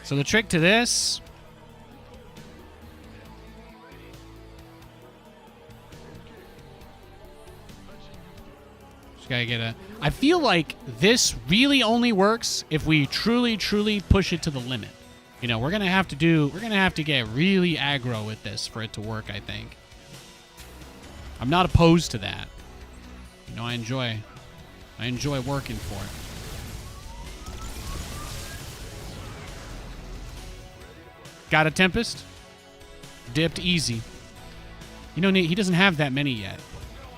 A: So the trick to this... Just gotta get a... I feel like this really only works if we truly, truly push it to the limit. You know, we're gonna have to get really aggro with this for it to work, I think. I'm not opposed to that. You know, I enjoy working for it. Got a Tempest? Dipped easy. You know, Nate, he doesn't have that many yet.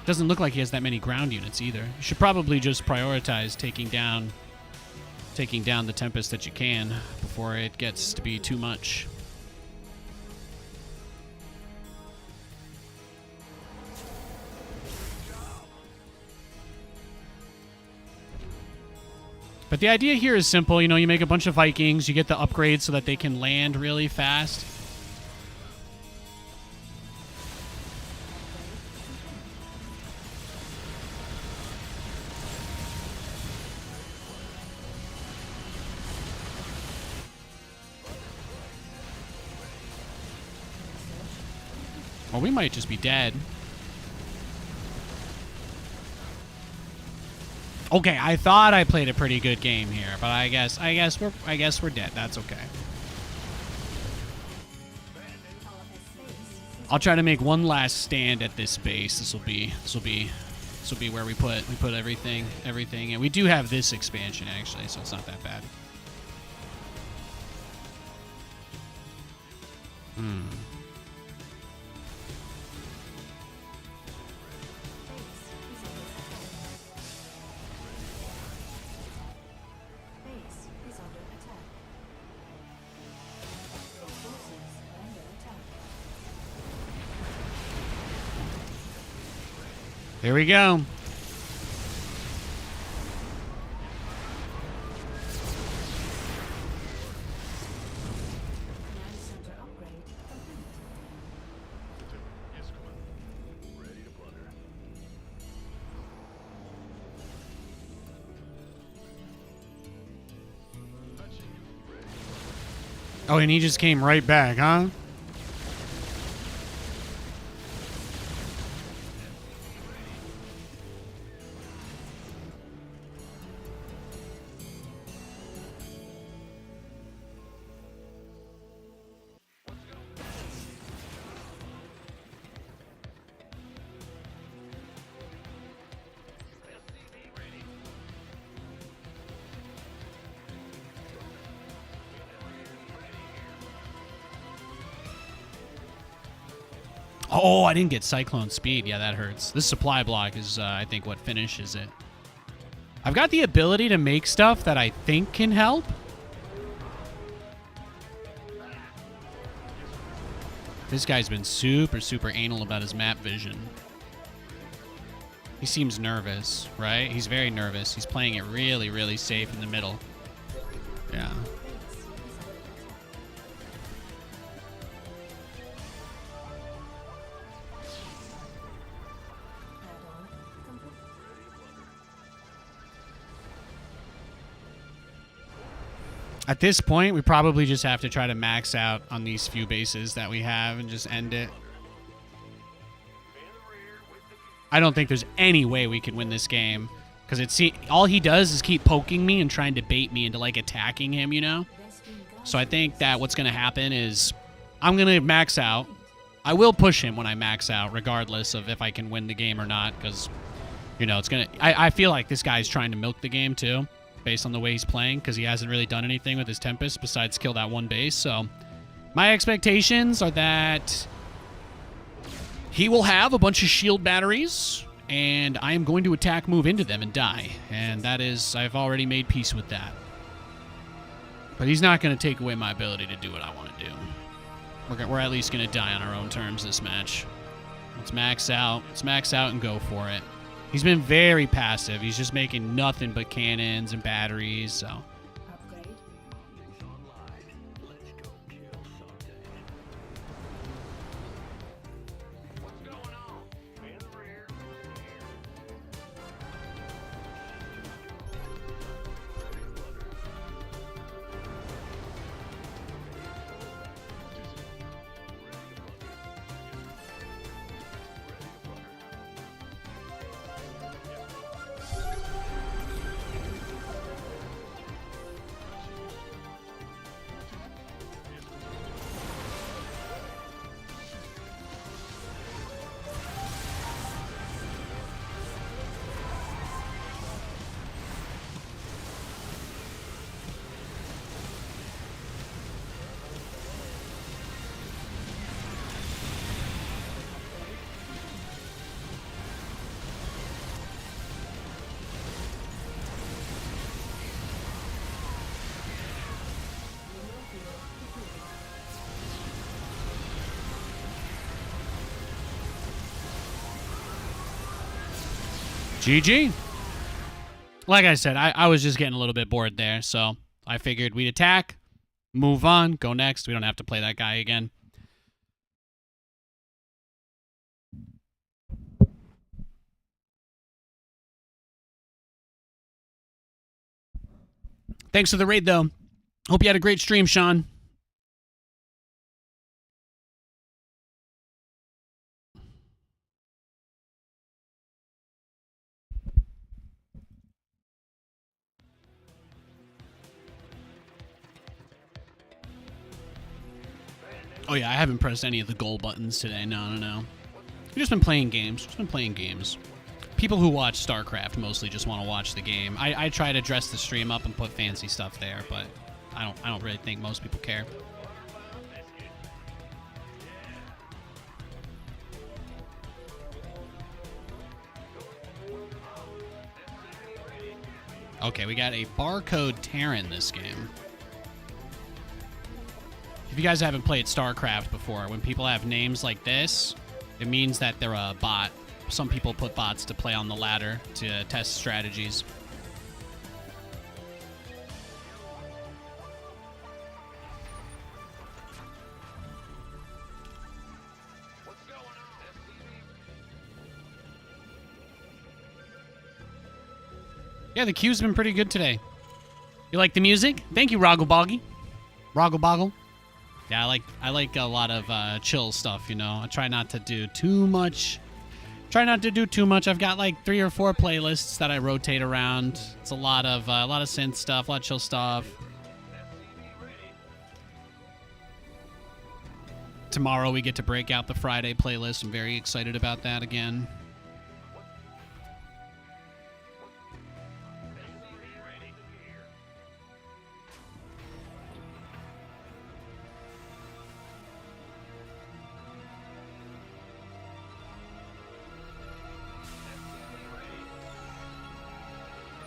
A: Doesn't look like he has that many ground units either. You should probably just prioritize taking down the Tempest that you can before it gets to be too much. But the idea here is simple. You know, you make a bunch of Vikings, you get the upgrades so that they can land really fast. Or we might just be dead. Okay, I thought I played a pretty good game here, but I guess we're dead. That's okay. I'll try to make one last stand at this base. This will be where we put everything, and we do have this expansion actually, so it's not that bad. Here we go.
H: Yes, Commander. Ready to plunder.
A: Oh, and he just came right back, huh? Oh, I didn't get Cyclone speed. Yeah, that hurts. This supply block is, I think, what finishes it. I've got the ability to make stuff that I think can help. This guy's been super, super anal about his map vision. He seems nervous, right? He's very nervous. He's playing it really, really safe in the middle. Yeah. At this point, we probably just have to try to max out on these few bases that we have and just end it. I don't think there's any way we can win this game because all he does is keep poking me and trying to bait me into like attacking him, you know? So I think that what's going to happen is I'm going to max out. I will push him when I max out regardless of if I can win the game or not because, you know, it's going to... I feel like this guy's trying to milk the game too, based on the way he's playing, because he hasn't really done anything with his Tempest besides kill that one base. So my expectations are that he will have a bunch of shield batteries, and I am going to attack move into them and die. And that is, I've already made peace with that. But he's not going to take away my ability to do what I want to do. We're at least going to die on our own terms this match. Let's max out. Let's max out and go for it. He's been very passive. He's just making nothing but cannons and batteries, so.
G: Upgrade.
C: Optics online. Let's go kill something. What's going on? In the rear. Here.
A: GG. Like I said, I was just getting a little bit bored there, so I figured we'd attack, move on, go next. We don't have to play that guy again. Thanks for the raid, though. Hope you had a great stream, Sean. Oh yeah, I haven't pressed any of the goal buttons today. No. I've just been playing games. People who watch StarCraft mostly just want to watch the game. I try to dress the stream up and put fancy stuff there, but I don't really think most people care. Okay, we got a barcode Terran this game. If you guys haven't played StarCraft before, when people have names like this, it means that they're a bot. Some people put bots to play on the ladder to test strategies. Yeah, the queue's been pretty good today. You like the music? Thank you, Roggleboggy. Roggleboggle. Yeah, I like a lot of chill stuff, you know. I try not to do too much. I've got like 3 or 4 playlists that I rotate around. It's a lot of synth stuff, a lot of chill stuff. Tomorrow we get to break out the Friday playlist. I'm very excited about that again.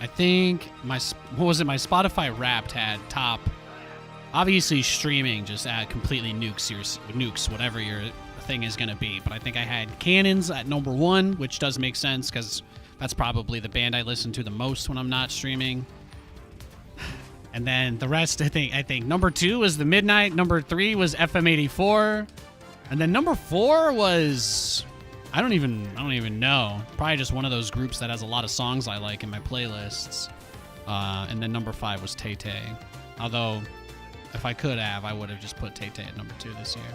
A: I think my Spotify Wrapped had top. Obviously, streaming just completely nukes whatever your thing is gonna be. But I think I had Cannons at number 1, which does make sense because that's probably the band I listen to the most when I'm not streaming. And then the rest, I think number 2 was The Midnight. Number 3 was FM84, and then number 4 was. I don't even know. Probably just one of those groups that has a lot of songs I like in my playlists. And then number 5 was Tay Tay. Although, if I could have, I would have just put Tay Tay at number 2 this year.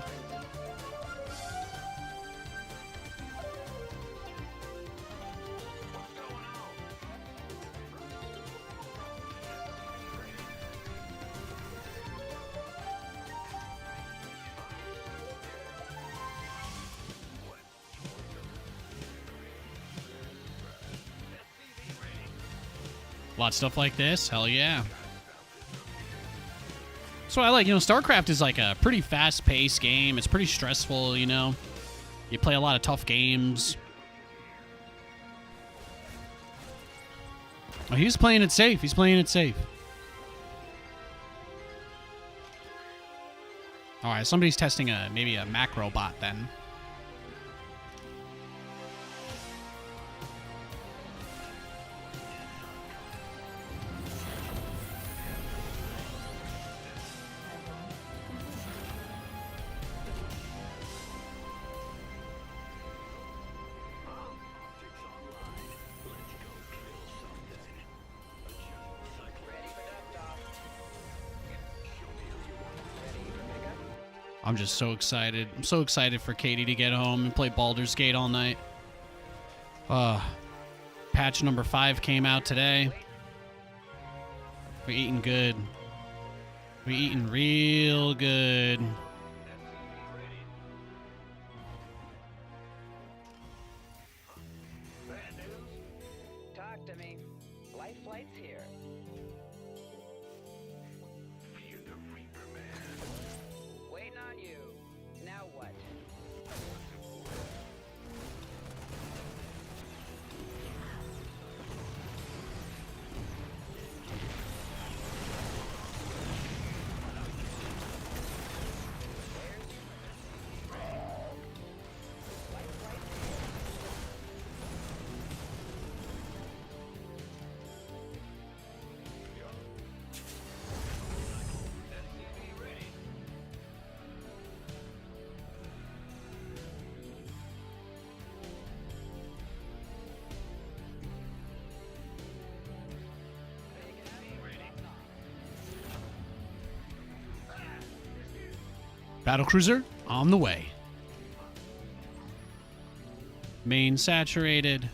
A: A lot of stuff like this, hell yeah. That's what I like. You know, StarCraft is like a pretty fast-paced game. It's pretty stressful, you know. You play a lot of tough games. Oh, he's playing it safe. All right, somebody's testing maybe a macro bot then. I'm just so excited. I'm so excited for Katie to get home and play Baldur's Gate all night. Patch number 5 came out today. We're eating good. We're eating real good.
F: Talk to me. Life flight's here.
C: Fear the Reaper, man.
F: Waiting on you. Now what?
A: Battlecruiser on the way. Main saturated.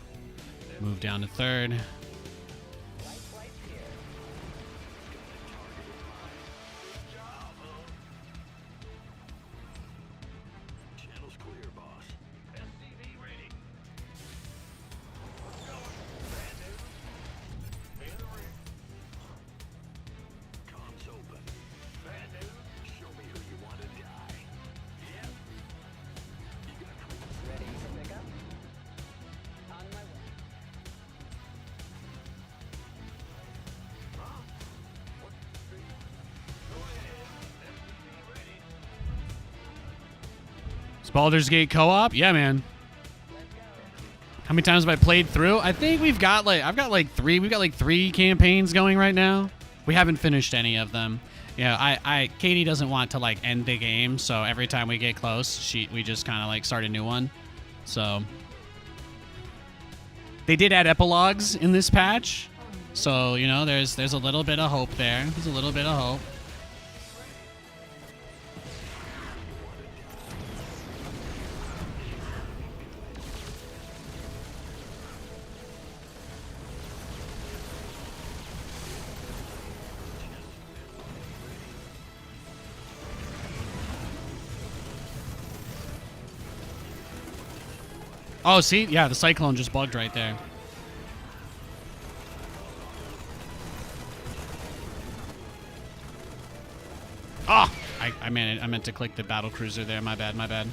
A: Move down to 3rd.
C: Channel's clear, boss. SCV ready. What's going? Bad news. In the ring. Comms open. Bad news. Show me who you want to die. Yep. You got
F: Ready to pick up? On my way.
C: huh? What? Go ahead. SCV ready.
A: It's Baldur's Gate co-op? Yeah, man. How many times have I played through? I think we've got like 3 campaigns going right now. We haven't finished any of them. Yeah, Katie doesn't want to like end the game, so every time we get close, we just kind of like start a new one. So they did add epilogues in this patch, so you know there's a little bit of hope there. There's a little bit of hope. Oh, see? Yeah, the Cyclone just bugged right there. Ah! I meant to click the Battlecruiser there. My bad, my bad.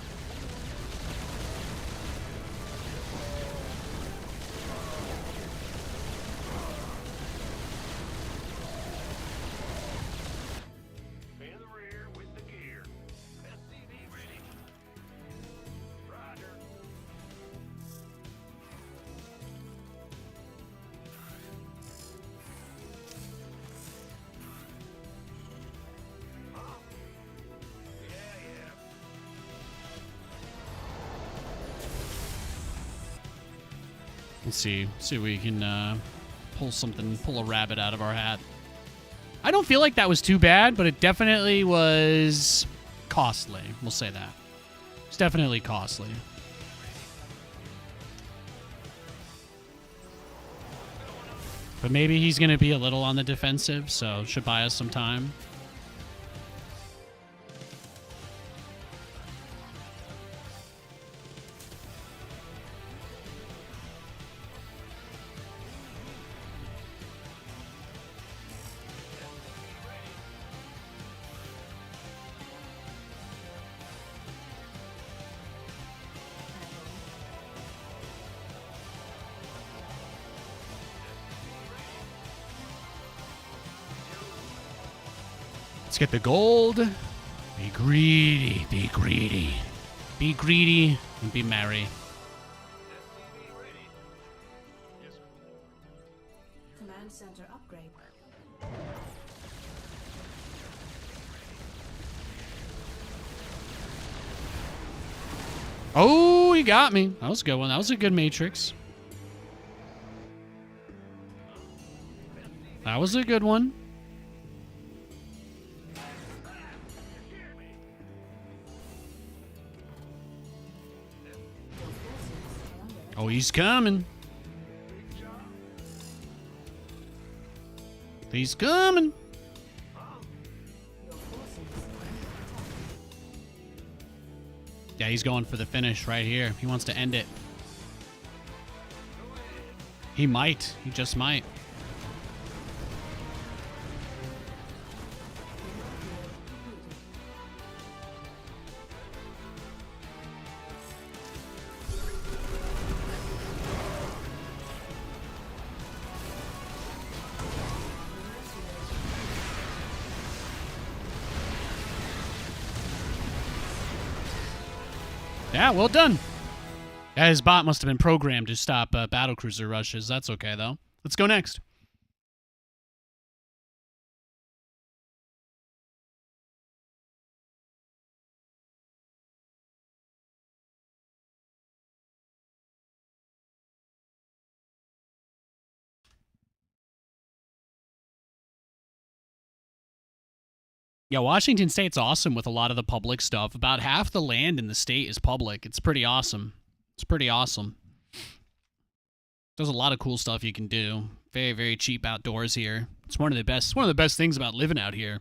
C: In the rear with the gear. SCV ready. Roger. Huh? Yeah.
A: Let's see if we can pull a rabbit out of our hat. I don't feel like that was too bad, but it definitely was costly. We'll say that. It's definitely costly. But maybe he's going to be a little on the defensive, so should buy us some time. Let's get the gold. Be greedy, be greedy. Be greedy and be merry.
C: SCV ready.
H: Yes, sir.
G: Command center upgrade.
A: Oh, he got me. That was a good one. That was a good Matrix. That was a good one. Oh, he's coming. He's coming. Yeah, he's going for the finish right here. He wants to end it. He might. He just might. Yeah, well done. Yeah, his bot must have been programmed to stop battlecruiser rushes. That's okay, though. Let's go next. Yeah, Washington State's awesome with a lot of the public stuff. About half the land in the state is public. It's pretty awesome. It's pretty awesome. There's a lot of cool stuff you can do. Very, very cheap outdoors here. It's one of the best things about living out here.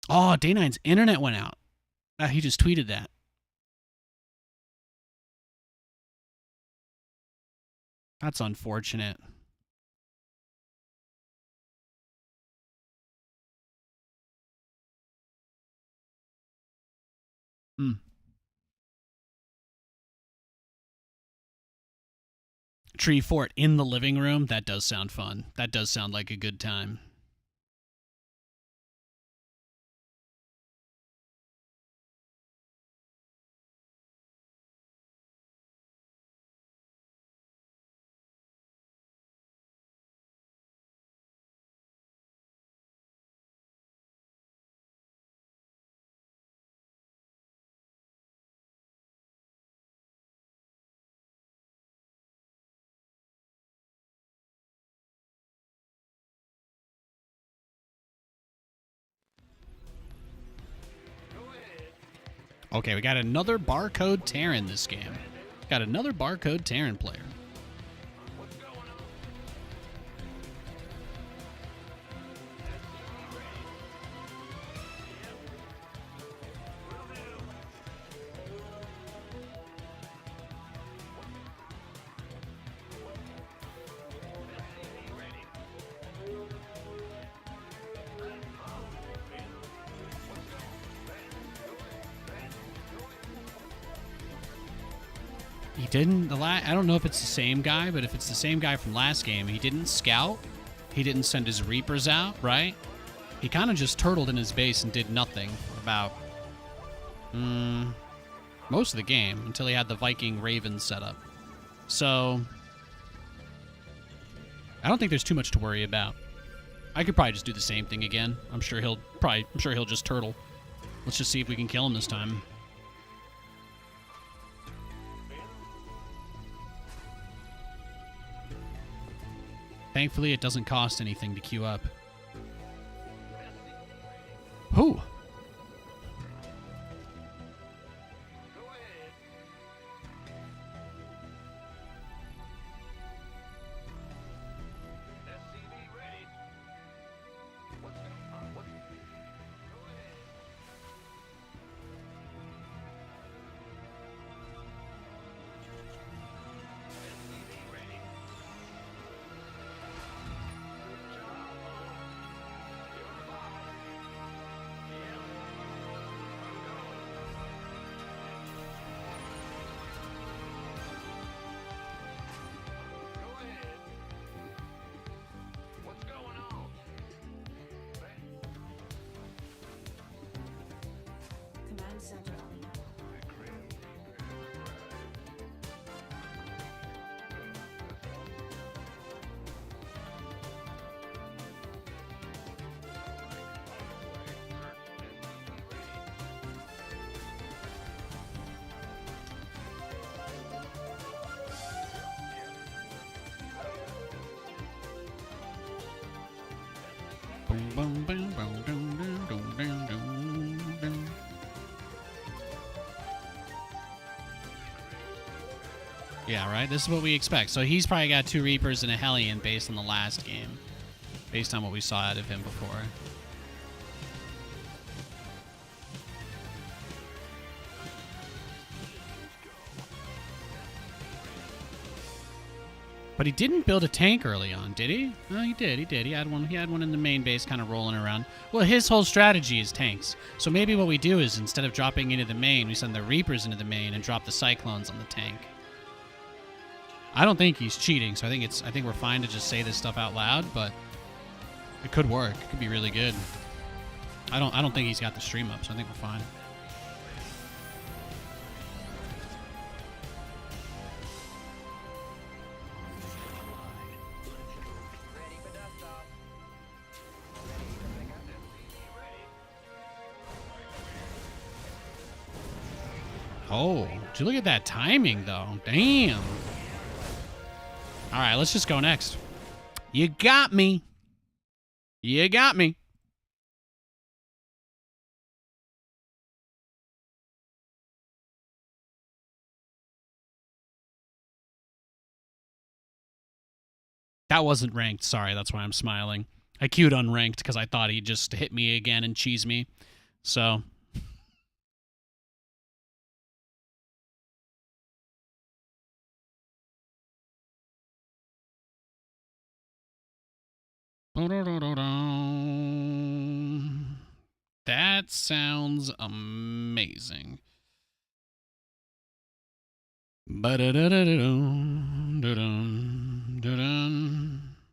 A: Oh, Day9's internet went out. He just tweeted that. That's unfortunate. Tree fort in the living room. That does sound fun. That does sound like a good time. Okay, we got another barcode Terran this game. Got another barcode Terran player. He didn't, I don't know if it's the same guy, but if it's the same guy from last game, he didn't scout. He didn't send his Reapers out, right? He kind of just turtled in his base and did nothing for about most of the game until he had the Viking Raven set up. So I don't think there's too much to worry about. I could probably just do the same thing again. I'm sure he'll just turtle. Let's just see if we can kill him this time. Thankfully, it doesn't cost anything to queue up. Who?
G: Command center online.
A: Boom, boom, boom, boom, boom, boom, boom, boom, boom, boom. Yeah, right? This is what we expect. So he's probably got 2 Reapers and a Hellion based on the last game. Based on what we saw out of him before. But he didn't build a tank early on, did he? No, he did. He did. He had one. He had one in the main base, kind of rolling around. Well, his whole strategy is tanks. So maybe what we do is instead of dropping into the main, we send the Reapers into the main and drop the Cyclones on the tank. I don't think he's cheating, so I think we're fine to just say this stuff out loud. But it could work. It could be really good. I don't think he's got the stream up, so I think we're fine. Oh, did you look at that timing, though? Damn. All right, let's just go next. You got me. You got me. That wasn't ranked. Sorry, that's why I'm smiling. I queued unranked because I thought he'd just hit me again and cheese me. So... That sounds amazing.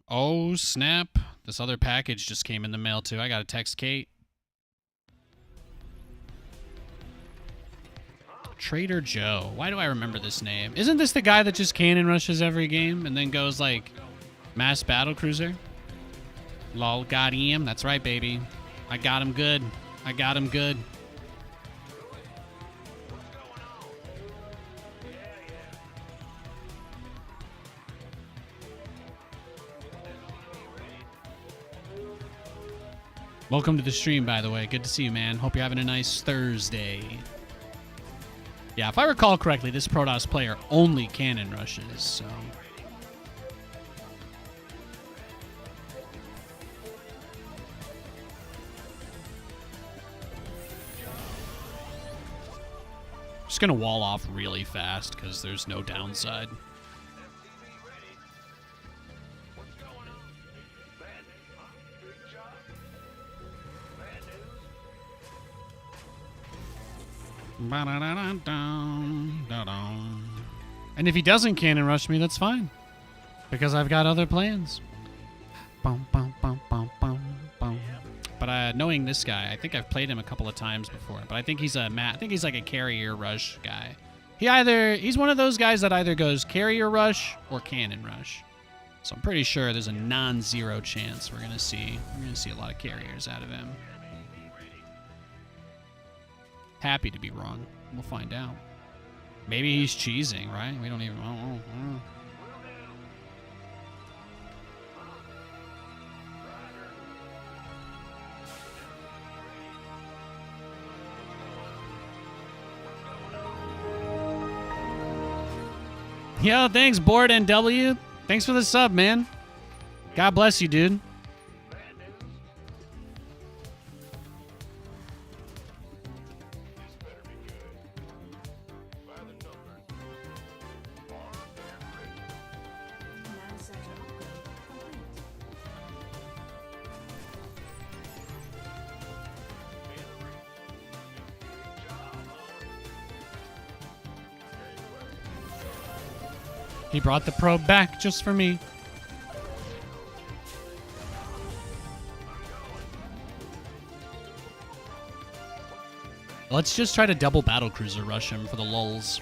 A: Oh, snap. This other package just came in the mail, too. I gotta text Kate. Trader Joe. Why do I remember this name? Isn't this the guy that just cannon rushes every game and then goes, like, mass battlecruiser? Lol, got him. That's right, baby. I got him good. I got him good. Welcome to the stream, by the way. Good to see you, man. Hope you're having a nice Thursday. Yeah, if I recall correctly, this Protoss player only cannon rushes, so... Just gonna wall off really fast because there's no downside. And if he doesn't cannon rush me, that's fine. Because I've got other plans. But knowing this guy, I think I've played him a couple of times before. But I think he's like a carrier rush guy. He's one of those guys that either goes carrier rush or cannon rush. So I'm pretty sure there's a non-zero chance we're gonna see a lot of carriers out of him. Happy to be wrong. We'll find out. Maybe he's cheesing, right? We don't even. I don't know. Yo, thanks, Board NW. Thanks for the sub, man. God bless you, dude. He brought the probe back just for me. Let's just try to double battlecruiser rush him for the lulz.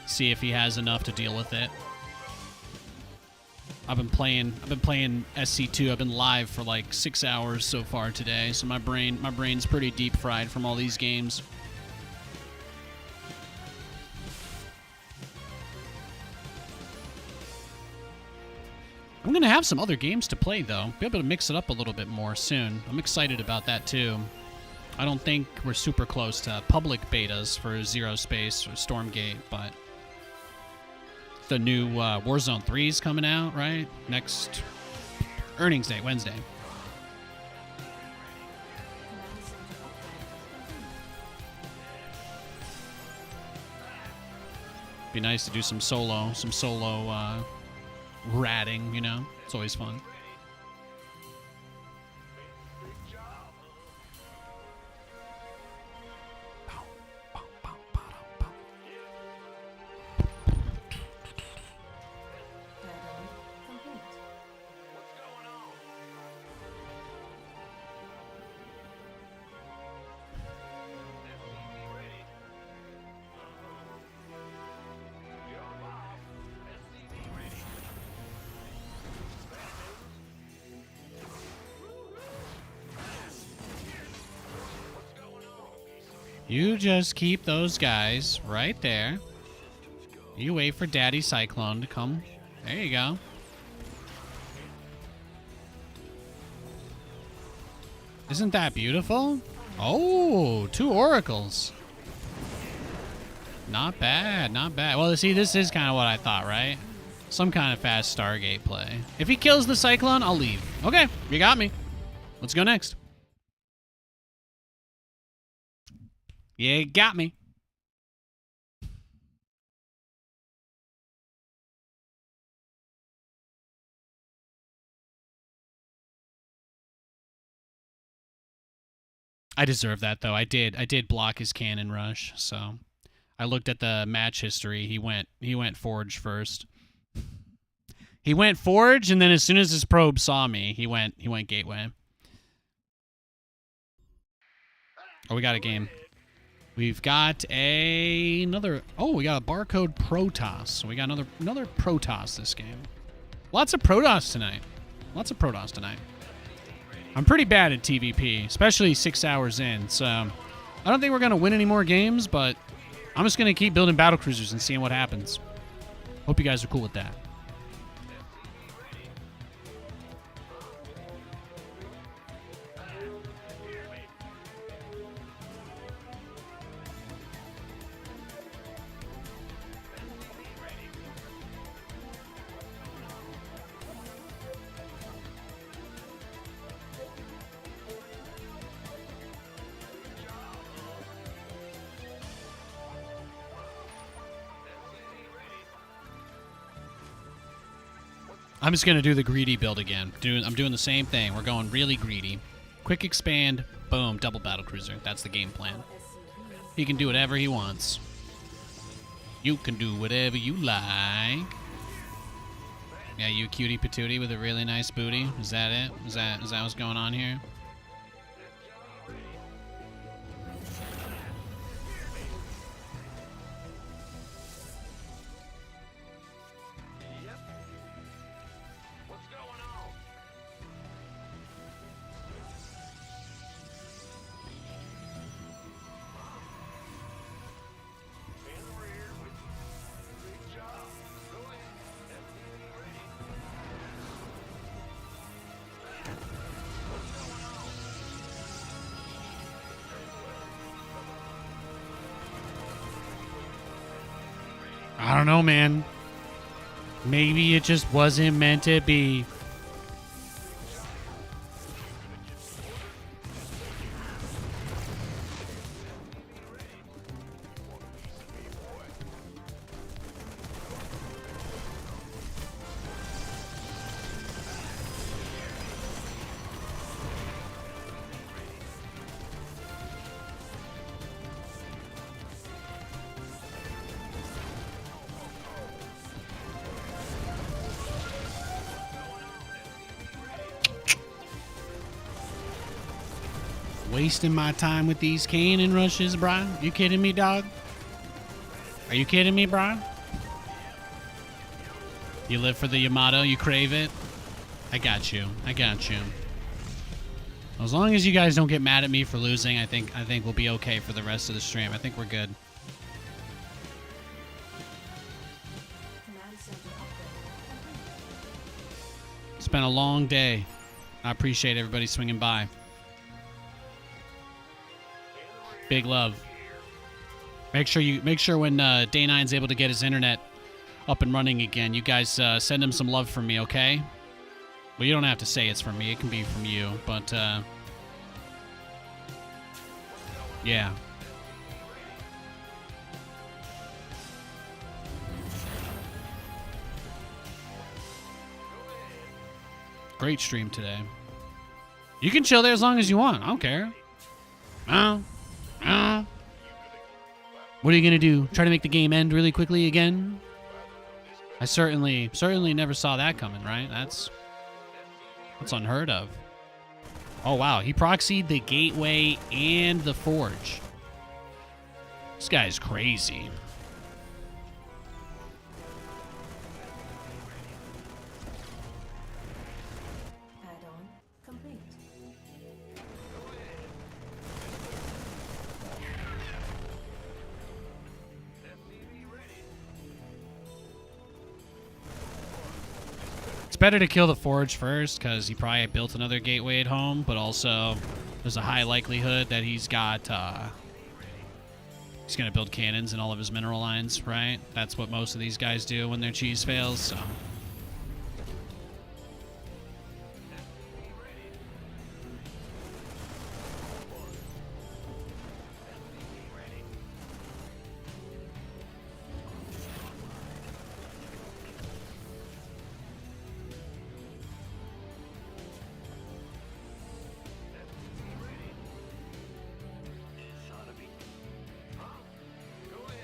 A: See if he has enough to deal with it. I've been playing SC2. I've been live for like 6 hours so far today, so my brain's pretty deep fried from all these games. I'm going to have some other games to play, though. Be able to mix it up a little bit more soon. I'm excited about that, too. I don't think we're super close to public betas for Zero Space or Stormgate, but the new Warzone 3 is coming out, right? Next earnings day, Wednesday.
G: Command center upgrade.
A: Be nice to do some solo ratting, you know? It's always fun.
G: Add-on complete.
A: You just keep those guys right there. You wait for Daddy Cyclone to come. There you go. Isn't that beautiful? Oh, 2 oracles. Not bad, not bad. Well, see, this is kind of what I thought, right? Some kind of fast Stargate play. If he kills the Cyclone, I'll leave. Okay, you got me. Let's go next. You got me. I deserve that though. I did block his cannon rush, so I looked at the match history. He went Forge first. He went Forge, and then as soon as his probe saw me, he went Gateway. Oh, we got a game. We've got another. Oh, we got a barcode Protoss. So we got another Protoss this game. Lots of Protoss tonight. Lots of Protoss tonight. I'm pretty bad at TVP, especially 6 hours in. So I don't think we're gonna win any more games, but I'm just gonna keep building Battlecruisers and seeing what happens. Hope you guys are cool with that. I'm just going to do the greedy build again. I'm doing the same thing. We're going really greedy. Quick expand, boom, double battlecruiser. That's the game plan. He can do whatever he wants. You can do whatever you like. Yeah, you cutie patootie with a really nice booty. Is that it? Is that what's going on here? I don't know, man. Maybe it just wasn't meant to be. Wasting my time with these cannon rushes, bro. You kidding me, dog? Are you kidding me, bro? You live for the Yamato? You crave it? I got you. I got you. As long as you guys don't get mad at me for losing, I think we'll be okay for the rest of the stream. I think we're good.
G: Command center upgrade.
A: It's been a long day. I appreciate everybody swinging by. Big love. Make sure when Day 9's able to get his internet up and running again. You guys send him some love from me, okay? Well, you don't have to say it's from me. It can be from you, but yeah. Great stream today. You can chill there as long as you want. I don't care. What are you gonna do? Try to make the game end really quickly again? I certainly never saw that coming, right? That's unheard of. Oh wow, he proxied the gateway and the forge. This guy's crazy.
G: Add-on complete.
A: It's better to kill the forge first because he probably built another gateway at home, but also there's a high likelihood that he's got he's gonna build cannons in all of his mineral lines, right? That's what most of these guys do when their cheese fails, so.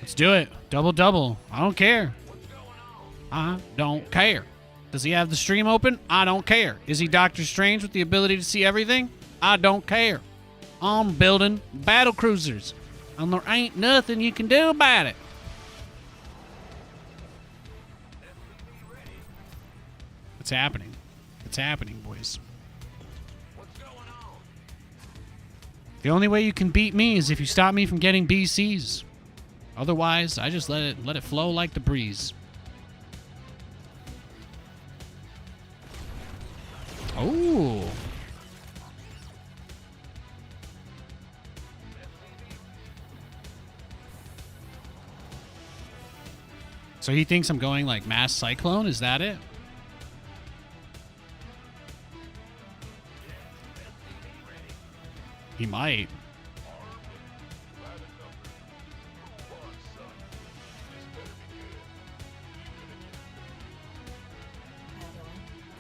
A: Let's do it. Double. I don't care. I don't care. Does he have the stream open? I don't care. Is he Doctor Strange with the ability to see everything? I don't care. I'm building Battlecruisers, and there ain't nothing you can do about it. It's happening. It's happening, boys. The only way you can beat me is if you stop me from getting BCs. Otherwise, I just let it flow like the breeze. Oh. So he thinks I'm going like mass Cyclone? Is that it? He might.
G: Add-on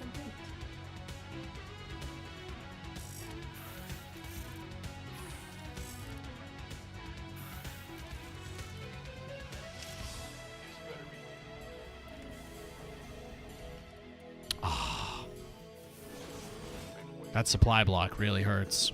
G: complete.
A: That supply block really hurts.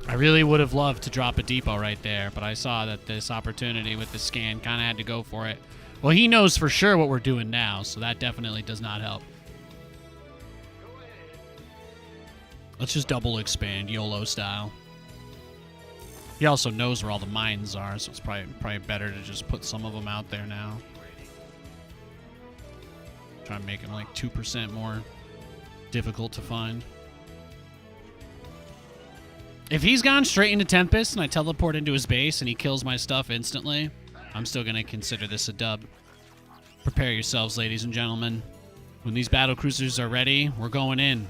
A: I really would have loved to drop a depot right there, but I saw that this opportunity with the scan kind of had to go for it. Well, he knows for sure what we're doing now, so that definitely does not help. Let's just double expand, YOLO style. He also knows where all the mines are, so it's probably better to just put some of them out there now. Try and make them like 2% more difficult to find. If he's gone straight into Tempest and I teleport into his base and he kills my stuff instantly, I'm still going to consider this a dub. Prepare yourselves, ladies and gentlemen. When these Battlecruisers are ready, we're going in.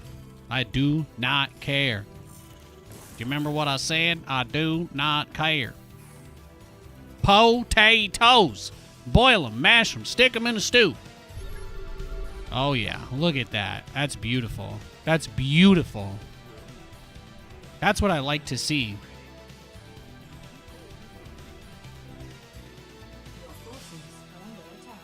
A: I do not care. Do you remember what I said? I do not care. Potatoes. Boil them, mash them, stick them in a stew. Oh yeah, look at that. That's beautiful. That's beautiful. That's what I like to see.
G: Your forces are under attack.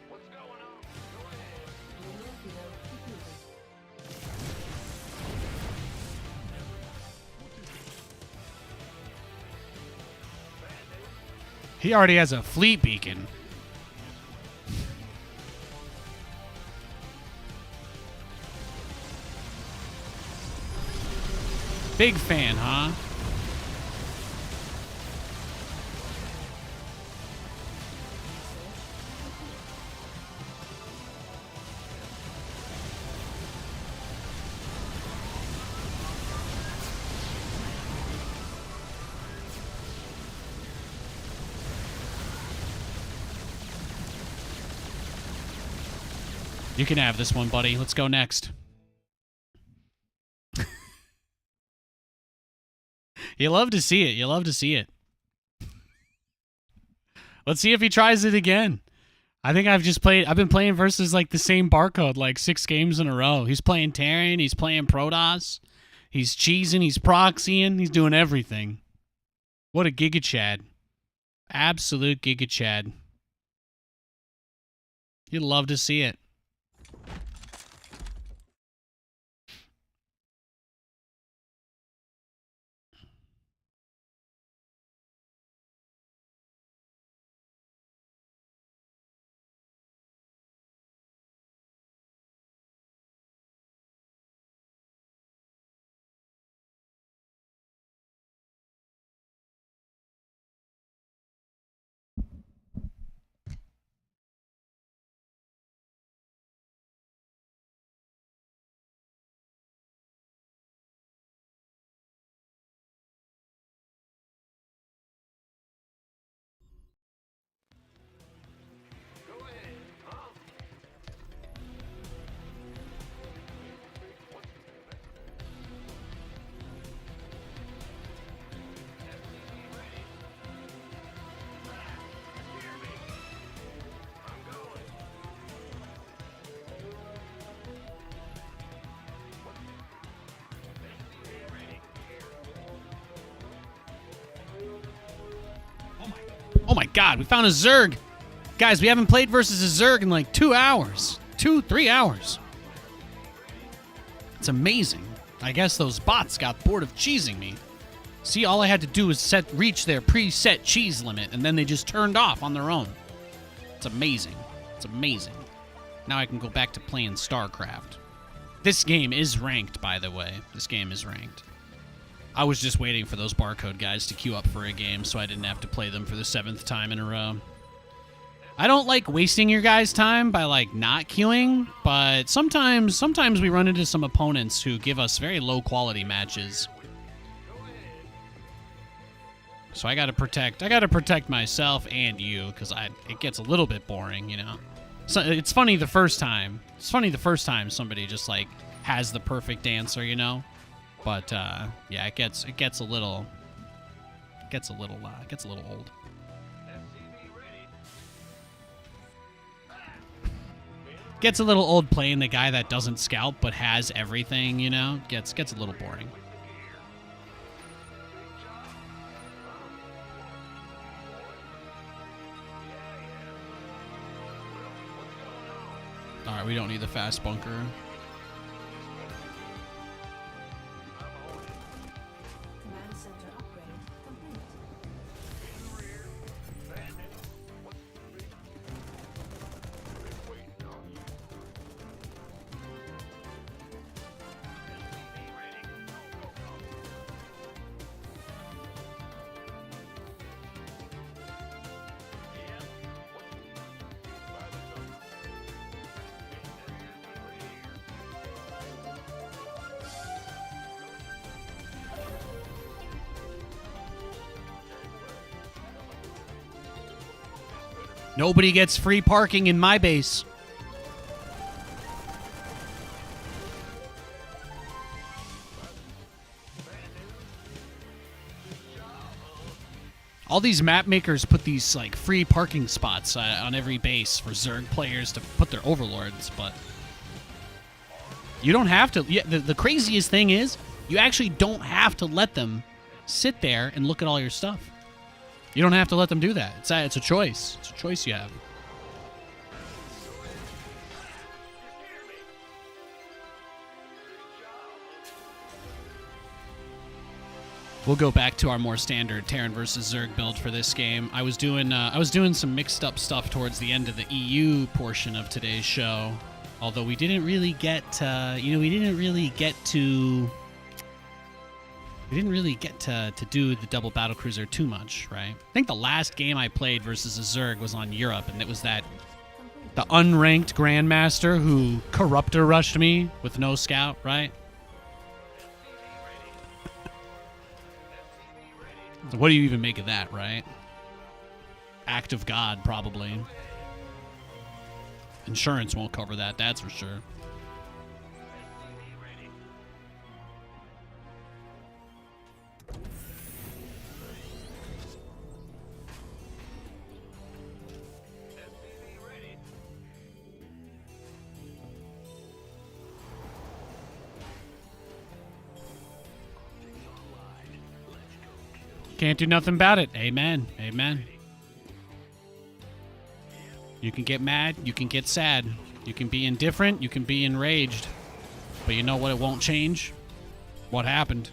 G: Linear field completed.
A: He already has a fleet beacon. Big fan, huh? You can have this one, buddy. Let's go next. You love to see it. You love to see it. Let's see if he tries it again. I think I've been playing versus like the same barcode like 6 games in a row. He's playing Terran, he's playing Protoss, he's cheesing, he's proxying, he's doing everything. What a Giga Chad. Absolute Giga Chad. You'd love to see it. Oh my god, we found a Zerg. Guys, we haven't played versus a Zerg in like 2 hours. 3 hours. It's amazing. I guess those bots got bored of cheesing me. See, all I had to do was reach their preset cheese limit, and then they just turned off on their own. It's amazing. It's amazing. Now I can go back to playing StarCraft. This game is ranked, by the way. This game is ranked. I was just waiting for those barcode guys to queue up for a game so I didn't have to play them for the 7th time in a row. I don't like wasting your guys' time by, like, not queuing, but sometimes we run into some opponents who give us very low-quality matches. So I gotta protect myself and you, because it gets a little bit boring, you know? So it's funny the first time. It's funny the first time somebody just, like, has the perfect answer, you know? But yeah, it gets a little old. Gets a little old playing the guy that doesn't scalp but has everything, you know? Gets a little boring. All right, we don't need the fast bunker.
G: Command center upgrade complete.
A: Nobody gets free parking in my base. All these map makers put these like free parking spots on every base for Zerg players to put their overlords, but you don't have to. Yeah, the craziest thing is you actually don't have to let them sit there and look at all your stuff. You don't have to let them do that. It's a choice. It's a choice you have. We'll go back to our more standard Terran versus Zerg build for this game. I was doing some mixed up stuff towards the end of the EU portion of today's show, although we didn't really get to do the double battlecruiser too much, right? I think the last game I played versus a Zerg was on Europe, and it was the unranked Grandmaster who corruptor rushed me with no scout, right? What do you even make of that, right? Act of God, probably. Insurance won't cover that, that's for sure. Can't do nothing about it. Amen. Amen. You can get mad. You can get sad. You can be indifferent. You can be enraged. But you know what? It won't change. What happened?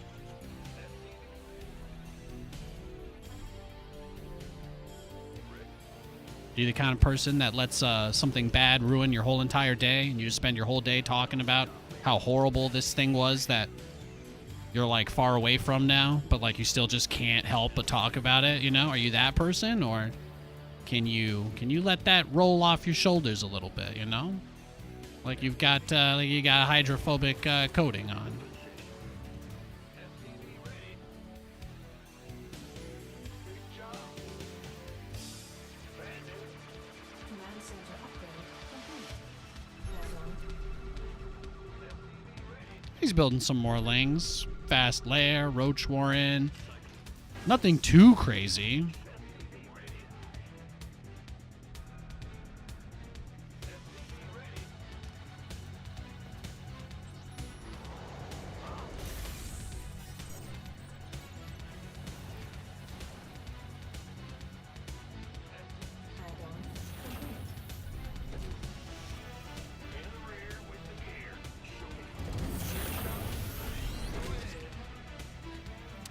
A: Are you the kind of person that lets something bad ruin your whole entire day, and you just spend your whole day talking about how horrible this thing was that you're like far away from now, but like you still just can't help but talk about it, you know? Are you that person, or can you let that roll off your shoulders a little bit, you know? Like you got hydrophobic coating on.
G: Command center upgrade complete. Log on.
A: He's building some more lings. Fast Lair, Roach Warren. Nothing too crazy.
G: Add-on complete.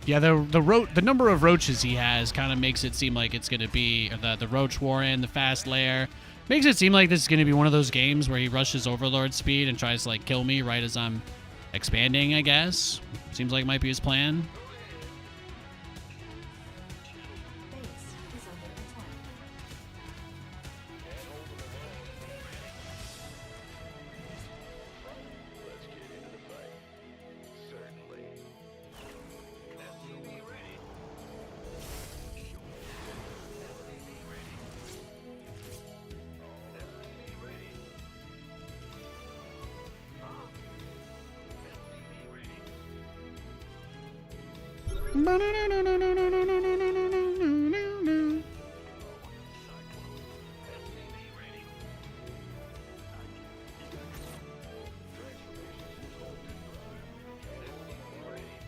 A: Yeah, the number of roaches he has kind of makes it seem like it's going to be the Roach Warren, the Fast Lair. Makes it seem like this is going to be one of those games where he rushes Overlord speed and tries to like kill me right as I'm expanding, I guess. Seems like it might be his plan.
G: Base is under attack.
C: Let's get into the fight. Certainly. SCV ready. SCV ready. SCV ready. SCV ready. Cyclones. SCV ready. Transformations is halted. SCV ready.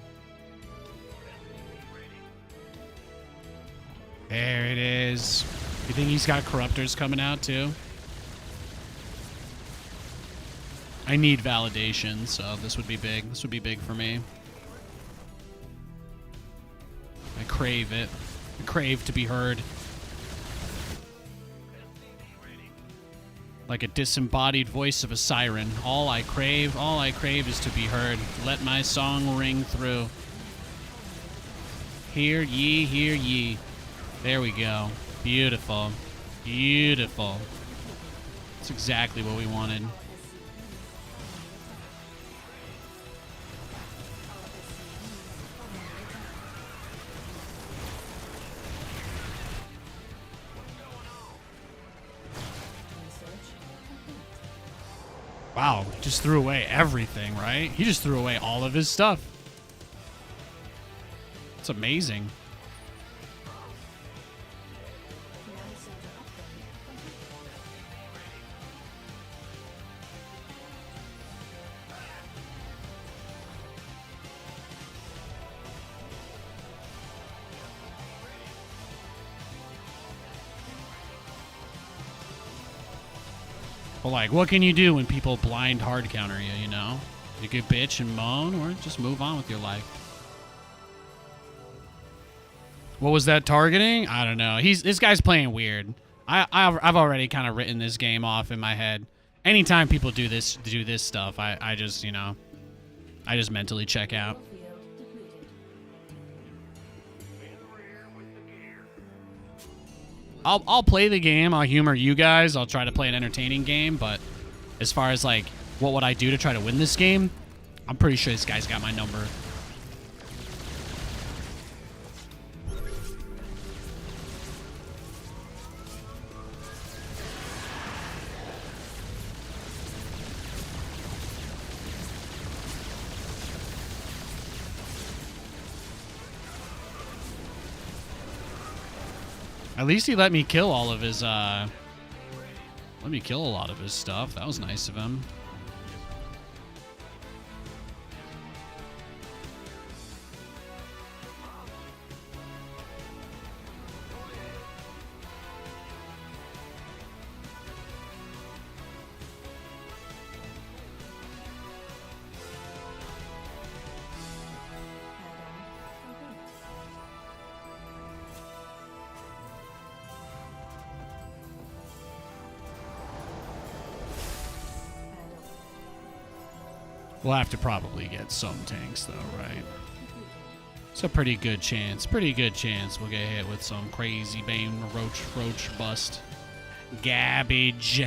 C: SCV ready.
A: There it is. You think he's got Corruptors coming out too? I need validation, so this would be big. This would be big for me. I crave it. I crave to be heard. Like a disembodied voice of a siren. All I crave is to be heard. Let my song ring through. Hear ye, hear ye. There we go. Beautiful. Beautiful. That's exactly what we wanted.
G: Research complete.
A: Wow, just threw away everything, right? He just threw away all of his stuff. It's amazing.
G: Command center upgrade complete.
A: But like, what can you do when people blind hard counter you, you know? You could bitch and moan or just move on with your life. What was that targeting? I don't know. This guy's playing weird. I've already kind of written this game off in my head. Anytime people do this stuff, I just, you know, I just mentally check out.
G: Field depleted.
A: I'll play the game. I'll humor you guys. I'll try to play an entertaining game. But as far as like, what would I do to try to win this game? I'm pretty sure this guy's got my number. At least he let me kill all of his, let me kill a lot of his stuff. That was nice of him. We'll have to probably get some tanks, though, right? It's a pretty good chance. Pretty good chance we'll get hit with some crazy Bane Roach bust. Garbage.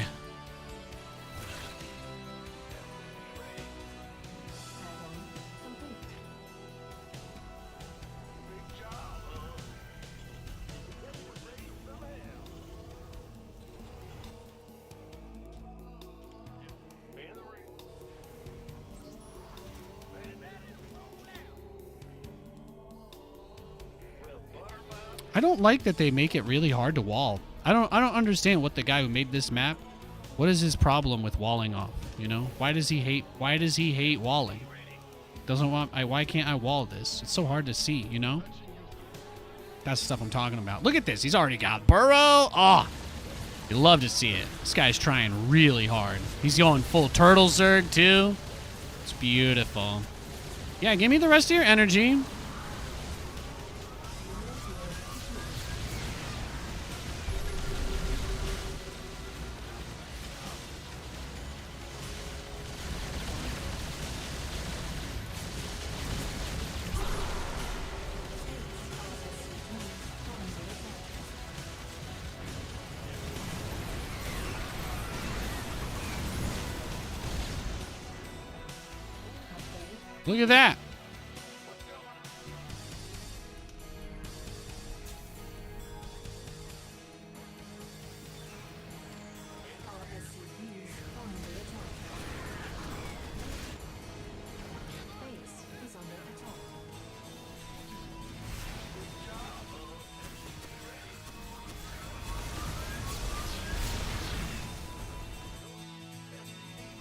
A: I don't like that they make it really hard to wall. I don't understand what the guy who made this map, what is his problem with walling off, you know? Why does he hate walling? Why can't I wall this? It's so hard to see, you know? That's the stuff I'm talking about. Look at this. He's already got burrow. Oh, you love to see it. This guy's trying really hard. He's going full turtle zerg too. It's beautiful. Yeah, give me the rest of your energy. Look at that.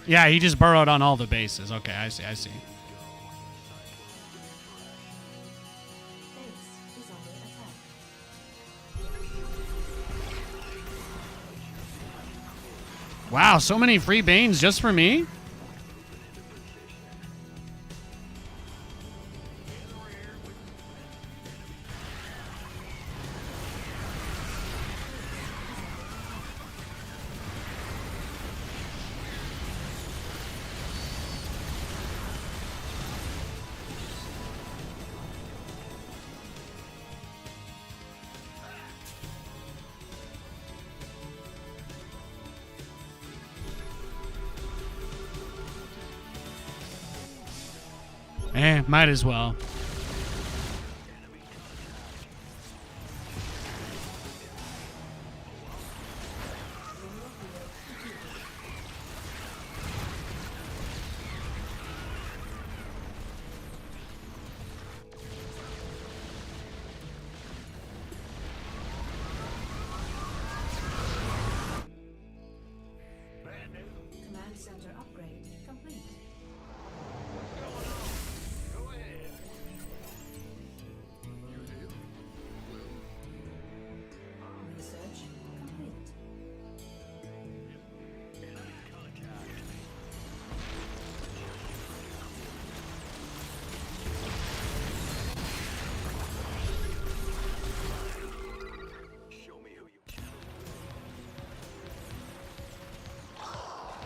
A: Yeah, he just burrowed on all the bases. Okay, I see. Wow, so many free Banes just for me? Might as well.
G: Command center upgrade complete. Research complete.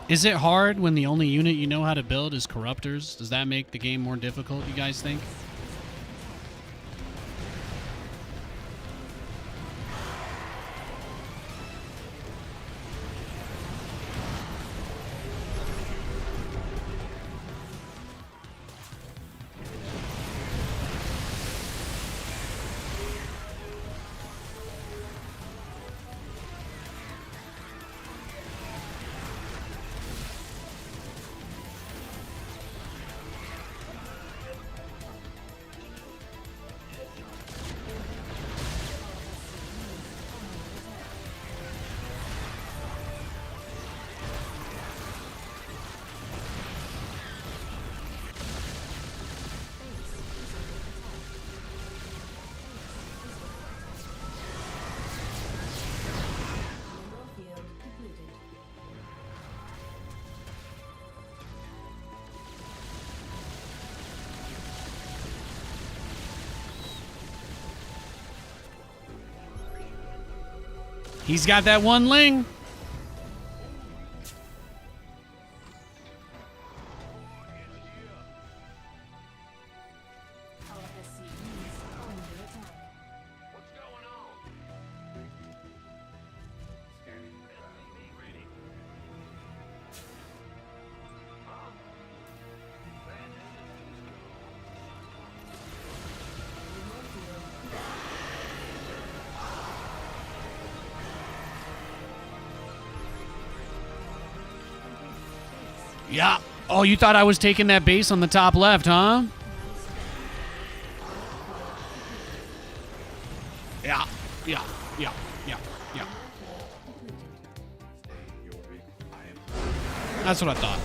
A: Is it hard when the only unit you know how to build is Corruptors? Does that make the game more difficult, you guys think? He's got that one ling.
G: Our SCVs under attack.
C: What's going on?
I: Scanning the ground.
C: Ready.
A: Yeah. Oh, you thought I was taking that base on the top left, huh? Yeah. Yeah. Yeah. Yeah. Yeah.
I: Your I am
A: That's what I thought.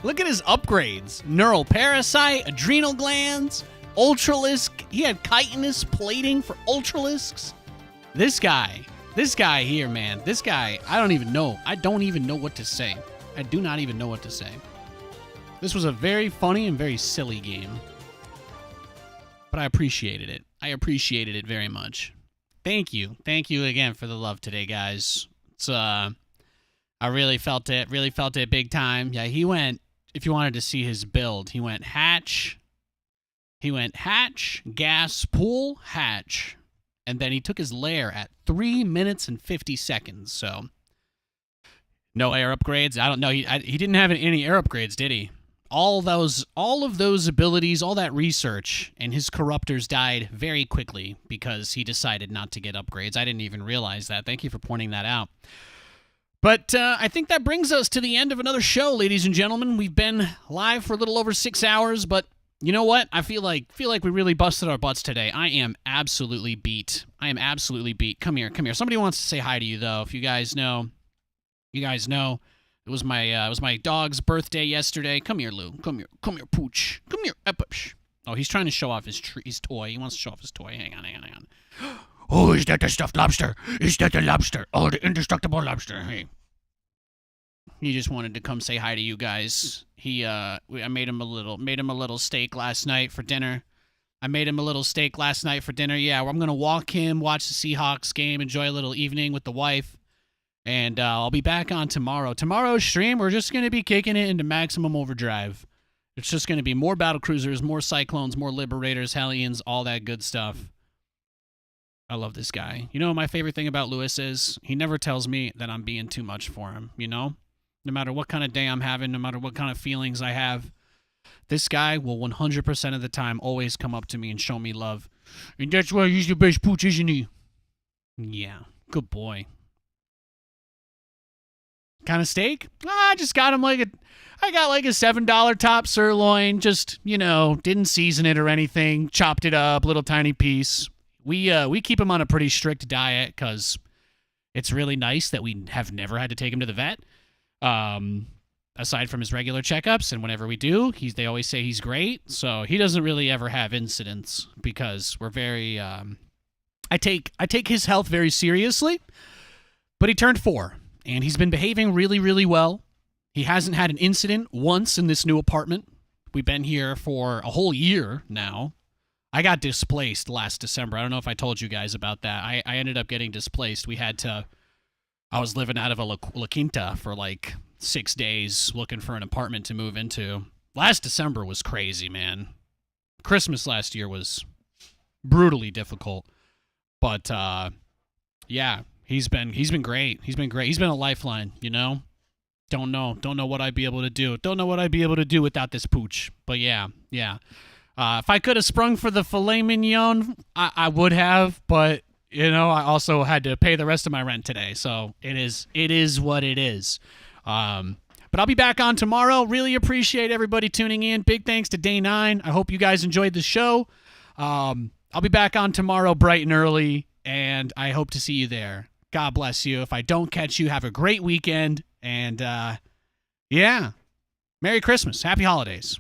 A: Look at his upgrades. Neural parasite, adrenal glands, ultralisk. He had chitinous plating for ultralisks. This guy here, man. This guy, I don't even know. I don't even know what to say. I do not even know what to say. This was a very funny and very silly game. But I appreciated it. I appreciated it very much. Thank you. Thank you again for the love today, guys. It's I really felt it. Really felt it big time. Yeah, he went, if you wanted to see his build, he went hatch. He went hatch, gas, pool, hatch. And then he took his lair at 3 minutes and 50 seconds. So, no air upgrades. I don't know. He didn't have any air upgrades, did he? All of those abilities, all that research, and his corruptors died very quickly because he decided not to get upgrades. I didn't even realize that. Thank you for pointing that out. But I think that brings us to the end of another show, ladies and gentlemen. We've been live for a little over 6 hours, but you know what? I feel like we really busted our butts today. I am absolutely beat. I am absolutely beat. Come here, come here. Somebody wants to say hi to you though. If you guys know, it was my dog's birthday yesterday. Come here, Lou. Come here, Pooch. Come here, Epish. Oh, he's trying to show off his toy. He wants to show off his toy. Hang on. Oh, is that the stuffed lobster? Is that the lobster? Oh, the indestructible lobster. Hey. He just wanted to come say hi to you guys. I made him a little steak last night for dinner. Yeah, I'm gonna walk him, watch the Seahawks game, enjoy a little evening with the wife, and I'll be back on tomorrow. Tomorrow's stream, we're just gonna be kicking it into maximum overdrive. It's just gonna be more Battlecruisers, more Cyclones, more Liberators, Hellions, all that good stuff. I love this guy. You know what my favorite thing about Lewis is? He never tells me that I'm being too much for him, you know? No matter what kind of day I'm having, no matter what kind of feelings I have, this guy will 100% of the time always come up to me and show me love. And that's why he's the best Pooch, isn't he? Yeah, good boy. Kind of steak? I just got him I got like a $7 top sirloin, just, didn't season it or anything, chopped it up, little tiny piece. We keep him on a pretty strict diet because it's really nice that we have never had to take him to the vet. Aside from his regular checkups, and whenever we do, they always say he's great. So he doesn't really ever have incidents because we're very. I take his health very seriously. But he turned 4, and he's been behaving really, really well. He hasn't had an incident once in this new apartment. We've been here for a whole year now. I got displaced last December. I don't know if I told you guys about that. I ended up getting displaced. I was living out of a La Quinta for like 6 days looking for an apartment to move into. Last December was crazy, man. Christmas last year was brutally difficult. But yeah, he's been great. He's been great. He's been a lifeline, Don't know what I'd be able to do. Don't know what I'd be able to do without this Pooch. But yeah. If I could have sprung for the filet mignon, I would have, but I also had to pay the rest of my rent today, so it is what it is. But I'll be back on tomorrow. Really appreciate everybody tuning in. Big thanks to Day 9. I hope you guys enjoyed the show. I'll be back on tomorrow bright and early, and I hope to see you there. God bless you. If I don't catch you, have a great weekend, and yeah, Merry Christmas. Happy Holidays.